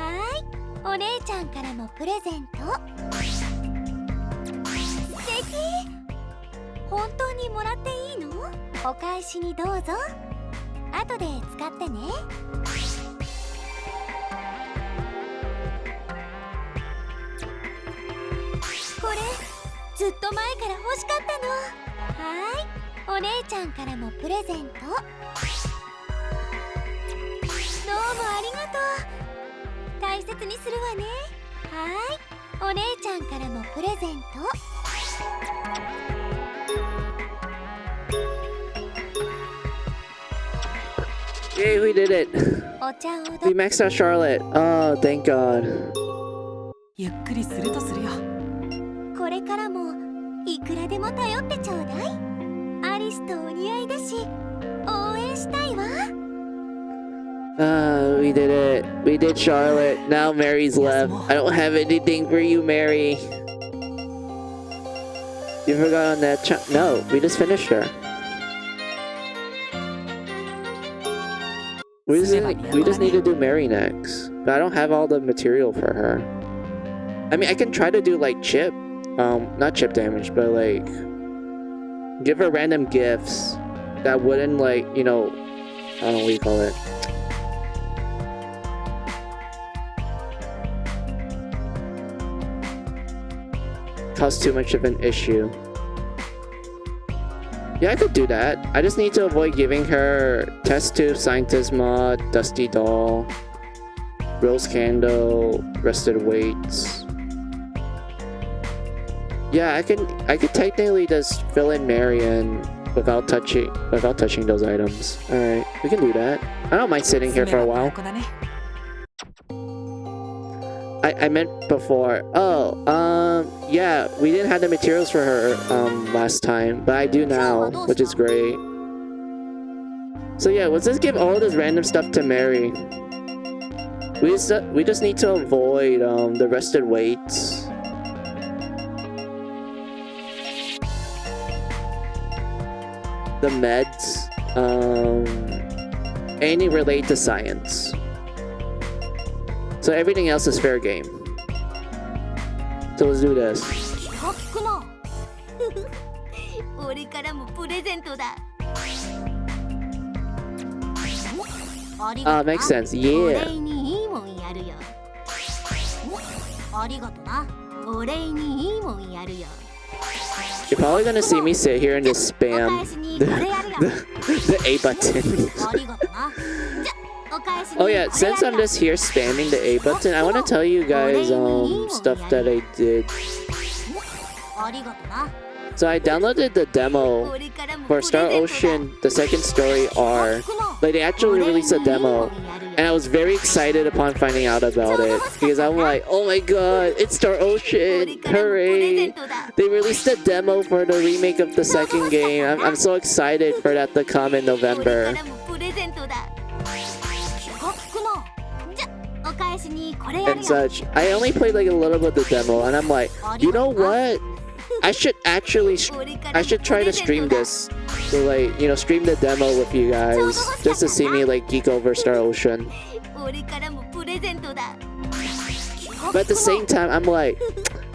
はーい、お姉ちゃんからもプレゼント。素敵。本当にもらっていいの？お返しにどうぞ。後で使ってね。これずっと前から欲しかったの。はーい、お姉ちゃんからもプレゼント。どうもありがとう。大切にするわね。はーい、お姉ちゃんからもプレゼント。Yay, we did it! お茶をど We maxed out Charlotte. Oh, thank God. ゆっくりするとするよ。これからもいくらでも頼ってちょうだい。アリスとお似合いだし応援したいわ。We did it. We did Charlotte. Now Mary's left. I don't have anything for you, Mary. You forgot on that No, we just finished her. We just need to do Mary next. But I don't have all the material for her. I mean, I can try to do like chip. Not chip damage, but like give her random gifts that wouldn't like, you know, I don't know what you call it. Cause too much of an issue. Yeah, I could do that. I just need to avoid giving her Test Tube, Scientist Mod, Dusty Doll, Rose Candle, Rested Weights. Yeah, I could technically just fill in Marion without touching those items. Alright, we can do that. I don't mind sitting here for a while. I meant before. Yeah, we didn't have the materials for her last time, but I do now, which is great. So yeah, let's just give all this random stuff to Mary. We just need to avoid the rested weights. The meds, anything related to science. So everything else is fair game. So let's do this. 俺からもプレゼントだ。Makes sense. Yeah. お礼にいいもんやるよ。ありがとな。お礼にいいもんやるよ。You're probably gonna see me sit here and just spam the A button. Oh yeah, since I'm just here spamming the A button, I want to tell you guys stuff that I did. So I downloaded the demo for Star Ocean, the second story R. Like they actually released a demo, and I was very excited upon finding out about it because I'm like, oh my god, it's Star Ocean! Hooray! They released a demo for the remake of the second game. I'm so excited for that to come in November. And such. I only played like a little bit of the demo, and I'm like, you know what? I should try to stream this. So like, you know, stream the demo with you guys just to see me like geek over Star Ocean. But at the same time, I'm like,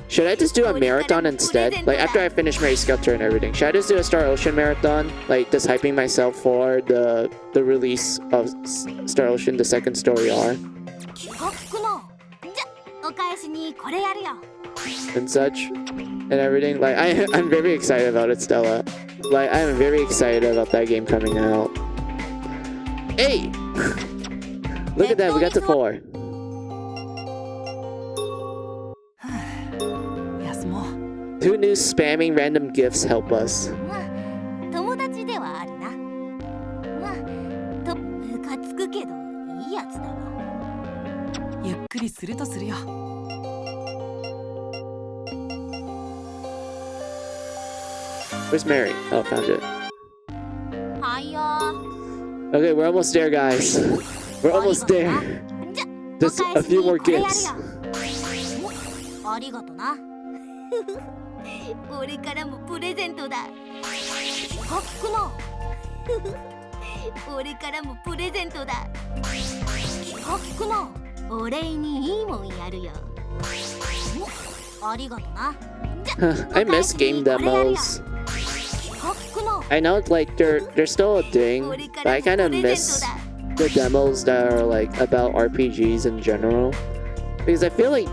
should I just do a marathon instead? Like after I finish Mary Skelter and everything, should I just do a Star Ocean marathon? Like just hyping myself for the release of Star Ocean, the second story R. And such and everything. Like I'm very excited about it, Stella. Like I'm very excited about that game coming out. Hey! Look at that, we got to 4. Who knew spamming random gifts help us? 友達ではあるな。まあ、とムカつくけどいいやつだわ。ゆっくりするとするよ。Where's Mary? Oh, found it. はいよ。 Okay, we're almost there, guys. We're almost there. Just a few more gifts. 俺からもプレゼントだ。気が利くな。俺からもプレゼントだ。気が利くな。お礼にいいもんやるよ。ありがとな。 I miss game demos. 気が利くな。 I know like they're still a thing, but I kind of miss the demos that are like about RPGs in general, because I feel like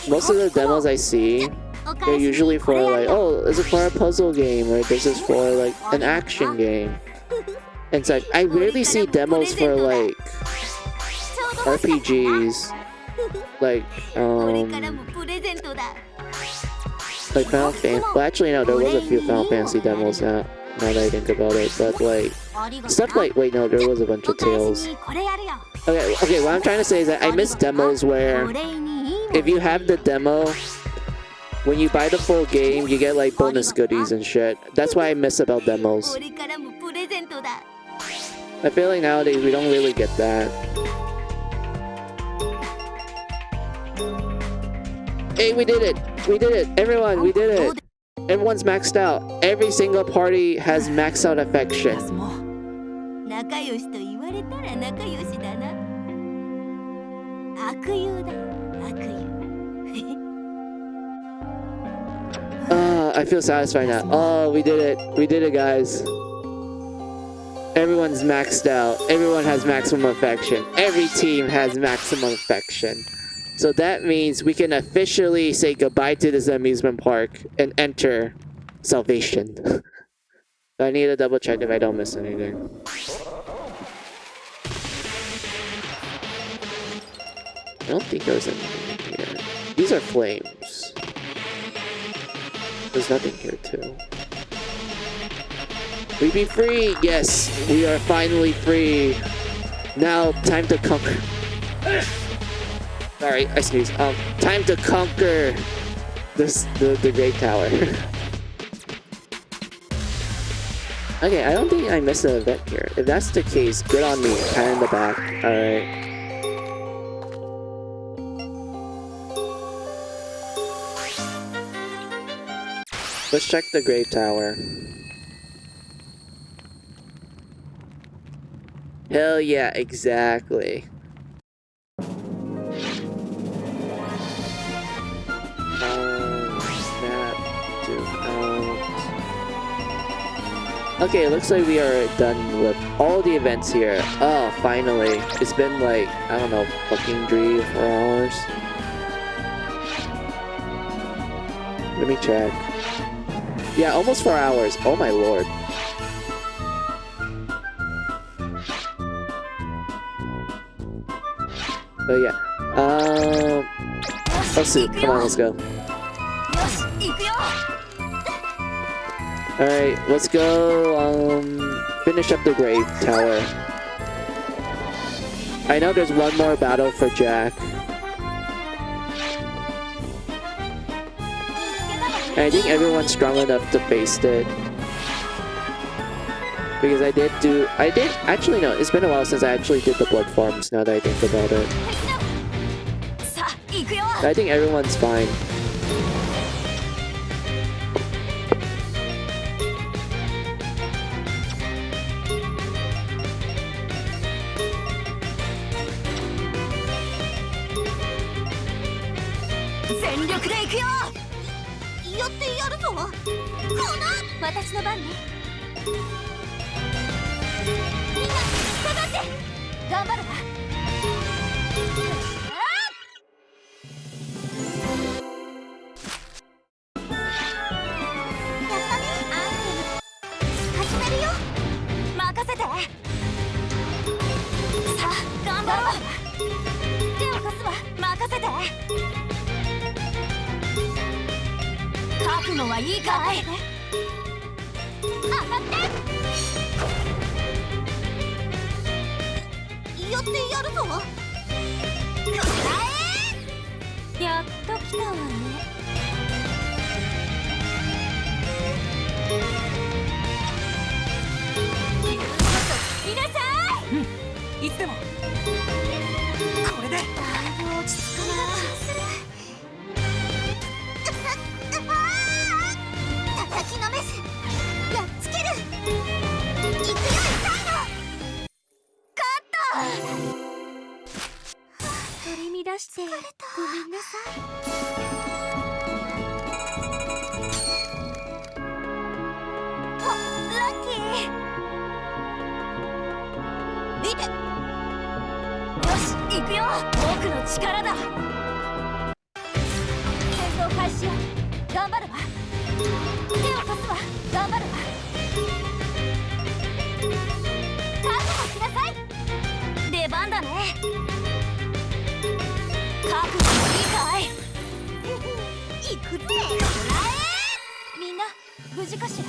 most of the demos I see, they're usually for like, oh, is it for a puzzle game, or this is for like an action game. And it's like I rarely see demos for like RPGs, like Final Fantasy. Well, actually no, there was a few Final Fantasy demos now that I think about it, but like stuff like, wait, no, there was a bunch of Tales. Okay, what I'm trying to say is that I miss demos where if you have the demo, when you buy the full game, you get like bonus goodies and shit. That's what I miss about demos. I feel like nowadays we don't really get that. Hey, we did it! We did it! Everyone, we did it! Everyone's maxed out. Every single party has maxed out affection. 仲良しと言われたら仲良しだな。悪友だ、悪友。I feel satisfied now. Oh, we did it. We did it, guys. Everyone's maxed out. Everyone has maximum affection. Every team has maximum affection. So that means we can officially say goodbye to this amusement park and enter Salvation. I need to double check if I don't miss anything. I don't think there's anything in here. These are flames. There's nothing here too. We be free! Yes! We are finally free! Now, time to conquer. Sorry, I sneezed. Time to conquer the Great Tower. Okay, I don't think I missed an event here. If that's the case, good on me. Pat in the back. Alright. Let's check the Great Tower. Hell yeah, exactly. Snap to out. Okay, it looks like we are done with all the events here. Oh, finally. It's been like, I don't know, fucking 3 or 4 hours. Let me check. Yeah, almost 4 hours. Oh my lord. But yeah. Let's see. Come on, let's go. Alright, let's go, finish up the Grave Tower. I know there's one more battle for Jack. And I think everyone's strong enough to face it. Because I did, actually no, it's been a while since I actually did the blood farms now that I think about it. I think everyone's fine. てごめんなさい。ラッキー。いて。よし行くよ。僕の力だ。戦闘開始よ。頑張るわ。手を貸すわ。頑張るわ。覚悟しなさい。出番だね。覚悟いいかい。行くぜ。みんな無事かしら。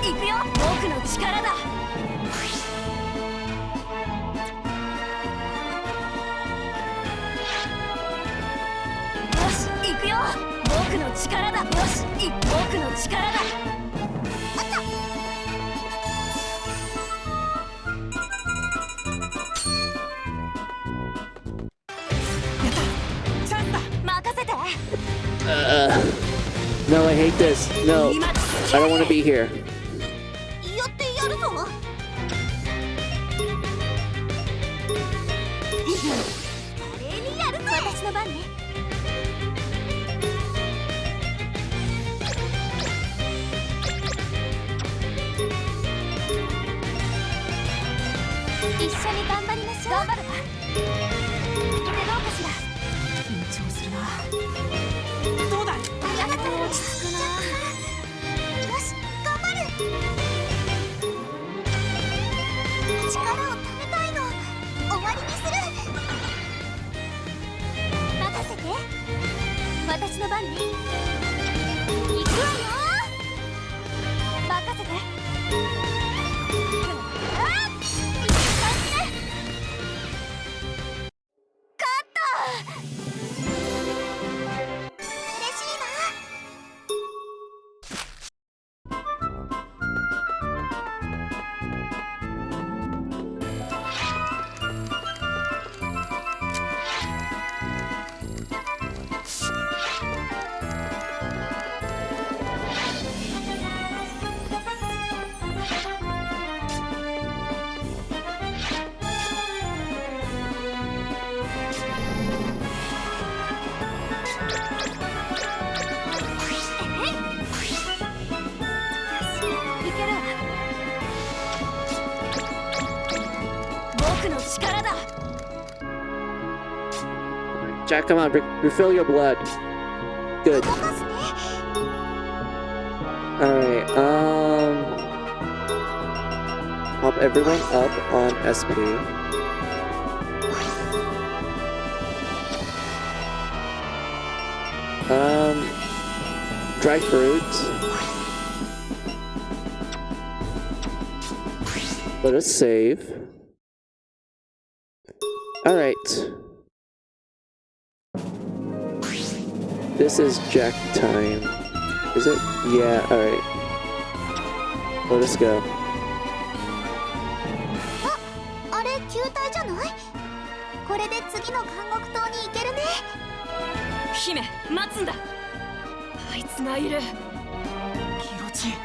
行くよ。僕の力だ。よし行くよ。僕の力だ。よし僕の力だ。あった。やった。チャンスだ。任せて。No, I hate this. No, I don't want to be here. やってやるぞ。華麗にやるぞ。私の番ね。一緒に頑張りましょう。頑張るわ。これどうかしら。緊張するな。どうだい。やがて落ち着くな。よし頑張る。力をためたいの。終わりにする。任せて。私の番ね。行くわよ。任せて。Jack, come on, refill your blood. Good. Alright, pop everyone up on SP. Dry fruit. Let us save. Alright. This is Jack time. Is it? Yeah, alright. Let us go. あれ球体じゃない？これで次の監獄島に行けるね。姫、待つんだ。あいつがいる。ギロチン。ど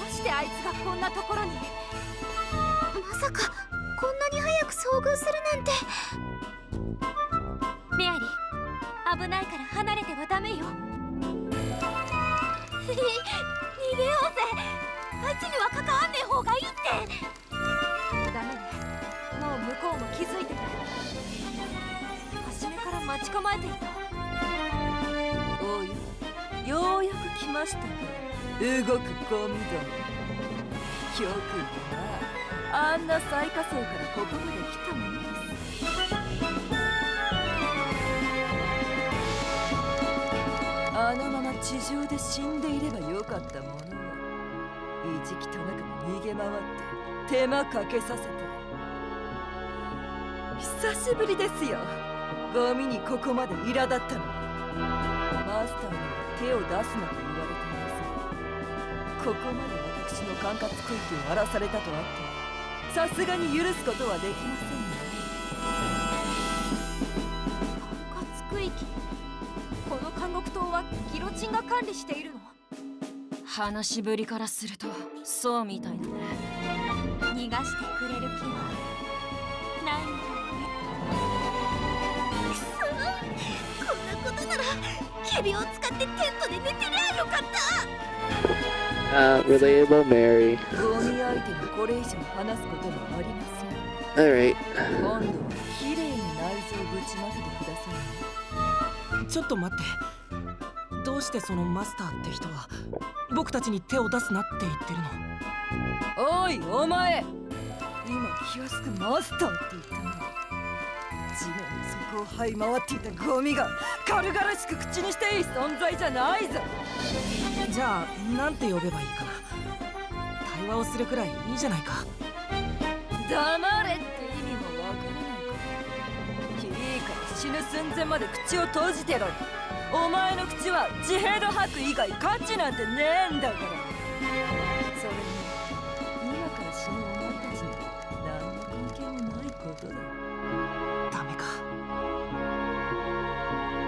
うしてあいつがこんなところに？まさかこんなに早く遭遇するなんて。メアリー、危ないから離れてはダメよ。逃げようぜ。あいつには関わんねえ方がいいって。ダメね、もう向こうも気づいてる。初めから待ち構えていた。おや、ようやく来ましたか。動くゴミども。よくな、あんな最下層からここまで来たものです。あのまま地上で死んでいればよかったものを、意地汚く逃げ回って手間かけさせて。久しぶりですよ、ゴミにここまで苛立ったの。マスターには手を出すなと言われていますが、ここまで私の管轄区域を荒らされたとあっても、さすがに許すことはできませんね。管轄区域。この監獄島はギロチンが管理しているの？話しぶりからするとそうみたいだね。逃がしてくれる気はないみたいね。くそ、こんなことならケビを使ってテントで寝てりゃよかった。Relatable Mary. ゴミ相手にこれ以上話すこともありません。Alright. 今度はきれいに内臓をぶちまけてくださいね。ちょっと待って。どうしてそのマスターって人は僕たちに手を出すなって言ってるの？おいお前、今気安くマスターって言ったな。地面の底を這い回っていたゴミが軽々しく口にしていい存在じゃないぞ。じゃあなんて呼べばいいかな。対話をするくらいいいじゃないか。黙れって意味もわからないか。いいから死ぬ寸前まで口を閉じてろ。お前の口は地平の吐く以外価値なんてねえんだから。それに今から死ぬお前たちに何の関係もないことだ。ダメか。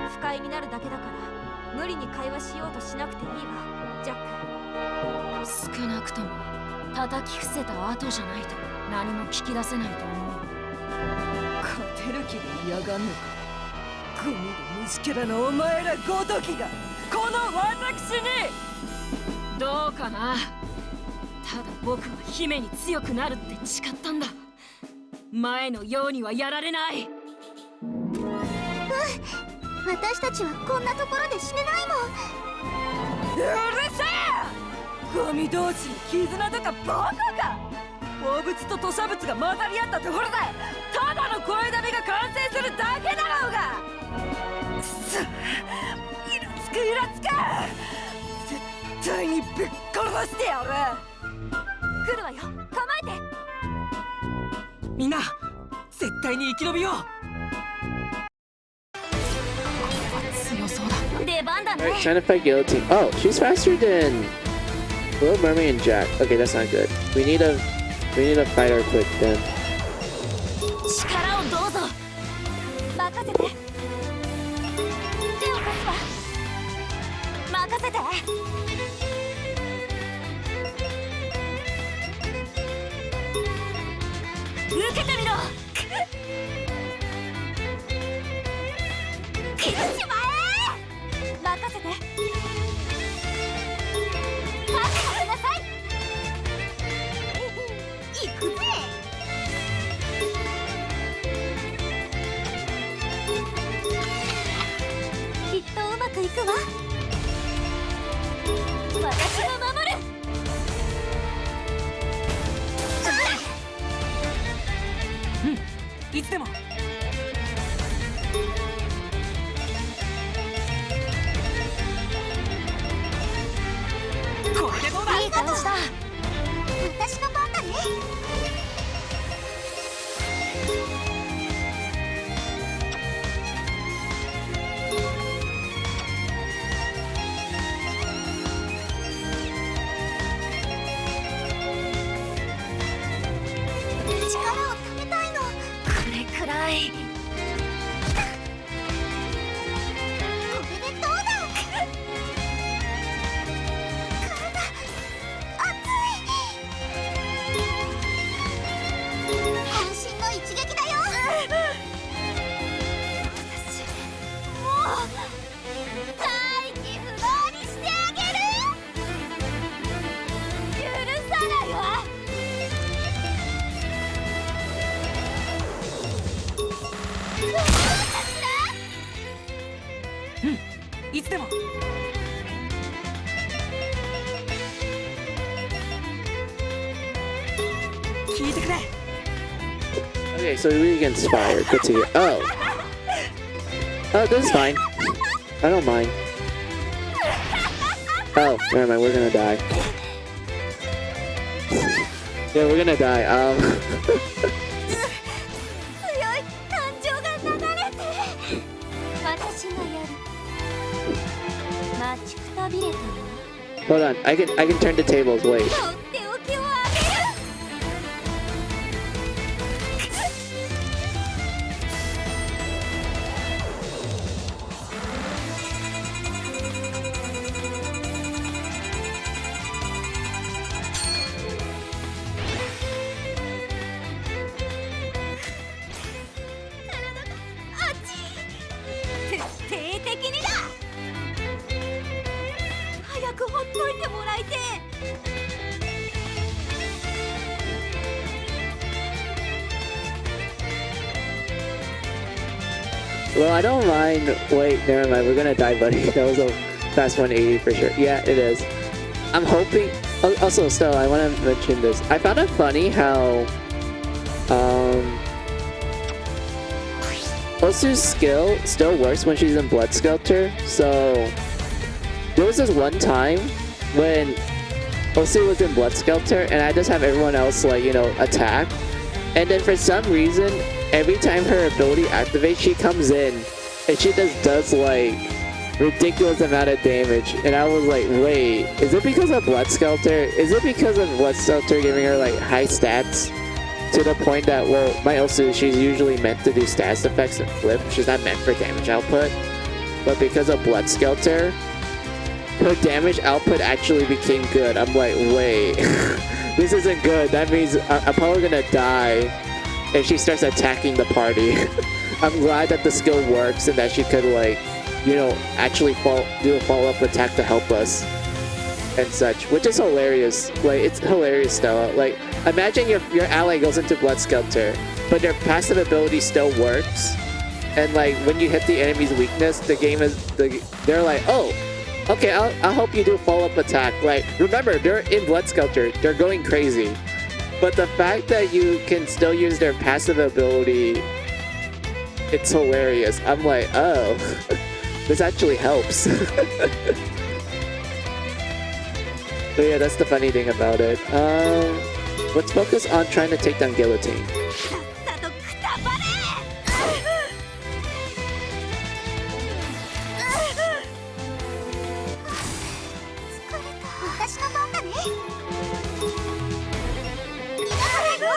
不快になるだけだから無理に会話しようとしなくていいわ、ジャック。少なくとも叩き伏せた後じゃないと何も聞き出せないと思う。勝てる気で嫌がんのか。ゴミで虫けらのお前らごときがこの私に。どうかな。ただ僕は姫に強くなるって誓ったんだ。前のようにはやられない。私たちはこんなところで死ねないもん。うるせえ！ゴミ同士の絆とかバカか。鉱物と吐砂物が混ざり合ったところでただの声だめが完成するだけだろうが。くそ、イラつくイラつく。絶対にぶっ殺してやる。来るわよ、構えて。みんな絶対に生き延びよう。強そうだ。出番だね。 Alright, time to fight Guillotine. Oh, she's faster than Little Mermaid and Jack. Okay, that's not good. We need to fight her quick then. 力をどうぞ。任せて。手を貸すわ。任せて。受けてみろ。切っちまえ。任せて。待ってなさい。行くぜ。きっとうまくいくわ。私が守る。いつでも。これでどうだ。いい感じだ。私の番だね。い。これでどうだ。体熱い。渾身の一撃だよ。私もう再起不能にしてあげる。許さないわ。いつでも。聞いてくれ。 Okay, so we against fire. Good to hear. Oh. Oh, this is fine. I don't mind. Oh, never mind. We're gonna die. Yeah, we're gonna die. 強い感情が流れて。私がやる。待ちくたびれたわ。 Hold on. I can turn the tables. Wait. とっておきをあげる。あっち。徹底的にだ。早くほっといてもらいてえ。 Well, I don't mind. Wait, never mind. We're gonna die, buddy. That was a fast 180 for sure. Yeah, it is. I'm hoping. Also, Stella, I want to mention this. I found it funny how Osu's skill still works when she's in Blood Skelter. So there was this one time when Osu was in Blood Skelter, and I just have everyone else like attack, and then for some reason, every time her ability activates, she comes in and she just does like ridiculous amount of damage. And I was like, wait, is it because of Blood Skelter? Is it because of Blood Skelter giving her like high stats to the point that, well, my Osu, she's usually meant to do stats effects and flip. She's not meant for damage output. But because of Blood Skelter, her damage output actually became good. I'm like, wait, this isn't good. That means I'm probably gonna die if she starts attacking the party. I'm glad that the skill works and that she could like, actually do a follow-up attack to help us and such, which is hilarious. Like, it's hilarious, Stella. Like, imagine your ally goes into Blood Skelter, but their passive ability still works, and like when you hit the enemy's weakness, they're like, oh, okay, I'll help you do a follow-up attack. Like, remember, they're in Blood Skelter, they're going crazy, but the fact that you can still use their passive ability, it's hilarious. I'm like, oh, this actually helps. But yeah, that's the funny thing about it. Let's focus on trying to take down Guillotine. さっさとくたばれ。疲れた。私の番だね。逃がさないよ。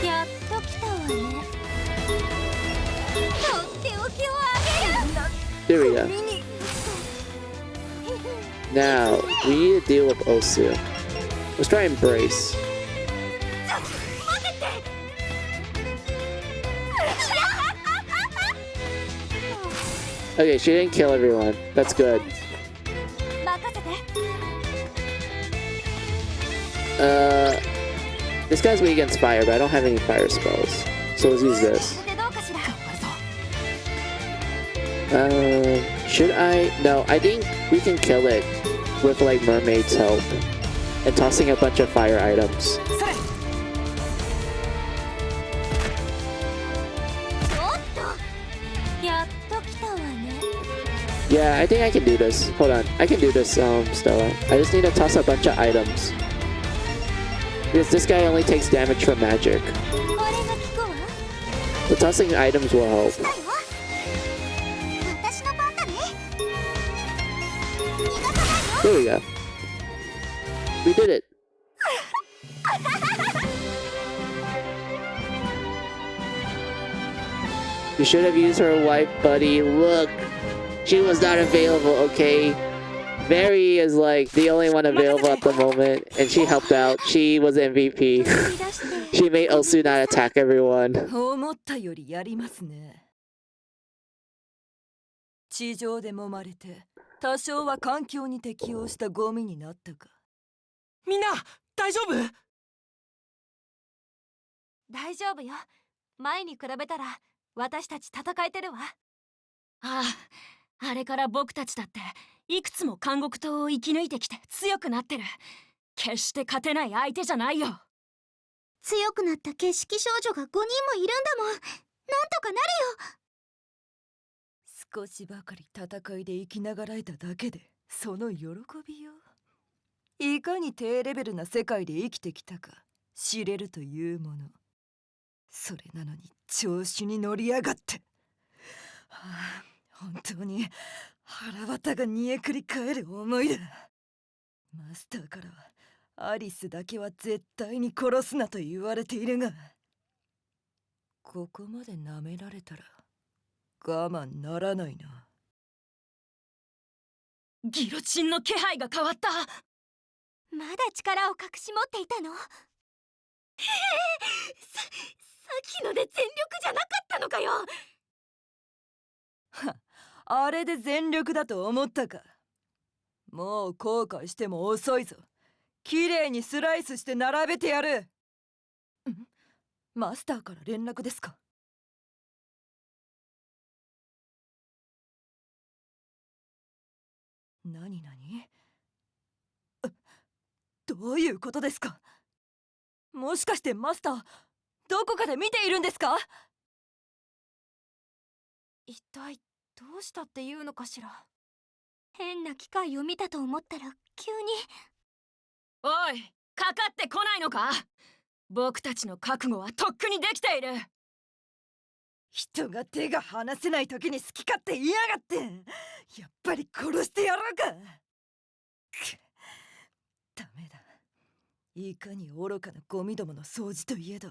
やっと来たわね。とっておきをあげる。 There we go. Now, we need to deal with Osu. Let's try Embrace. ちょ待ってて。 Okay, she didn't kill everyone. That's good. 任せて。 This guy's weak against fire, but I don't have any fire spells. So let's use this. これでどうかしら。 Should I? No, I think we can kill it with like Mermaid's help and tossing a bunch of fire items. それ。 ちょっと。やっと来たわね。 Yeah, I think I can do this. Hold on, I can do this, Stella. I just need to toss a bunch of items. Because this guy only takes damage from magic. これが効くわ。 But tossing items will help. したいわ。私の番だね。逃がさないよ。 There we go. We did it. You should have used her wife, buddy. Look, she was not available, okay? Mary is like the only one available at the moment, and she helped out. She was MVP. She made Osu not attack everyone. 思ったよりやりますね。地上で揉まれて多少は環境に適応したゴミになったか。みんな大丈夫？大丈夫よ。前に比べたら私たち戦えてるわ。ああ、あれから僕たちだっていくつも監獄島を生き抜いてきて強くなってる。決して勝てない相手じゃないよ。強くなった景色少女が5人もいるんだもん。なんとかなるよ。少しばかり戦いで生きながらえただけでその喜びよ。いかに低レベルな世界で生きてきたか知れるというもの。それなのに調子に乗りやがって、はあ、本当に腹渡が煮えくり返る思いだ。マスターからはアリスだけは絶対に殺すなと言われているが、ここまで舐められたら我慢ならないな。ギロチンの気配が変わった。まだ力を隠し持っていたの？さっきので全力じゃなかったのかよ。は、あれで全力だと思ったか。もう後悔しても遅いぞ。きれいにスライスして並べてやる。マスターから連絡ですか？何どういうことですか？もしかしてマスターどこかで見ているんですか？一体どうしたっていうのかしら。変な機械を見たと思ったら急に。おい、かかってこないのか？僕たちの覚悟はとっくにできている。人が手が離せない時に好き勝手言いやがって。やっぱり殺してやろうか。ダメだ。いかに愚かなゴミどもの掃除といえど、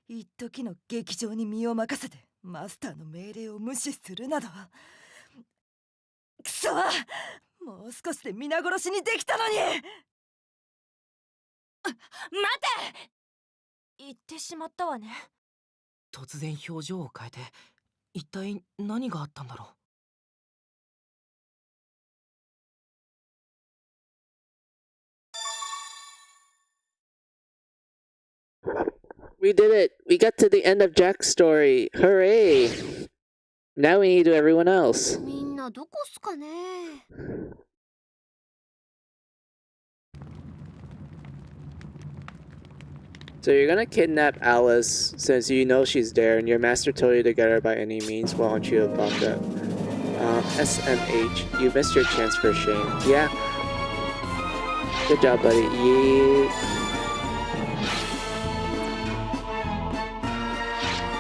一時の劇場に身を任せてマスターの命令を無視するなど。くそ、もう少しで皆殺しにできたのに。待て！言ってしまったわね。突然表情を変えて一体何があったんだろう。We did it! We got to the end of Jack's story! Hooray! Now we need to do everyone else. みんなどこっすかね。So you're gonna kidnap Alice since you know she's there and your master told you to get her by any means. Why don't you about that? SMH, you missed your chance for shame. Yeah. Good job, buddy. Yeah.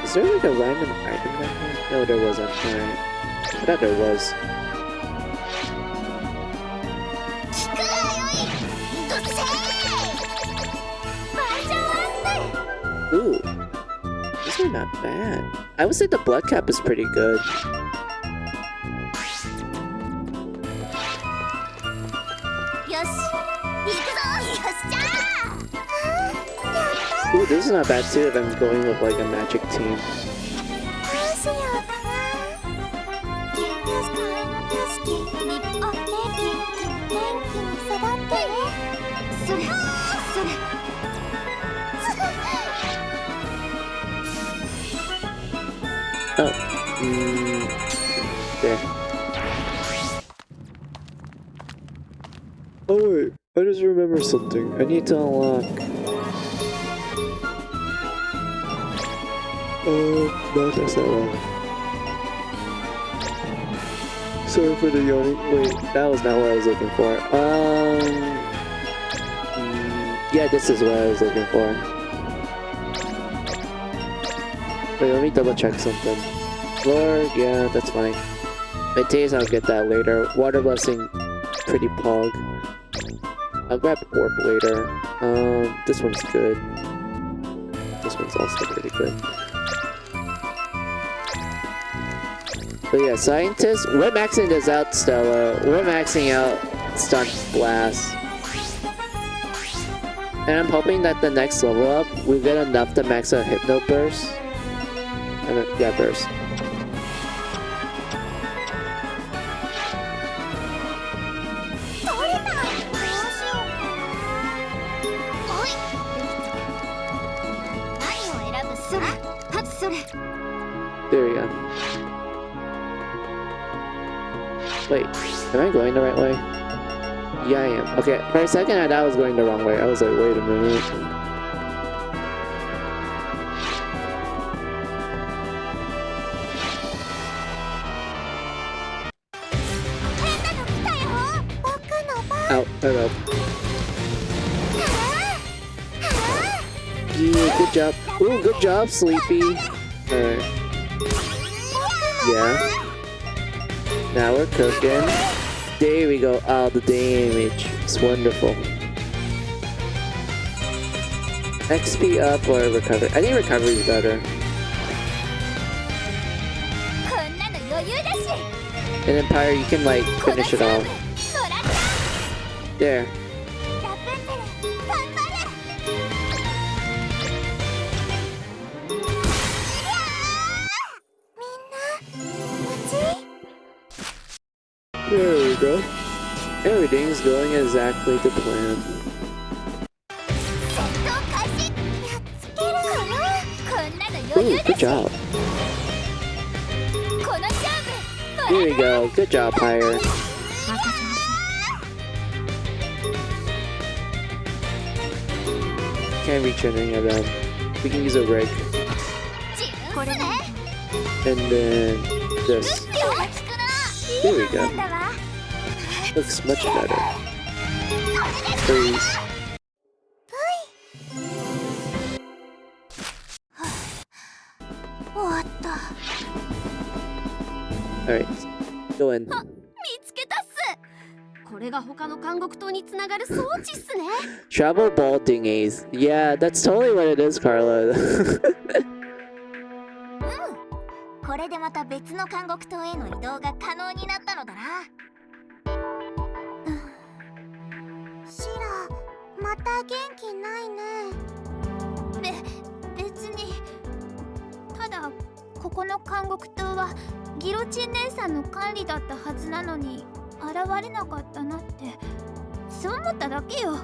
Is there like a random item down here? No, there wasn't. Alright. I thought there was. Ooh. These are not bad. I would say the blood cap is pretty good. Ooh, this is not bad too if I'm going with like a magic team. Oh. There. Oh wait, I just remembered something. I need to unlock. No, that's not wrong. Sorry for the yawning. Wait, that was not what I was looking for. Yeah, this is what I was looking for. Wait, let me double check something. Lord, yeah, that's fine. Mateus, I'll get that later. Water blessing, pretty pog. I'll grab orb later. This one's good. This one's also pretty good. But yeah, scientists, we're maxing this out, Stella. We're maxing out Stunt Blast. And I'm hoping that the next level up, we get enough to max out Hypno Burst. Yeah, Burst. There we go. Wait, am I going the right way? Yeah, I am. Okay, for a second I thought I was going the wrong way. I was like, wait a minute. Ow, hello. Yeah, good job. Ooh, good job, Sleepy. Alright. Yeah. Now we're cooking. There we go. Oh, the damage. It's wonderful. XP up or recovery? I think recovery is better. And Empire, you can like finish it off. There. There we go. Everything's going exactly to plan. Ooh, good job. Here we go. Good job, Pyre. Can't reach any of them. We can use a rig. And then this. There we go. Looks much better. Freeze. Alright, go in. 見つけたっす。これが他の監獄島につながる装置っすね。Travel ball dinghies. Yeah, that's totally what it is, Carla. これでまた別の監獄島への移動が可能になったのだな。シラ、また元気ないね。別に。ただここの監獄島はギロチン姉さんの管理だったはずなのに現れなかったなってそう思っただけよ。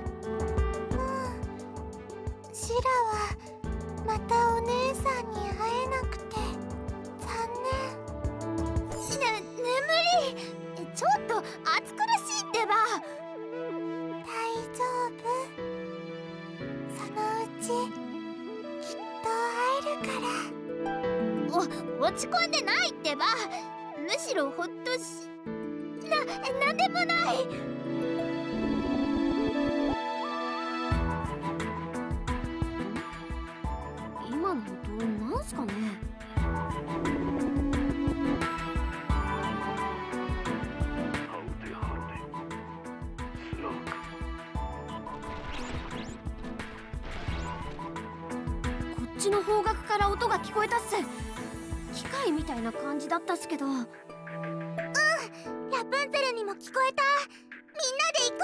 シラはまたお姉さんに会えなくて残念。眠りちょっと暑苦しいってば。大丈夫、そのうちきっと会えるから。落ち込んでないってば。むしろほっとしなんでもない。今の音なんすかね。こっちの方角から音が聞こえたっす。機械みたいな感じだったっすけど。ラプンツェルにも聞こえた。みんなで行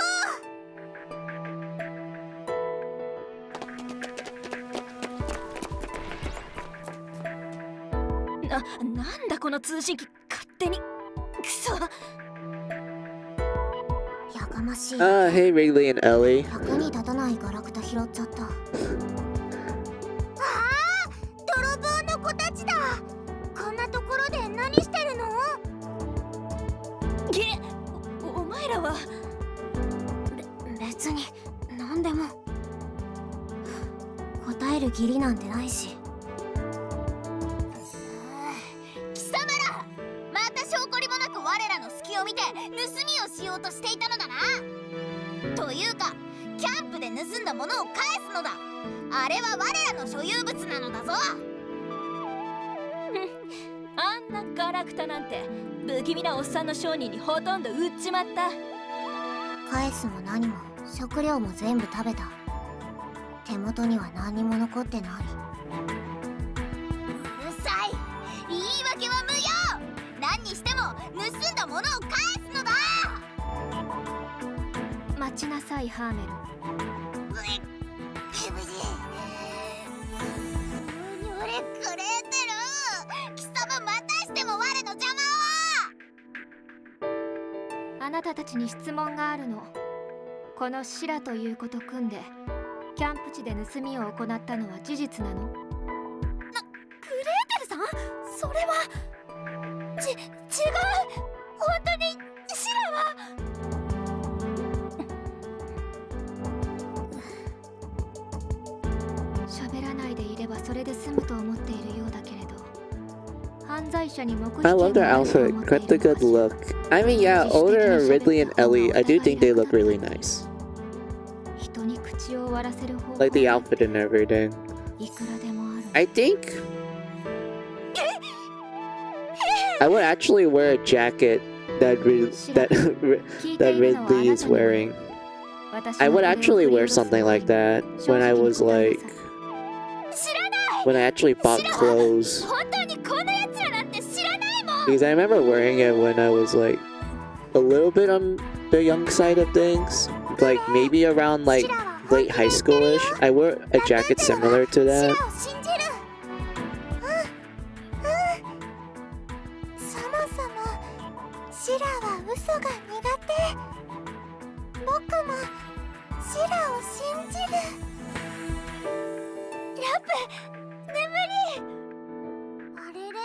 こう。なんだこの通信機勝手に。くそ。やかましい。Hey, Wrigley and Ellie. 役に立たないガラクタ拾っちゃった。泥棒の子たちだ。こんなところで何してるの？お前らは。別に何でも。答える義理なんてないし。貴様ら、また証拠りもなく我らの隙を見て盗みをしようとしていたのだな。というかキャンプで盗んだものを返すのだ。あれは我らの所有物なのだぞ。あんなガラクタなんて不気味なおっさんの商人にほとんど売っちまった。返すも何も食料も全部食べた。手元には何にも残ってない。うるさい。言い訳は無用。何にし待ちなさいハーメル。俺クレーテル貴様またしても我の邪魔を。あなたたちに質問があるの。このシラという子と組んでキャンプ地で盗みを行ったのは事実なの？クレーテルさん、それは違う。本当にシラは。喋らないでいればそれで済むと思っているようだけれど、犯罪者に目撃 I love their outfit. Quite the good look. I mean, yeah, older Ridley and Ellie, I do think they look really nice. 人に口を割らせる方法 Like the outfit and everything. いくらでもある。 I think I would actually wear a jacket that Ridley is wearing. I would actually wear something like that when I was like when I actually bought clothes. 本当にこんなやつらなんて知らないもん。 Because I remember wearing it when I was like a little bit on the young side of things. Like maybe around like late high schoolish. I wore a jacket similar to シ that. ラを信じる。そもそもシラは嘘が苦手。僕もシラを信じる。ラプ、眠り。あれれ？で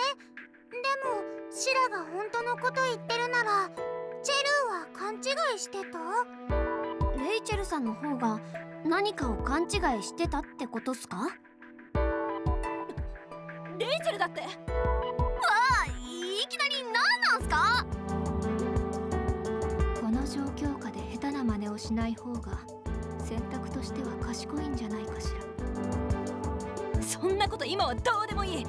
もシラが本当のこと言ってるならチェルーは勘違いしてた？レイチェルさんの方が何かを勘違いしてたってことっすか？レイチェルだって。わあ、いきなり何なんすか？この状況下で下手な真似をしない方が選択としては賢いんじゃないかしら。そんなこと今はどうでもいい。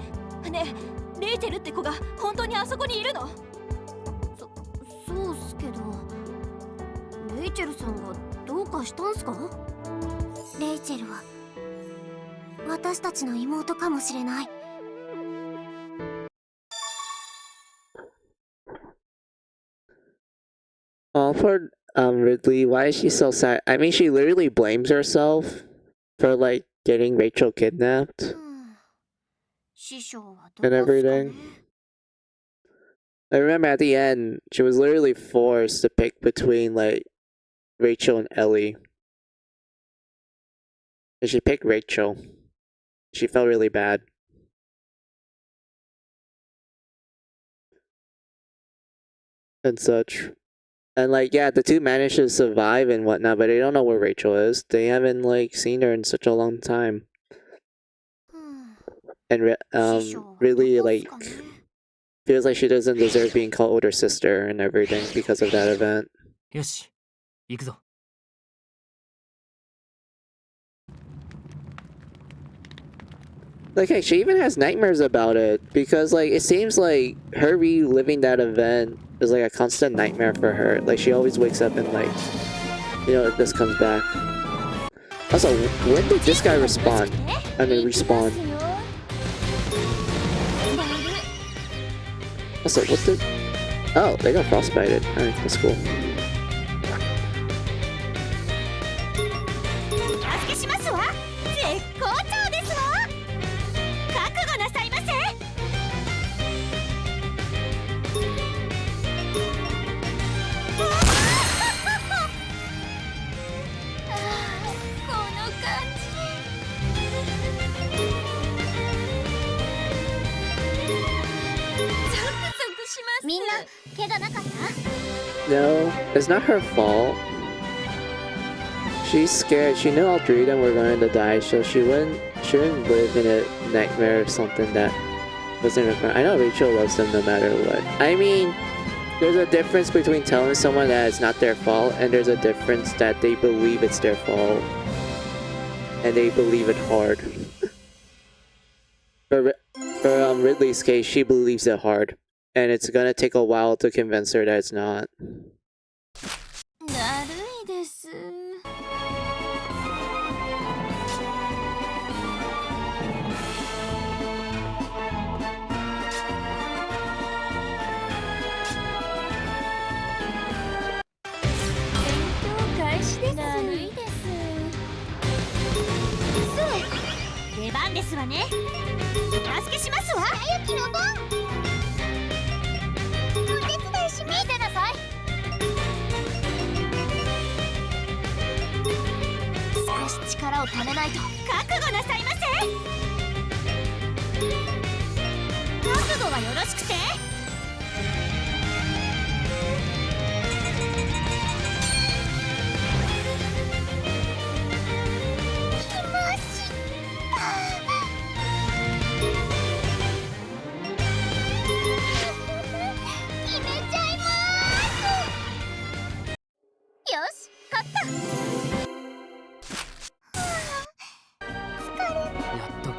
ねえ、レイチェルって子が本当にあそこにいるの？そうっすけど、レイチェルさんがどうかしたんすか？レイチェルは私たちの妹かもしれない。For Ridley, why is she so sad? I mean, she literally blames herself for like getting Rachel kidnapped 師匠はどこ and っすか everything. ね。 I remember at the end, she was literally forced to pick between like Rachel and Ellie. And she picked Rachel. She felt really bad. And such. And like, yeah, the two managed to survive and whatnot, but they don't know where Rachel is. They haven't like seen her in such a long time. And really like feels like she doesn't deserve being called older sister and everything because of that event. よし、行くぞ。 Like, hey, she even has nightmares about it because, like, it seems like her reliving that event is like a constant nightmare for her. Like, she always wakes up and, like, you know, this comes back. Also, when did this guy respond? I mean, respawn. Also, what the? Oh, they got frostbited. Alright, that's cool. お助けしますわ。絶好調ですわ。覚悟なさいませ。この感じ。ゾクゾクします。みんな怪我なかった？ No, it's not her fault. She's scared. She knew all three of them were going to die, so shouldn't live in a nightmare or something that wasn't required. I know Rachel loves them no matter what. I mean, there's a difference between telling someone that it's not their fault, and there's a difference that they believe it's their fault, and they believe it hard. For Ridley's case, she believes it hard, and it's gonna take a while to convince her that it's not. だるいです。開始ですですわね。お助けしますわ。白雪の番。お手伝いします。見てなさい。少し力をためないと。覚悟なさいませ。覚悟はよろしくて。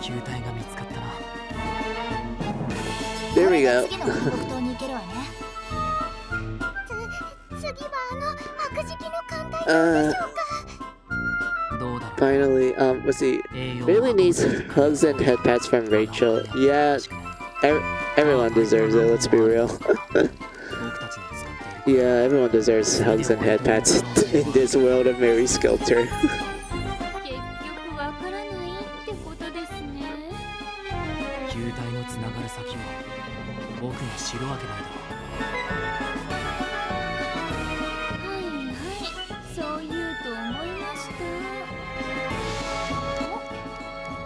球体が見つかったな。 There we go. 次の韓国島に行けるわね。次は悪事記の艦隊でしょうか。どうだろう。 Finally, let's see. Really needs hugs and head pats from Rachel. Yeah, everyone deserves it, let's be real. Yeah, everyone deserves hugs and head pats in this world of Mary Skelter. 結局わからないってことですね。球体のつながる先を僕が知るわけないだろう。はいはい、そう言うと思いまし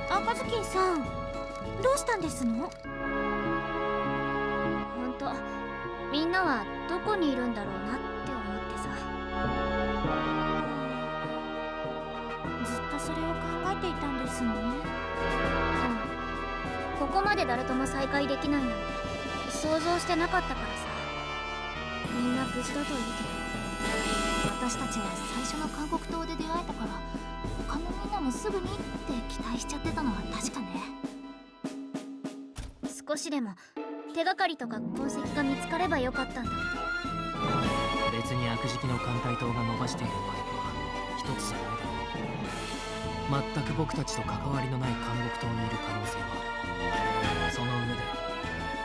た。赤ずきんさん、どうしたんですの？ほんと、みんなはどこにいるんだろうなって思ってさ。ずっとそれを考えていたんですね。ここまで誰とも再会できないなんて想像してなかったからさ。みんな無事だといいけど。私たちは最初の韓国島で出会えたから、他のみんなもすぐにって期待しちゃってたのは確かね。少しでも手がかりとか痕跡が見つかればよかったんだけど。別に悪事記の艦隊島が伸ばしているパイプは一つじゃないだろう。全く僕たちと関わりのない韓国島にいる可能性はある。その上で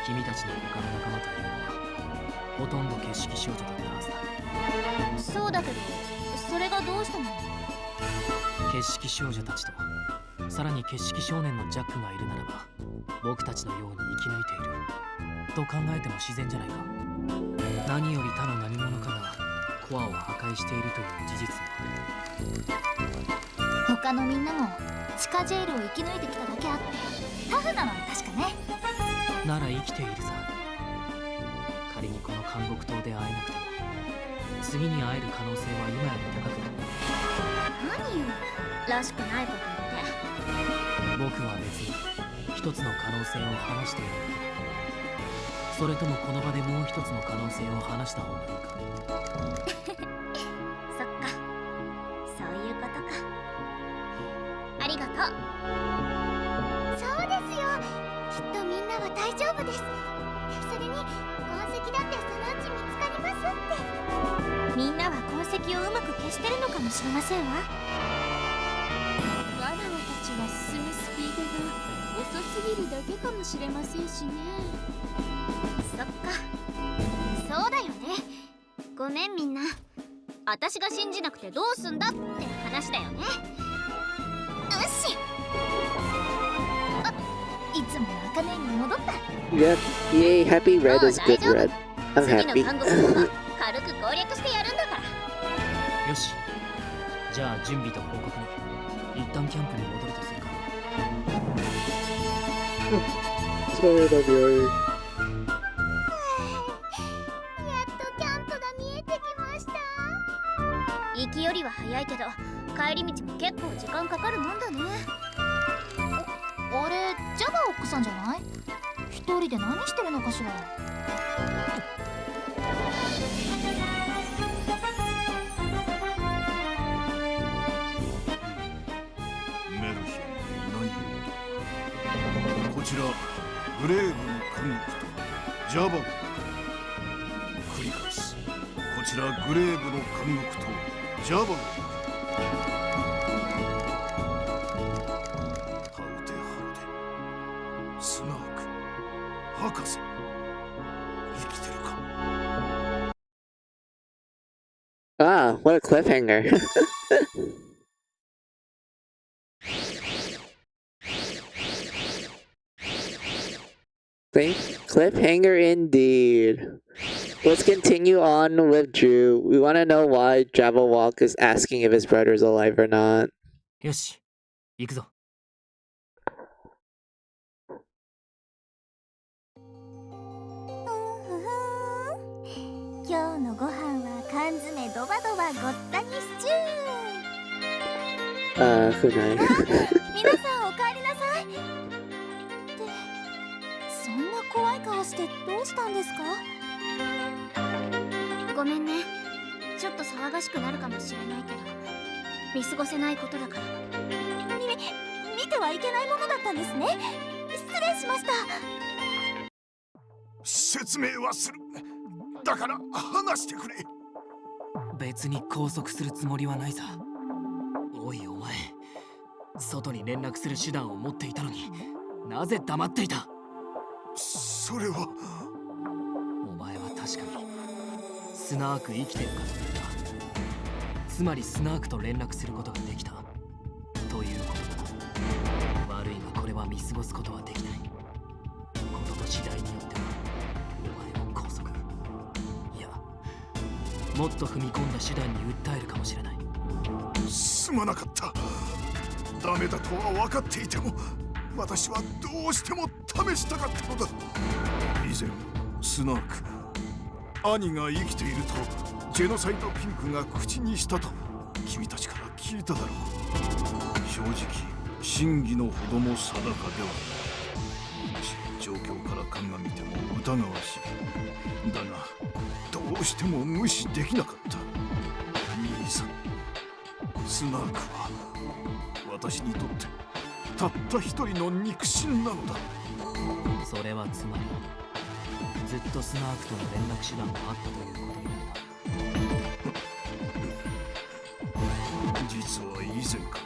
君たちの他の仲間というのはほとんど決式少女だったはずだ。そうだけど、それがどうしたの？決式少女たちとさらに決式少年のジャックがいるならば僕たちのように生き抜いていると考えても自然じゃないか。何より他の何者かがコアを破壊しているという事実もある。他のみんなも地下ジェイルを生き抜いてきただけあってタフなのは確かね。なら生きているさ。仮にこの韓国島で会えなくても次に会える可能性は今より高くなる。何よ、らしくないこと言って。僕は別に一つの可能性を話しているだけだ。それともこの場でもう一つの可能性を話した方がいいか。そっか、そういうことか。ありがとう。そうですよ、きっとみんなは大丈夫です。それに痕跡だってそのうち見つかりますって。みんなは痕跡をうまく消してるのかもしれませんわ。わらわたちは進むスピードが遅すぎるだけかもしれませんしね。そっか、そうだよね。ごめんみんな、私が信じなくてどうすんだって話だよね。よし、あ、いつもの茜に戻った。 Yep, yay, happy red is good red. I'm 次 happy. の韓国語は軽く攻略してやるんだから。よし、じゃあ準備と報告に一旦キャンプに戻るとするか。Sorry, Daniel. やっとキャンプが見えてきました。行きよりは早いけど帰り道も結構時間かかるもんだね。あれ、ジャバオックさんじゃない？一人で何してるのかしら。メルヒェンがいないようだ。こちらグレーブの韓国とジャバオ。繰り返す、こちらグレーブの韓国とジャバオ。ハウテハウテ、スナーク博士、生きてるか。 Ah, what a cliffhanger. Cliffhanger indeed. Let's continue on with Drew. We want to know why Jabberwock is asking if his brother's alive or not. よし行くぞ。今日のご飯は缶詰ドバドバごったにシチュー。Who knows? 皆さんお帰りなさい。ってそんな怖い顔してどうしたんですか？ごめんね。ちょっと騒がしくなるかもしれないけど、見過ごせないことだから。見てはいけないものだったんですね。失礼しました。説明はする。だから話してくれ。別に拘束するつもりはないさ。おいお前、外に連絡する手段を持っていたのになぜ黙っていた？それはお前は確かにスナーク生きてるかと言った。つまりスナークと連絡することができたということだ。悪いがこれは見過ごすことはできない。ことと次第によってはお前を拘束、いやもっと踏み込んだ手段に訴えるかもしれない。すまなかった。ダメだとは分かっていても、私はどうしても試したかったのだ。以前スナーク、兄が生きているとジェノサイドピンクが口にしたと君たちから聞いただろう。正直真偽のほども定かではない。し状況から鑑みても疑わしい。だがどうしても無視できなかった。兄さん、スナークは私にとってたった一人の肉親なのだ。それはつまりずっとスナークとの連絡手段があったということになるな。実は以前から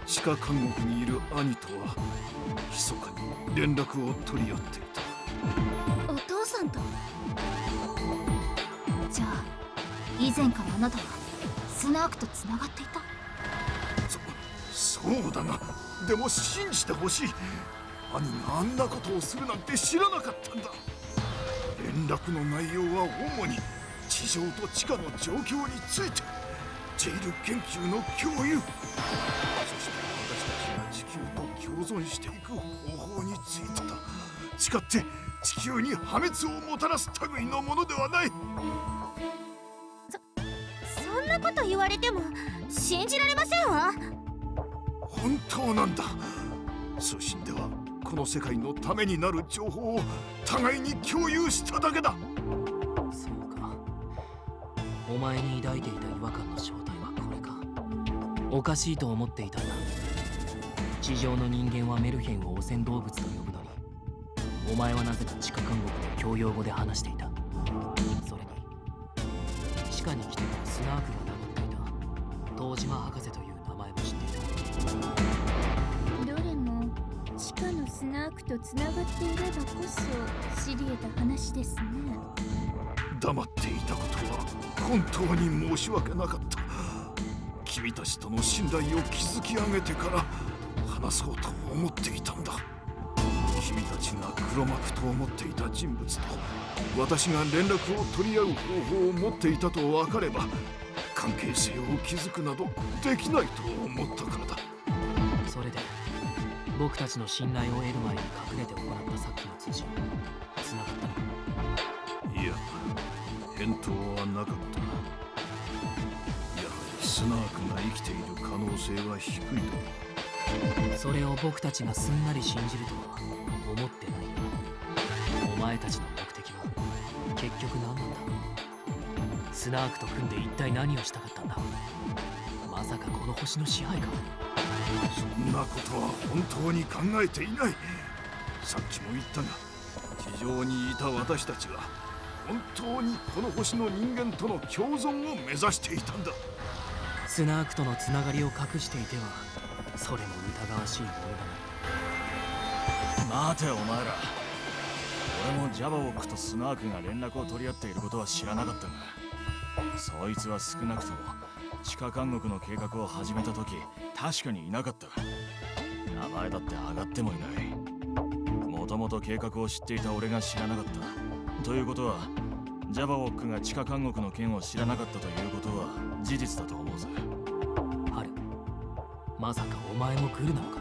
地下監獄にいる兄とは密かに連絡を取り合っていた。お父さんと？じゃあ以前からあなたはスナークとつながっていた？そうだが、でも信じてほしい。兄があんなことをするなんて知らなかったんだ。連絡の内容は主に地上と地下の状況について、ジェイル研究の共有、そして私たちが地球と共存していく方法についてだ。誓って地球に破滅をもたらす類のものではない。そんなこと言われても信じられませんわ。本当なんだ。通信ではこの世界のためになる情報を互いに共有しただけだ。そうか、お前に抱いていた違和感の正体はこれか。おかしいと思っていたんだ。地上の人間はメルヘンを汚染動物と呼ぶのに、お前はなぜか地下監獄の共用語で話していた。それに地下に来てからスナークが名乗っていた東島博士という名前も知っていた。どれも地下のスナークとつながっていればこそ知り得た話ですね。黙っていたことは本当に申し訳なかった。君たちとの信頼を築き上げてから話そうと思っていたんだ。君たちが黒幕と思っていた人物と私が連絡を取り合う方法を持っていたと分かれば、関係性を築くなどできないと思ったからだ。それで僕たちの信頼を得る前に隠れて行ったさっきの通信、つながったのか？いや、返答はなかった。やはりスナークが生きている可能性は低いだろう。それを僕たちがすんなり信じるとは思ってないよな。お前たちの目的は結局何なんだ？スナークと組んで一体何をしたかったんだ？まさかこの星の支配か？そんなことは本当に考えていない。さっきも言ったが、地上にいた私たちは本当にこの星の人間との共存を目指していたんだ。スナークとのつながりを隠していてはそれも疑わしいものだな。待てお前ら、俺もジャバウォックとスナークが連絡を取り合っていることは知らなかったが、そいつは少なくとも地下監獄の計画を始めた時確かにいなかった。名前だって上がってもいない。もともと計画を知っていた俺が知らなかった。ということはジャバウォックが地下監獄の件を知らなかったということは事実だと思うぜ。ハル、まさかお前もグルなのか？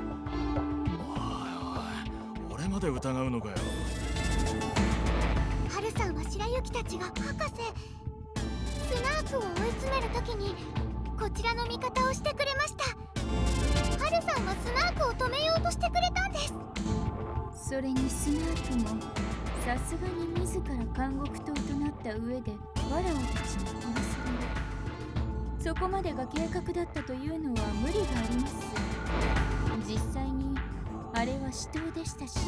おいおい、俺まで疑うのかよ。ハルさんは白雪たちが博士スナークを追い詰めるときにこちらの味方をしてくれました。ハルさんはスナークを止めようとしてくれたんです。それにスナークもさすがに自ら監獄島となった上でワラオたちに殺される。そこまでが計画だったというのは無理があります。実際にあれは死闘でしたし、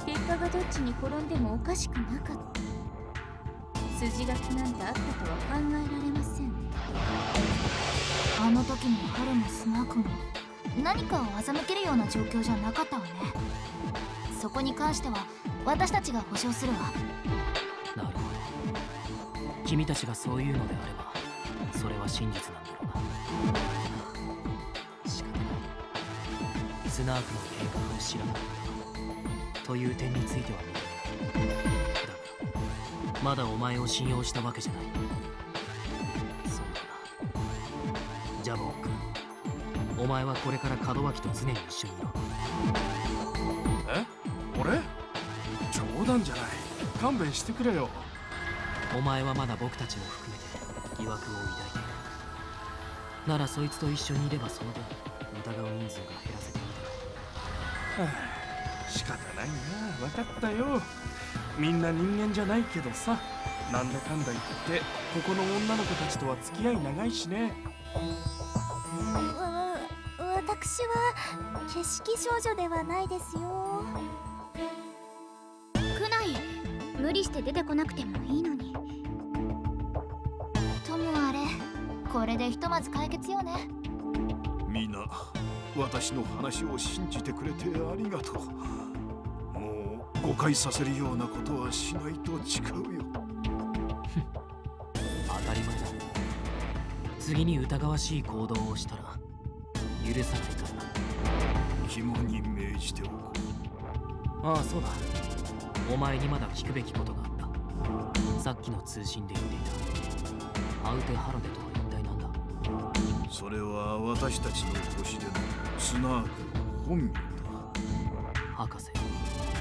結果がどっちに転んでもおかしくなかった。筋書きなんてあったとは考えられません。あの時のハルもスナークも何かを欺けるような状況じゃなかったわね。そこに関しては私たちが保証するわ。なるほど。君たちがそういうのであればそれは真実なんだろうな。仕方ない。スナークの計画を知らなかったという点については認める。だがまだお前を信用したわけじゃない。そうだな。ジャボー君、お前はこれから門脇と常に一緒にいろ。え？俺？冗談じゃない。勘弁してくれよ。お前はまだ僕たちも含めて疑惑を抱いている。ならそいつと一緒にいればその分疑う人数が減らせていいだろう。はあ、仕方ないな。分かったよ。みんな人間じゃないけどさ、なんだかんだ言ってここの女の子たちとは付き合い長いしね。私は景色少女ではないですよ。クナイ、無理して出てこなくてもいいのに。ともあれ、これでひとまず解決よね。みんな私の話を信じてくれてありがとう。もう誤解させるようなことはしないと誓うよ。当たり前だ。次に疑わしい行動をしたら許さないからな。肝に銘じておこう。ああ、そうだ。お前にまだ聞くべきことがあった。さっきの通信で言っていたアウテハロデとは一体何だ？う。それは私たちの星でのスナークの本名だ。博士、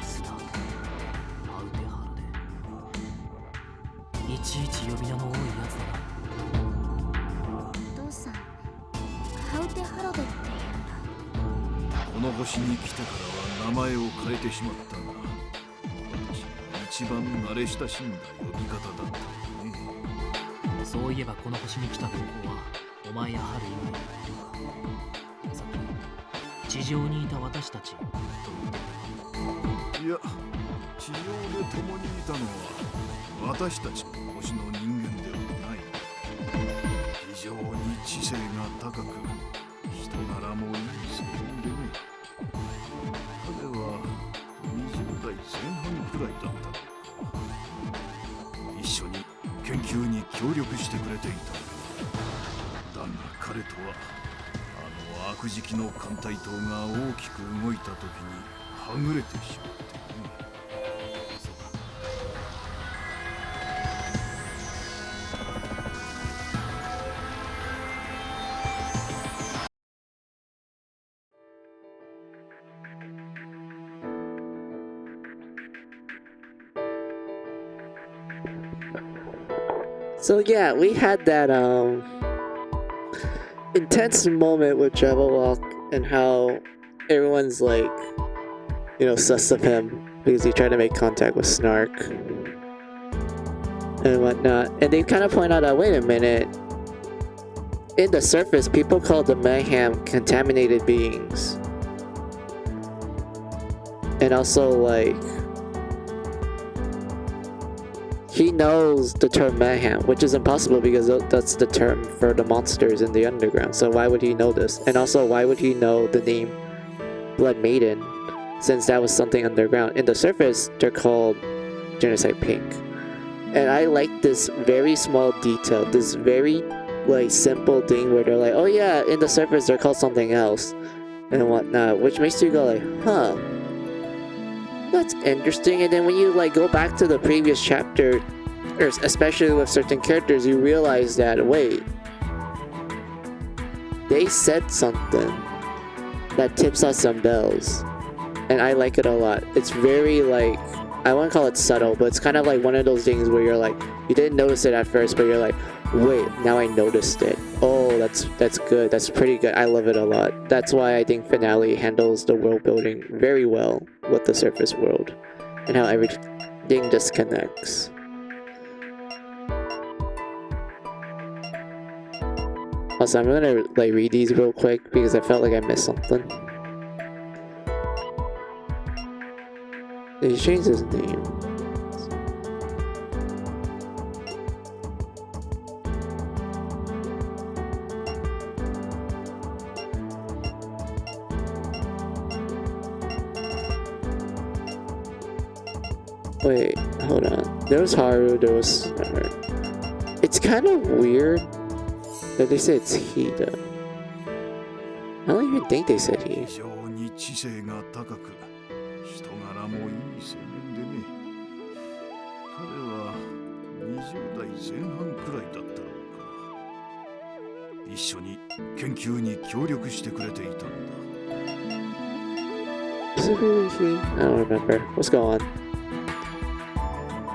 スナーク、アウテハロデ。いちいち呼び名の多いやつだな。お父さん、アウテハロデって言うんだ。この星に来てからは名前を変えてしまったが、私が一番慣れ親しんだ呼び方だったね。そういえばこの星に来た方法はお前やハル以外にいるか？さっき地上にいた私たちと言っていや、地上で共にいたのは私たちの星の人間ではない。非常に知性が高く、人柄もいい青年でね。彼は20代前半くらいだったのか。一緒に研究に協力してくれていた。だが彼とはあの悪時期の艦隊島が大きく動いた時にはぐれてしまってね。So yeah, we had that intense moment with Jabberwock and how everyone's like, you know, sus of him because he tried to make contact with Snark and whatnot. And they kind of point out that, wait a minute, in the surface, people call the Mayhem contaminated beings. And also, like, he knows the term mayhem, which is impossible because that's the term for the monsters in the underground. So why would he know this? And also, why would he know the name Blood Maiden, since that was something underground? In the surface, they're called Genocide Pink. And I like this very small detail, this very like simple thing where they're like, oh yeah, in the surface they're called something else and whatnot, which makes you go like, huh. That's interesting. And then when you like go back to the previous chapter, or especially with certain characters, you realize that wait, they said something that tips us some bells, and I like it a lot. It's very like, I wouldn't call it subtle, but it's kind of like one of those things where you're like, you didn't notice it at first, but you're like, wait, now I noticed it. Oh, that's good. That's pretty good. I love it a lot. That's why I think Finale handles the world building very well with the surface world and how everything just connects. Also, I'm gonna like read these real quick because I felt like I missed something. He changed his name. Wait, hold on. There was Haru, there was her. It's kind of weird that they said it's he though. I don't even think they said he. 非常に知性が高く、人柄もいい青年でね。彼は20代前半くらいだったろうか。一緒に研究に協力してくれていたんだ。Is it really he? I don't remember. What's going on?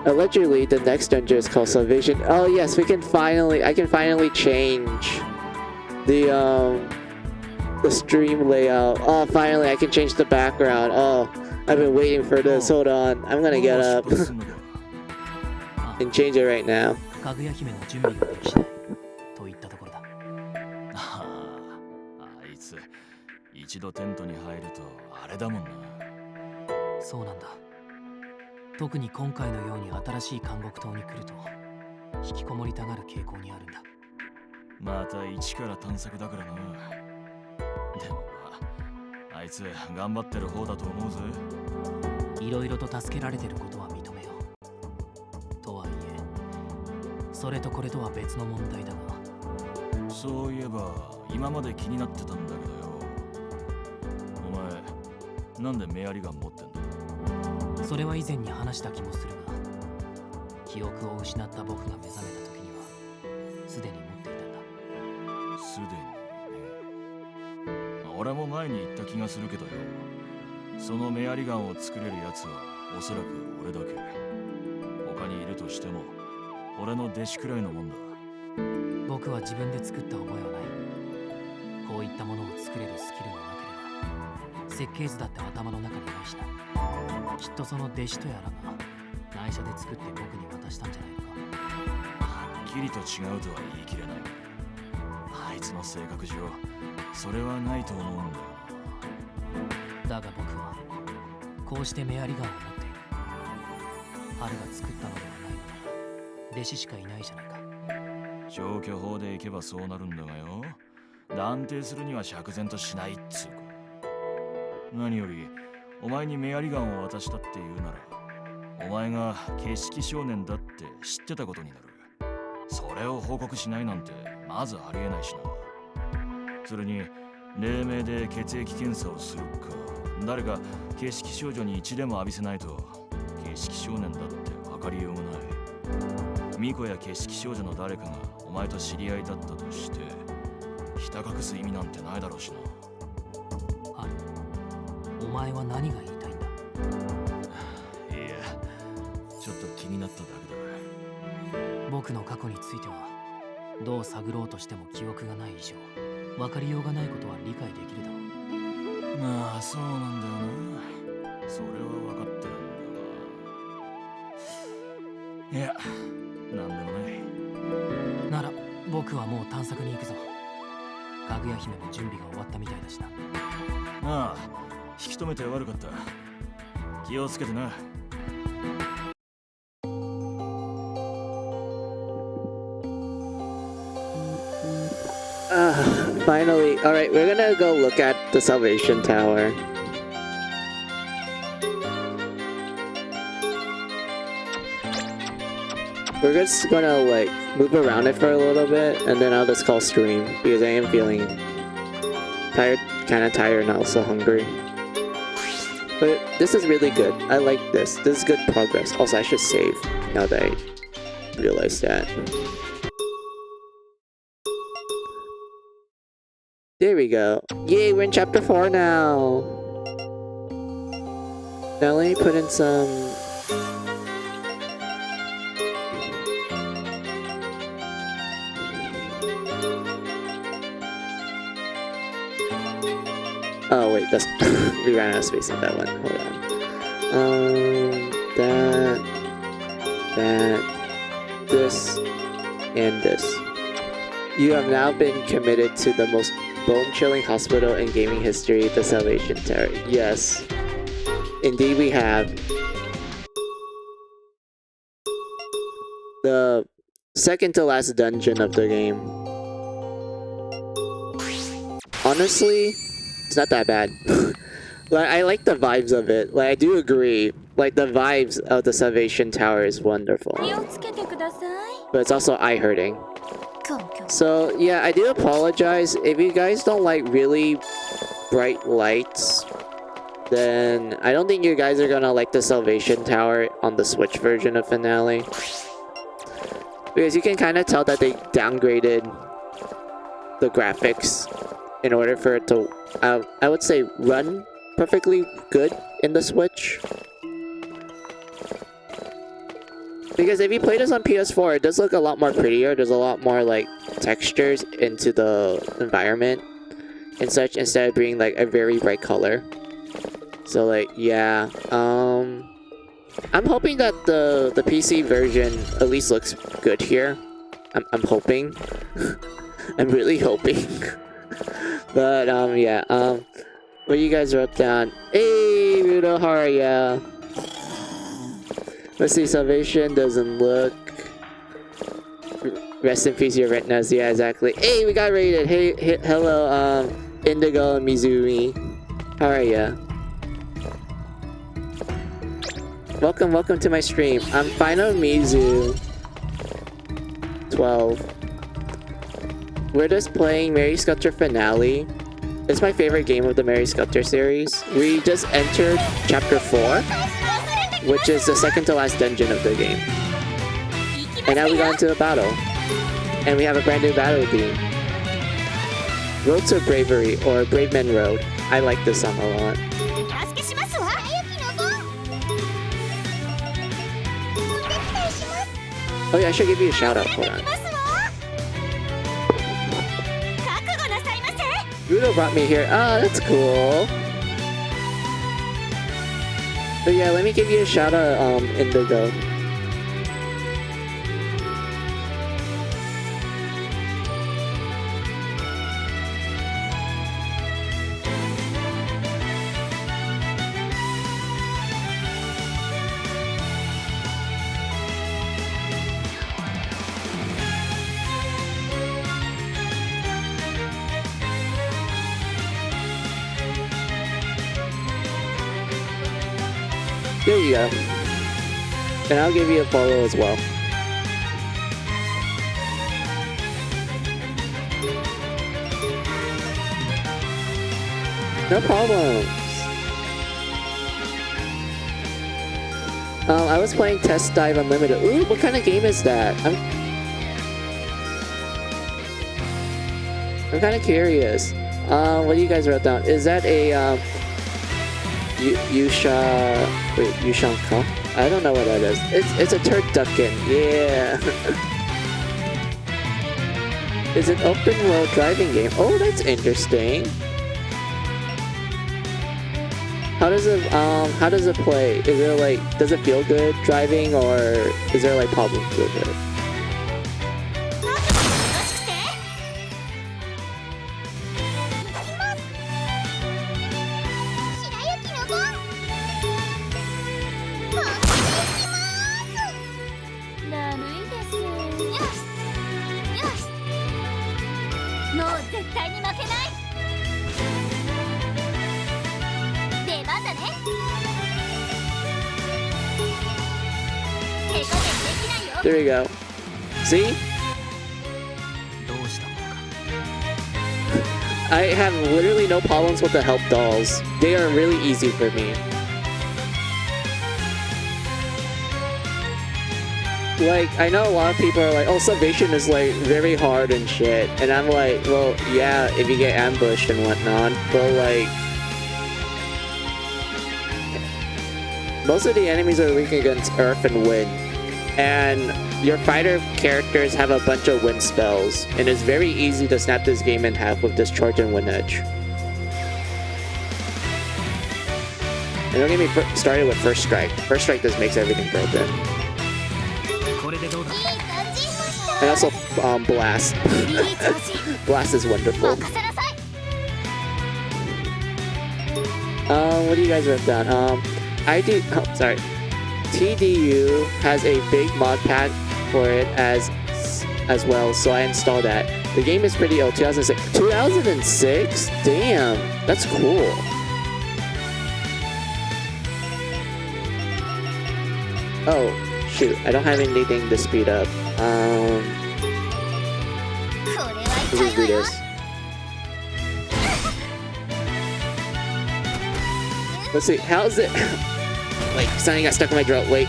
Allegedly, the next dungeon is called Salvation. Oh yes, I can finally change the stream layout. Oh, finally, I can change the background. Oh, I've been waiting for this. Hold on, I'm gonna get up and change it right now. かぐや姫の準備ができ次第といったところだ。あいつ一度テントに入るとあれだもんな。そうなんだ。特に今回のように新しい監獄島に来ると引きこもりたがる傾向にあるんだ。また一から探索だからな。でもまあ、あいつ頑張ってる方だと思うぜ。いろいろと助けられてることは認めよう。とはいえ、それとこれとは別の問題だが。そういえば今まで気になってたんだけどよ。お前なんでメアリガン持ってんだ？それは以前に話した気もするが、記憶を失った僕が目覚めた時にはすでに持っていたんだ。すでにね。俺も前に言った気がするけどよ。そのメアリガンを作れるやつはおそらく俺だけ。他にいるとしても俺の弟子くらいのもんだ。僕は自分で作った覚えはない。こういったものを作れるスキルもなければ設計図だって頭の中にないしな。きっとその弟子とやらが内緒で作って僕に渡したんじゃないのか。はっきりと違うとは言い切れない。あいつの性格上それはないと思うんだよ。だが僕はこうしてメアリガンを持っている。春が作ったのではないのなら弟子しかいないじゃないか。消去法でいけばそうなるんだがよ。断定するには釈然としないっつうか。何よりお前にメアリガンを渡したって言うなら、お前が景色少年だって知ってたことになる。それを報告しないなんてまずありえないしな。それに黎明で血液検査をするか、誰か景色少女に一でも浴びせないと景色少年だって分かりようがない。巫女や景色少女の誰かがお前と知り合いだったとしてひた隠す意味なんてないだろうしな。お前は何が言いたいんだ？いや、ちょっと気になっただけだ。僕の過去についてはどう探ろうとしても記憶がない以上分かりようがないことは理解できるだろう。まあそうなんだよな。それは分かってるんだが、いや、なんでもない。なら僕はもう探索に行くぞ。かぐや姫も準備が終わったみたいだしな。ああ、引き止めて悪かった。気をつけてな。Finally. Alright, we're gonna go look at the Salvation Tower. We're just gonna like move around it for a little bit and then I'll just call stream because I am feeling tired, kinda tired and also hungry. But this is really good. I like this. This is good progress. Also, I should save now that I realize that. There we go. Yay, we're in chapter 4 now. Now let me put in some... Oh wait, that's... we ran out of space on that one. Hold on. That... This... And this. You have now been committed to the most bone-chilling hospital in gaming history, the Salvation Tower. Yes. Indeed we have. The second to last dungeon of the game. Honestly, it's not that bad. Like, I like the vibes of it. Like, I do agree. Like, the vibes of the Salvation Tower is wonderful. 気をつけてください。 But it's also eye-hurting. So, yeah, I do apologize. If you guys don't like really bright lights, then I don't think you guys are gonna like the Salvation Tower on the Switch version of Finale. Because you can kind of tell that they downgraded the graphics in order for it to, I would say, run perfectly good in the Switch. Because if you play this on PS4, it does look a lot more prettier. There's a lot more like textures into the environment and such, instead of being like a very bright color. So like, yeah, I'm hoping that the PC version at least looks good here. I'm hoping. I'm really hoping. But yeah, what you guys wrote down? Hey, Rudo, how are ya? Let's see, Salvation doesn't look... Rest in peace, your retinas. Yeah, exactly. Hey, we got rated. Hey, hello, Indigo and Mizumi. How are ya? Welcome to my stream. I'm Final Mizu 12. We're just playing Mary Sculptor Finale. It's my favorite game of the Mary Sculptor series. We just entered chapter 4, which is the second to last dungeon of the game. And now we got into a battle. And we have a brand new battle theme. Road to Bravery, or Brave Men Road. I like this song a lot. Oh yeah, I should give you a shout out. Hold on. Rudo brought me here. Ah, that's cool. But yeah, let me give you a shout out, Indigo. There you go. And I'll give you a follow as well. No problems. I was playing Test Dive Unlimited. Ooh, what kind of game is that? I'm kind of curious. What do you guys wrote down? Is that a Yushanka? I don't know what that is. It's a turducken. Yeah. It's an open world driving game. Oh, that's interesting. How does it play? Is it like, does it feel good driving, or is there like problems with it? There you go. See? I have literally no problems with the help dolls. They are really easy for me. like, I know a lot of people are like, oh, Salvation is like very hard and shit. And I'm like, well, yeah, if you get ambushed and whatnot, but like, most of the enemies are weak against earth and wind. And your fighter characters have a bunch of wind spells, and it's very easy to snap this game in half with Discharge and Wind Edge. And don't get me started with First Strike. First Strike just makes everything broken. これでどうだ。 And also, Blast. Blast is wonderful. What do you guys write down? TDU has a big mod pack for it as well, so I installed that. The game is pretty old, 2006. 2006? Damn, that's cool. Oh, shoot, I don't have anything to speed up. Let's just do this. Let's see, how's it? Wait, something got stuck in my throat. Wait.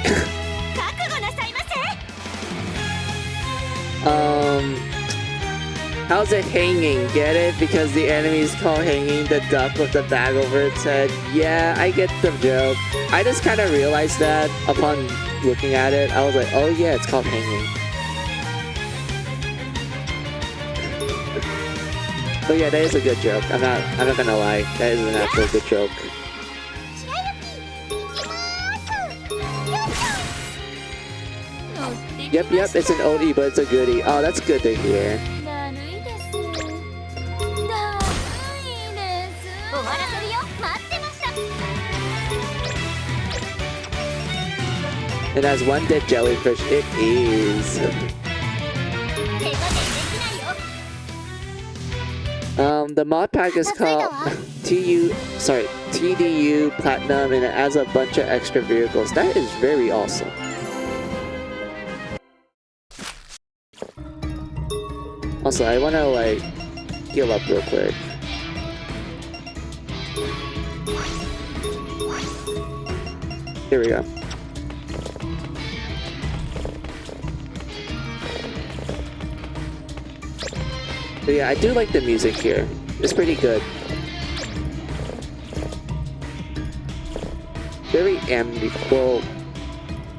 How's it hanging? Get it? Because the enemy's called hanging the duck with the bag over its head. Yeah, I get the joke. I just kind of realized that upon looking at it. I was like, oh yeah, it's called hanging. But yeah, that is a good joke. I'm not gonna lie. That is an actual good joke. Yep, it's an oldie, but it's a goodie. Oh, that's good to hear. It has one dead jellyfish. It is. The mod pack is called TDU Platinum, and it has a bunch of extra vehicles. That is very awesome. Also, I wanna like heal up real quick. Here we go. But yeah, I do like the music here. It's pretty good. Very well,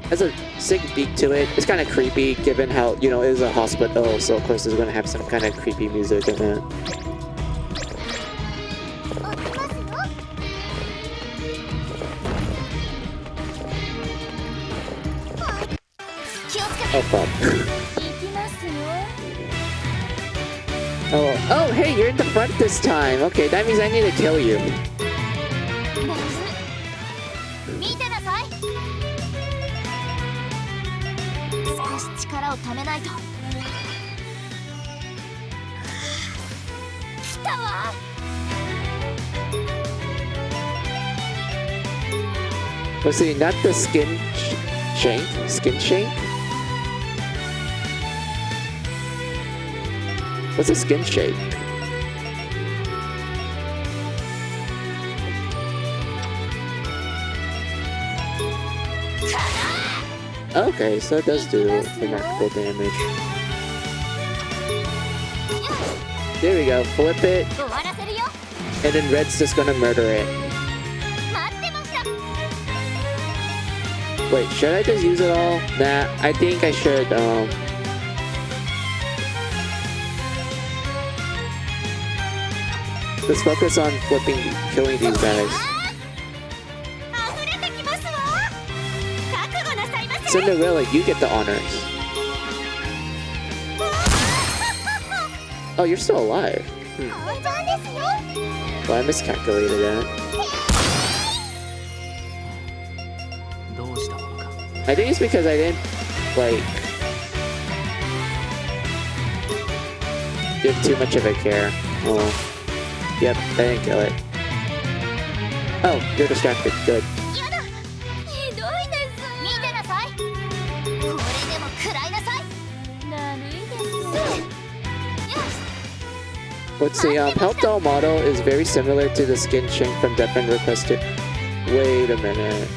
has a sick beat to it. It's kind of creepy given how, you know, it is a hospital, so of course it's going to have some kind of creepy music in it. Oh fuck. Oh, hey, you're in the front this time. Okay, that means I need to kill you. Let's see, not the skin shank? Skin shank? What's a skin shake? Okay, so it does do remarkable damage. There we go, flip it. And then Red's just gonna murder it. Wait, should I just use it all? Nah, I think I should, let's focus on killing these guys. Cinderella, you get the honors. Oh, you're still alive. Well, I miscalculated that. I think it's because I didn't, like, give too much of a care. Oh. Yep, I didn't kill it. Oh, you're distracted. Good. Let's see, Health Doll model is very similar to the skin shank from Death and Requested. Wait a minute.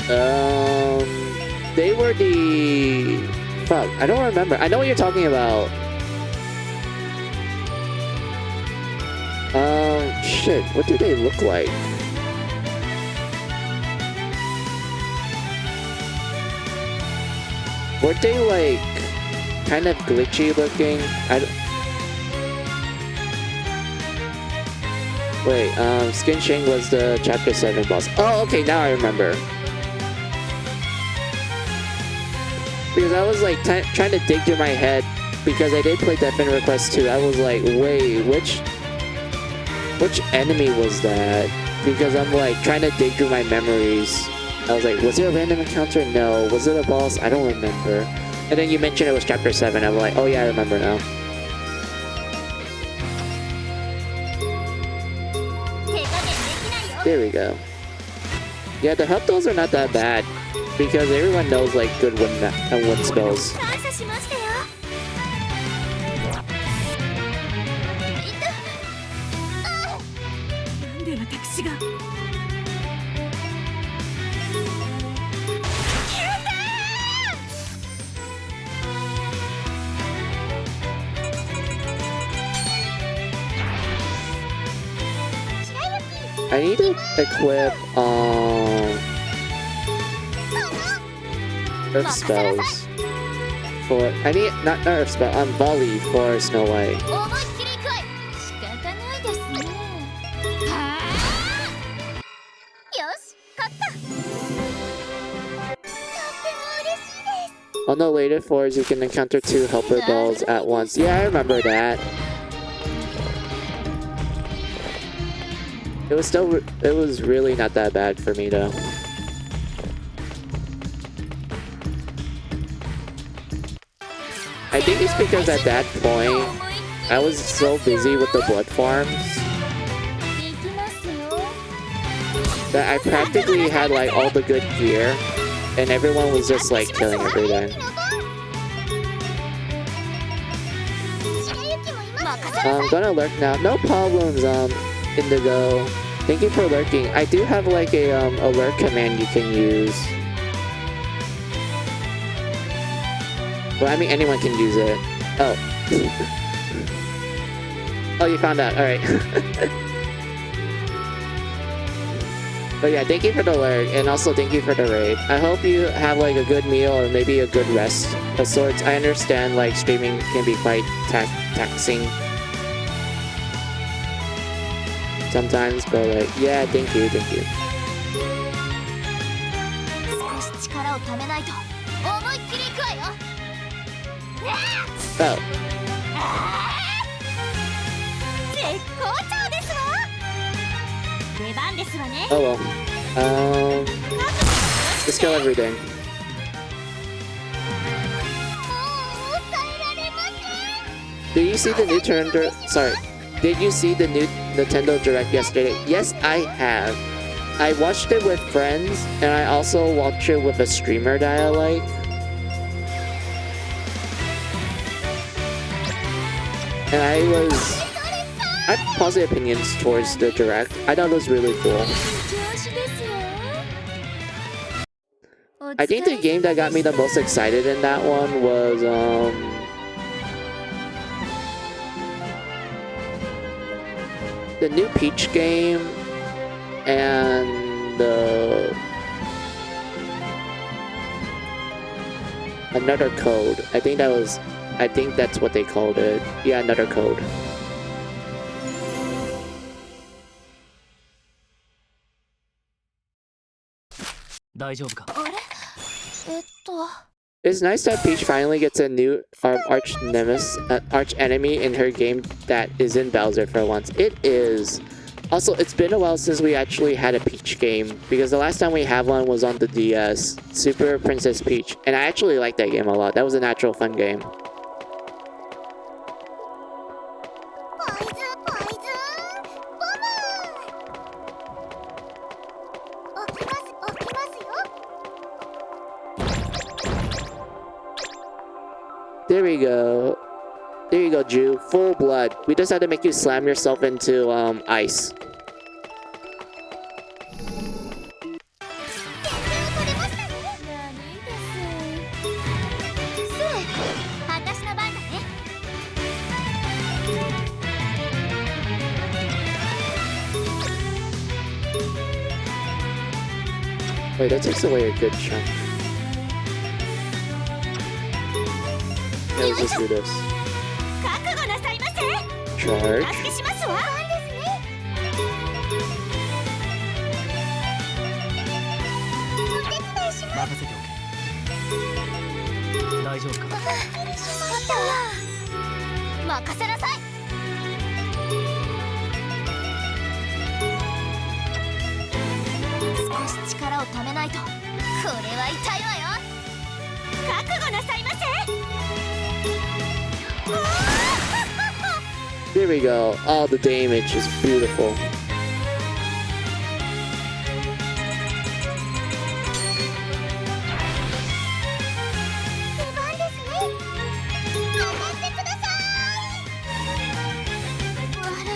They were the... Fuck, I don't remember. I know what you're talking about. Shit, what do they look like? Were they like kind of glitchy looking? Wait, Skin Shing was the chapter 7 boss. Oh, okay, now I remember. Because I was like trying to dig through my head because I did play Deathbin Request 2. I was like, wait, which enemy was that? Because I'm like trying to dig through my memories. I was like, was it a random encounter? No. Was it a boss? I don't remember. And then you mentioned it was chapter 7. I'm like, oh yeah, I remember now. There we go. Yeah, the help dolls are not that bad. Because everyone knows like good wind spells. I need to equip Earth spells for not Earth spell, volley for Snow White. On the later floors, you can encounter 2 helper dolls at once. Yeah, I remember that. It was really not that bad for me though. I think it's because at that point, I was so busy with the blood farms that I practically had like all the good gear and everyone was just like killing everything. I'm gonna lurk now. No problems, Indigo. Thank you for lurking. I do have like a alert command you can use. Well, I mean anyone can use it. Oh. Oh, you found out. Alright. But yeah, thank you for the alert, and also thank you for the raid. I hope you have like a good meal or maybe a good rest of sorts. I understand like streaming can be quite taxing sometimes, but like, yeah, thank you. Oh. Oh well. Let's kill everything. Did you see the new Nintendo? Sorry. Did you see the new Nintendo Direct yesterday? Yes, I have. I watched it with friends, and I also watched it with a streamer that I like. And I have positive opinions towards the Direct. I thought it was really cool. I think the game that got me the most excited in that one was the new Peach game and another code. I think that's what they called it. Yeah, another code. It's nice that Peach finally gets a new arch enemy in her game that isn't Bowser for once. It is. Also, it's been a while since we actually had a Peach game, because the last time we had one was on the DS, Super Princess Peach, and I actually liked that game a lot. That was a natural fun game. There we go. There you go, Jew. Full blood. We just had to make you slam yourself into ice. Wait, that takes away a good chunk. Yeah, let's just do this. 覚悟なさいませ。 Charge. お助けしますわ。ですね。お手伝いします。任せておけ。大丈夫か。助かったわ。任せなさい。少し力をためないと。これは痛いわよ。覚悟なさいませ。 Here we go. All the damage is beautiful. 出番ですね。頑張ってください。わら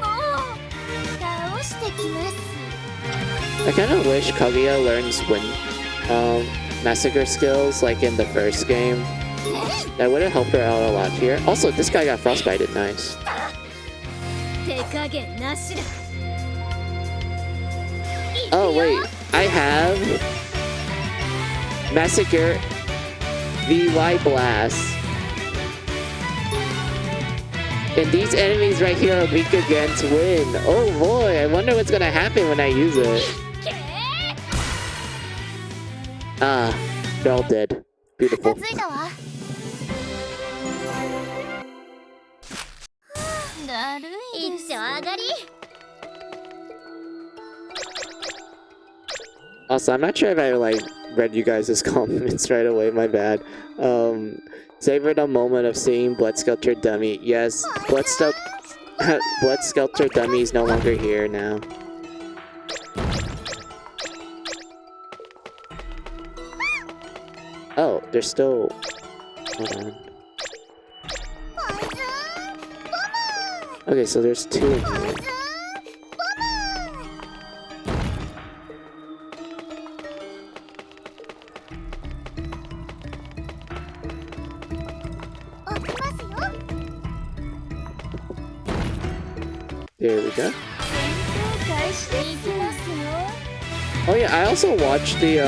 わ、もう倒してきます。 I kind of wish Kaguya learns massacre skills like in the first game. That would have helped her out a lot here. Also, this guy got frostbited. Nice. 手加減なしだ。 Oh wait, I have Massacre VY Blast. And these enemies right here are weak against wind. Oh boy, I wonder what's gonna happen when I use it. Ah, they're all dead. Beautiful. ついたわ。だるいです。一丁上がり。 Also, I'm not sure if I like read you guys' comments right away. My bad. Savored a moment of seeing Blood Sculpture Dummy. Yes, Blood Sculpture Dummy is no longer here now. Oh, they're still. Hold on. Okay, so there's two in here. There we go. Oh yeah, I also watched the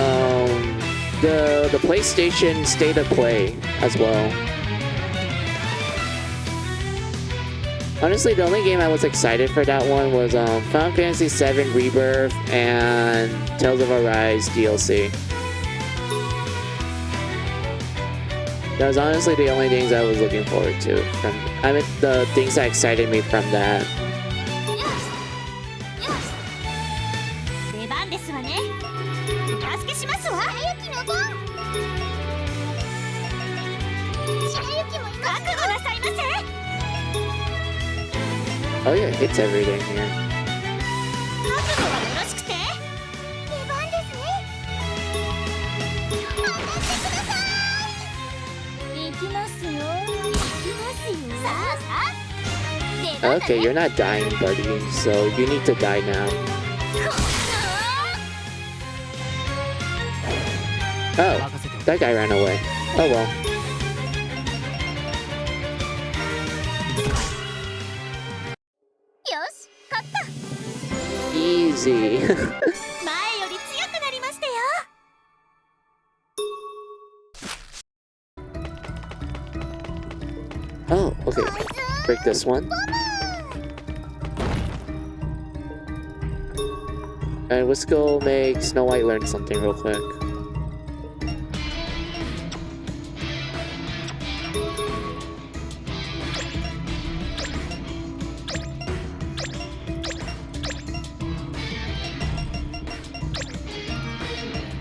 PlayStation State of Play as well. Honestly, the only game I was excited for that one was Final Fantasy VII Rebirth and Tales of Arise DLC. That was honestly the only things I was looking forward to. The things that excited me from that. 出番ですわね。お助けしますわ。白雪の番。白雪もいます。覚悟なさいませ。 Oh yeah, it's everything here. 覚悟がよろしくて。出番ですね。頑張ってください。行きますよ。行きますよ。さあさあ。出番だね。 Okay, you're not dying, buddy, so you need to die now. Oh, that guy ran away. Oh well. Easy. 前より強くなりましたよ。 Oh, okay. Break this one. And let's go make Snow White learn something real quick.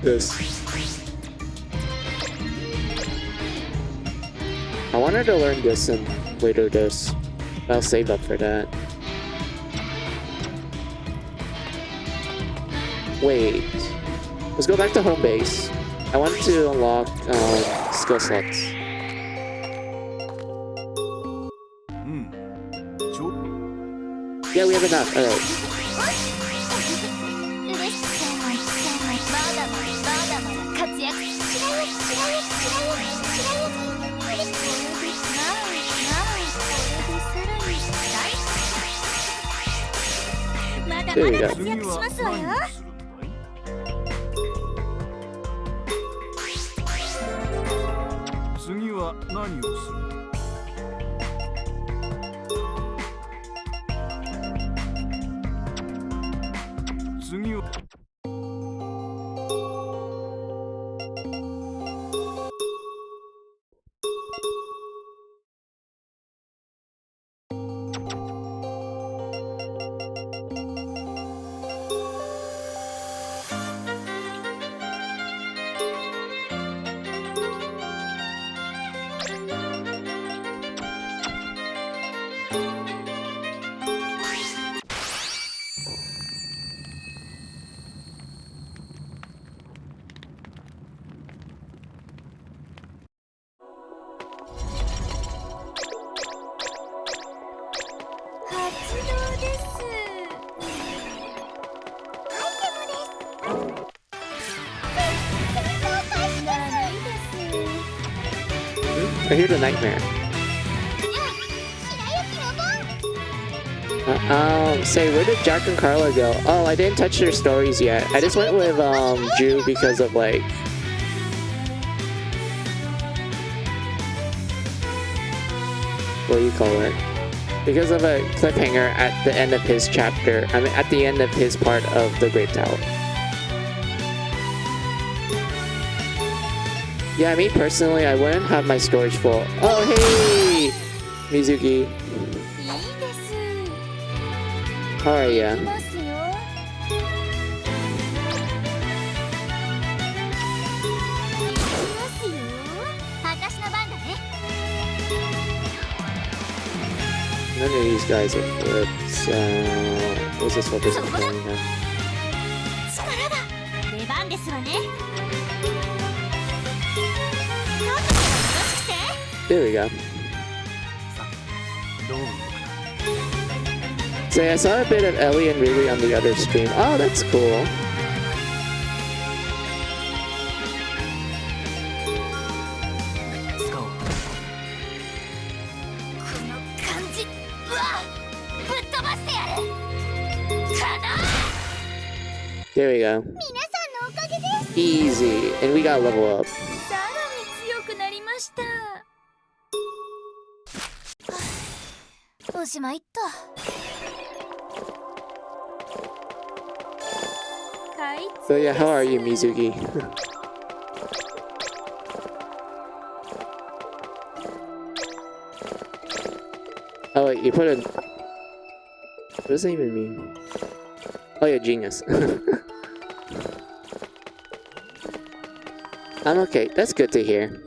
This. I wanted to learn this and later this. I'll save up for that. Wait. Let's go back to home base. I wanted to unlock skill slots. Yeah, we have enough. Alright. まだまだ活躍しますわよ。次は何をする？次は発動です。I hear the nightmare. Say, where did Jack and Carla go? Oh, I didn't touch their stories yet. I just went with Drew because of like what do you call it? Because of a cliffhanger at the end of his chapter. I mean, at the end of his part of the Great Tower. Yeah, me personally, I wouldn't have my storage full. Oh, hey! Mizuki. いいです。 How are い ya? きますよ。いきますよ。私の番だね。 None of these guys are flips. What's this focus on now? 力だ。出番ですわね。 There we go. So yeah, I saw a bit of Ellie and Riri on the other stream. Oh, that's cool. Let's go. この感じ、うわ、ぶっ飛ばしてやる。かな。 There we go. 皆さんのおかげです。 Easy. And we got level up. さらに強くなりました。おしまいっと。 So yeah, how are you, Mizuki? Oh wait, you put a... What does that even mean? Oh yeah, genius. I'm okay, that's good to hear.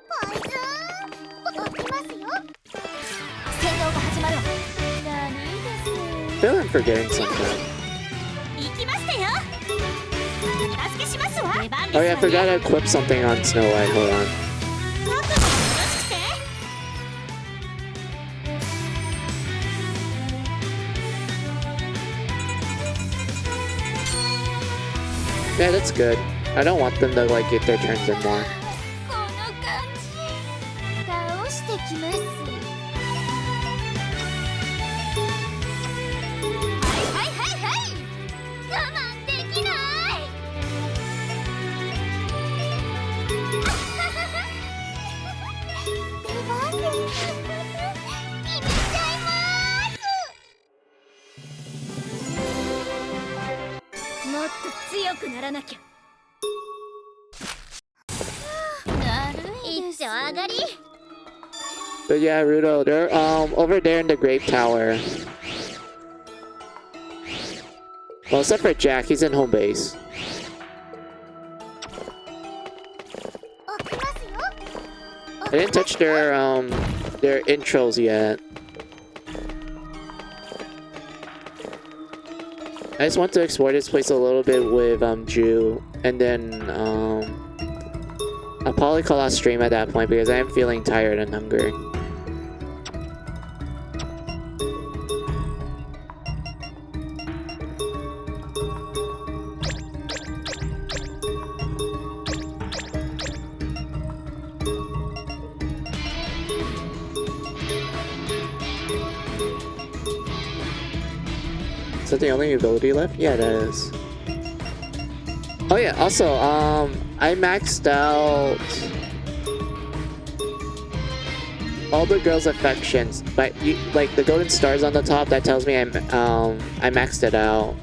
ポイズン。起きますよ。戦闘が始まるわ。 I feel I'm forgetting something. 行きましたよ。お助けしますわ。出番です Oh わ yeah, ね。 I forgot to equip something on Snow White, hold on. 僕もよろしくて。 Yeah, that's good. I don't want them to like get their turns in more. この感じ。倒してきます。はいはいはいはい。我慢できない。出番です。決めちゃいます。 もっと強くならなきゃ。 だるいです。一丁上がり。 But yeah, Rudo, they're over there in the Grape Tower. Well, except for Jack, he's in home base. 起きますよ。 I didn't touch their intros yet. I just want to explore this place a little bit with Ju, and then I'll probably call out stream at that point because I am feeling tired and hungry. Is that the only ability left? Yeah, that is. Oh yeah, also, I maxed out all the girls' affections, but like the golden stars on the top, that tells me I maxed it out.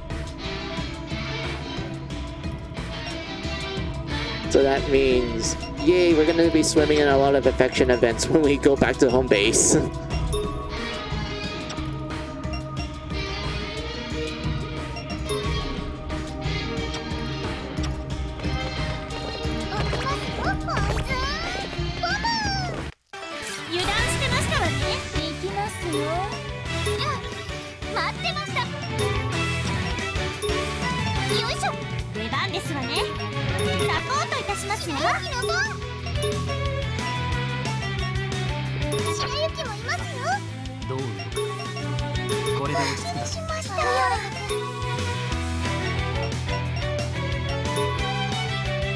So that means, yay, we're gonna be swimming in a lot of affection events when we go back to home base.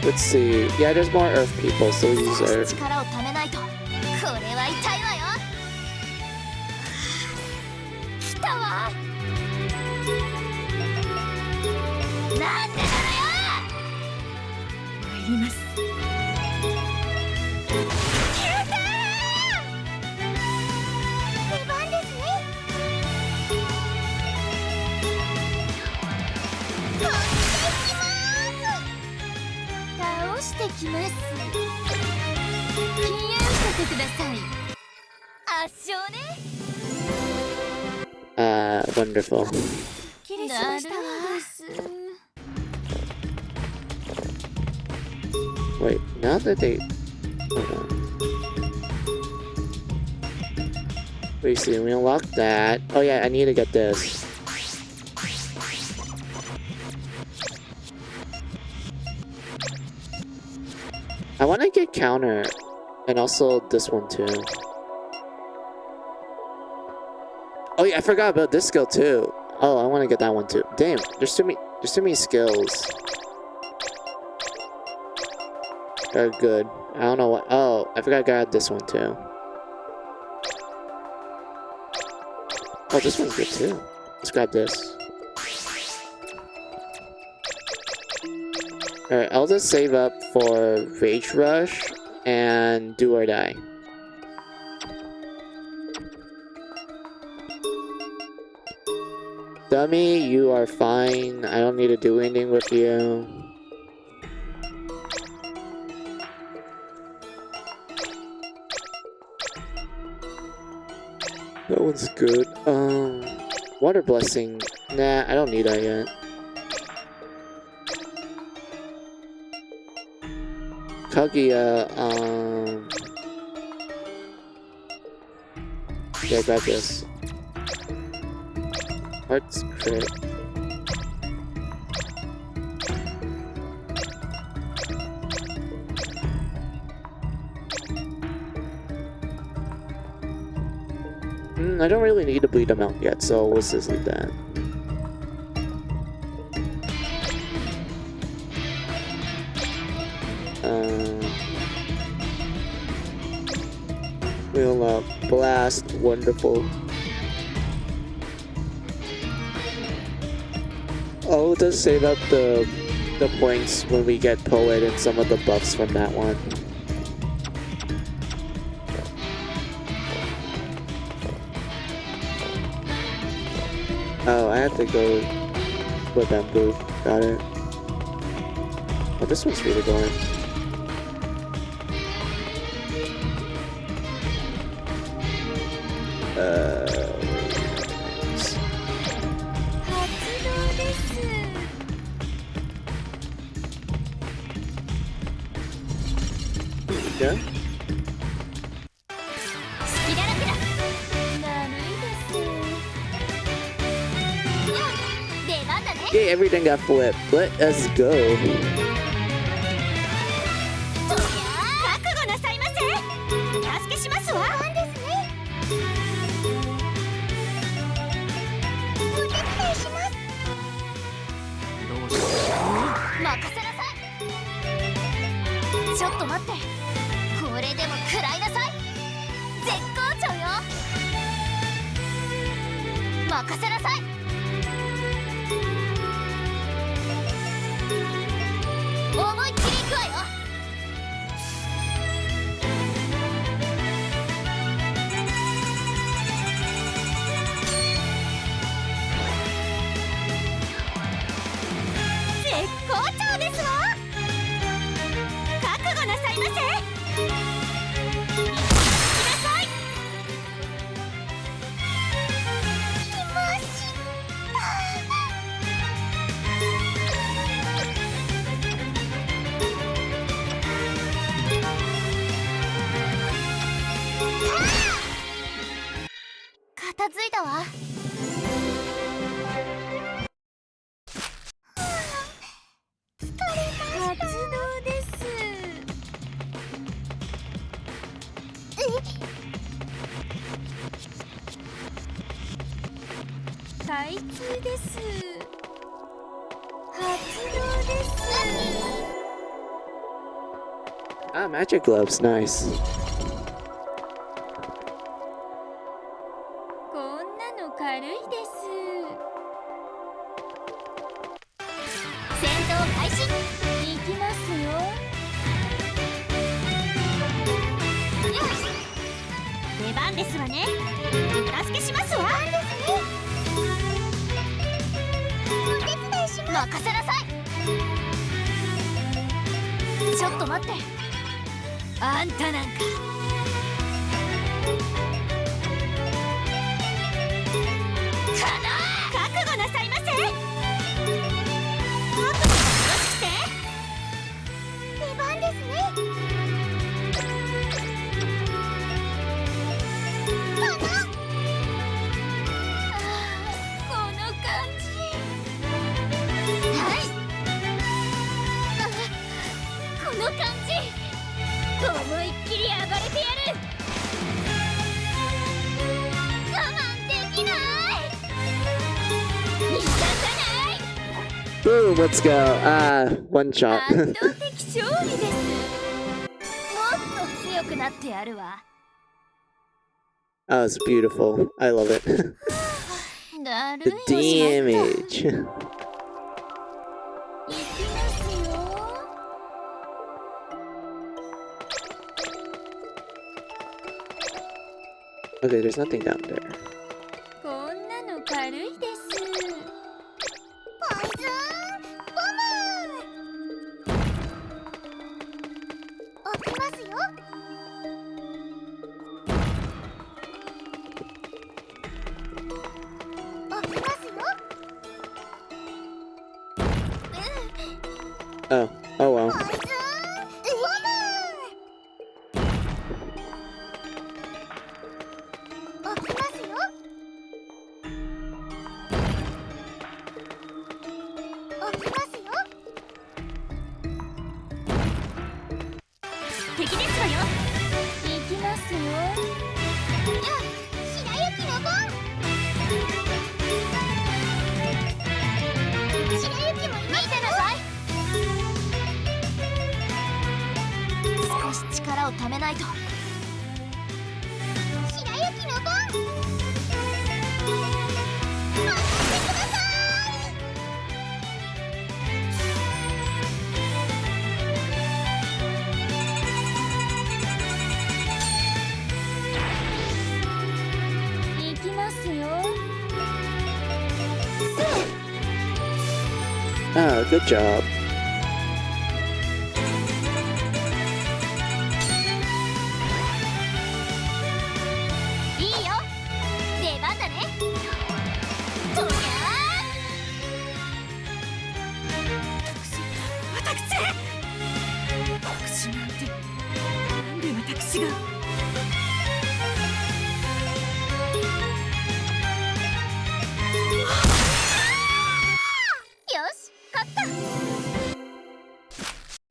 Let's see. Yeah, there's more Earth people, so we'll use Earth. Wonderful. Wait, now that they... Hold on. Wait, see, we unlocked that. Oh yeah, I need to get this. I want to get counter. And also this one too. Oh yeah, I forgot about this skill too. Oh, I want to get that one too. Damn, there's too many skills. They're good. I don't know what. Oh, I forgot I got this one too. Oh, this one's good too. Let's grab this. Alright, I'll just save up for Rage Rush and Do or Die. Dummy, you are fine. I don't need to do anything with you. That one's good. Water Blessing. Nah, I don't need that yet. Kaguya, yeah, grab this. Hearts crit. I don't really need to bleed them out yet, so let's just leave that. We'll blast, wonderful. I'll just save up the points when we get Poet and some of the buffs from that one. Oh, I have to go with Bamboo. Got it. Oh, this one's really going. Yeah. Yay, everything got flipped. Let us go. 片付いたわ。発動です。開通です。発動です。Ah, magic gloves, nice. こんなの軽いです。戦闘開始。行きますよ。出番ですわね。お助けしますわ。お手伝いします。任せなさい。ちょっと待って。あんたなんか覚悟なさいませ。覚悟がよろしくて。出番ですね。この感じ。この感じ、思いっきり暴れてやる。我慢できない。逃がさない。 Boom, let's go. Ah, one shot. 圧倒的勝利です。もっと強くなってやるわ。That was beautiful. I love it. だる The いのしまった。 damage. 行きますよ。 Okay, there's nothing down there. こんなの軽いです。ポイズンボム。置きますよ。置きますよ。 Oh, oh well. ポイズンボム。置きますよ。置きますよ。敵ですわよ。行きますよ。白雪のボン。白雪もいますよ。見てなさい。少し力をためないと。白雪のボン。任せてください。行きますよ。 Ah, good job. いいよ。出番だね。とりゃ私なんてなんで私が。よし、勝った。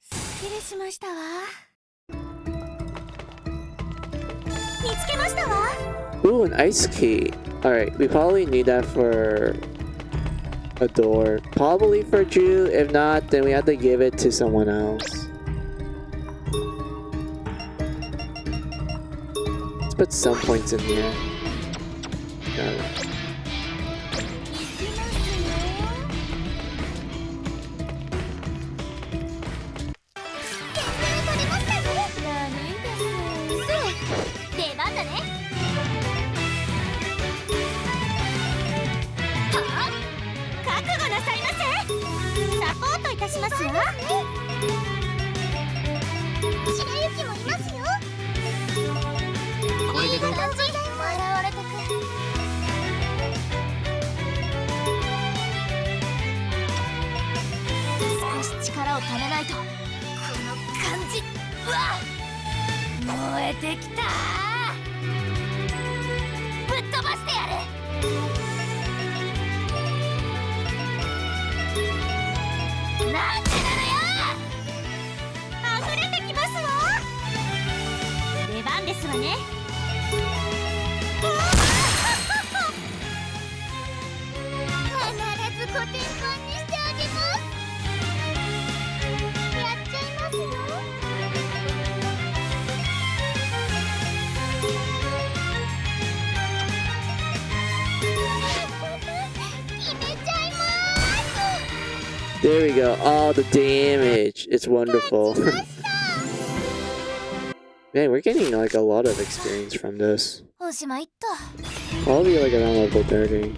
すっきりしましたわ。見つけましたわ。 Ooh, an ice key. Alright, we probably need that for a door. Probably for Drew. If not, then we have to give it to someone else. Let's put some points in here. Got it. 出番だね。はあ、覚悟なさいませ。サポートいたしますわ。白雪もいますよ。これでどうか。いい感じ。笑われてく。少し力をためないと。この感じ。うわっ、燃えてきた。ぶっ飛ばしてやる。わね。必ずコテンパンにしてあげます。やっちゃいますよ。決めちゃいます。 There we go. All the damage. It's wonderful. Man, we're getting like a lot of experience from this. おしまいっと。 Probably like around level 30.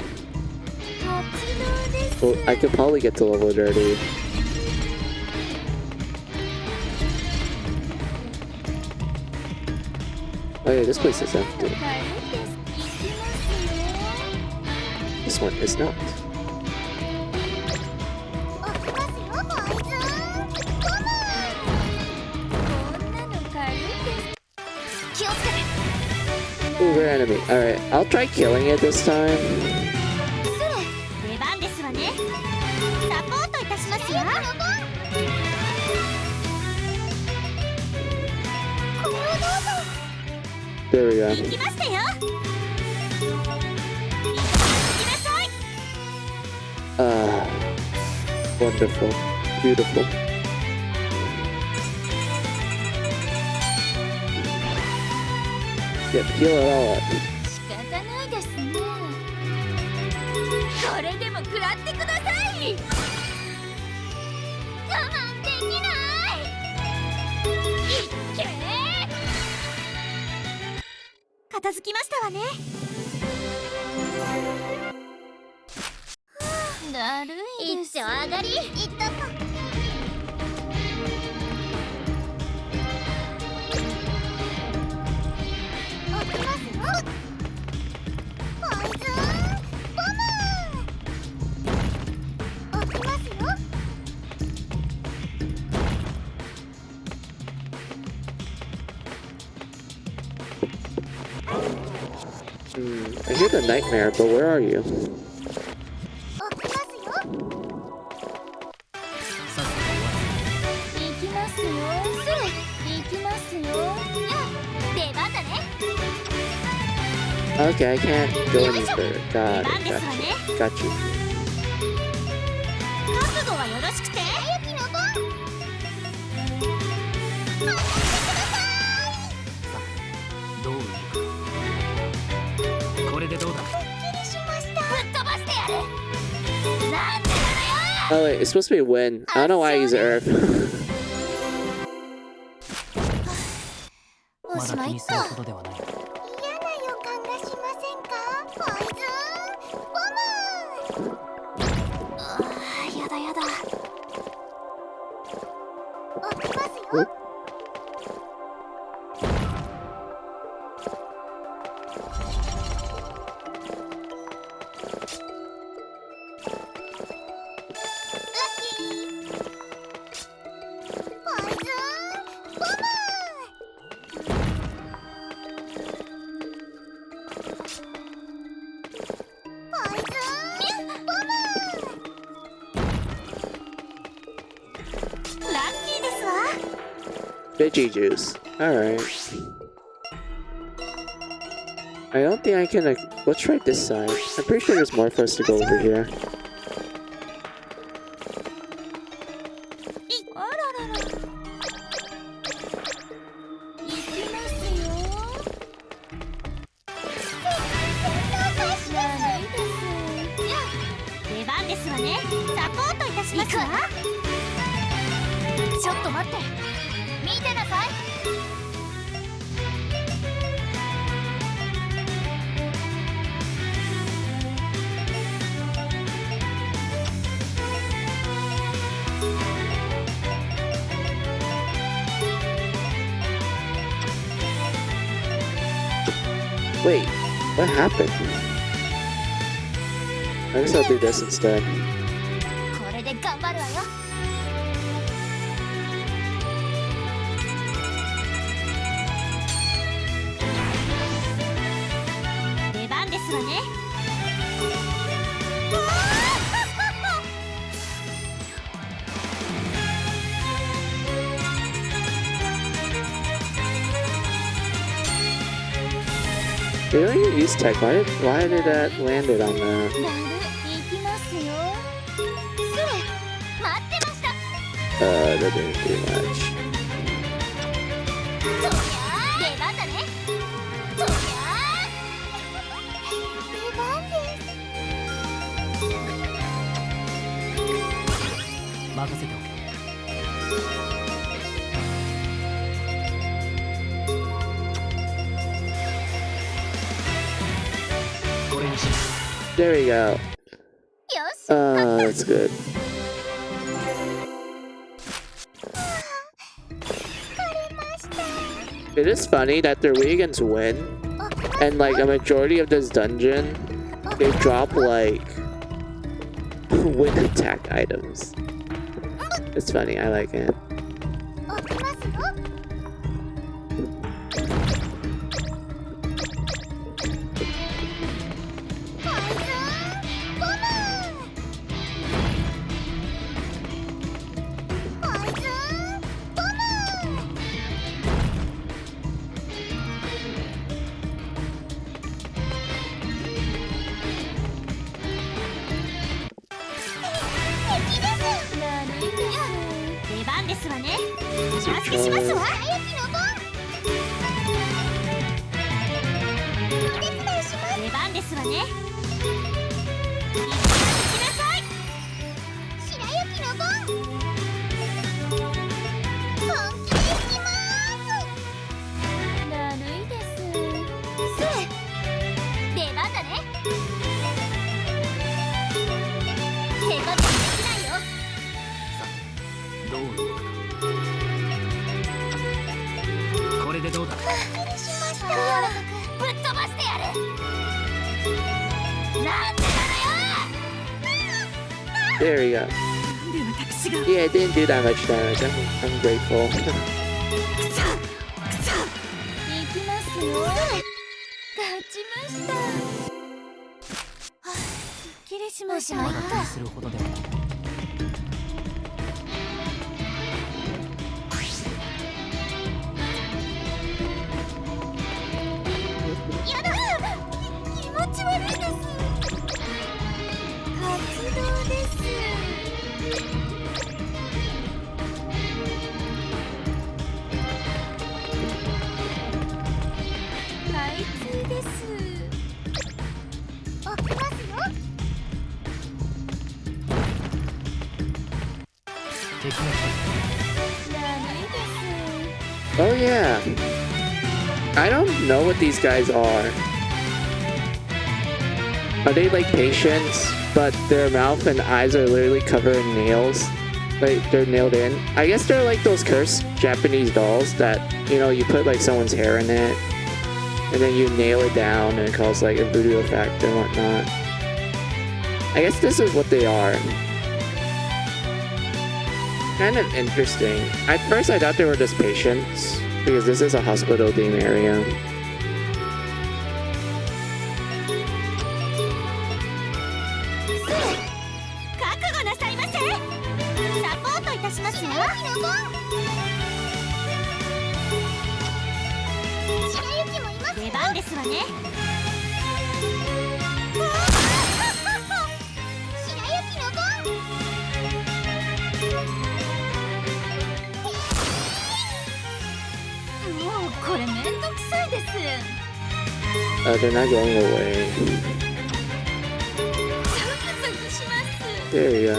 発動です。 Well, I could probably get to level 30. Oh yeah, this place is empty. 軽いです。行きますよ。 This one is not. 置きますよ、ボーイズ。ゴム。こんなの軽いです。気をつけて。 Ooh, rare enemy. Alright, I'll try killing it this time. 出番ですわね。サポートいたしますよ。これをどうぞ。 There we go. 行きましたよ。行きなさい。 Ah, wonderful. Beautiful. Yep, heal it all up. 仕方ないですね。これでも食らってください。我慢できない。いっけー。片付きましたわね。だるいです。一丁上がり。いったか。置きますよ。ポイズンボム。置きますよ。 I hear the nightmare, but where are you? 置きますよ。さっさと終わ行きますよ。すぐ行きますよ。出番だね。 Okay, I can't go any further. Got 出番 it. ですわね。 Got you. 覚悟はよろしくて。早きの番。離してください。どう動く。これでどうだ。すっきりしました。ぶっ飛ばしてやる。なんでだ Oh wait, it's supposed to be wind. I don't know why I use earth. おましまいっと。だ気にするほどではない。嫌な予感がしませんか。ポイズンボム。やだやだ。置きますよ。 Veggie juice. Alright. I don't think I can. Let's try this side. I'm pretty sure there's more for us to go over here. あららら。行きますよ。出番ですわね。サポートいたしますわ。ちょっと待って。見てなさい。 Wait, what happened? I guess I'll do this instead. これで頑張るわよ。出番ですわね。They don't even use tech. Why did that landed on that? なる行きますよそれ待ってました That didn't do much. そりゃー出番だねそりゃー出番です任せておけ。これにしよ There we go. よし That's good. 疲れました It is funny that their Wiggins win, and like a majority of this dungeon, they drop like wind attack items. It's funny, I like it. 起きますよポイズンボムポイズンボム敵ですなるんです出番ですわね So 助けしますわ Charlie- 早きのボンお手伝いします出番ですわね行きなさい白雪のボン本気でいきまーすなるいですそれ出番だね手加減できないよう。どういうことか。これでどうだ。しましたぶっ飛ばしてやるなんでなのよ There we go. なんで私が Yeah, it didn't do that much damage. I'm grateful. 行きますよ勝ちましたはあすっきりしましたまだ気にするほどでも。やだ気持ち悪いです活動です開通です起きますよ敵が来た。悪いです Oh yeah. I don't know what these guys are. Are they like patients, but their mouth and eyes are literally covered in nails? Like they're nailed in. I guess they're like those cursed Japanese dolls that, you know, you put like someone's hair in it and then you nail it down and it causes like a voodoo effect and whatnot. I guess this is what they are. Kind of interesting. At first I thought they were just patients because this is a hospital theme area. 覚悟なさいませサポートいたしますよ白雪のボン白雪もいます出番ですわね白雪のボンもうこれめんどくさいです They're not going away. ゾクゾクします There you go.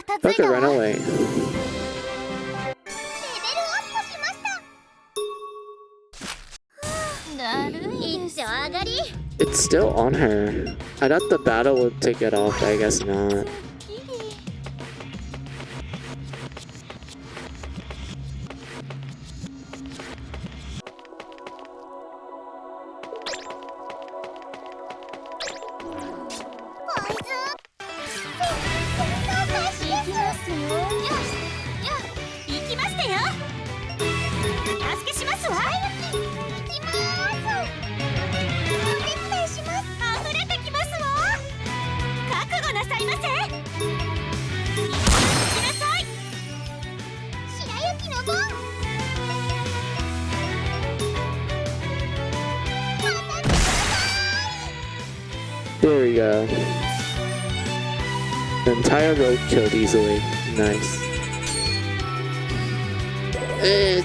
片付 Look, いた it わ run レベル away. アップしましただるい一丁上がり It's still on her. I thought the battle would take it off, but I guess not. なさいませ There we go. The entire road killed easily. Nice.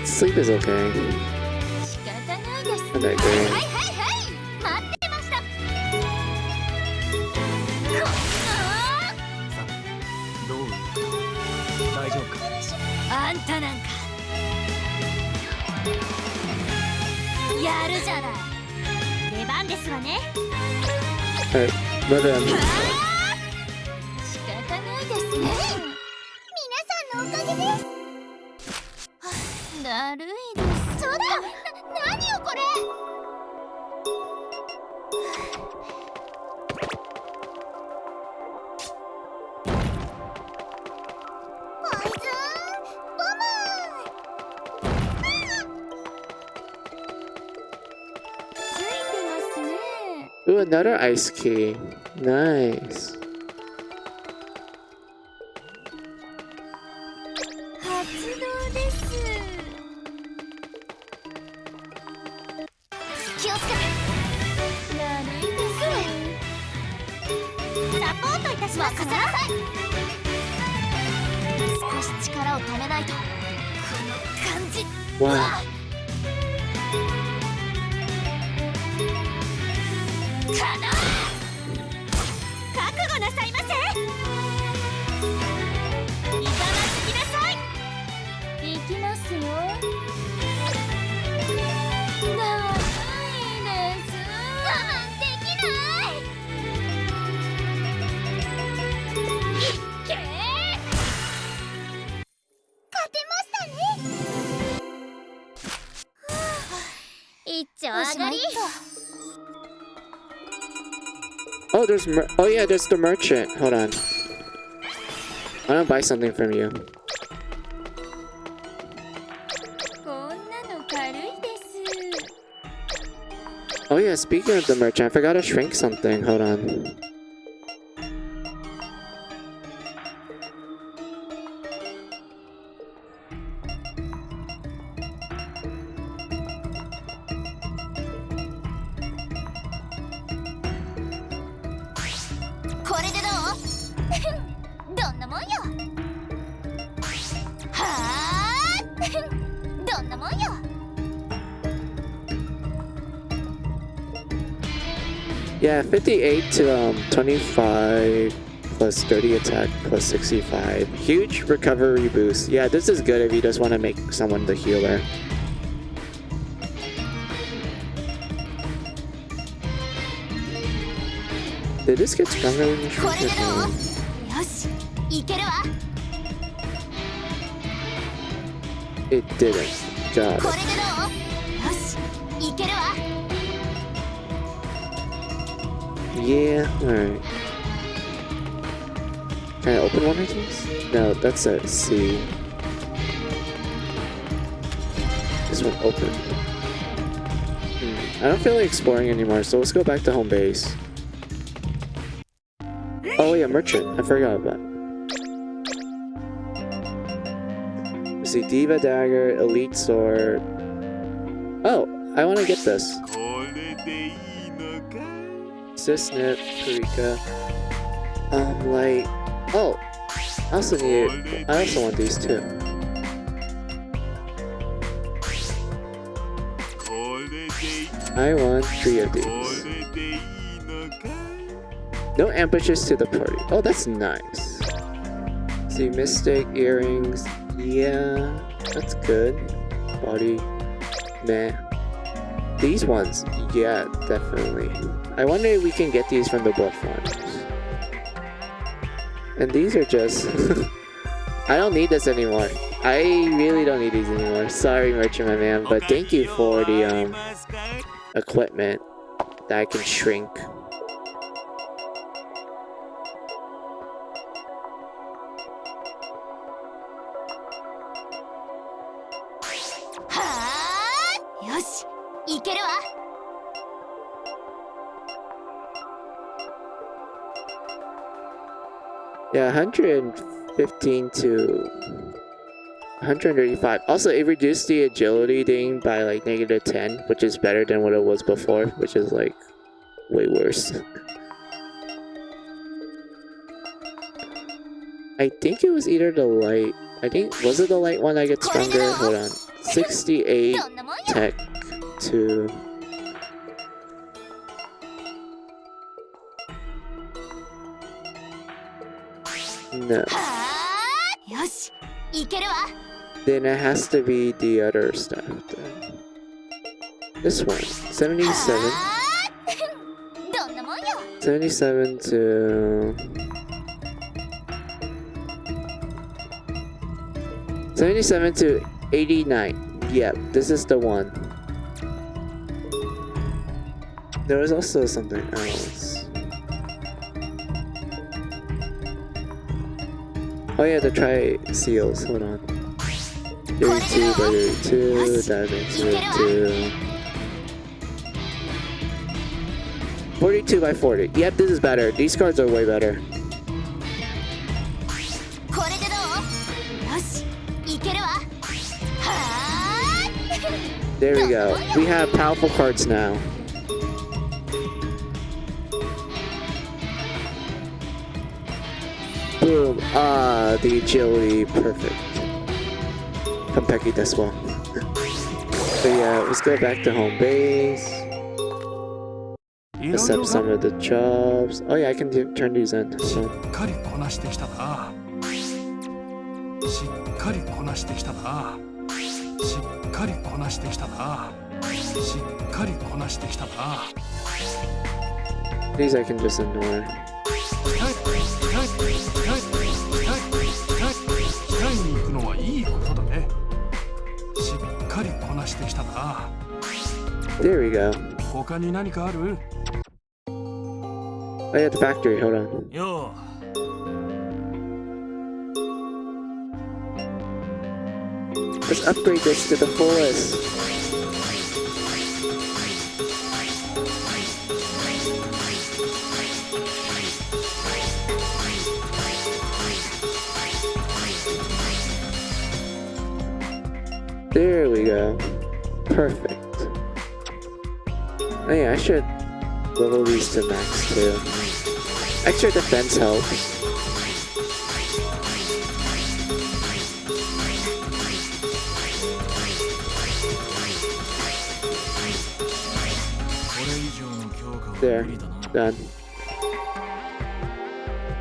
Sleep is okay. 仕方ないです。 I'm not great. はいはいはい、待ってました。どう大丈夫か。あんたなんかやるじゃない。出番ですわね。 Alright, but 仕方ないですね。皆さんのおかげです。だるいです。ちょっと、何よこれ。ポイズンボついてますね。 ooh, another ice key. Nice. 発動です。気をつけて。だるいです。サポートいたします。任せなさい。少し力をためないと。この感じ。 Wow. かな。覚悟なさいませ。いざまつきなさい。行きますよ。だるいです。我慢できない。いっけー。勝てましたね。一丁上がり。 Oh, oh yeah, there's the merchant. Hold on. I want to buy something from you. こんなの軽いです。 Oh yeah, speaking of the merchant, I forgot to shrink something. Hold on. Yeah, 58 to 25 plus 30 attack plus 65. Huge recovery boost. Yeah, this is good if you just want to make someone the healer. Did this get stronger when you shrink it? No. よし、いけるわ。 It didn't. Got こ it. れでどう？よし、いけるわ。 Yeah, alright. Can I open one of these? No, that's a C. This one open. I don't feel like exploring anymore, so let's go back to home base. Oh yeah, merchant. I forgot about it. Let's see, Diva Dagger, Elite Sword. Oh, I want to get this. これでいいのか？ Sisnip, Parika. Like, oh, I also want these too. これでいい I want 3 of こ these. れでいいのか？ No ambushes to the party. Oh, that's nice. See, Mystic, earrings. Yeah, that's good. Body, meh. These ones, yeah, definitely. I wonder if we can get these from the blood farms. And these are just... I don't need this anymore. I really don't need these anymore. Sorry, Merchant, my man, but thank you for the equipment that I can shrink. Yeah, 115 to 135. Also, it reduced the agility thing by like -10, which is better than what it was before, which is like way worse. I think it was either the light. Was it the light one I get stronger? Hold on. 68 どんなもんよ。 tech to. No. はーよしいけるわ。 Then it has to be the other stuff. Then. This one. 77. はーどんなもんよ。 77 to. 77 to 89. Yep, this is the one. There was also something else. Oh yeah, the tri-seals. Hold on. 32 by 32, Damnation 32. 42 by 40. Yep, this is better. These cards are way better. これでどう？よしいけるわ。はー There we go. We have powerful cards now. Boom. Ah, the agility. Perfect. Compeki this one. So yeah, let's go back to home base. いろいろ Accept some of the jobs. Oh yeah, I can turn these in. し So. っかりこなしてきたな。しっかりこなしてきたな。しっかりこなしてきたな。しっかりこなしてきたな。 These I can just ignore. 鍛えに行くのはいいことだね。しっかりこなしてきたな。 There we go. 他に何かある？ Oh yeah, the factory. Hold on. よ Let's upgrade this to the fullest. There we go. Perfect. Oh yeah, I should level these to max too. Extra defense helps. There. Done.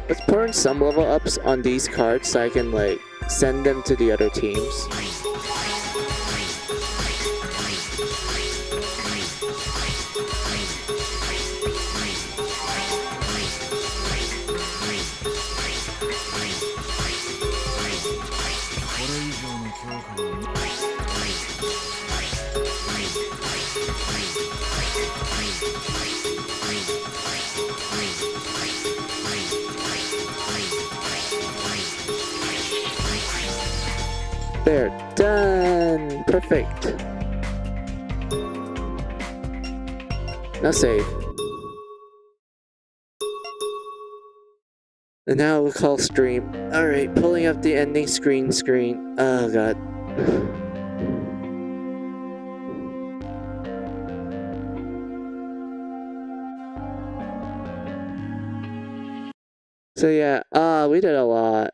Let's pour in some level ups on these cards so I can like send them to the other teams. There, done. Perfect. Now save. And now we'll call stream. Alright, pulling up the ending screen. Oh god. So yeah, we did a lot.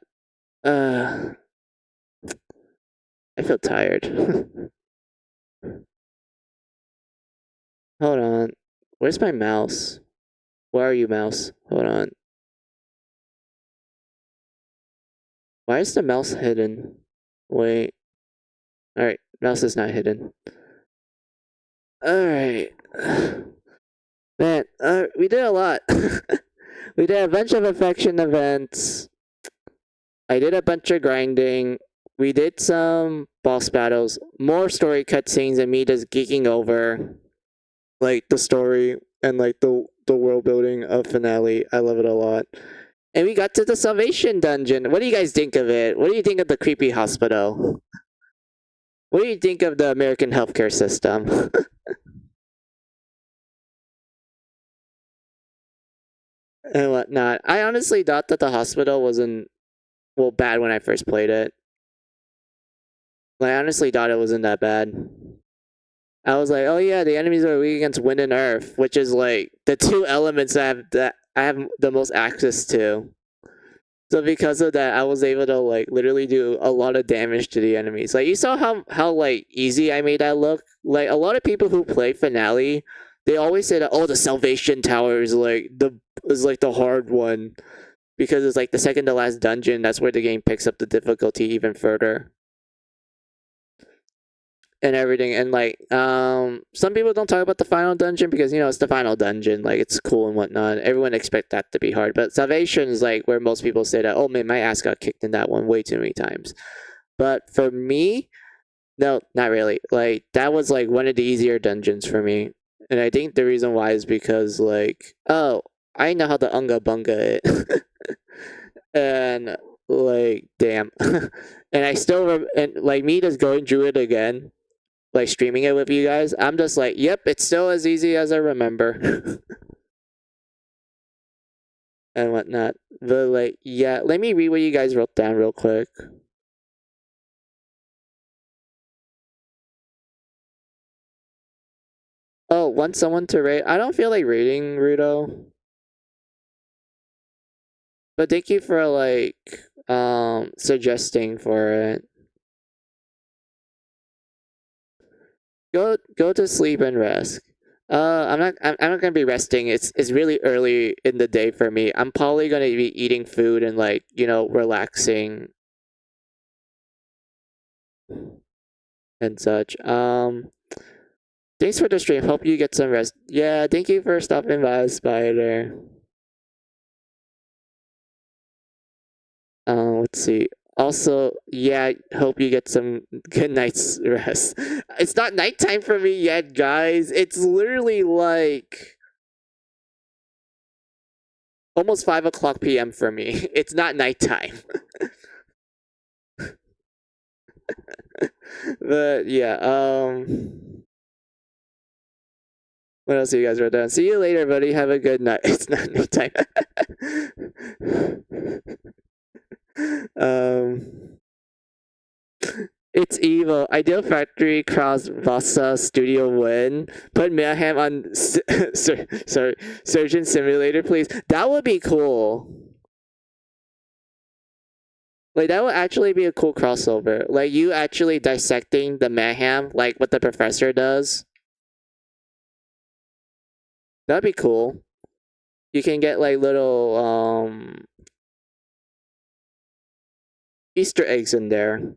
I feel tired. Hold on. Where's my mouse? Where are you, mouse? Hold on. Why is the mouse hidden? Wait. Alright, mouse is not hidden. Alright. Man, we did a lot. We did a bunch of affection events. I did a bunch of grinding. We did some boss battles. More story cutscenes and me just geeking over like the story and like the world building of Finale. I love it a lot. And we got to the Salvation Dungeon. What do you guys think of it? What do you think of the creepy hospital? What do you think of the American healthcare system? And whatnot. I honestly thought that the hospital wasn't bad when I first played it. I honestly thought it wasn't that bad. I was like, oh yeah, the enemies are weak against wind and earth, which is like the two elements that I have the most access to. So because of that, I was able to like literally do a lot of damage to the enemies. Like you saw how like easy I made that look. Like a lot of people who play Finale, they always say that oh the Salvation Tower is like the hard one because it's like the second to last dungeon. That's where the game picks up the difficulty even further and everything. And like some people don't talk about the final dungeon because you know it's the final dungeon, like it's cool and whatnot. Everyone expect that to be hard, but Salvation is like where most people say that oh man, my ass got kicked in that one way too many times. But for me, no, not really. Like that was like one of the easier dungeons for me. And I think the reason why is because like oh I know how the unga bunga it and like damn and I still and like me just going through it again like streaming it with you guys, I'm just like, yep, it's still as easy as I remember. And whatnot. But like, yeah, let me read what you guys wrote down real quick. Oh, want someone to rate? I don't feel like rating Rudo. But thank you for like suggesting for it. Go to sleep and rest. I'm not gonna be resting. It's really early in the day for me. I'm probably gonna be eating food and like, you know, relaxing and such. Thanks for the stream. Hope you get some rest. Yeah, thank you for stopping by, Spider. Let's see. Also, yeah, hope you get some good night's rest. It's not nighttime for me yet, guys. It's literally like almost 5 o'clock p.m. for me. It's not nighttime. But yeah, what else do you guys wrote down? See you later, buddy. Have a good night. It's not nighttime. um It's evil. Ideal Factory cross Vasa Studio Win. Put Mayhem on Surgeon Simulator, please. That would be cool. Like that would actually be a cool crossover. Like you actually dissecting the mayhem, like what the professor does. That'd be cool. You can get like little Easter eggs in there.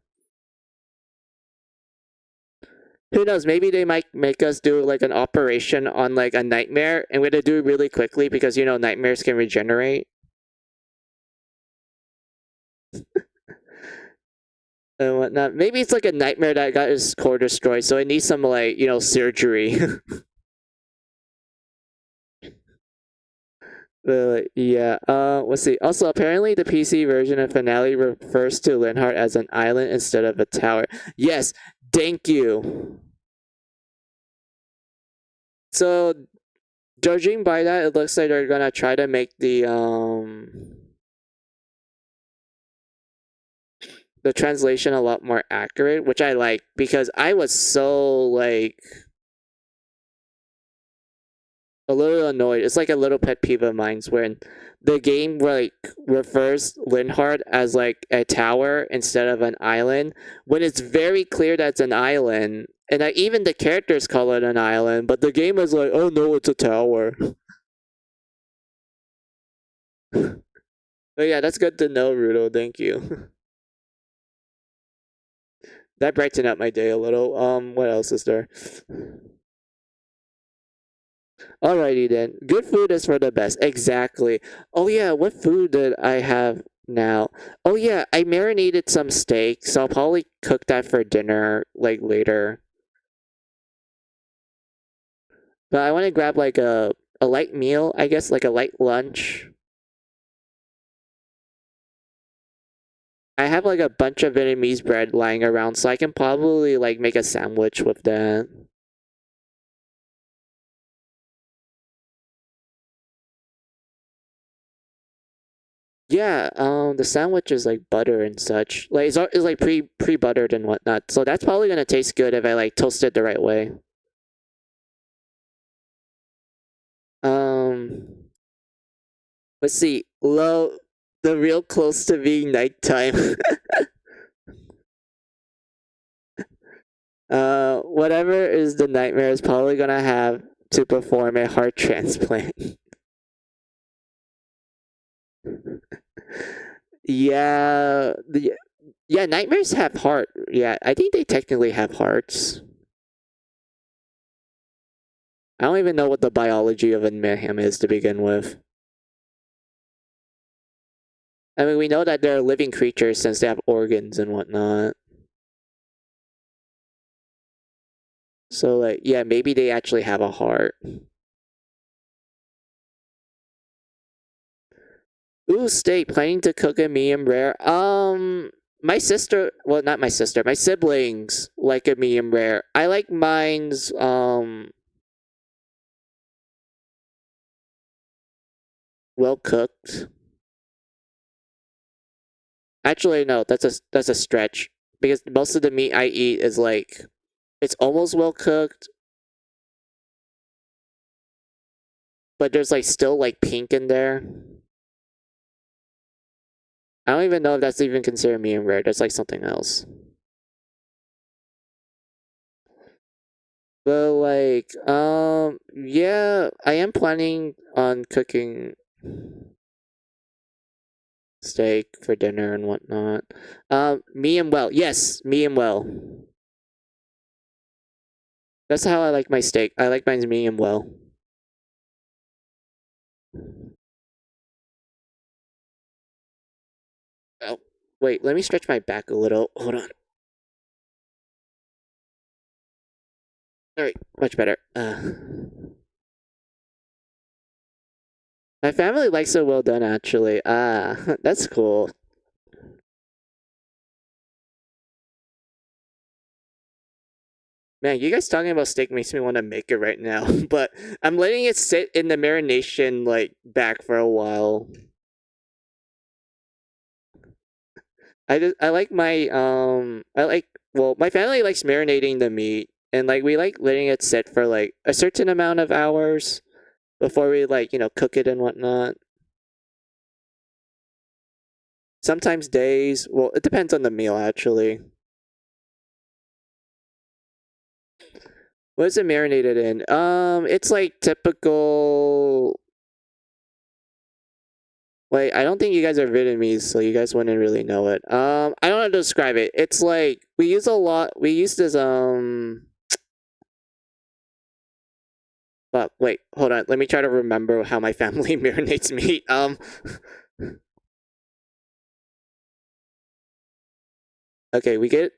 Who knows? Maybe they might make us do like an operation on like a nightmare, and we're gonna do it really quickly because you know nightmares can regenerate. And whatnot. Maybe it's like a nightmare that got his core destroyed, so it needs some like you know surgery. But yeah, let's see. Also, apparently the PC version of Finale refers to Linhardt as an island instead of a tower. Yes, thank you. So, judging by that, it looks like they're gonna try to make the translation a lot more accurate, which I like because I was so like a little annoyed. It's like a little pet peeve of mine when the game like refers Linhardt as like a tower instead of an island when it's very clear that it's an island. And even the characters call it an island, but the game is like, oh no, it's a tower. But yeah, that's good to know, Rudo. Thank you. That brightened up my day a little. What else is there? Alrighty then. Good food is for the best. Exactly. Oh yeah, what food did I have now? Oh yeah, I marinated some steak, so I'll probably cook that for dinner like later. But I want to grab like a light meal, I guess, like a light lunch. I have like a bunch of Vietnamese bread lying around, so I can probably like make a sandwich with that. Yeah, the sandwich is like butter and such. Like it's like pre buttered and whatnot. So that's probably gonna taste good if I like toast it the right way. Um, let's see. Low the real close to being nighttime. Whatever is the nightmare is probably gonna have to perform a heart transplant. Yeah, yeah, nightmares have heart. Yeah, I think they technically have hearts. I don't even know what the biology of a mayhem is to begin with. I mean, we know that they're living creatures since they have organs and whatnot. So, like, yeah, maybe they actually have a heart. Ooh, steak. Planning to cook a medium rare. My sister, well, not my sister, my siblings like a medium rare. I like mine's, well cooked. Actually, no, that's a stretch because most of the meat I eat is like it's almost well cooked, but there's like still like pink in there. I don't even know if that's even considered medium rare. That's like something else. But like, yeah, I am planning on cooking steak for dinner and whatnot. Medium well, yes, medium well. That's how I like my steak. I like mine medium well. Oh, wait, let me stretch my back a little. Hold on. Alright, much better. My family likes it well done, actually. Ah, that's cool. Man, you guys talking about steak makes me want to make it right now. But I'm letting it sit in the marination, like, back for a while. I like well, my family likes marinating the meat, and like we like letting it sit for like a certain amount of hours before we like cook it and whatnot. Sometimes days. Well, it depends on the meal actually. What is it marinated in? It's like typical. Like I don't think you guys are Vietnamese, so you guys wouldn't really know it. I don't know how to describe it. It's like we use a lot. We use this But wait, hold on. Let me try to remember how my family marinates meat. Okay, we get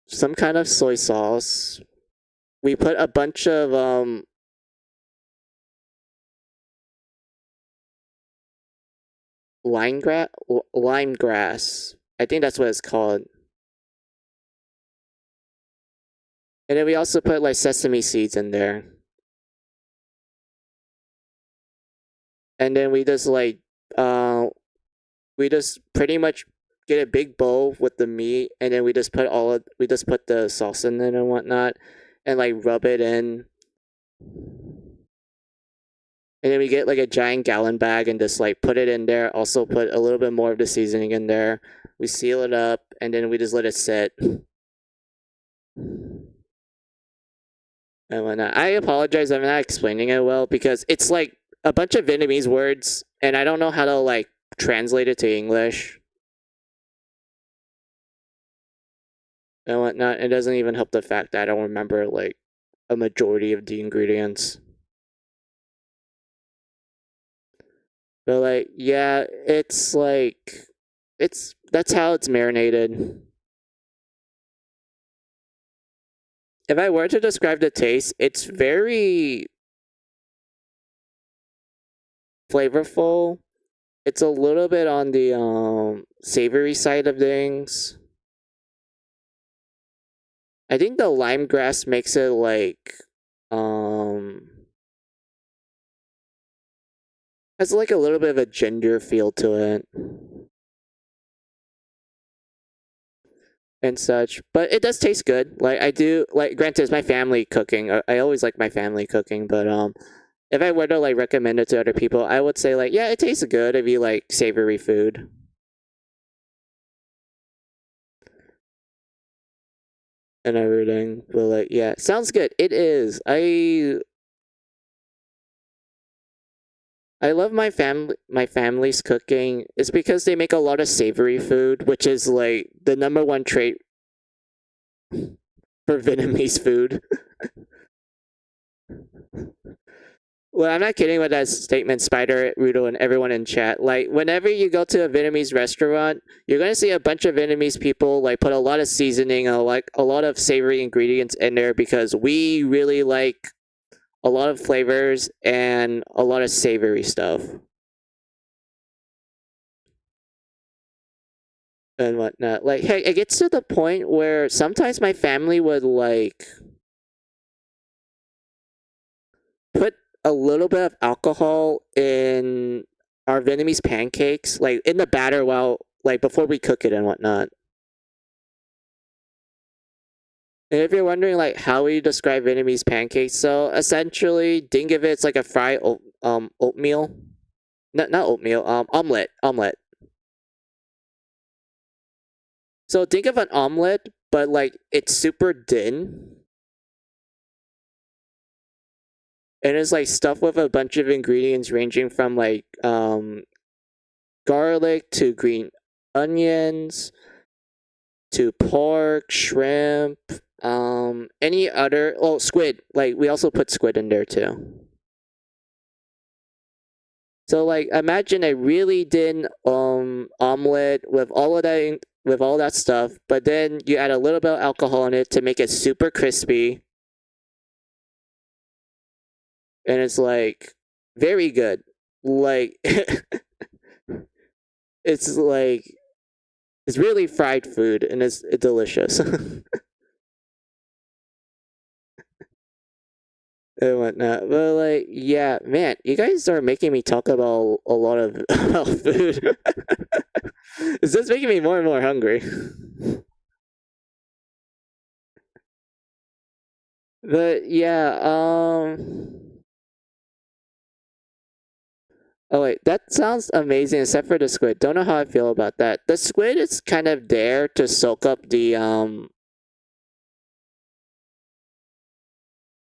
some kind of soy sauce. We put a bunch of lime grass. I think that's what it's called. And then we also put like sesame seeds in there. And then we just pretty much get a big bowl with the meat, and then we just put the sauce in it and whatnot, and like rub it in. And then we get like a giant gallon bag and just like put it in there. Also put a little bit more of the seasoning in there. We seal it up and then we just let it sit. And whatnot. I apologize, I'm not explaining it well because it's like a bunch of Vietnamese words and I don't know how to like translate it to English. And whatnot. It doesn't even help the fact that I don't remember like a majority of the ingredients. But like, yeah, it's like that's how it's marinated. If I were to describe the taste, it's very flavorful. It's a little bit on the savory side of things. I think the lemongrass makes it like has like a little bit of a ginger feel to it and such. But it does taste good. Like I do like granted it's my family cooking. I always like my family cooking, but if I were to like recommend it to other people, I would say like, yeah, it tastes good if you like savory food. And everything, but like, yeah, sounds good. It is. I love my family's cooking. It's because they make a lot of savory food, which is like the number one trait for Vietnamese food. Well, I'm not kidding with that statement, Spider, Rudo, and everyone in chat. Like, whenever you go to a Vietnamese restaurant, you're gonna see a bunch of Vietnamese people like put a lot of seasoning, like a lot of savory ingredients in there because we really like a lot of flavors and a lot of savory stuff and whatnot. Like, hey, it gets to the point where sometimes my family would like put a little bit of alcohol in our Vietnamese pancakes, like in the batter while like before we cook it and whatnot. And if you're wondering like how we describe Vietnamese pancakes, so essentially think of it as like a fried oatmeal. Not oatmeal, omelet. So think of an omelet, but like it's super thin. And it's like stuffed with a bunch of ingredients ranging from like garlic to green onions to pork, shrimp, any other squid. Like we also put squid in there too. So like imagine a really thin omelet with all that stuff, but then you add a little bit of alcohol in it to make it super crispy. And it's like very good. Like it's like it's really fried food and it's delicious. And whatnot. But like, yeah, man, you guys are making me talk about a lot of about food. It's just making me more and more hungry. But yeah, oh wait, that sounds amazing except for the squid. Don't know how I feel about that. The squid is kind of there to soak up the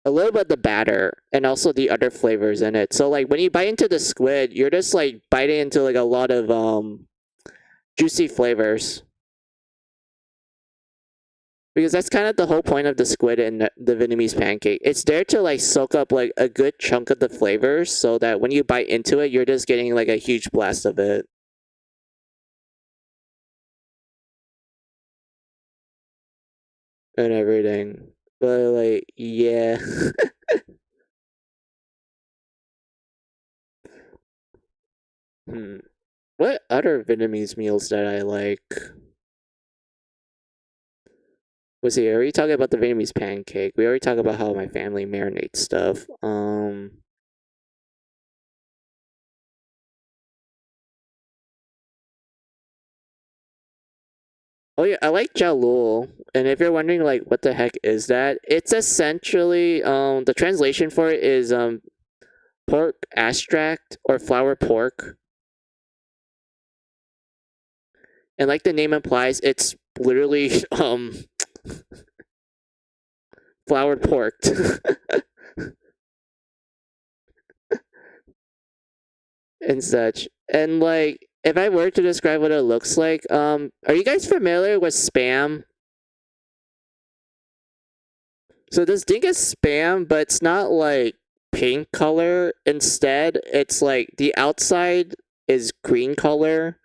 a little bit of the batter and also the other flavors in it. So like when you bite into the squid, you're just like biting into like a lot of juicy flavors. Because that's kind of the whole point of the squid and the Vietnamese pancake. It's there to like soak up like a good chunk of the flavors so that when you bite into it, you're just getting like a huge blast of it. And everything. But like, yeah. What other Vietnamese meals that I like? Was he already talking about the Vietnamese pancake? We already talked about how my family marinates stuff. Oh yeah, I like jalul. And if you're wondering like what the heck is that, it's essentially the translation for it is pork extract or flour pork. And like the name implies, it's literally floured pork. And such. And like if I were to describe what it looks like, are you guys familiar with spam? So this thing is spam, but it's not like pink color. Instead, it's like the outside is green color.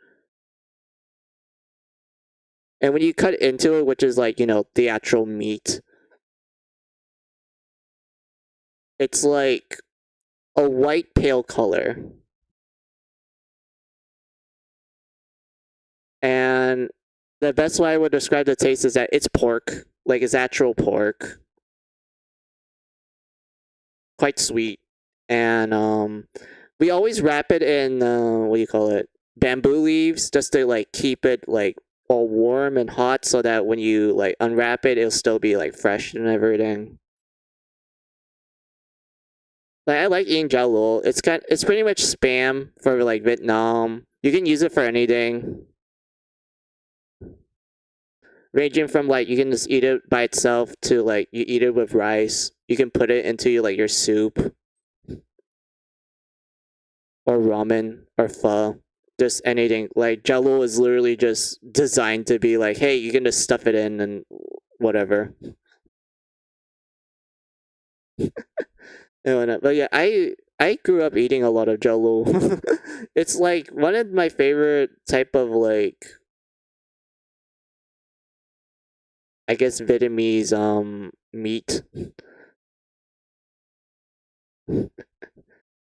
And when you cut into it, which is like, the actual meat, it's like a white pale color. And the best way I would describe the taste is that it's pork, like it's actual pork. Quite sweet. And we always wrap it in what do you call it? Bamboo leaves just to like keep it like all warm and hot so that when you like unwrap it, it'll still be like fresh and everything. Like I like eating Jalo. It's pretty much spam for like Vietnam. You can use it for anything. Ranging from like you can just eat it by itself to like you eat it with rice. You can put it into like your soup or ramen or pho. Just anything. Like Jalo is literally just designed to be like, hey, you can just stuff it in and whatever. And whatnot. But yeah, I grew up eating a lot of Jello. It's like one of my favorite type of like I guess Vietnamese meat.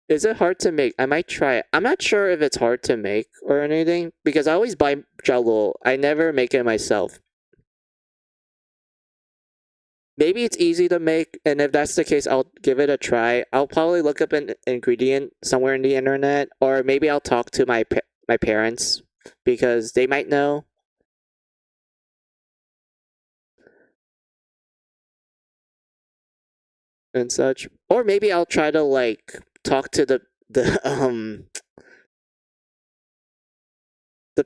Is it hard to make? I might try it. I'm not sure if it's hard to make or anything because I always buy Jello. I never make it myself. Maybe it's easy to make, and if that's the case, I'll give it a try. I'll probably look up an ingredient somewhere in the internet, or maybe I'll talk to my parents because they might know and such. Or maybe I'll try to like talk to the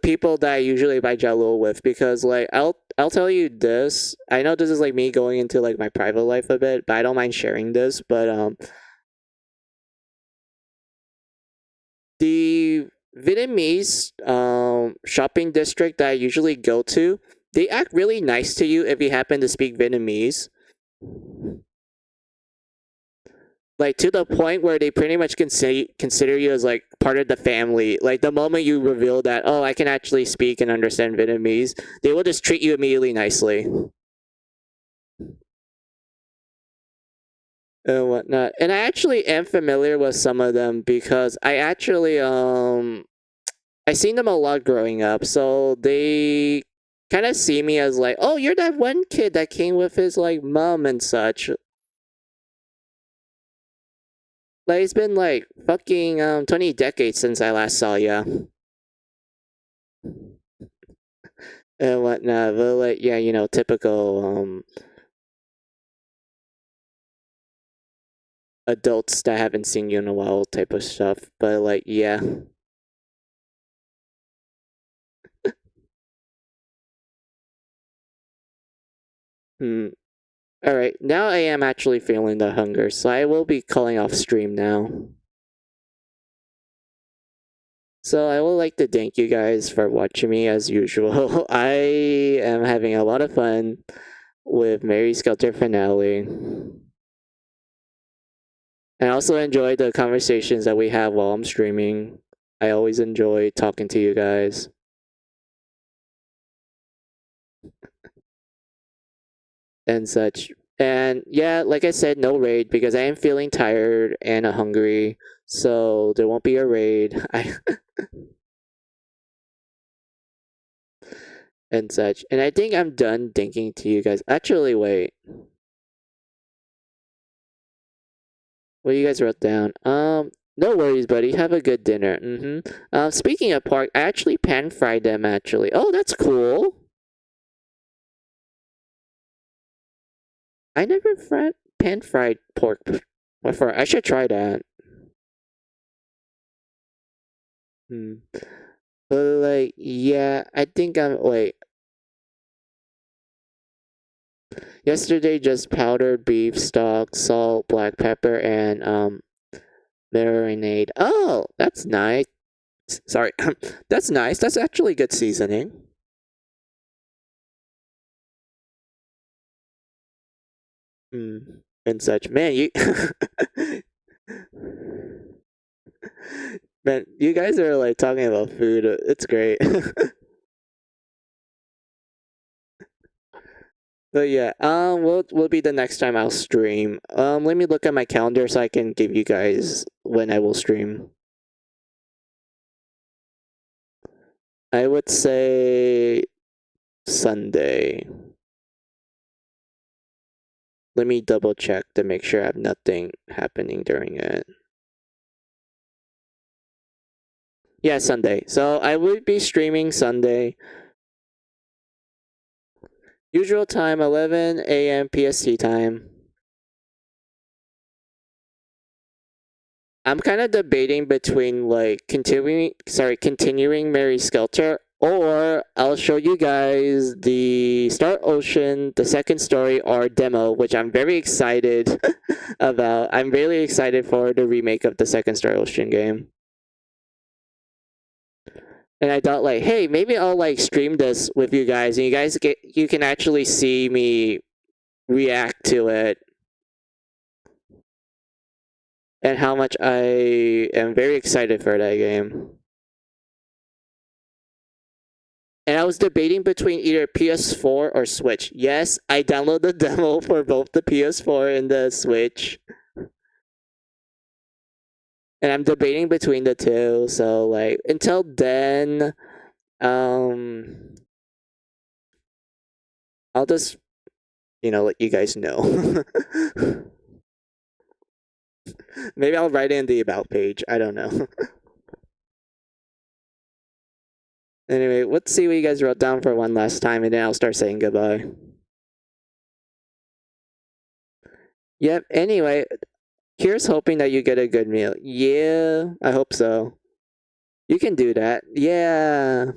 people that I usually buy Jello with because like I'll tell you this. I know this is like me going into like my private life a bit, but I don't mind sharing this. But the Vietnamese shopping district that I usually go to, they act really nice to you if you happen to speak Vietnamese. Like to the point where they pretty much consider you as like part of the family. Like the moment you reveal that, oh, I can actually speak and understand Vietnamese, they will just treat you immediately nicely and whatnot. And I actually am familiar with some of them because I actually I seen them a lot growing up, so they kind of see me as like, oh, you're that one kid that came with his like mom and such. Like it's been like fucking 20 decades since I last saw ya and whatnot. But like yeah, you know, typical adults that haven't seen you in a while type of stuff. But like yeah. Hmm. All right, now I am actually feeling the hunger, so I will be calling off stream now. So I would like to thank you guys for watching me as usual. I am having a lot of fun with Mary Skelter finale. I also enjoy the conversations that we have while I'm streaming. I always enjoy talking to you guys. And such. And yeah, like I said, no raid because I am feeling tired and hungry, so there won't be a raid. And such. And I think I'm done thinking to you guys. Actually, wait. What you guys wrote down? No worries, buddy. Have a good dinner. Speaking of pork, I actually pan fried them. Actually, oh, that's cool. I never pan fried pork before. I should try that. Hmm. But like, yeah, I think I'm wait. Yesterday, just powdered beef stock, salt, black pepper, and marinade. Oh, that's nice. Sorry, that's nice. That's actually good seasoning. And such. Man, you man, you guys are like talking about food. It's great. But yeah, will be the next time I'll stream. Let me look at my calendar so I can give you guys when I will stream. I would say Sunday. Let me double check to make sure I have nothing happening during it. Yeah, Sunday. So I will be streaming Sunday. Usual time 11 a.m. PST time. I'm kind of debating between like continuing Mary Skelter, or I'll show you guys the Star Ocean, the second story or demo, which I'm very excited about. I'm really excited for the remake of the second Star Ocean game. And I thought like, hey, maybe I'll like stream this with you guys, and you can actually see me react to it and how much I am very excited for that game. And I was debating between either PS4 or Switch. Yes, I downloaded the demo for both the PS4 and the Switch. And I'm debating between the two, so like until then, I'll just let you guys know. Maybe I'll write in the about page. I don't know. Anyway, let's see what you guys wrote down for one last time, and then I'll start saying goodbye. Yep, anyway, here's hoping that you get a good meal. Yeah, I hope so. You can do that. Yeah.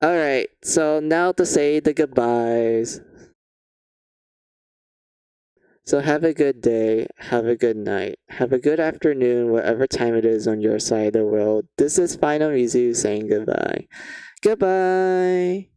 Alright, so now to say the goodbyes. So have a good day, have a good night, have a good afternoon, whatever time it is on your side of the world. This is Final Mizu saying goodbye. Goodbye!